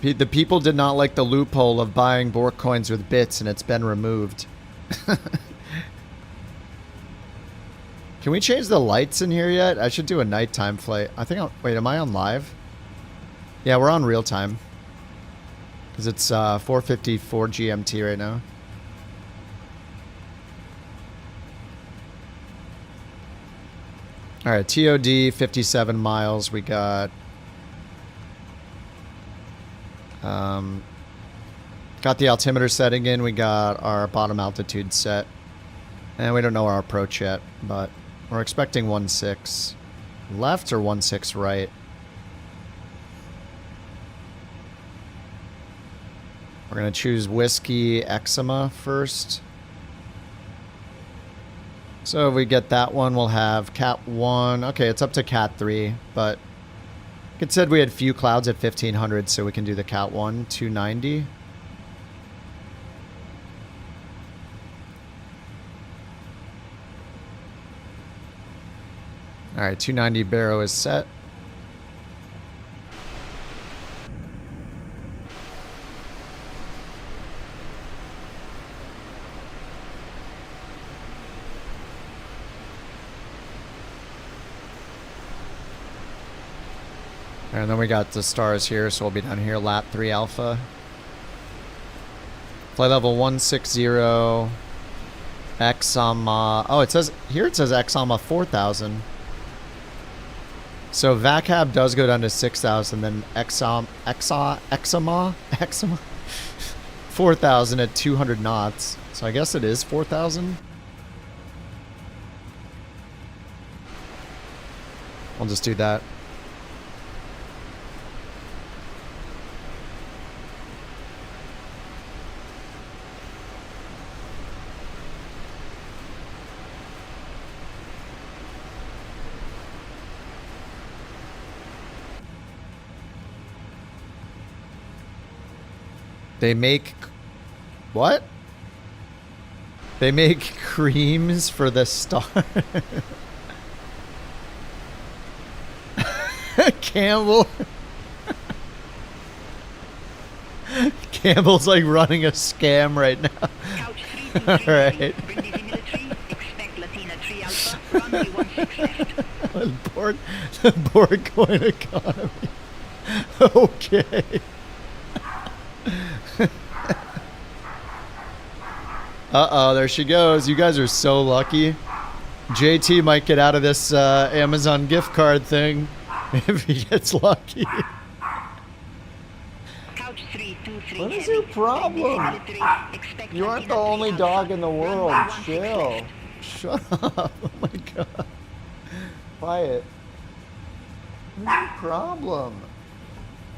The people did not like the loophole of buying Bork coins with bits, and it's been removed. Can we change the lights in here yet? I should do a nighttime flight. I think wait, am I on live? Yeah, we're on real time. Because it's 4:54 GMT right now. Alright, TOD, 57 miles. We got... got the altimeter setting in. We got our bottom altitude set. And we don't know our approach yet, but we're expecting 16 left or 16 right. We're going to choose Whiskey Eczema first. So if we get that one, we'll have Cat 1. Okay, it's up to Cat 3, but it said we had few clouds at 1500, so we can do the Cat 1, 290. Alright, 290 Barrow is set. And then we got the stars here, so we'll be down here, lap 3 alpha. Flight level 160. Exama. Oh, it says, here it says Exama 4,000. So VACAB does go down to 6,000, then Exama 4,000 at 200 knots. So I guess it is 4,000. I'll just do that. They make... What? They make creams for the star. Campbell. Campbell's like running a scam right now. Alright. The BorkCoin economy. Okay. Uh-oh, there she goes. You guys are so lucky. JT might get out of this Amazon gift card thing if he gets lucky. What is your problem? You aren't the only dog in the world. Chill. Shut up. Oh my god. Quiet. What's your problem?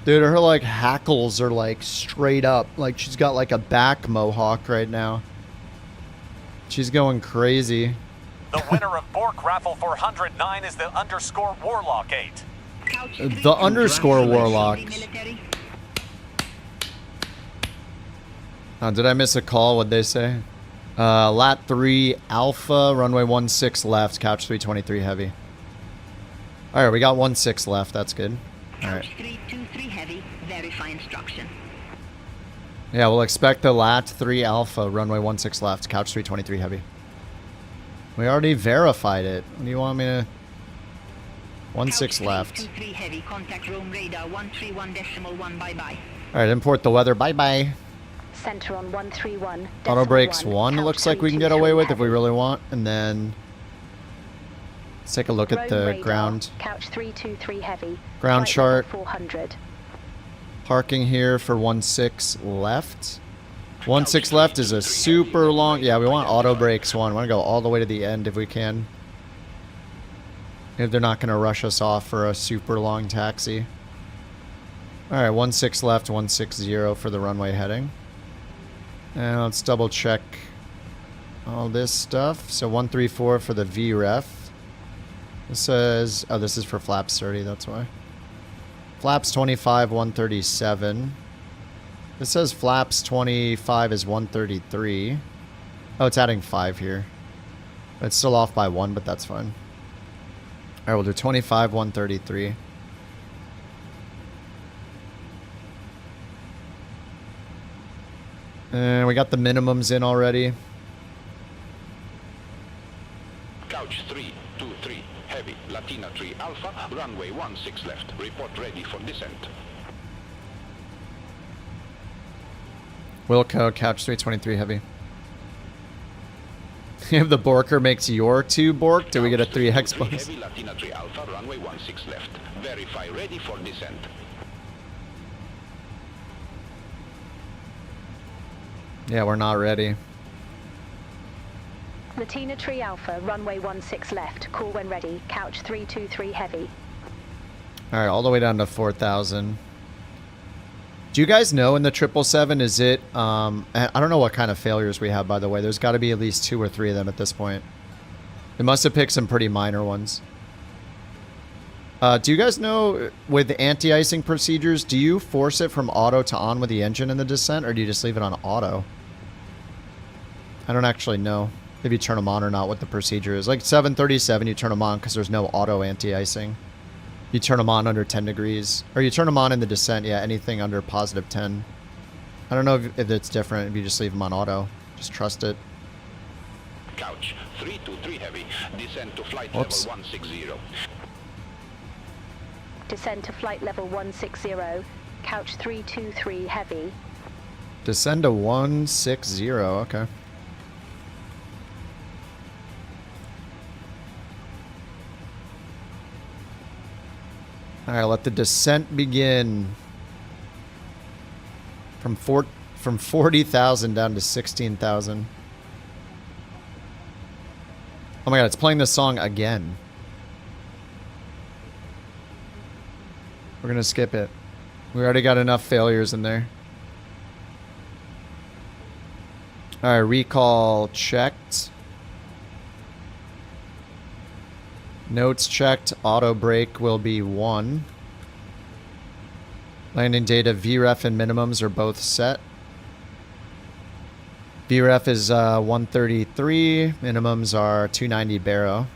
Dude, her like hackles are like straight up. Like she's got like a back mohawk right now. She's going crazy. The winner of Bork Raffle 409 is the underscore Warlock 8. The underscore Warlock. Oh, did I miss a call? What'd they say? Lat 3 Alpha, runway 16 left, couch 323 heavy. Alright, we got 16 left. That's good. Alright. Couch 323 heavy, verify instruction. Yeah, we'll expect the Lat 3 Alpha, runway 16 left, couch 323 heavy. We already verified it. What do you want me to... 16 left. 323 heavy, contact roam radar 131.1, bye-bye. Alright, import the weather, bye-bye. Center on 131. Auto brakes 1 looks like we can get away with if we really want. And then... let's take a look at the ground. Couch 323 heavy. Ground chart. 400. Parking here for 16 left. 16 left is a super long... yeah, we want auto brakes 1. We want to go all the way to the end if we can. If they're not going to rush us off for a super long taxi. Alright, 16 left, 160 for the runway heading. And let's double check all this stuff. So 134 for the VREF. This says, oh, this is for flaps 30, that's why. Flaps 25, 137. This says flaps 25 is 133. Oh, it's adding 5 here. It's still off by 1, but that's fine. Alright, we'll do 25, 133. And we got the minimums in already. Couch 323, heavy, Latina 3 Alpha, runway 16 left. Report ready for descent. Wilco, couch 323, heavy. If the Borker makes your 2 Bork, do we get a 3x bonus? Heavy, Latina 3 Alpha, runway 16 left. Verify ready for descent. Yeah, we're not ready. Latina Tree Alpha, runway 16 left. Call when ready. Couch 323 heavy. Alright, all the way down to 4,000. Do you guys know in the 777, is it, I don't know what kind of failures we have, by the way. There's got to be at least 2 or 3 of them at this point. They must have picked some pretty minor ones. Do you guys know, with anti-icing procedures, do you force it from auto to on with the engine in the descent, or do you just leave it on auto? I don't actually know if you turn them on or not, what the procedure is. Like 737, you turn them on because there's no auto anti-icing. You turn them on under 10 degrees. Or you turn them on in the descent, yeah, anything under positive 10. I don't know if it's different if you just leave them on auto. Just trust it. Couch 323 heavy, descend to flight Whoops. level 160. Descend to flight level 160. Couch 323 heavy. Descend to 160, okay. Alright, let the descent begin. From 40,000 down to 16,000. Oh my god, it's playing this song again. We're gonna skip it. We already got enough failures in there. Alright, recall checked. Notes checked. Auto brake will be 1. Landing data, VREF and minimums are both set. VREF is 133. Minimums are 290 baro.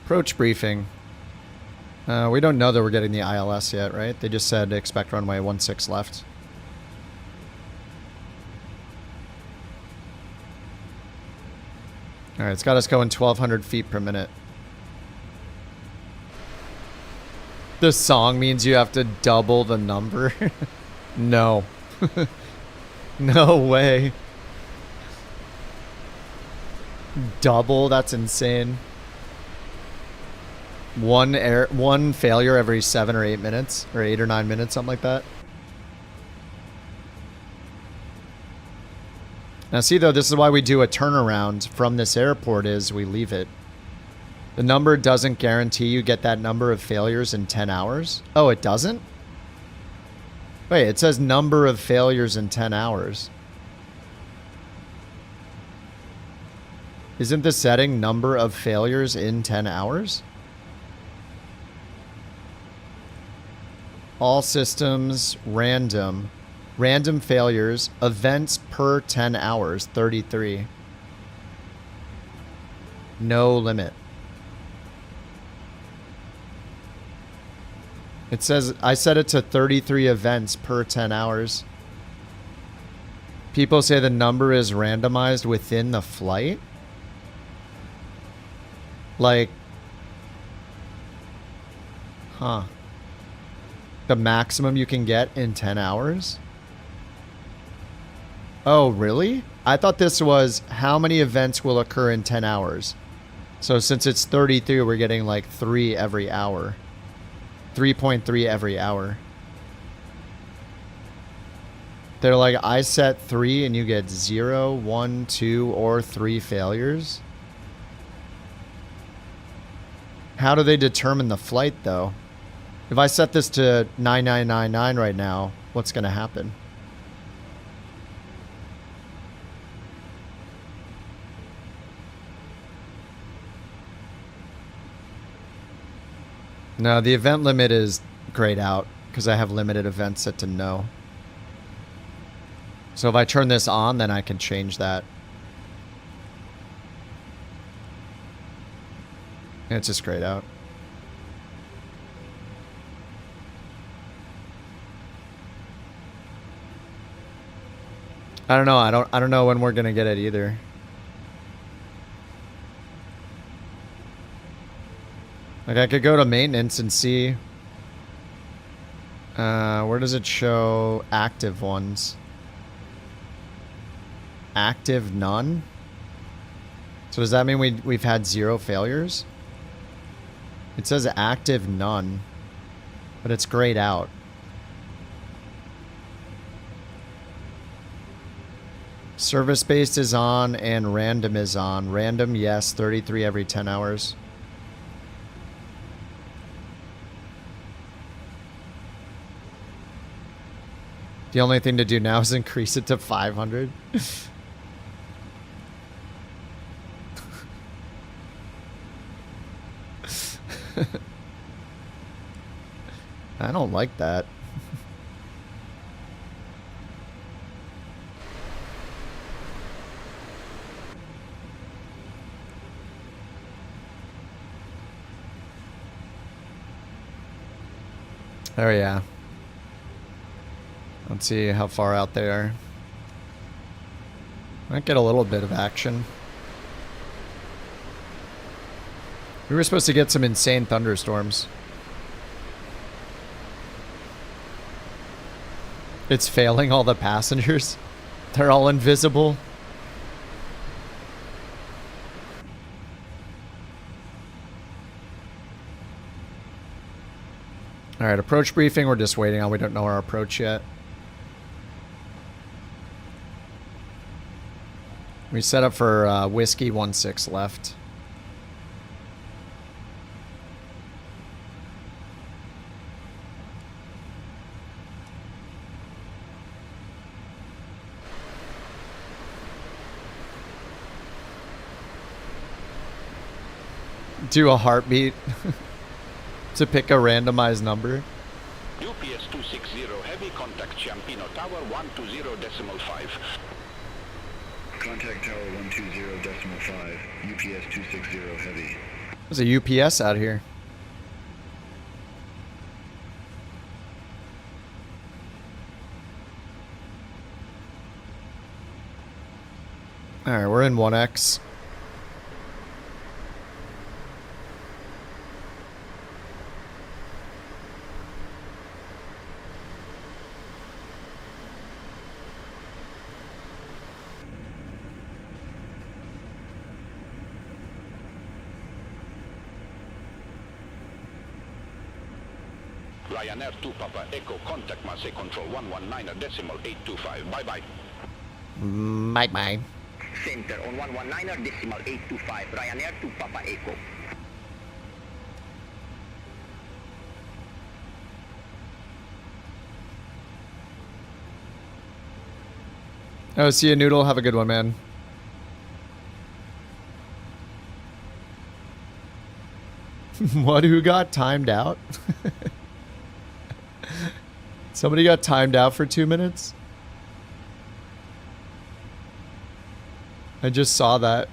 Approach briefing. We don't know that we're getting the ILS yet, right? They just said expect runway 16 left. Alright, it's got us going 1,200 feet per minute. This song means you have to double the number? No. No way. Double? That's insane. One failure every 7 or 8 minutes, or 8 or 9 minutes, something like that. Now see though, this is why we do a turnaround from this airport, is we leave it. The number doesn't guarantee you get that number of failures in 10 hours. Oh, it doesn't? Wait, it says number of failures in 10 hours. Isn't the setting number of failures in 10 hours? All systems random. Random failures. Events per 10 hours. 33. No limit. It says, I set it to 33 events per 10 hours. People say the number is randomized within the flight. Like, huh. The maximum you can get in 10 hours? Oh, really? I thought this was how many events will occur in 10 hours. So since it's 33, we're getting like 3 every hour. 3.3 every hour. They're like, I set 3 and you get 0, 1, 2, or 3 failures. How do they determine the flight, though? If I set this to 9999 right now, what's going to happen? No, the event limit is grayed out because I have limited events set to no. So if I turn this on, then I can change that. It's just grayed out. I don't know. I don't know when we're gonna get it either. Like I could go to maintenance and see. Where does it show active ones? Active none? So does that mean we've had 0 failures? It says active none, but it's grayed out. Service based is on and random is on. Random, yes, 33 every 10 hours. The only thing to do now is increase it to 500. I don't like that. Oh yeah. Let's see how far out they are. Might get a little bit of action. We were supposed to get some insane thunderstorms. It's failing all the passengers. They're all invisible. Alright, approach briefing we're just waiting on. We don't know our approach yet. We set up for Whiskey 16 left. Do a heartbeat to pick a randomized number. UPS 260 heavy contact Ciampino Tower 120.5. Contact Tower 120.5. UPS 260 heavy. There's a UPS out here. Alright, we're in 1X. Ryanair 2 Papa Echo, contact Marseille Control 119.825. Bye-bye. Bye-bye. Center on 119.825. Ryanair 2 Papa Echo. Oh, see you, Noodle. Have a good one, man. What? Who got timed out? Somebody got timed out for 2 minutes? I just saw that.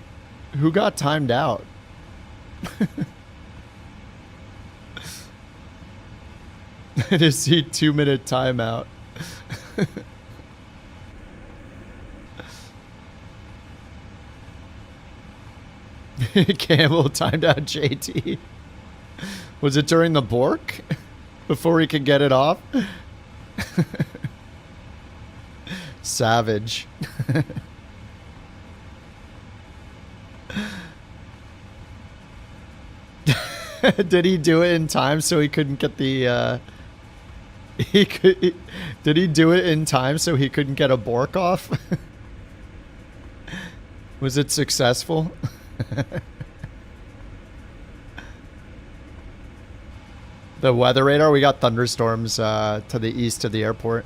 Who got timed out? I just see 2-minute timeout. Campbell timed out JT. Was it during the Bork? Before he could get it off? Savage. Did he do it in time so he couldn't get the did he do it in time so he couldn't get a Bork off? Was it successful? The weather radar, we got thunderstorms to the east of the airport.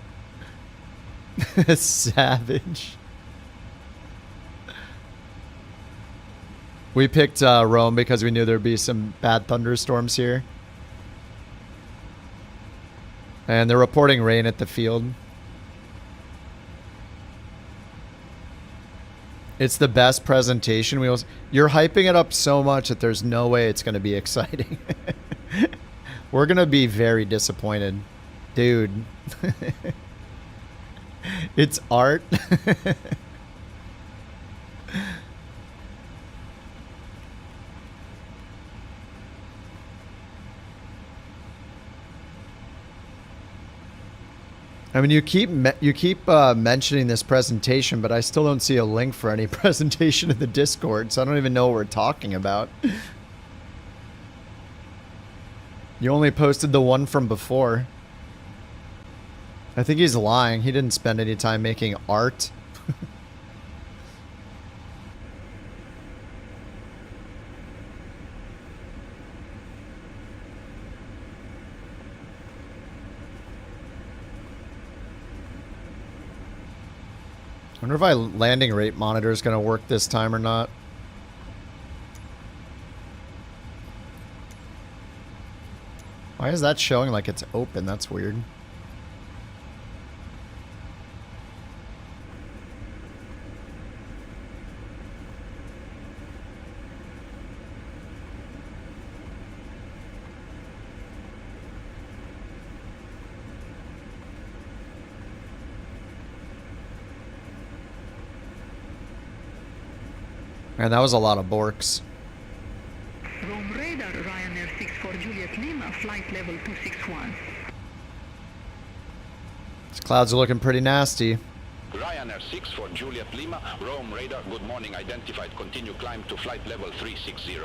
Savage. We picked Rome because we knew there'd be some bad thunderstorms here. And they're reporting rain at the field. It's the best presentation. You're hyping it up so much that there's no way it's going to be exciting. We're going to be very disappointed. Dude. It's art. I mean, you keep mentioning this presentation, but I still don't see a link for any presentation in the Discord, so I don't even know what we're talking about. You only posted the one from before. I think he's lying. He didn't spend any time making art. I wonder if my landing rate monitor is going to work this time or not. Why is that showing like it's open? That's weird. And that was a lot of Borks. Rome radar, Ryanair 64 Juliet Lima, flight level 261. These clouds are looking pretty nasty. Ryanair 64 Juliet Lima, Rome radar, good morning, identified. Continue climb to flight level 360.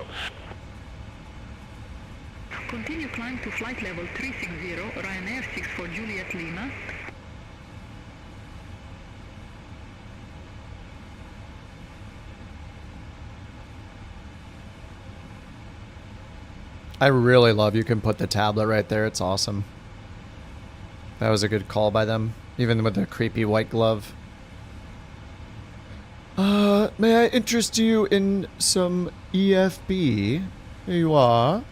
Continue climb to flight level 360, Ryanair 64 Juliet Lima. I really love you can put the tablet right there. It's awesome. That was a good call by them, even with the creepy white glove. May I interest you in some EFB? Here you are.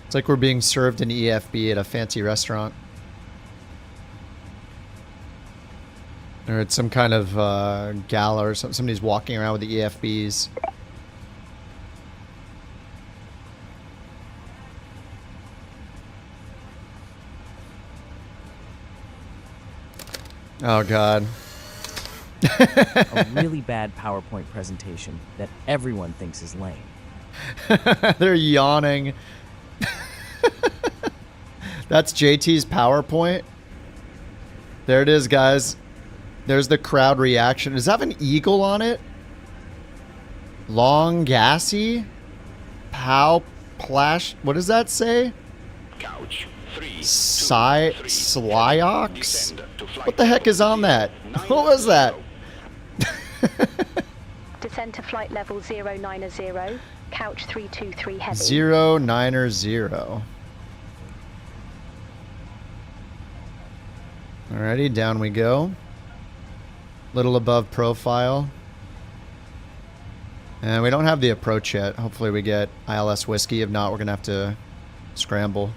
It's like we're being served an EFB at a fancy restaurant. Or it's some kind of gala or something. Somebody's walking around with the EFBs. Oh, God. A really bad PowerPoint presentation that everyone thinks is lame. They're yawning. That's JT's PowerPoint. There it is, guys. There's the crowd reaction. Does that have an eagle on it? Long gassy? Pow plash. What does that say? Couch. Slyox? What the heck is on that? What was that? Descend to flight level 090, couch 323 heavy. 090. Alrighty, down we go. Little above profile. And we don't have the approach yet. Hopefully we get ILS whiskey. If not, we're gonna have to scramble.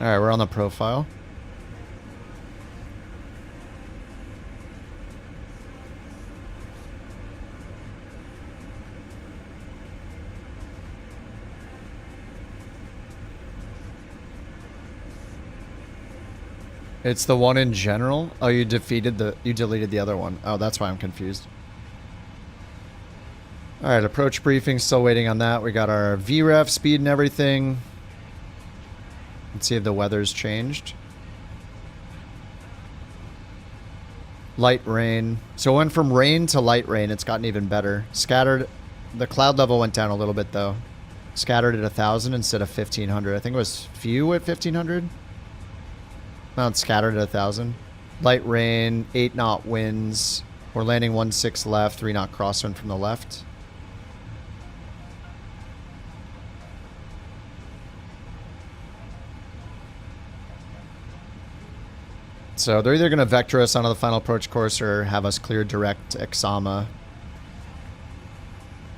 Alright, we're on the profile. It's the one in general? Oh, you deleted the other one. Oh, that's why I'm confused. Alright, approach briefing, still waiting on that. We got our VRAM speed and everything. Let's see if the weather's changed. Light rain. So it went from rain to light rain. It's gotten even better. Scattered. The cloud level went down a little bit though. Scattered at 1,000 instead of 1,500. I think it was few at 1,500. No, it's scattered at 1,000. Light rain, 8 knot winds. We're landing 1-6 left, 3 knot crosswind from the left. So they're either going to vector us onto the final approach course or have us clear direct to Exama.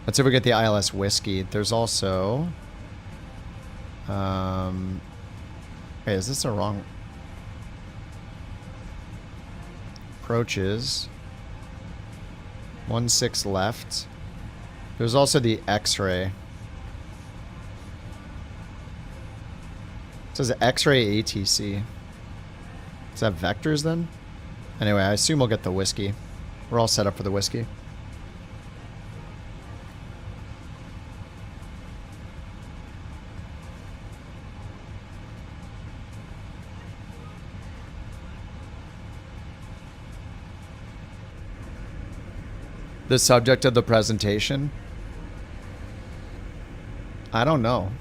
Let's see if we get the ILS Whiskey. There's also... Wait, is this the wrong... Approaches. 1-6 left. There's also the X-ray. It says X-ray ATC. Is that vectors then? Anyway, I assume we'll get the whiskey. We're all set up for the whiskey. The subject of the presentation? I don't know.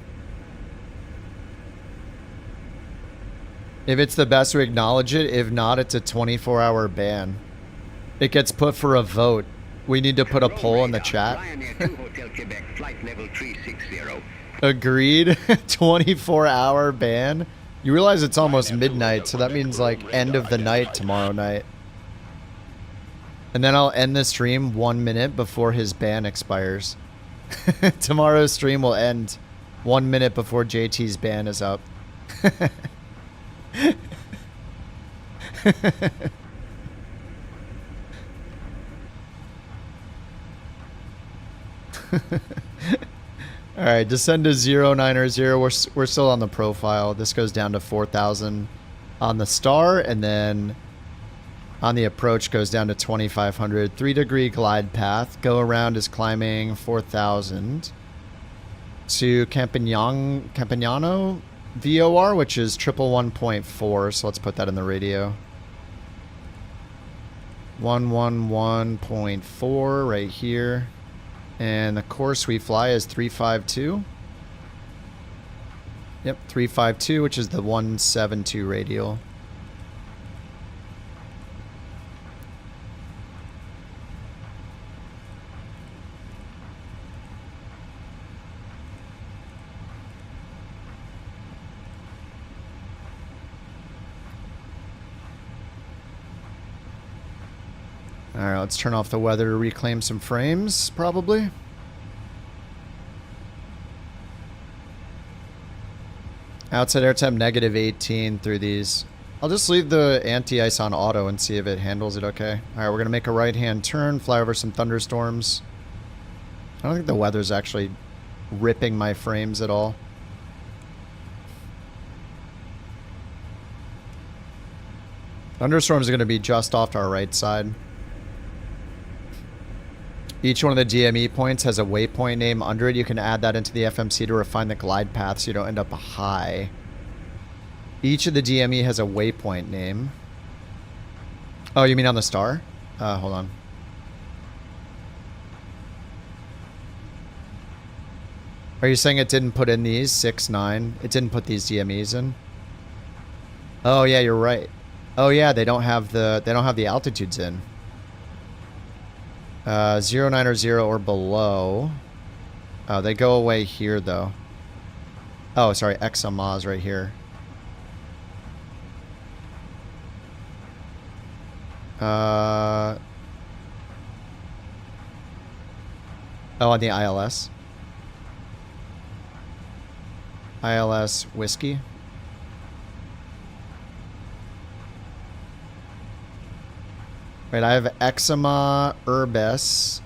If it's the best, we acknowledge it. If not, it's a 24-hour ban. It gets put for a vote. We need to put a poll in the chat. Agreed. 24-hour ban. You realize it's almost midnight, so that means like end of the night tomorrow night. And then I'll end the stream 1 minute before his ban expires. Tomorrow's stream will end 1 minute before JT's ban is up. All right, descend to 0900. We're still on the profile. This goes down to 4,000 on the star, and then on the approach goes down to 2,500. 3-degree glide path. Go around is climbing 4,000 to Campagnano VOR, which is 111.4. So let's put that in the radio. 111.4 right here. And the course we fly is 352. Yep, 352, which is the 172 radial. Alright, let's turn off the weather to reclaim some frames, probably. Outside air temp -18 through these. I'll just leave the anti-ice on auto and see if it handles it okay. Alright, we're going to make a right-hand turn, fly over some thunderstorms. I don't think the weather's actually ripping my frames at all. Thunderstorms are going to be just off to our right side. Each one of the DME points has a waypoint name under it. You can add that into the FMC to refine the glide path so you don't end up high. Each of the DME has a waypoint name. Oh, you mean on the star? Hold on. Are you saying it didn't put in these 6, 9? It didn't put these DMEs in? Oh yeah, you're right. Oh yeah, they don't have the altitudes in. 0900 or below. Oh, they go away here though. Oh, sorry, Exama's right here. Oh, on the ILS. ILS whiskey. Right, I have Exama, Urbis.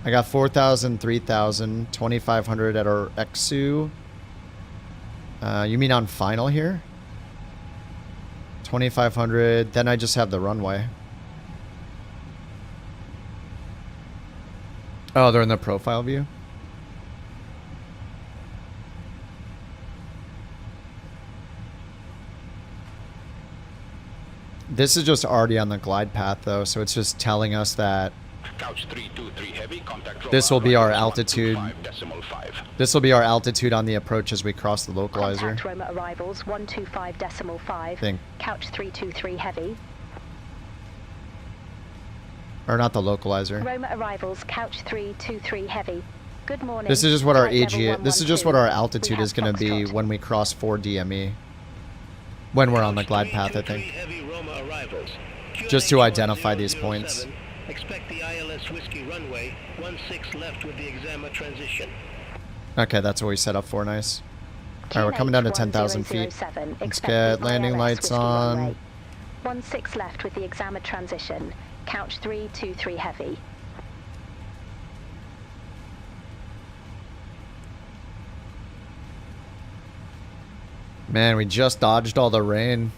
I got 4,000, 3,000, 2,500 at our XU. You mean on final here? 2,500. Then I just have the runway. Oh, they're in the profile view? This is just already on the glide path though, so it's just telling us that Couch 323 heavy, contact This will be our runway altitude. 125.5. This will be our altitude on the approach as we cross the localizer. Contact Roma arrivals 125.5. Thing. Couch 323 heavy. Or not the localizer. Roma arrivals couch 323 heavy. Good morning. This is just what our Flight level AG. This is just what our 112. altitude We is have going to be Foxtrot. when we cross 4 DME. When we're on the glide path, I think. Heavy Roma arrivals. Just to identify these points. Expect the ILS Whiskey runway 16 left with the examiner transition. Okay, that's what we set up for. Nice. Alright, we're coming down to 10,000 feet. 1007. Let's Expect get the landing ILS lights Whiskey on. runway. 16 left with the examiner transition. Couch 323 heavy. Man, we just dodged all the rain.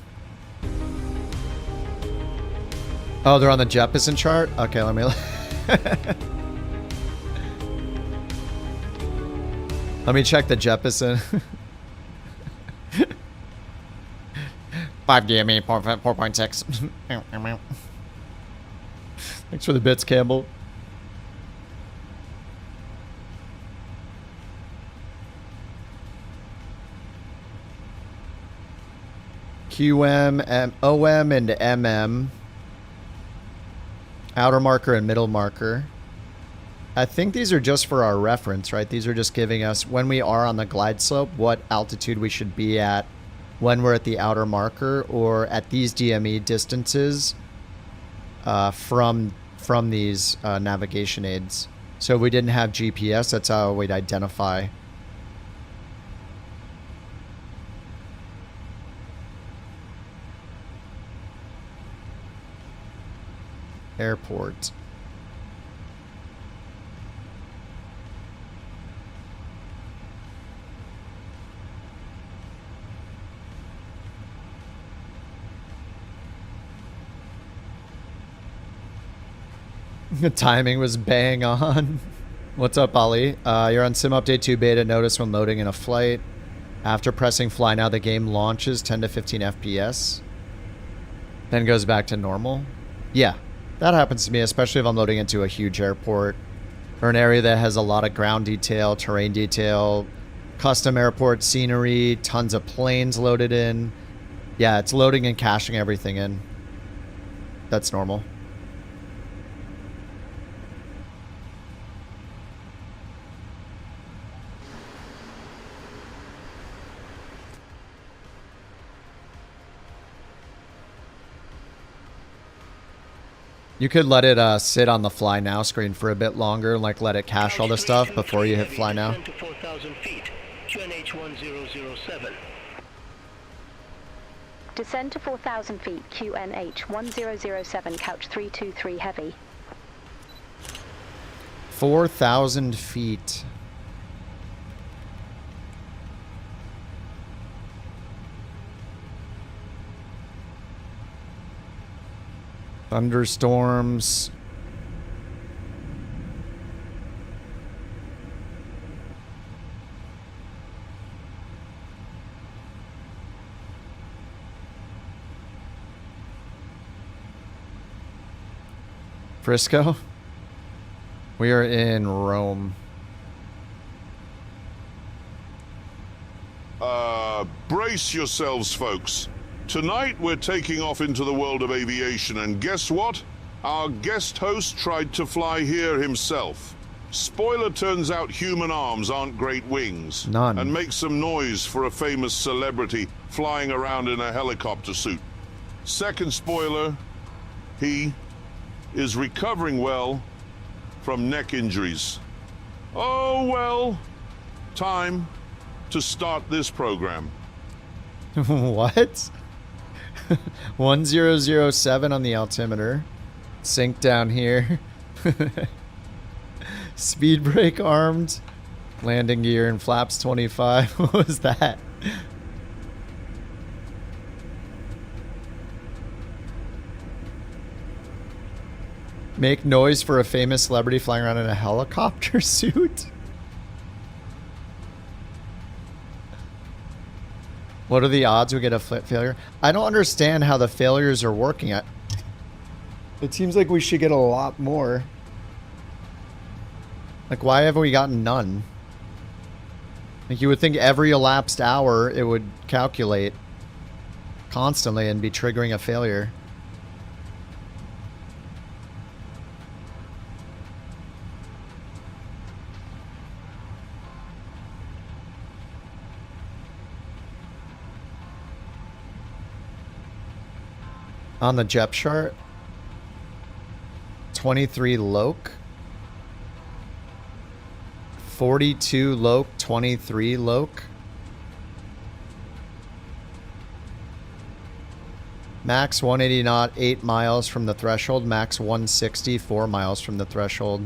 Oh, they're on the Jeppesen chart? Okay, let me... Let me check the Jeppesen. 5 DME, 4.6. Thanks for the bits, Campbell. QM, OM, and MM. Outer marker and middle marker. I think these are just for our reference, right? These are just giving us, when we are on the glide slope, what altitude we should be at when we're at the outer marker or at these DME distances from these navigation aids. So if we didn't have GPS, that's how we'd identify. Airport. The timing was bang on. What's up, Ali? You're on Sim Update 2 beta. Notice when loading in a flight. After pressing fly now, the game launches 10 to 15 FPS. Then goes back to normal. Yeah, that happens to me, especially if I'm loading into a huge airport or an area that has a lot of ground detail, terrain detail, custom airport scenery, tons of planes loaded in. Yeah, it's loading and caching everything in. That's normal. You could let it sit on the fly now screen for a bit longer, like let it cache all the stuff before you hit fly now. Descend to 4,000 feet. QNH 1007. Descend to 4,000 feet. QNH 1007. Couch 323 heavy. 4,000 feet. Thunderstorms. Frisco? We are in Rome. Brace yourselves, folks. Tonight we're taking off into the world of aviation, and guess what? Our guest host tried to fly here himself. Spoiler, turns out human arms aren't great wings. None. And make some noise for a famous celebrity flying around in a helicopter suit. Second spoiler, he is recovering well from neck injuries. Oh well, time to start this program. What? 1007 on the altimeter. Sync down here. Speed brake armed. Landing gear and flaps 25. What was that? Make noise for a famous celebrity flying around in a helicopter suit? What are the odds we get a failure? I don't understand how the failures are working. It seems like we should get a lot more. Like, why have we gotten none? Like, you would think every elapsed hour it would calculate constantly and be triggering a failure. On the JEP chart, 23 Loke, 42 Loke, 23 Loke. Max 180 knot, 8 miles from the threshold. Max 160, 4 miles from the threshold.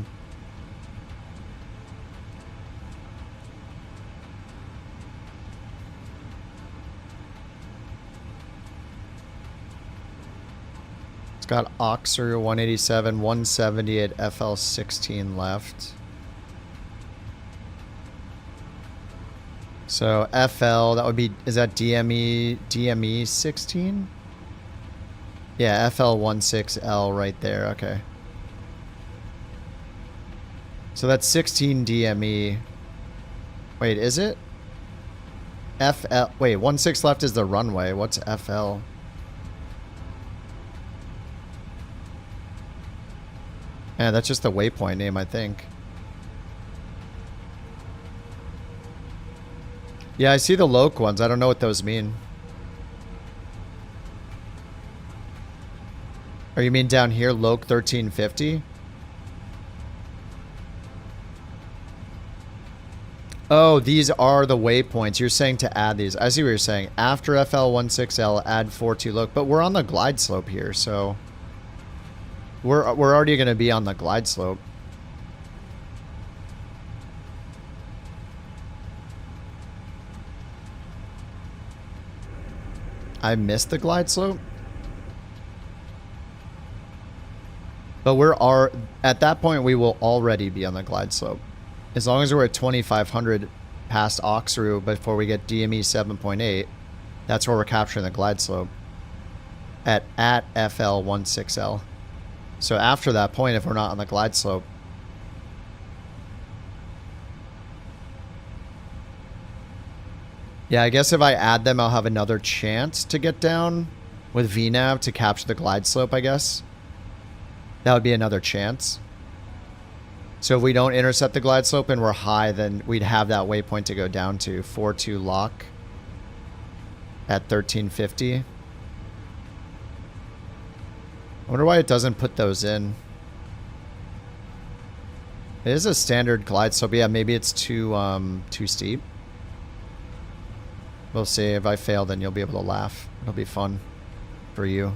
It's got Oxer 187, 170 at FL16 left. So FL, that would be, is that DME 16? Yeah, FL16L right there, okay. So that's 16 DME. Wait, is it? FL, wait, 16 left is the runway. What's FL? Yeah, that's just the waypoint name, I think. Yeah, I see the Loke ones. I don't know what those mean. Or you mean down here, Loke 1350? Oh, these are the waypoints. You're saying to add these. I see what you're saying. After FL16L, add 42 Loke. But we're on the glide slope here, so... We're already going to be on the glide slope. I missed the glide slope? But at that point we will already be on the glide slope. As long as we're at 2500 past Oxru before we get DME 7.8, that's where we're capturing the glide slope. At FL16L. So after that point, if we're not on the glide slope, yeah, I guess if I add them, I'll have another chance to get down with VNav to capture the glide slope, I guess. That would be another chance. So if we don't intercept the glide slope and we're high, then we'd have that waypoint to go down to. 42 lock at 1350. I wonder why it doesn't put those in. It is a standard glide slope. Yeah, maybe it's too steep. We'll see. If I fail, then you'll be able to laugh. It'll be fun for you.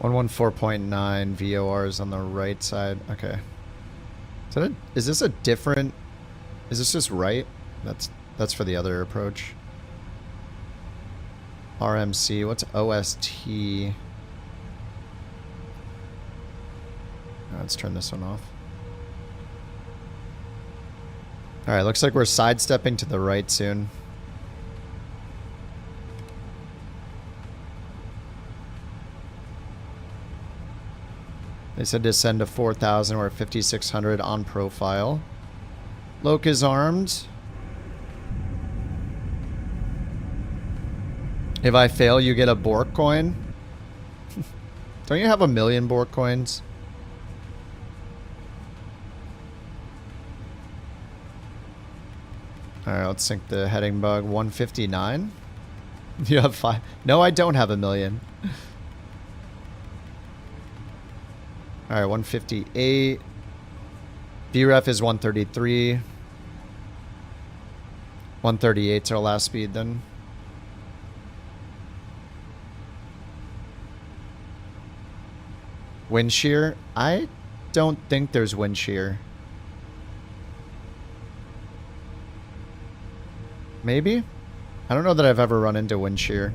One 4.9 VORs on the right side. Okay. Is this a different? Is this just right? That's for the other approach. RMC. What's OST? Let's turn this one off. All right. Looks like we're sidestepping to the right soon. They said descend to 4,000. We're at 5,600 on profile. Loke is armed. If I fail, you get a Bork coin. Don't you have 1 million Bork coins? Alright, let's sync the heading bug. 159. You have 5. No, I don't have 1 million. Alright, 158. VREF is 133. 138's our last speed then. Wind shear? I don't think there's wind shear. Maybe? I don't know that I've ever run into wind shear.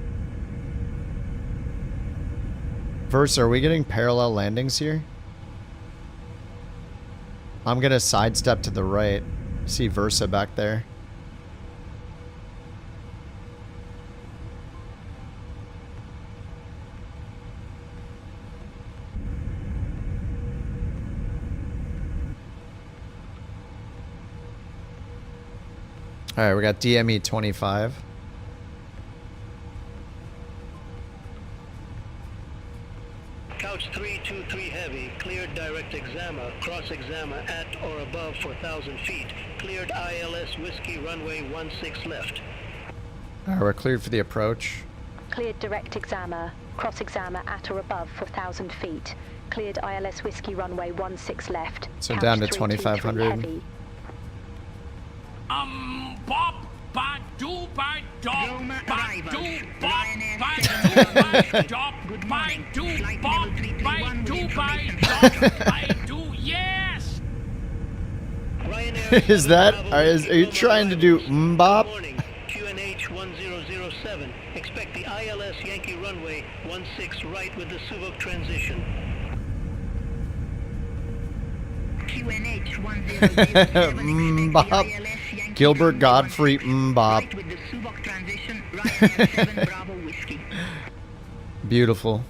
Versa, are we getting parallel landings here? I'm gonna sidestep to the right. See Versa back there. Alright, we got DME 25. Couch 323 heavy, cleared direct exama, cross exama at or above 4,000 feet. Cleared ILS Whiskey runway 16 left. Alright, we're cleared for the approach. Cleared direct exama, cross exama at or above 4,000 feet. Cleared ILS Whiskey runway 16 left. So Couch down to 323 2,500. heavy. Bob, ba do ba dop, Roma ba arrivals. do bop, Ryanair ba 7 do ba Whiskey. dop, Good ba morning. do Flight bop, level ba 331 with do ba information dop, ba do yes. Is that? Are you trying to do mbop? QNH 1007. Expect the ILS Yankee runway 16 right with the Suvok transition. QNH 1007. Mbop. Gilbert Godfrey mbop. Right with the Suvok transition. Ryanair 7 Bravo Whiskey. Beautiful.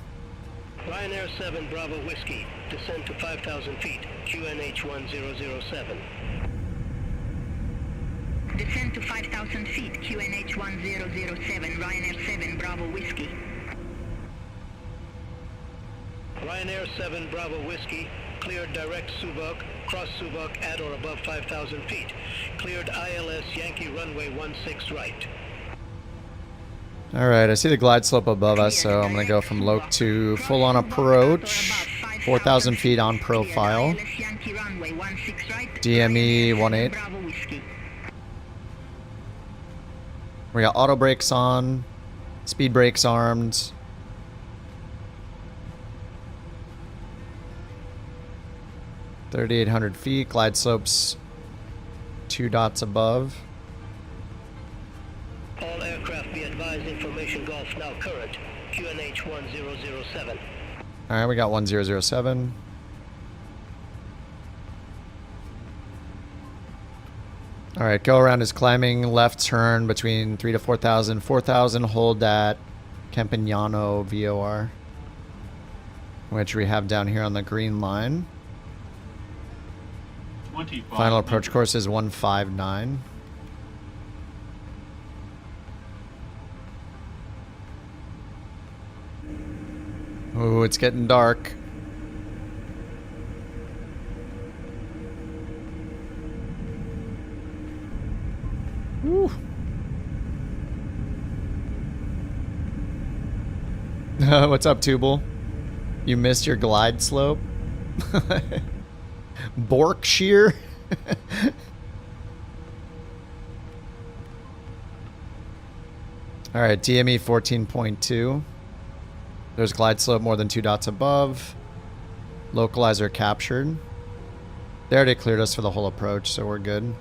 Ryanair 7 Bravo Whiskey. Descend to 5,000 feet. QNH 1007. Descend to 5,000 feet. QNH 1007. Ryanair 7 Bravo Whiskey. Ryanair 7 Bravo Whiskey. Cleared direct Suvok, cross Suvok at or above 5,000 feet. Cleared ILS Yankee runway 16 right. Alright, I see the glide slope above us, so I'm going to go from low to full on approach. 4,000 feet on profile. DME 18. We got auto brakes on, speed brakes armed. $3,800 feet, glide slopes 2 dots above. All aircraft be advised information Gulf now current. QNH 1007. Alright, we got 1007. Alright, go around is climbing, left turn between 3 to 4,000. 4,000, hold at Campagnano VOR, which we have down here on the green line. Final approach course is 159. Ooh, it's getting dark. Woo. What's up, Tubal? You missed your glide slope? Borkshire? Alright, DME 14.2. There's glide slope more than 2 dots above. Localizer captured. They already cleared us for the whole approach, so we're good.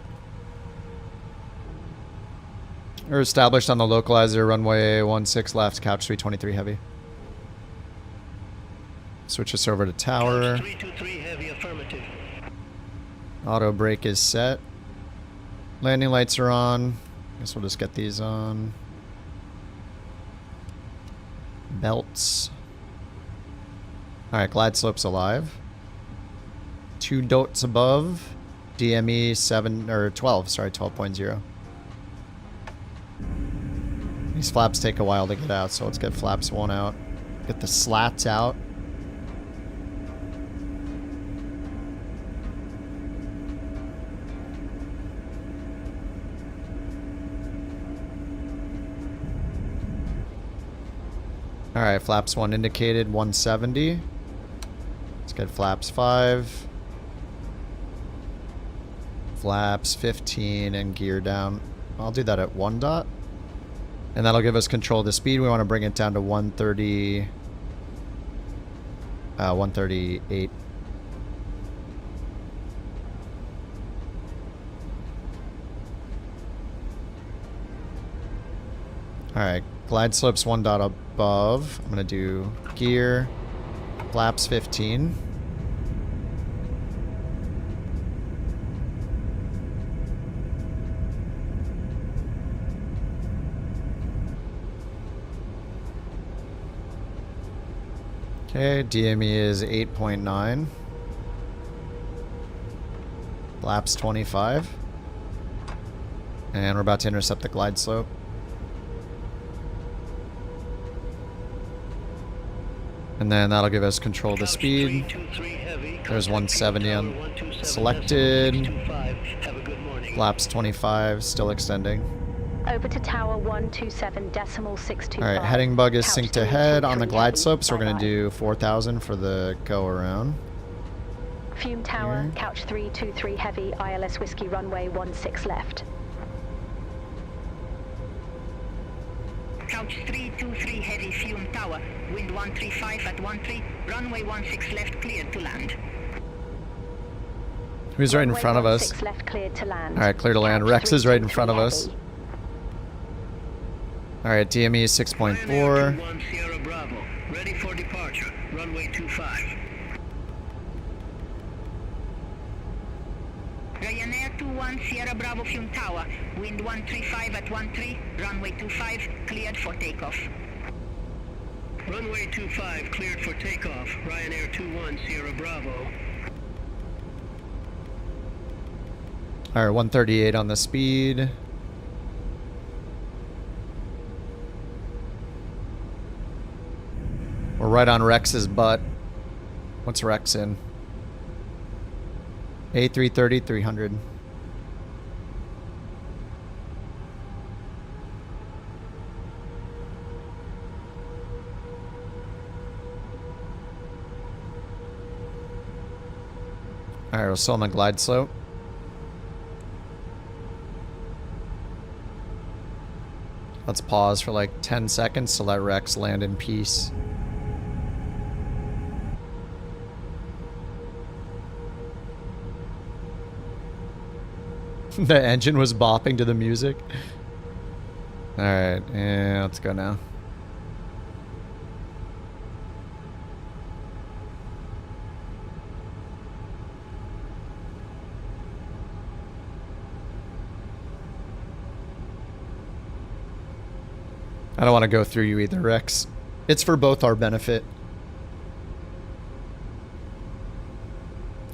We're established on the localizer, runway 16 left, couch 323 heavy. Switch us over to tower. 323 heavy affirmative. Auto brake is set. Landing lights are on. Guess we'll just get these on. Belts. Alright, glide slope's alive. 2 dots above. DME 7 or 12, sorry, 12.0. These flaps take a while to get out, so let's get flaps 1 out. Get the slats out. Alright, flaps 1 indicated, 170. Let's get flaps 5. Flaps 15 and gear down. I'll do that at 1 dot. And that'll give us control of the speed. We want to bring it down to 130. 138. Alright, glide slopes 1 dot above. I'm going to do gear. flaps 15. Okay, DME is 8.9. Flaps 25. And we're about to intercept the glide slope. And then that'll give us control of the speed. There's 170 on selected. Flaps 25, still extending. Over to tower 127.625. Alright, heading bug is synced ahead on the glide slope, so we're going to do 4,000 for the go around. Fume tower, couch 323 heavy, ILS whiskey runway 16 left. Couch 323 heavy, fume tower, wind 135 at 13, runway 16 left, cleared to land. Who's right in front of us? 16 left, cleared to land. Alright, clear to land. Rex is right in front of us. Alright, DME is 6.4. Sierra Bravo, ready for departure, runway 25. Ryanair 21 Sierra Bravo fume tower, wind 135 at 13, runway 25, cleared for takeoff. Runway 25 cleared for takeoff, Ryanair 21 Sierra Bravo. Alright, 138 on the speed. We're right on Rex's butt. What's Rex in? A330, 300. Alright, we're still on the glide slope. Let's pause for like 10 seconds to let Rex land in peace. The engine was bopping to the music. Alright, yeah, let's go now. I don't want to go through you either, Rex. It's for both our benefit.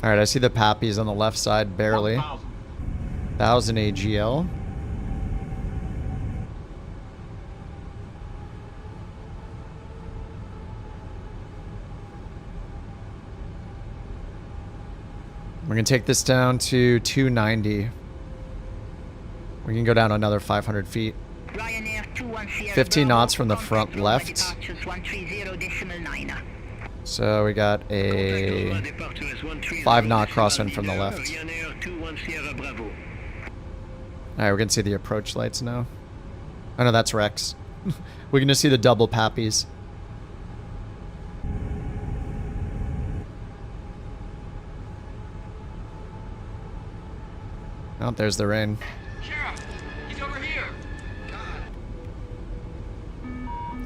Alright, I see the Pappies on the left side, barely. 1,000 AGL. We're going to take this down to 290. We can go down another 500 feet. 15 knots from the front left. So we got a 5-knot crosswind from the left. Alright, we're gonna see the approach lights now. Oh no, that's Rex. We're gonna see the double Pappies. Oh, there's the rain. Sheriff, he's over here.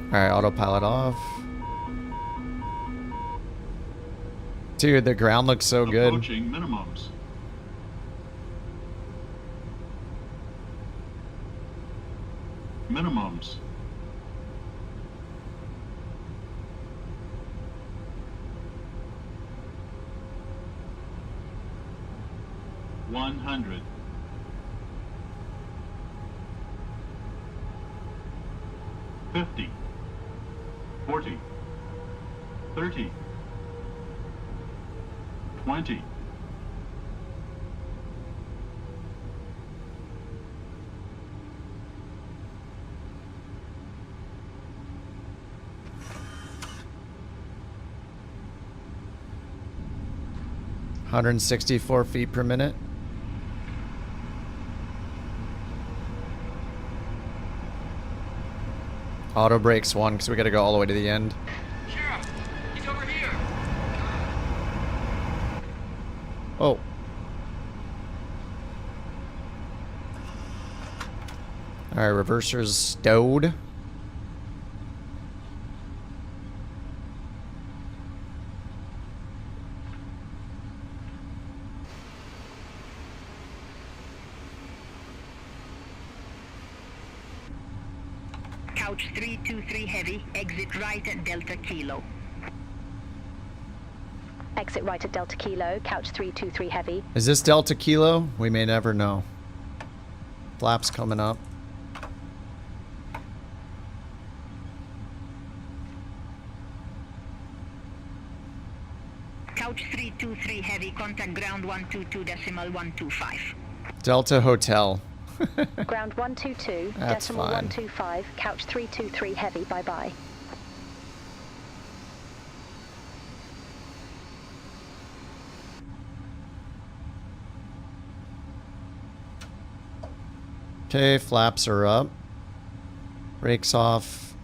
Alright, autopilot off. Dude, the ground looks so good. Approaching minimums. Minimums. $100. 50. 40. 30. 20. $164 per minute. Auto brakes 1 because we got to go all the way to the end. Sheriff, he's over here. Oh. Alright, reversers stowed. Couch 323 Heavy, exit right at Delta Kilo. Exit right at Delta Kilo, Couch 323 Heavy. Is this Delta Kilo? We may never know. Flaps coming up. Couch 323 Heavy, contact ground 122.125. Delta Hotel. Ground 122, That's decimal fine. 125, Couch 323 Heavy, bye-bye. Okay, flaps are up. Brakes off.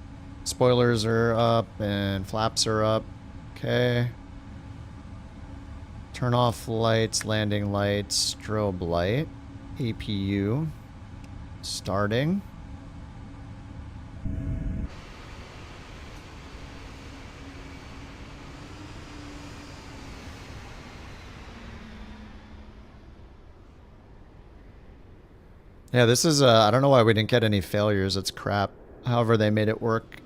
Spoilers are up and flaps are up. Okay. Turn off lights, landing lights, strobe light. APU. Starting. Yeah, this is, I don't know why we didn't get any failures. It's crap. However they made it work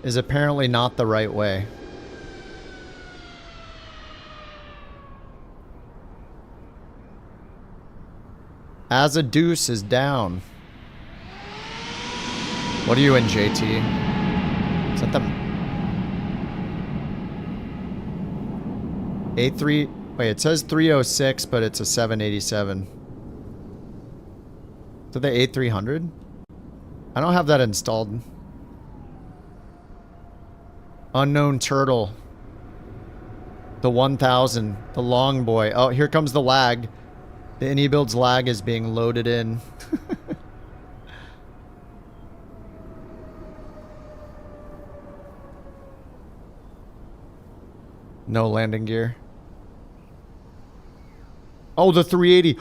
is apparently not the right way. As a deuce is down. What are you in, JT? Is that the... A3... Wait, it says 306, but it's a 787. So the A300? I don't have that installed. Unknown Turtle. The 1000. The long boy. Oh, here comes the lag. The AnyBuilds lag is being loaded in. No landing gear. Oh, the 380.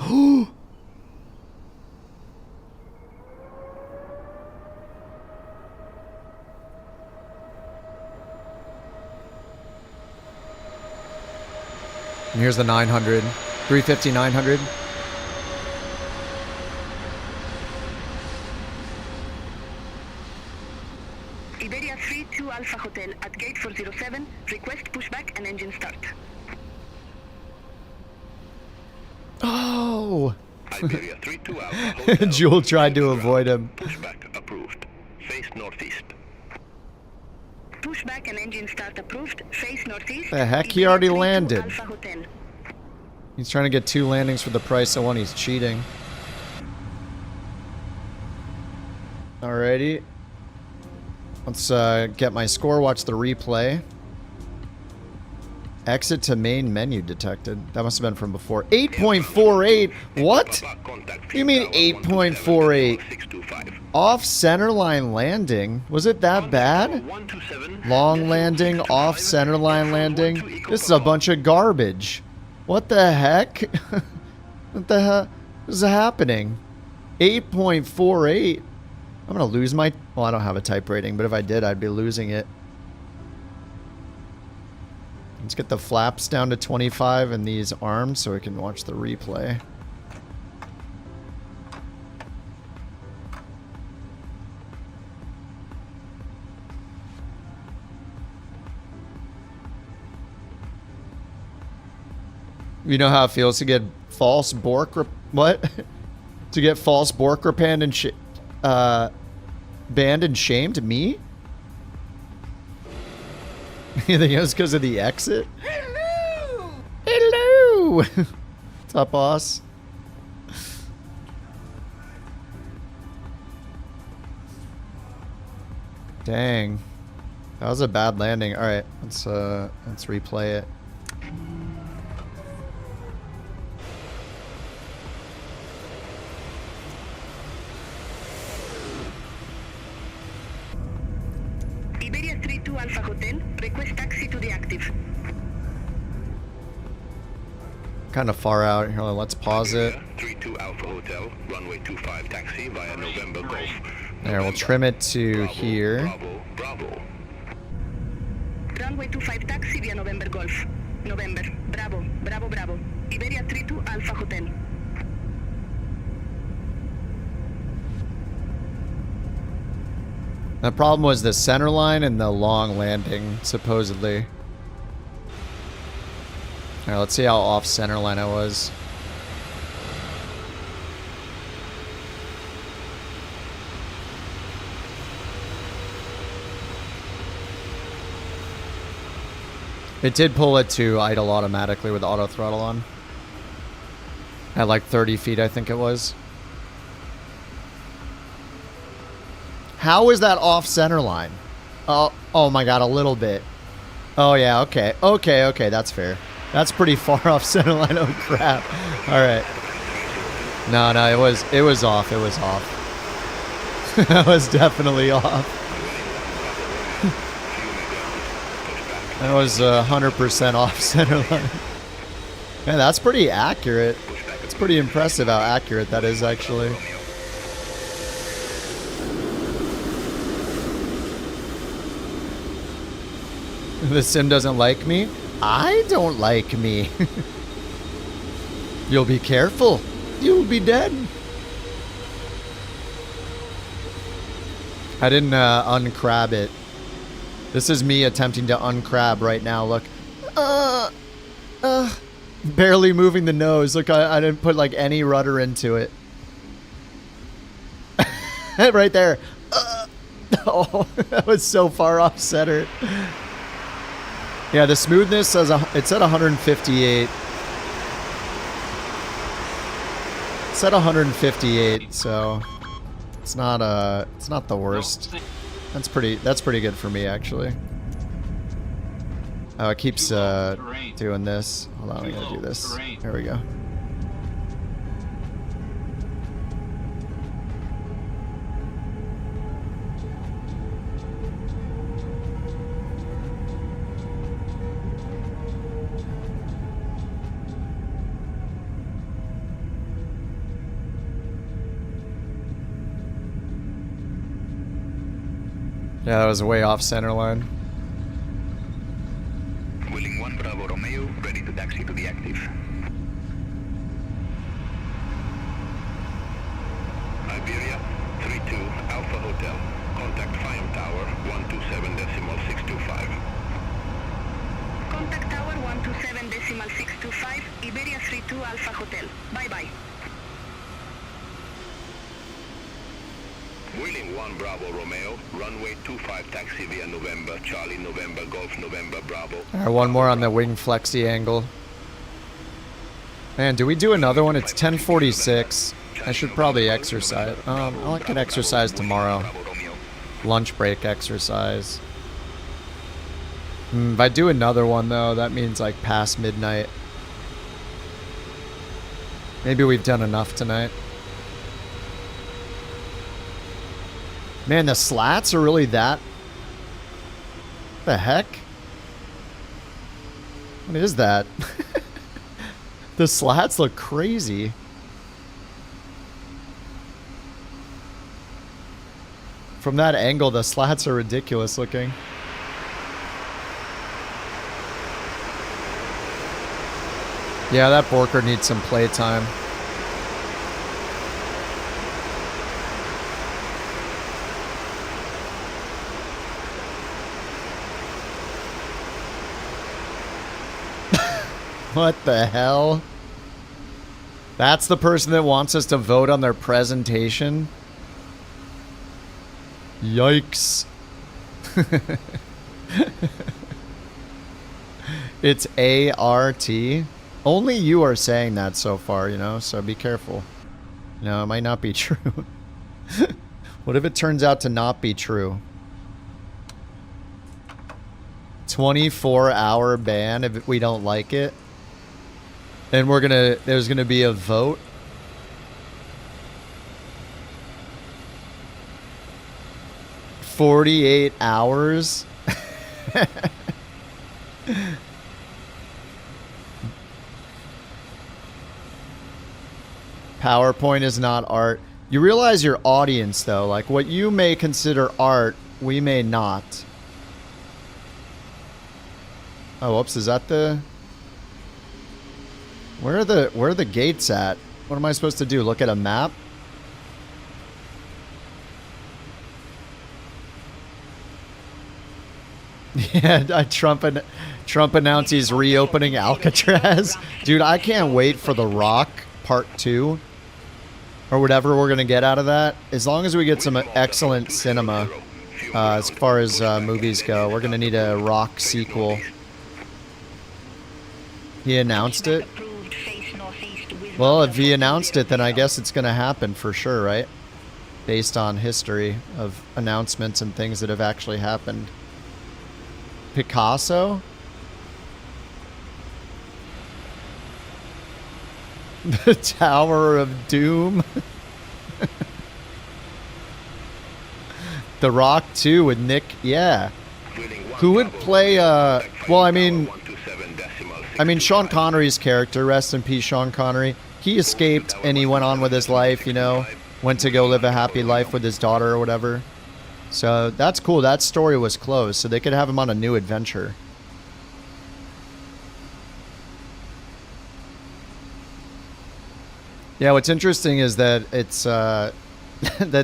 And here's the 900. 350, 900. Iberia 32 Alpha Hotel at gate 407. Request pushback and engine start. Oh! Iberia 32 Alpha Hotel. Jewel tried to avoid him. Pushback approved. Face northeast. Pushback and engine start approved. Face northeast. The heck? He already Iberia 32 landed. Alpha Hotel. He's trying to get 2 landings for the price of 1. He's cheating. Alrighty. Let's get my score, watch the replay. Exit to main menu detected. That must have been from before. 8.48? What? You mean 8.48? Off centerline landing? Was it that bad? Long landing, off centerline landing? This is a bunch of garbage. What the heck? What the heck is happening? 8.48? I'm gonna lose my... Well, I don't have a type rating, but if I did, I'd be losing it. Let's get the flaps down to 25 and these arms so we can watch the replay. You know how it feels to get false Bork... What? To get false Bork repanned and banned and shamed? Me? You think it was because of the exit? Hello! Hello! What's up, boss? Dang. That was a bad landing. Alright, let's replay it. Iberia 32 Alpha Hotel, request taxi to the active. Kind of far out here. Let's pause it. 32 Alpha Hotel, runway 25 taxi via November Golf. There, we'll trim it to here. Bravo. Runway 25 taxi via November Golf. November, Bravo. Iberia 32 Alpha Hotel. The problem was the center line and the long landing, supposedly. Alright, let's see how off center line I was. It did pull it to idle automatically with auto throttle on. At like 30 feet, I think it was. How is that off center line? Oh my god, a little bit. Oh yeah, okay. Okay, that's fair. That's pretty far off center line. Oh crap. Alright. No, it was off. It was off. That was definitely off. That was 100% off center line. Man, that's pretty accurate. It's pretty impressive how accurate that is, actually. The sim doesn't like me? I don't like me. You'll be careful. You'll be dead. I didn't uncrab it. This is me attempting to uncrab right now. Look. Barely moving the nose. Look, I didn't put like any rudder into it. Right there. Oh, that was so far off center. Yeah, the smoothness says it's at 158. It's at 158, so it's not the worst. That's pretty good for me, actually. Oh, it keeps doing this. Hold on, we gotta do this. There we go. Yeah, that was way off center line. Wheeling 1 Bravo Romeo, ready to taxi to the active. Iberia 32 Alpha Hotel. Contact Final Tower 127.625. Contact Tower 127.625, Iberia 32 Alpha Hotel. Bye-bye. Wheeling 1 Bravo Romeo, runway 25 taxi via November, Charlie November, Golf November, Bravo. Alright, one more on the wing flexi angle. Man, do we do another one? It's 10:46. I should probably exercise. I can exercise tomorrow. Lunch break exercise. If I do another one though, that means like past midnight. Maybe we've done enough tonight. Man, the slats are really that? What the heck? What is that? The slats look crazy. From that angle, the slats are ridiculous looking. Yeah, that Borker needs some playtime. What the hell? That's the person that wants us to vote on their presentation? Yikes. It's ART. Only you are saying that so far, you know, so be careful. No, it might not be true. What if it turns out to not be true? 24-hour ban if we don't like it? And there's gonna be a vote. $48 hours. PowerPoint is not art. You realize your audience though, like what you may consider art, we may not. Oh, whoops, is that the... Where are the gates at? What am I supposed to do? Look at a map? Yeah, Trump announced he's reopening Alcatraz. Dude, I can't wait for The Rock Part 2. Or whatever we're going to get out of that. As long as we get some excellent cinema as far as movies go. We're going to need a Rock sequel. He announced it? Well, if he announced it, then I guess it's going to happen for sure, right? Based on history of announcements and things that have actually happened. Picasso? The Tower of Doom? The Rock 2 with Nick, yeah. Who would play, well, I mean, Sean Connery's character, rest in peace, Sean Connery. He escaped and he went on with his life, you know, went to go live a happy life with his daughter or whatever. So that's cool. That story was closed, so they could have him on a new adventure. Yeah, what's interesting is that it's, that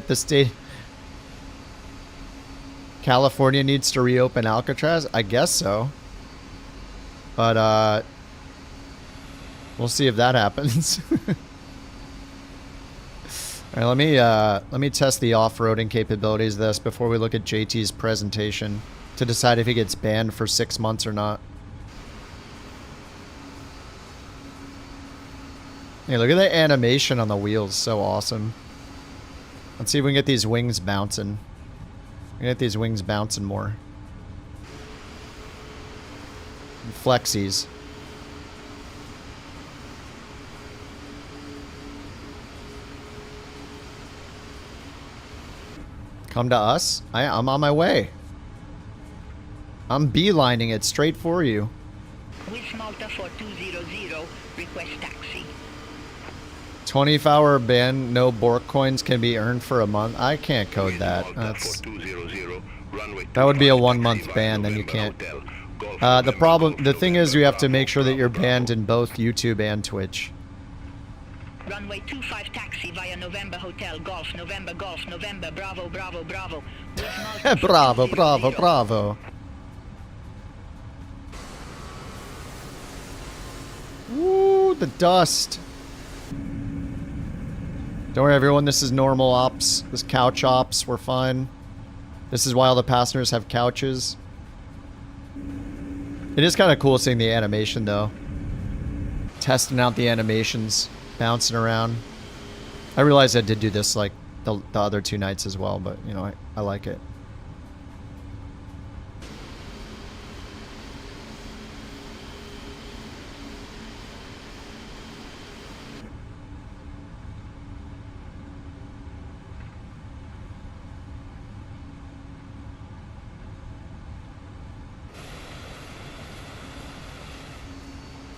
the state... California needs to reopen Alcatraz? I guess so. But, we'll see if that happens. All right, let me test the off-roading capabilities of this before we look at JT's presentation to decide if he gets banned for 6 months or not. Hey, look at the animation on the wheels. So awesome. Let's see if we can get these wings bouncing. Get these wings bouncing more. Flexies. Come to us? I'm on my way. I'm beelining it straight for you. With Malta 4200, request taxi. 24-hour ban, no Bork coins can be earned for a month. I can't code that. That would be a 1-month ban, then you can't. The thing is, you have to make sure that you're banned in both YouTube and Twitch. Runway 25 taxi via November Hotel Golf, November Golf, November Bravo, Bravo, Bravo. Bravo, bravo, bravo. Woo, the dust. Don't worry, everyone. This is normal ops. This couch ops. We're fine. This is why all the passengers have couches. It is kind of cool seeing the animation, though. Testing out the animations. Bouncing around. I realized I did do this, like, the other 2 nights as well, but, you know, I like it.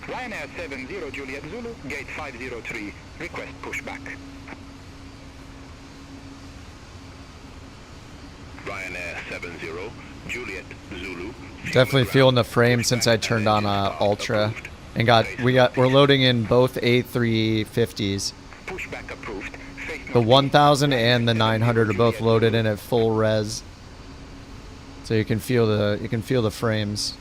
Ryanair 70 Juliet Zulu, gate 503, request pushback. Ryanair 70 Juliet Zulu. Definitely feeling the frame since I turned on Ultra, and we're loading in both A350s. Pushback approved. The 1000 and the 900 are both loaded in at full res, so you can feel the frames.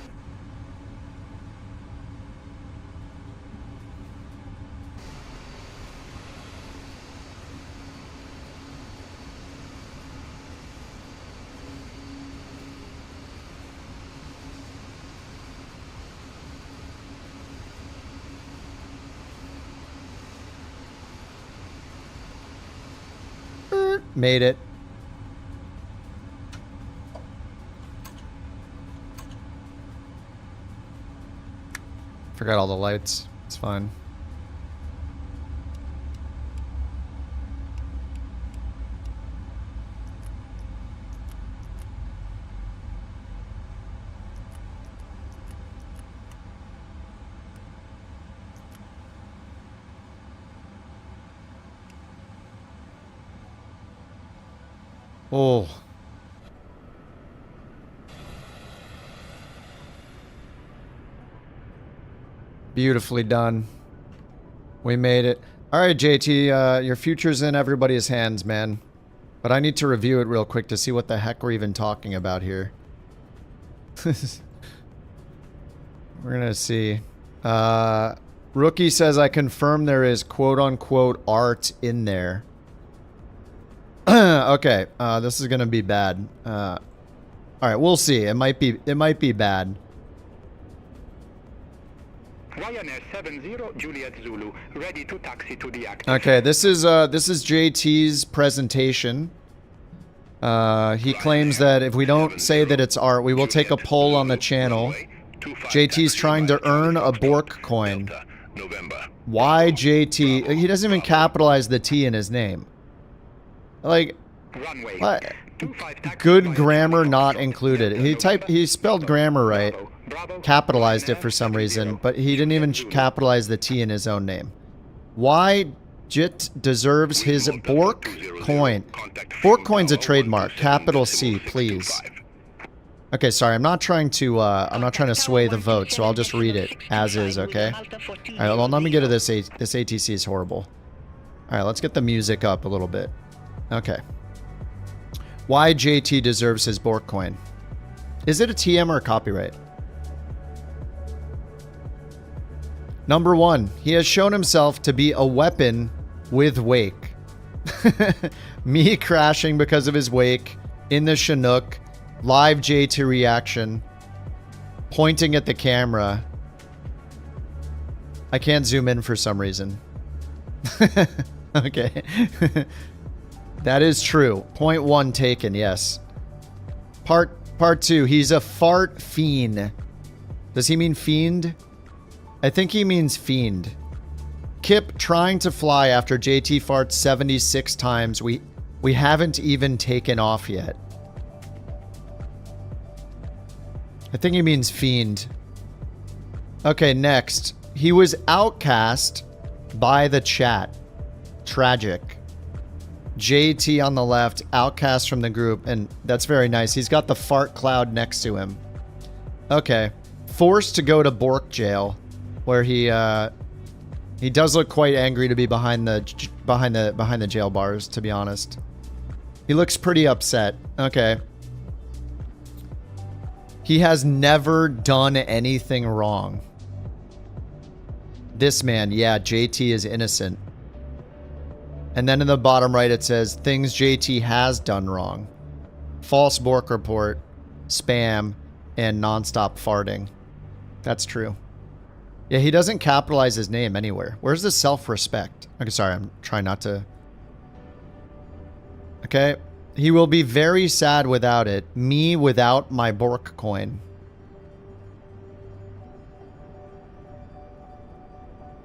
Made it. Forgot all the lights. It's fine. Oh. Beautifully done. We made it. Alright, JT, your future's in everybody's hands, man. But I need to review it real quick to see what the heck we're even talking about here. We're gonna see. Rookie says, I confirm there is quote-unquote art in there. Okay, this is gonna be bad. Alright, we'll see. It might be bad. Ryanair 70 Juliet Zulu, ready to taxi to the active. Okay, this is JT's presentation. He claims that if we don't say that it's art, we will take a poll on the channel. JT's trying to earn a Bork coin. Why JT? He doesn't even capitalize the T in his name. Like, what? Good grammar not included. He spelled grammar right, capitalized it for some reason, but he didn't even capitalize the T in his own name. Why JIT deserves his Bork coin? Bork coin's a trademark. Capital C, please. Okay, sorry. I'm not trying to sway the vote, so I'll just read it as is. Okay. All right. Well, let me get to this. This ATC is horrible. All right. Let's get the music up a little bit. Okay. Why JT deserves his Bork coin? Is it a TM or a copyright? Number 1, he has shown himself to be a weapon with wake. Me crashing because of his wake in the Chinook, live JT reaction, pointing at the camera. I can't zoom in for some reason. Okay. That is true. Point 1 taken, yes. Part 2, he's a fart fiend. Does he mean fiend? I think he means fiend. Kip trying to fly after JT farts 76 times. We haven't even taken off yet. I think he means fiend. Okay, next. He was outcast by the chat. Tragic. JT on the left, outcast from the group, and that's very nice. He's got the fart cloud next to him. Okay. Forced to go to Bork jail, where he does look quite angry to be behind the jail bars, to be honest. He looks pretty upset. Okay. He has never done anything wrong. This man, yeah, JT is innocent. And then in the bottom right it says, things JT has done wrong. False Bork report, spam, and nonstop farting. That's true. Yeah, he doesn't capitalize his name anywhere. Where's the self-respect? Okay, sorry, I'm trying not to... Okay. He will be very sad without it. Me without my Bork coin.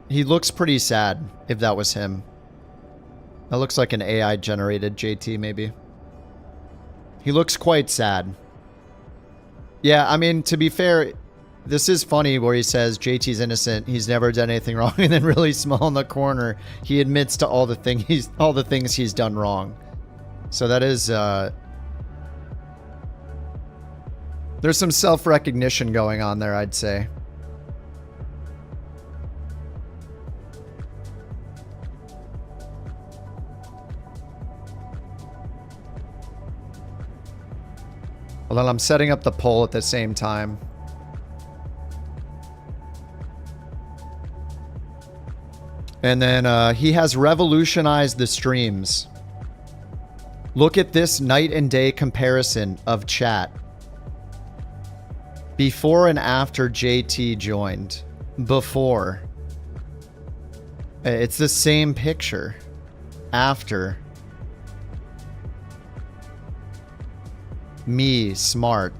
He looks pretty sad, if that was him. That looks like an AI-generated JT, maybe. He looks quite sad. Yeah, I mean, to be fair, this is funny where he says JT's innocent, he's never done anything wrong, and then really small in the corner, he admits to all the things he's done wrong. So that is, there's some self-recognition going on there, I'd say. Well, then I'm setting up the poll at the same time. And then he has revolutionized the streams. Look at this night and day comparison of chat. Before and after JT joined. Before. It's the same picture. After. Me, smart.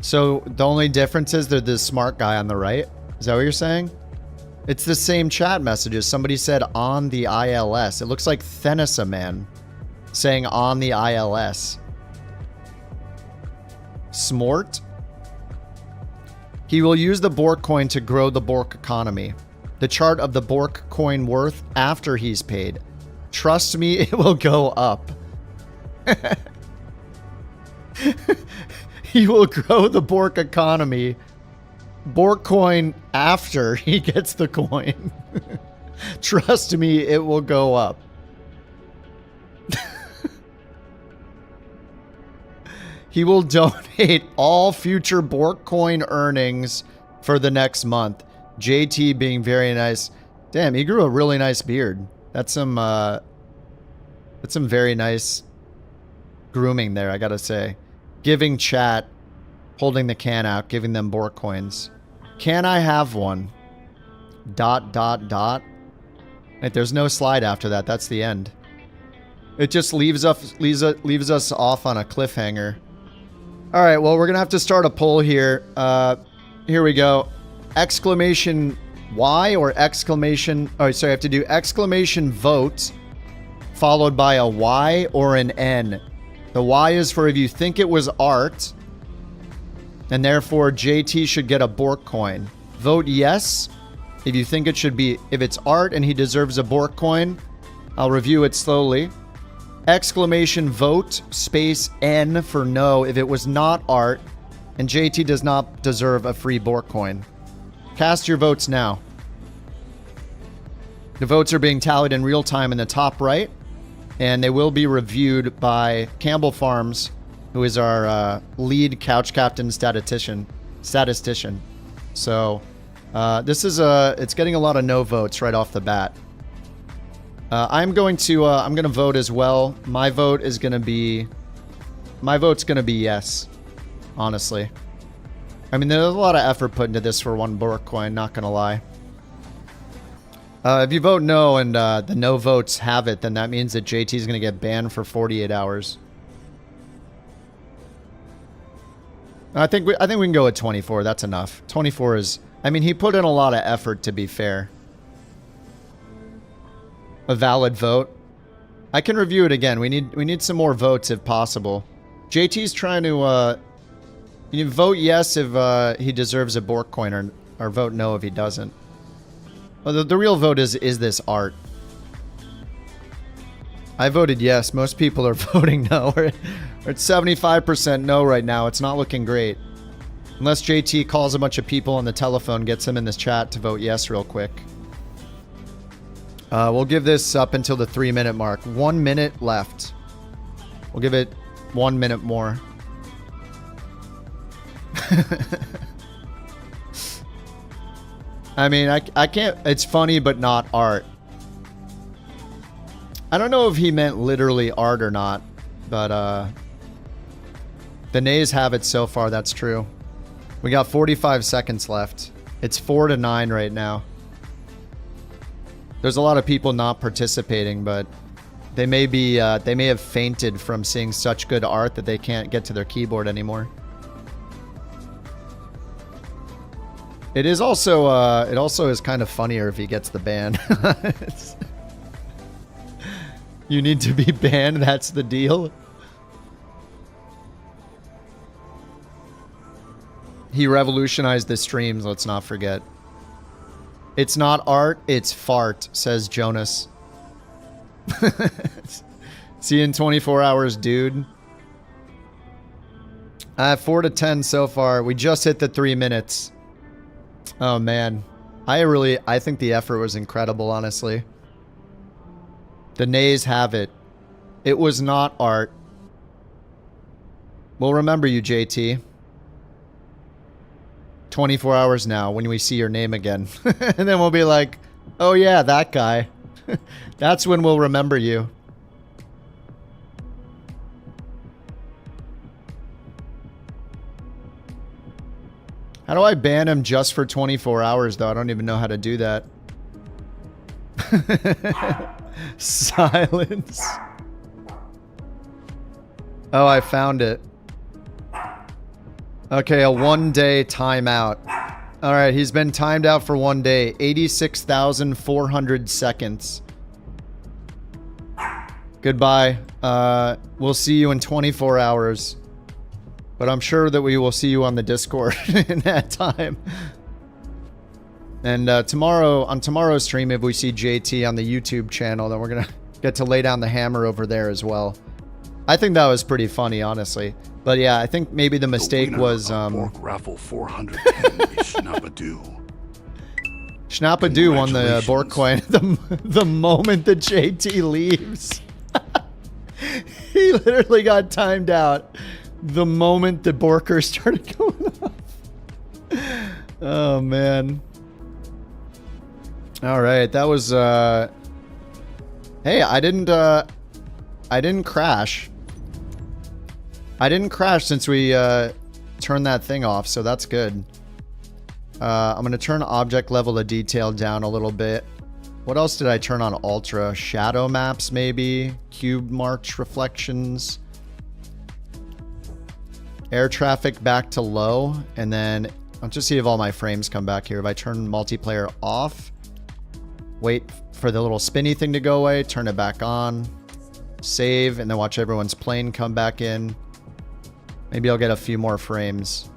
So the only difference is they're the smart guy on the right? Is that what you're saying? It's the same chat messages. Somebody said on the ILS. It looks like Thenisa Man saying on the ILS. Smart? He will use the Bork coin to grow the Bork economy. The chart of the Bork coin worth after he's paid. Trust me, it will go up. He will grow the Bork economy. Bork coin after he gets the coin. Trust me, it will go up. He will donate all future BorkCoin earnings for the next month. JT being very nice. Damn, he grew a really nice beard. That's some very nice grooming there, I gotta say. Giving chat, holding the can out, giving them BorkCoins. Can I have one? ... Wait, there's no slide after that. That's the end. It just leaves us off on a cliffhanger. All right, well, we're going to have to start a poll here. Here we go. Exclamation Y or exclamation... Oh, sorry, I have to do exclamation vote followed by a Y or an N. The Y is for if you think it was art, and therefore JT should get a BorkCoin. Vote yes if you think it should be, if it's art and he deserves a BorkCoin. I'll review it slowly. Exclamation vote space N for no if it was not art and JT does not deserve a free BorkCoin. Cast your votes now. The votes are being tallied in real time in the top right, and they will be reviewed by Campbell Farms, who is our lead couch captain statistician. So this is it's getting a lot of no votes right off the bat. I'm going to vote as well. My vote's gonna be yes, honestly. I mean, there's a lot of effort put into this for one BorkCoin, not gonna lie. If you vote no and the no votes have it, then that means that JT's gonna get banned for 48 hours. I think we can go with 24. That's enough. 24 is... I mean, he put in a lot of effort, to be fair. A valid vote. I can review it again. We need some more votes if possible. JT's trying to... you vote yes if he deserves a BorkCoin, or vote no if he doesn't. Well, the real vote is this art? I voted yes. Most people are voting no. We're at 75% no right now. It's not looking great. Unless JT calls a bunch of people on the telephone, gets them in this chat to vote yes real quick. We'll give this up until the 3-minute mark. 1 minute left. We'll give it 1 minute more. I mean, I can't... It's funny, but not art. I don't know if he meant literally art or not, but the nays have it so far, that's true. We got 45 seconds left. It's 4-9 right now. There's a lot of people not participating, but they may be they may have fainted from seeing such good art that they can't get to their keyboard anymore. It is also it also is kind of funnier if he gets the ban. You need to be banned, that's the deal. He revolutionized the streams, let's not forget. It's not art, it's fart, says Jonas. See you in 24 hours, dude. 4-10 so far. We just hit the 3 minutes. Oh, man. I think the effort was incredible, honestly. The nays have it. It was not art. We'll remember you, JT. 24 hours now when we see your name again. And then we'll be like, oh yeah, that guy. That's when we'll remember you. How do I ban him just for 24 hours, though? I don't even know how to do that. Silence. Oh, I found it. Okay, a 1-day timeout. Alright, he's been timed out for 1 day. 86,400 seconds. Goodbye. We'll see you in 24 hours. But I'm sure that we will see you on the Discord in that time. And tomorrow, on tomorrow's stream, if we see JT on the YouTube channel, then we're going to get to lay down the hammer over there as well. I think that was pretty funny, honestly. But yeah, I think maybe the mistake was... Bork Raffle 410 is Schnappadu. Schnappadu won the BorkCoin the moment that JT leaves. He literally got timed out. The moment the Borker started going off. Oh, man. All right, that was, hey, I didn't crash. I didn't crash since we, turned that thing off, so that's good. I'm going to turn object level of detail down a little bit. What else did I turn on ultra? Shadow maps, maybe? Cube march reflections. Air traffic back to low. And then I'll just see if all my frames come back here. If I turn multiplayer off, wait for the little spinny thing to go away, turn it back on, save, and then watch everyone's plane come back in. Maybe I'll get a few more frames.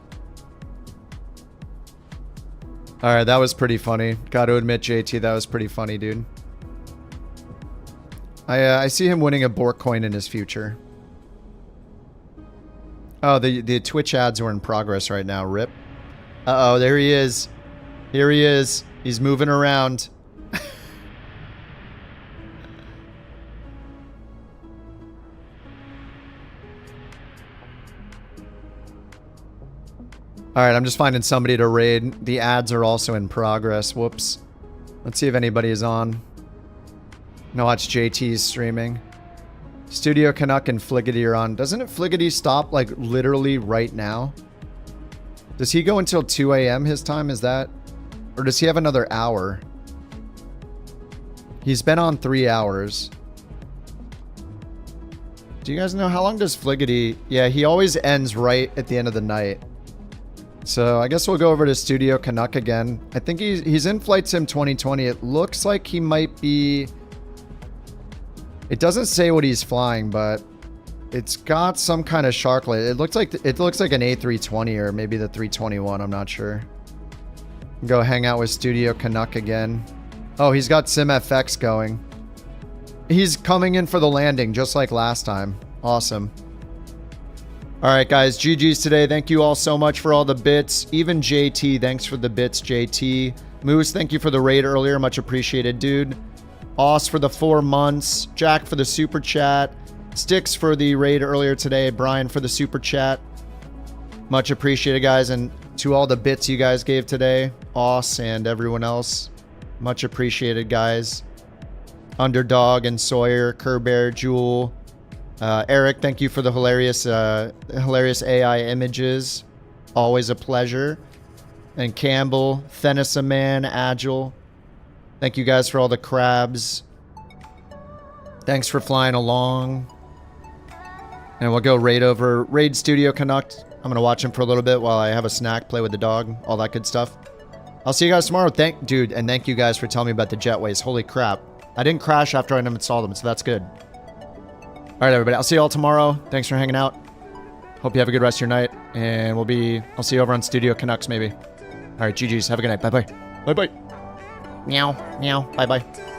Alright, that was pretty funny. Gotta admit, JT, that was pretty funny, dude. I see him winning a BorkCoin in his future. Oh, the Twitch ads were in progress right now. Rip. Uh-oh, there he is. Here he is. He's moving around. Alright, I'm just finding somebody to raid. The ads are also in progress. Whoops. Let's see if anybody is on. No, it's JT's streaming. Studio Canuck and Fliggity are on. Doesn't it Fliggity stop, like, literally right now? Does he go until 2 a.m. his time? Is that... Or does he have another hour? He's been on 3 hours. Do you guys know how long does Fliggity... Yeah, he always ends right at the end of the night. So I guess we'll go over to Studio Canuck again. I think he's in Flight Sim 2020. It looks like he might be... It doesn't say what he's flying, but it's got some kind of sharklet. It looks like an A320 or maybe the 321. I'm not sure. Go hang out with Studio Canuck again. Oh, he's got SimFX going. He's coming in for the landing just like last time. Awesome. Alright guys, GG's today. Thank you all so much for all the bits. Even JT, thanks for the bits, JT. Moose, thank you for the raid earlier. Much appreciated, dude. Oz for the 4 months. Jack for the super chat. Sticks for the raid earlier today. Brian for the super chat. Much appreciated, guys. And to all the bits you guys gave today. Oz and everyone else. Much appreciated, guys. Underdog and Sawyer, Kerbear, Jewel. Eric, thank you for the hilarious AI images. Always a pleasure. And Campbell, Thenisaman, Agile. Thank you guys for all the crabs. Thanks for flying along. And we'll go raid Studio Canuck. I'm going to watch him for a little bit while I have a snack, play with the dog, all that good stuff. I'll see you guys tomorrow. Thank you guys for telling me about the jetways. Holy crap. I didn't crash after I installed them, so that's good. Alright, everybody. I'll see you all tomorrow. Thanks for hanging out. Hope you have a good rest of your night. And I'll see you over on Studio Canucks, maybe. Alright, GG's. Have a good night. Bye-bye. Bye-bye. Meow. Meow. Bye-bye.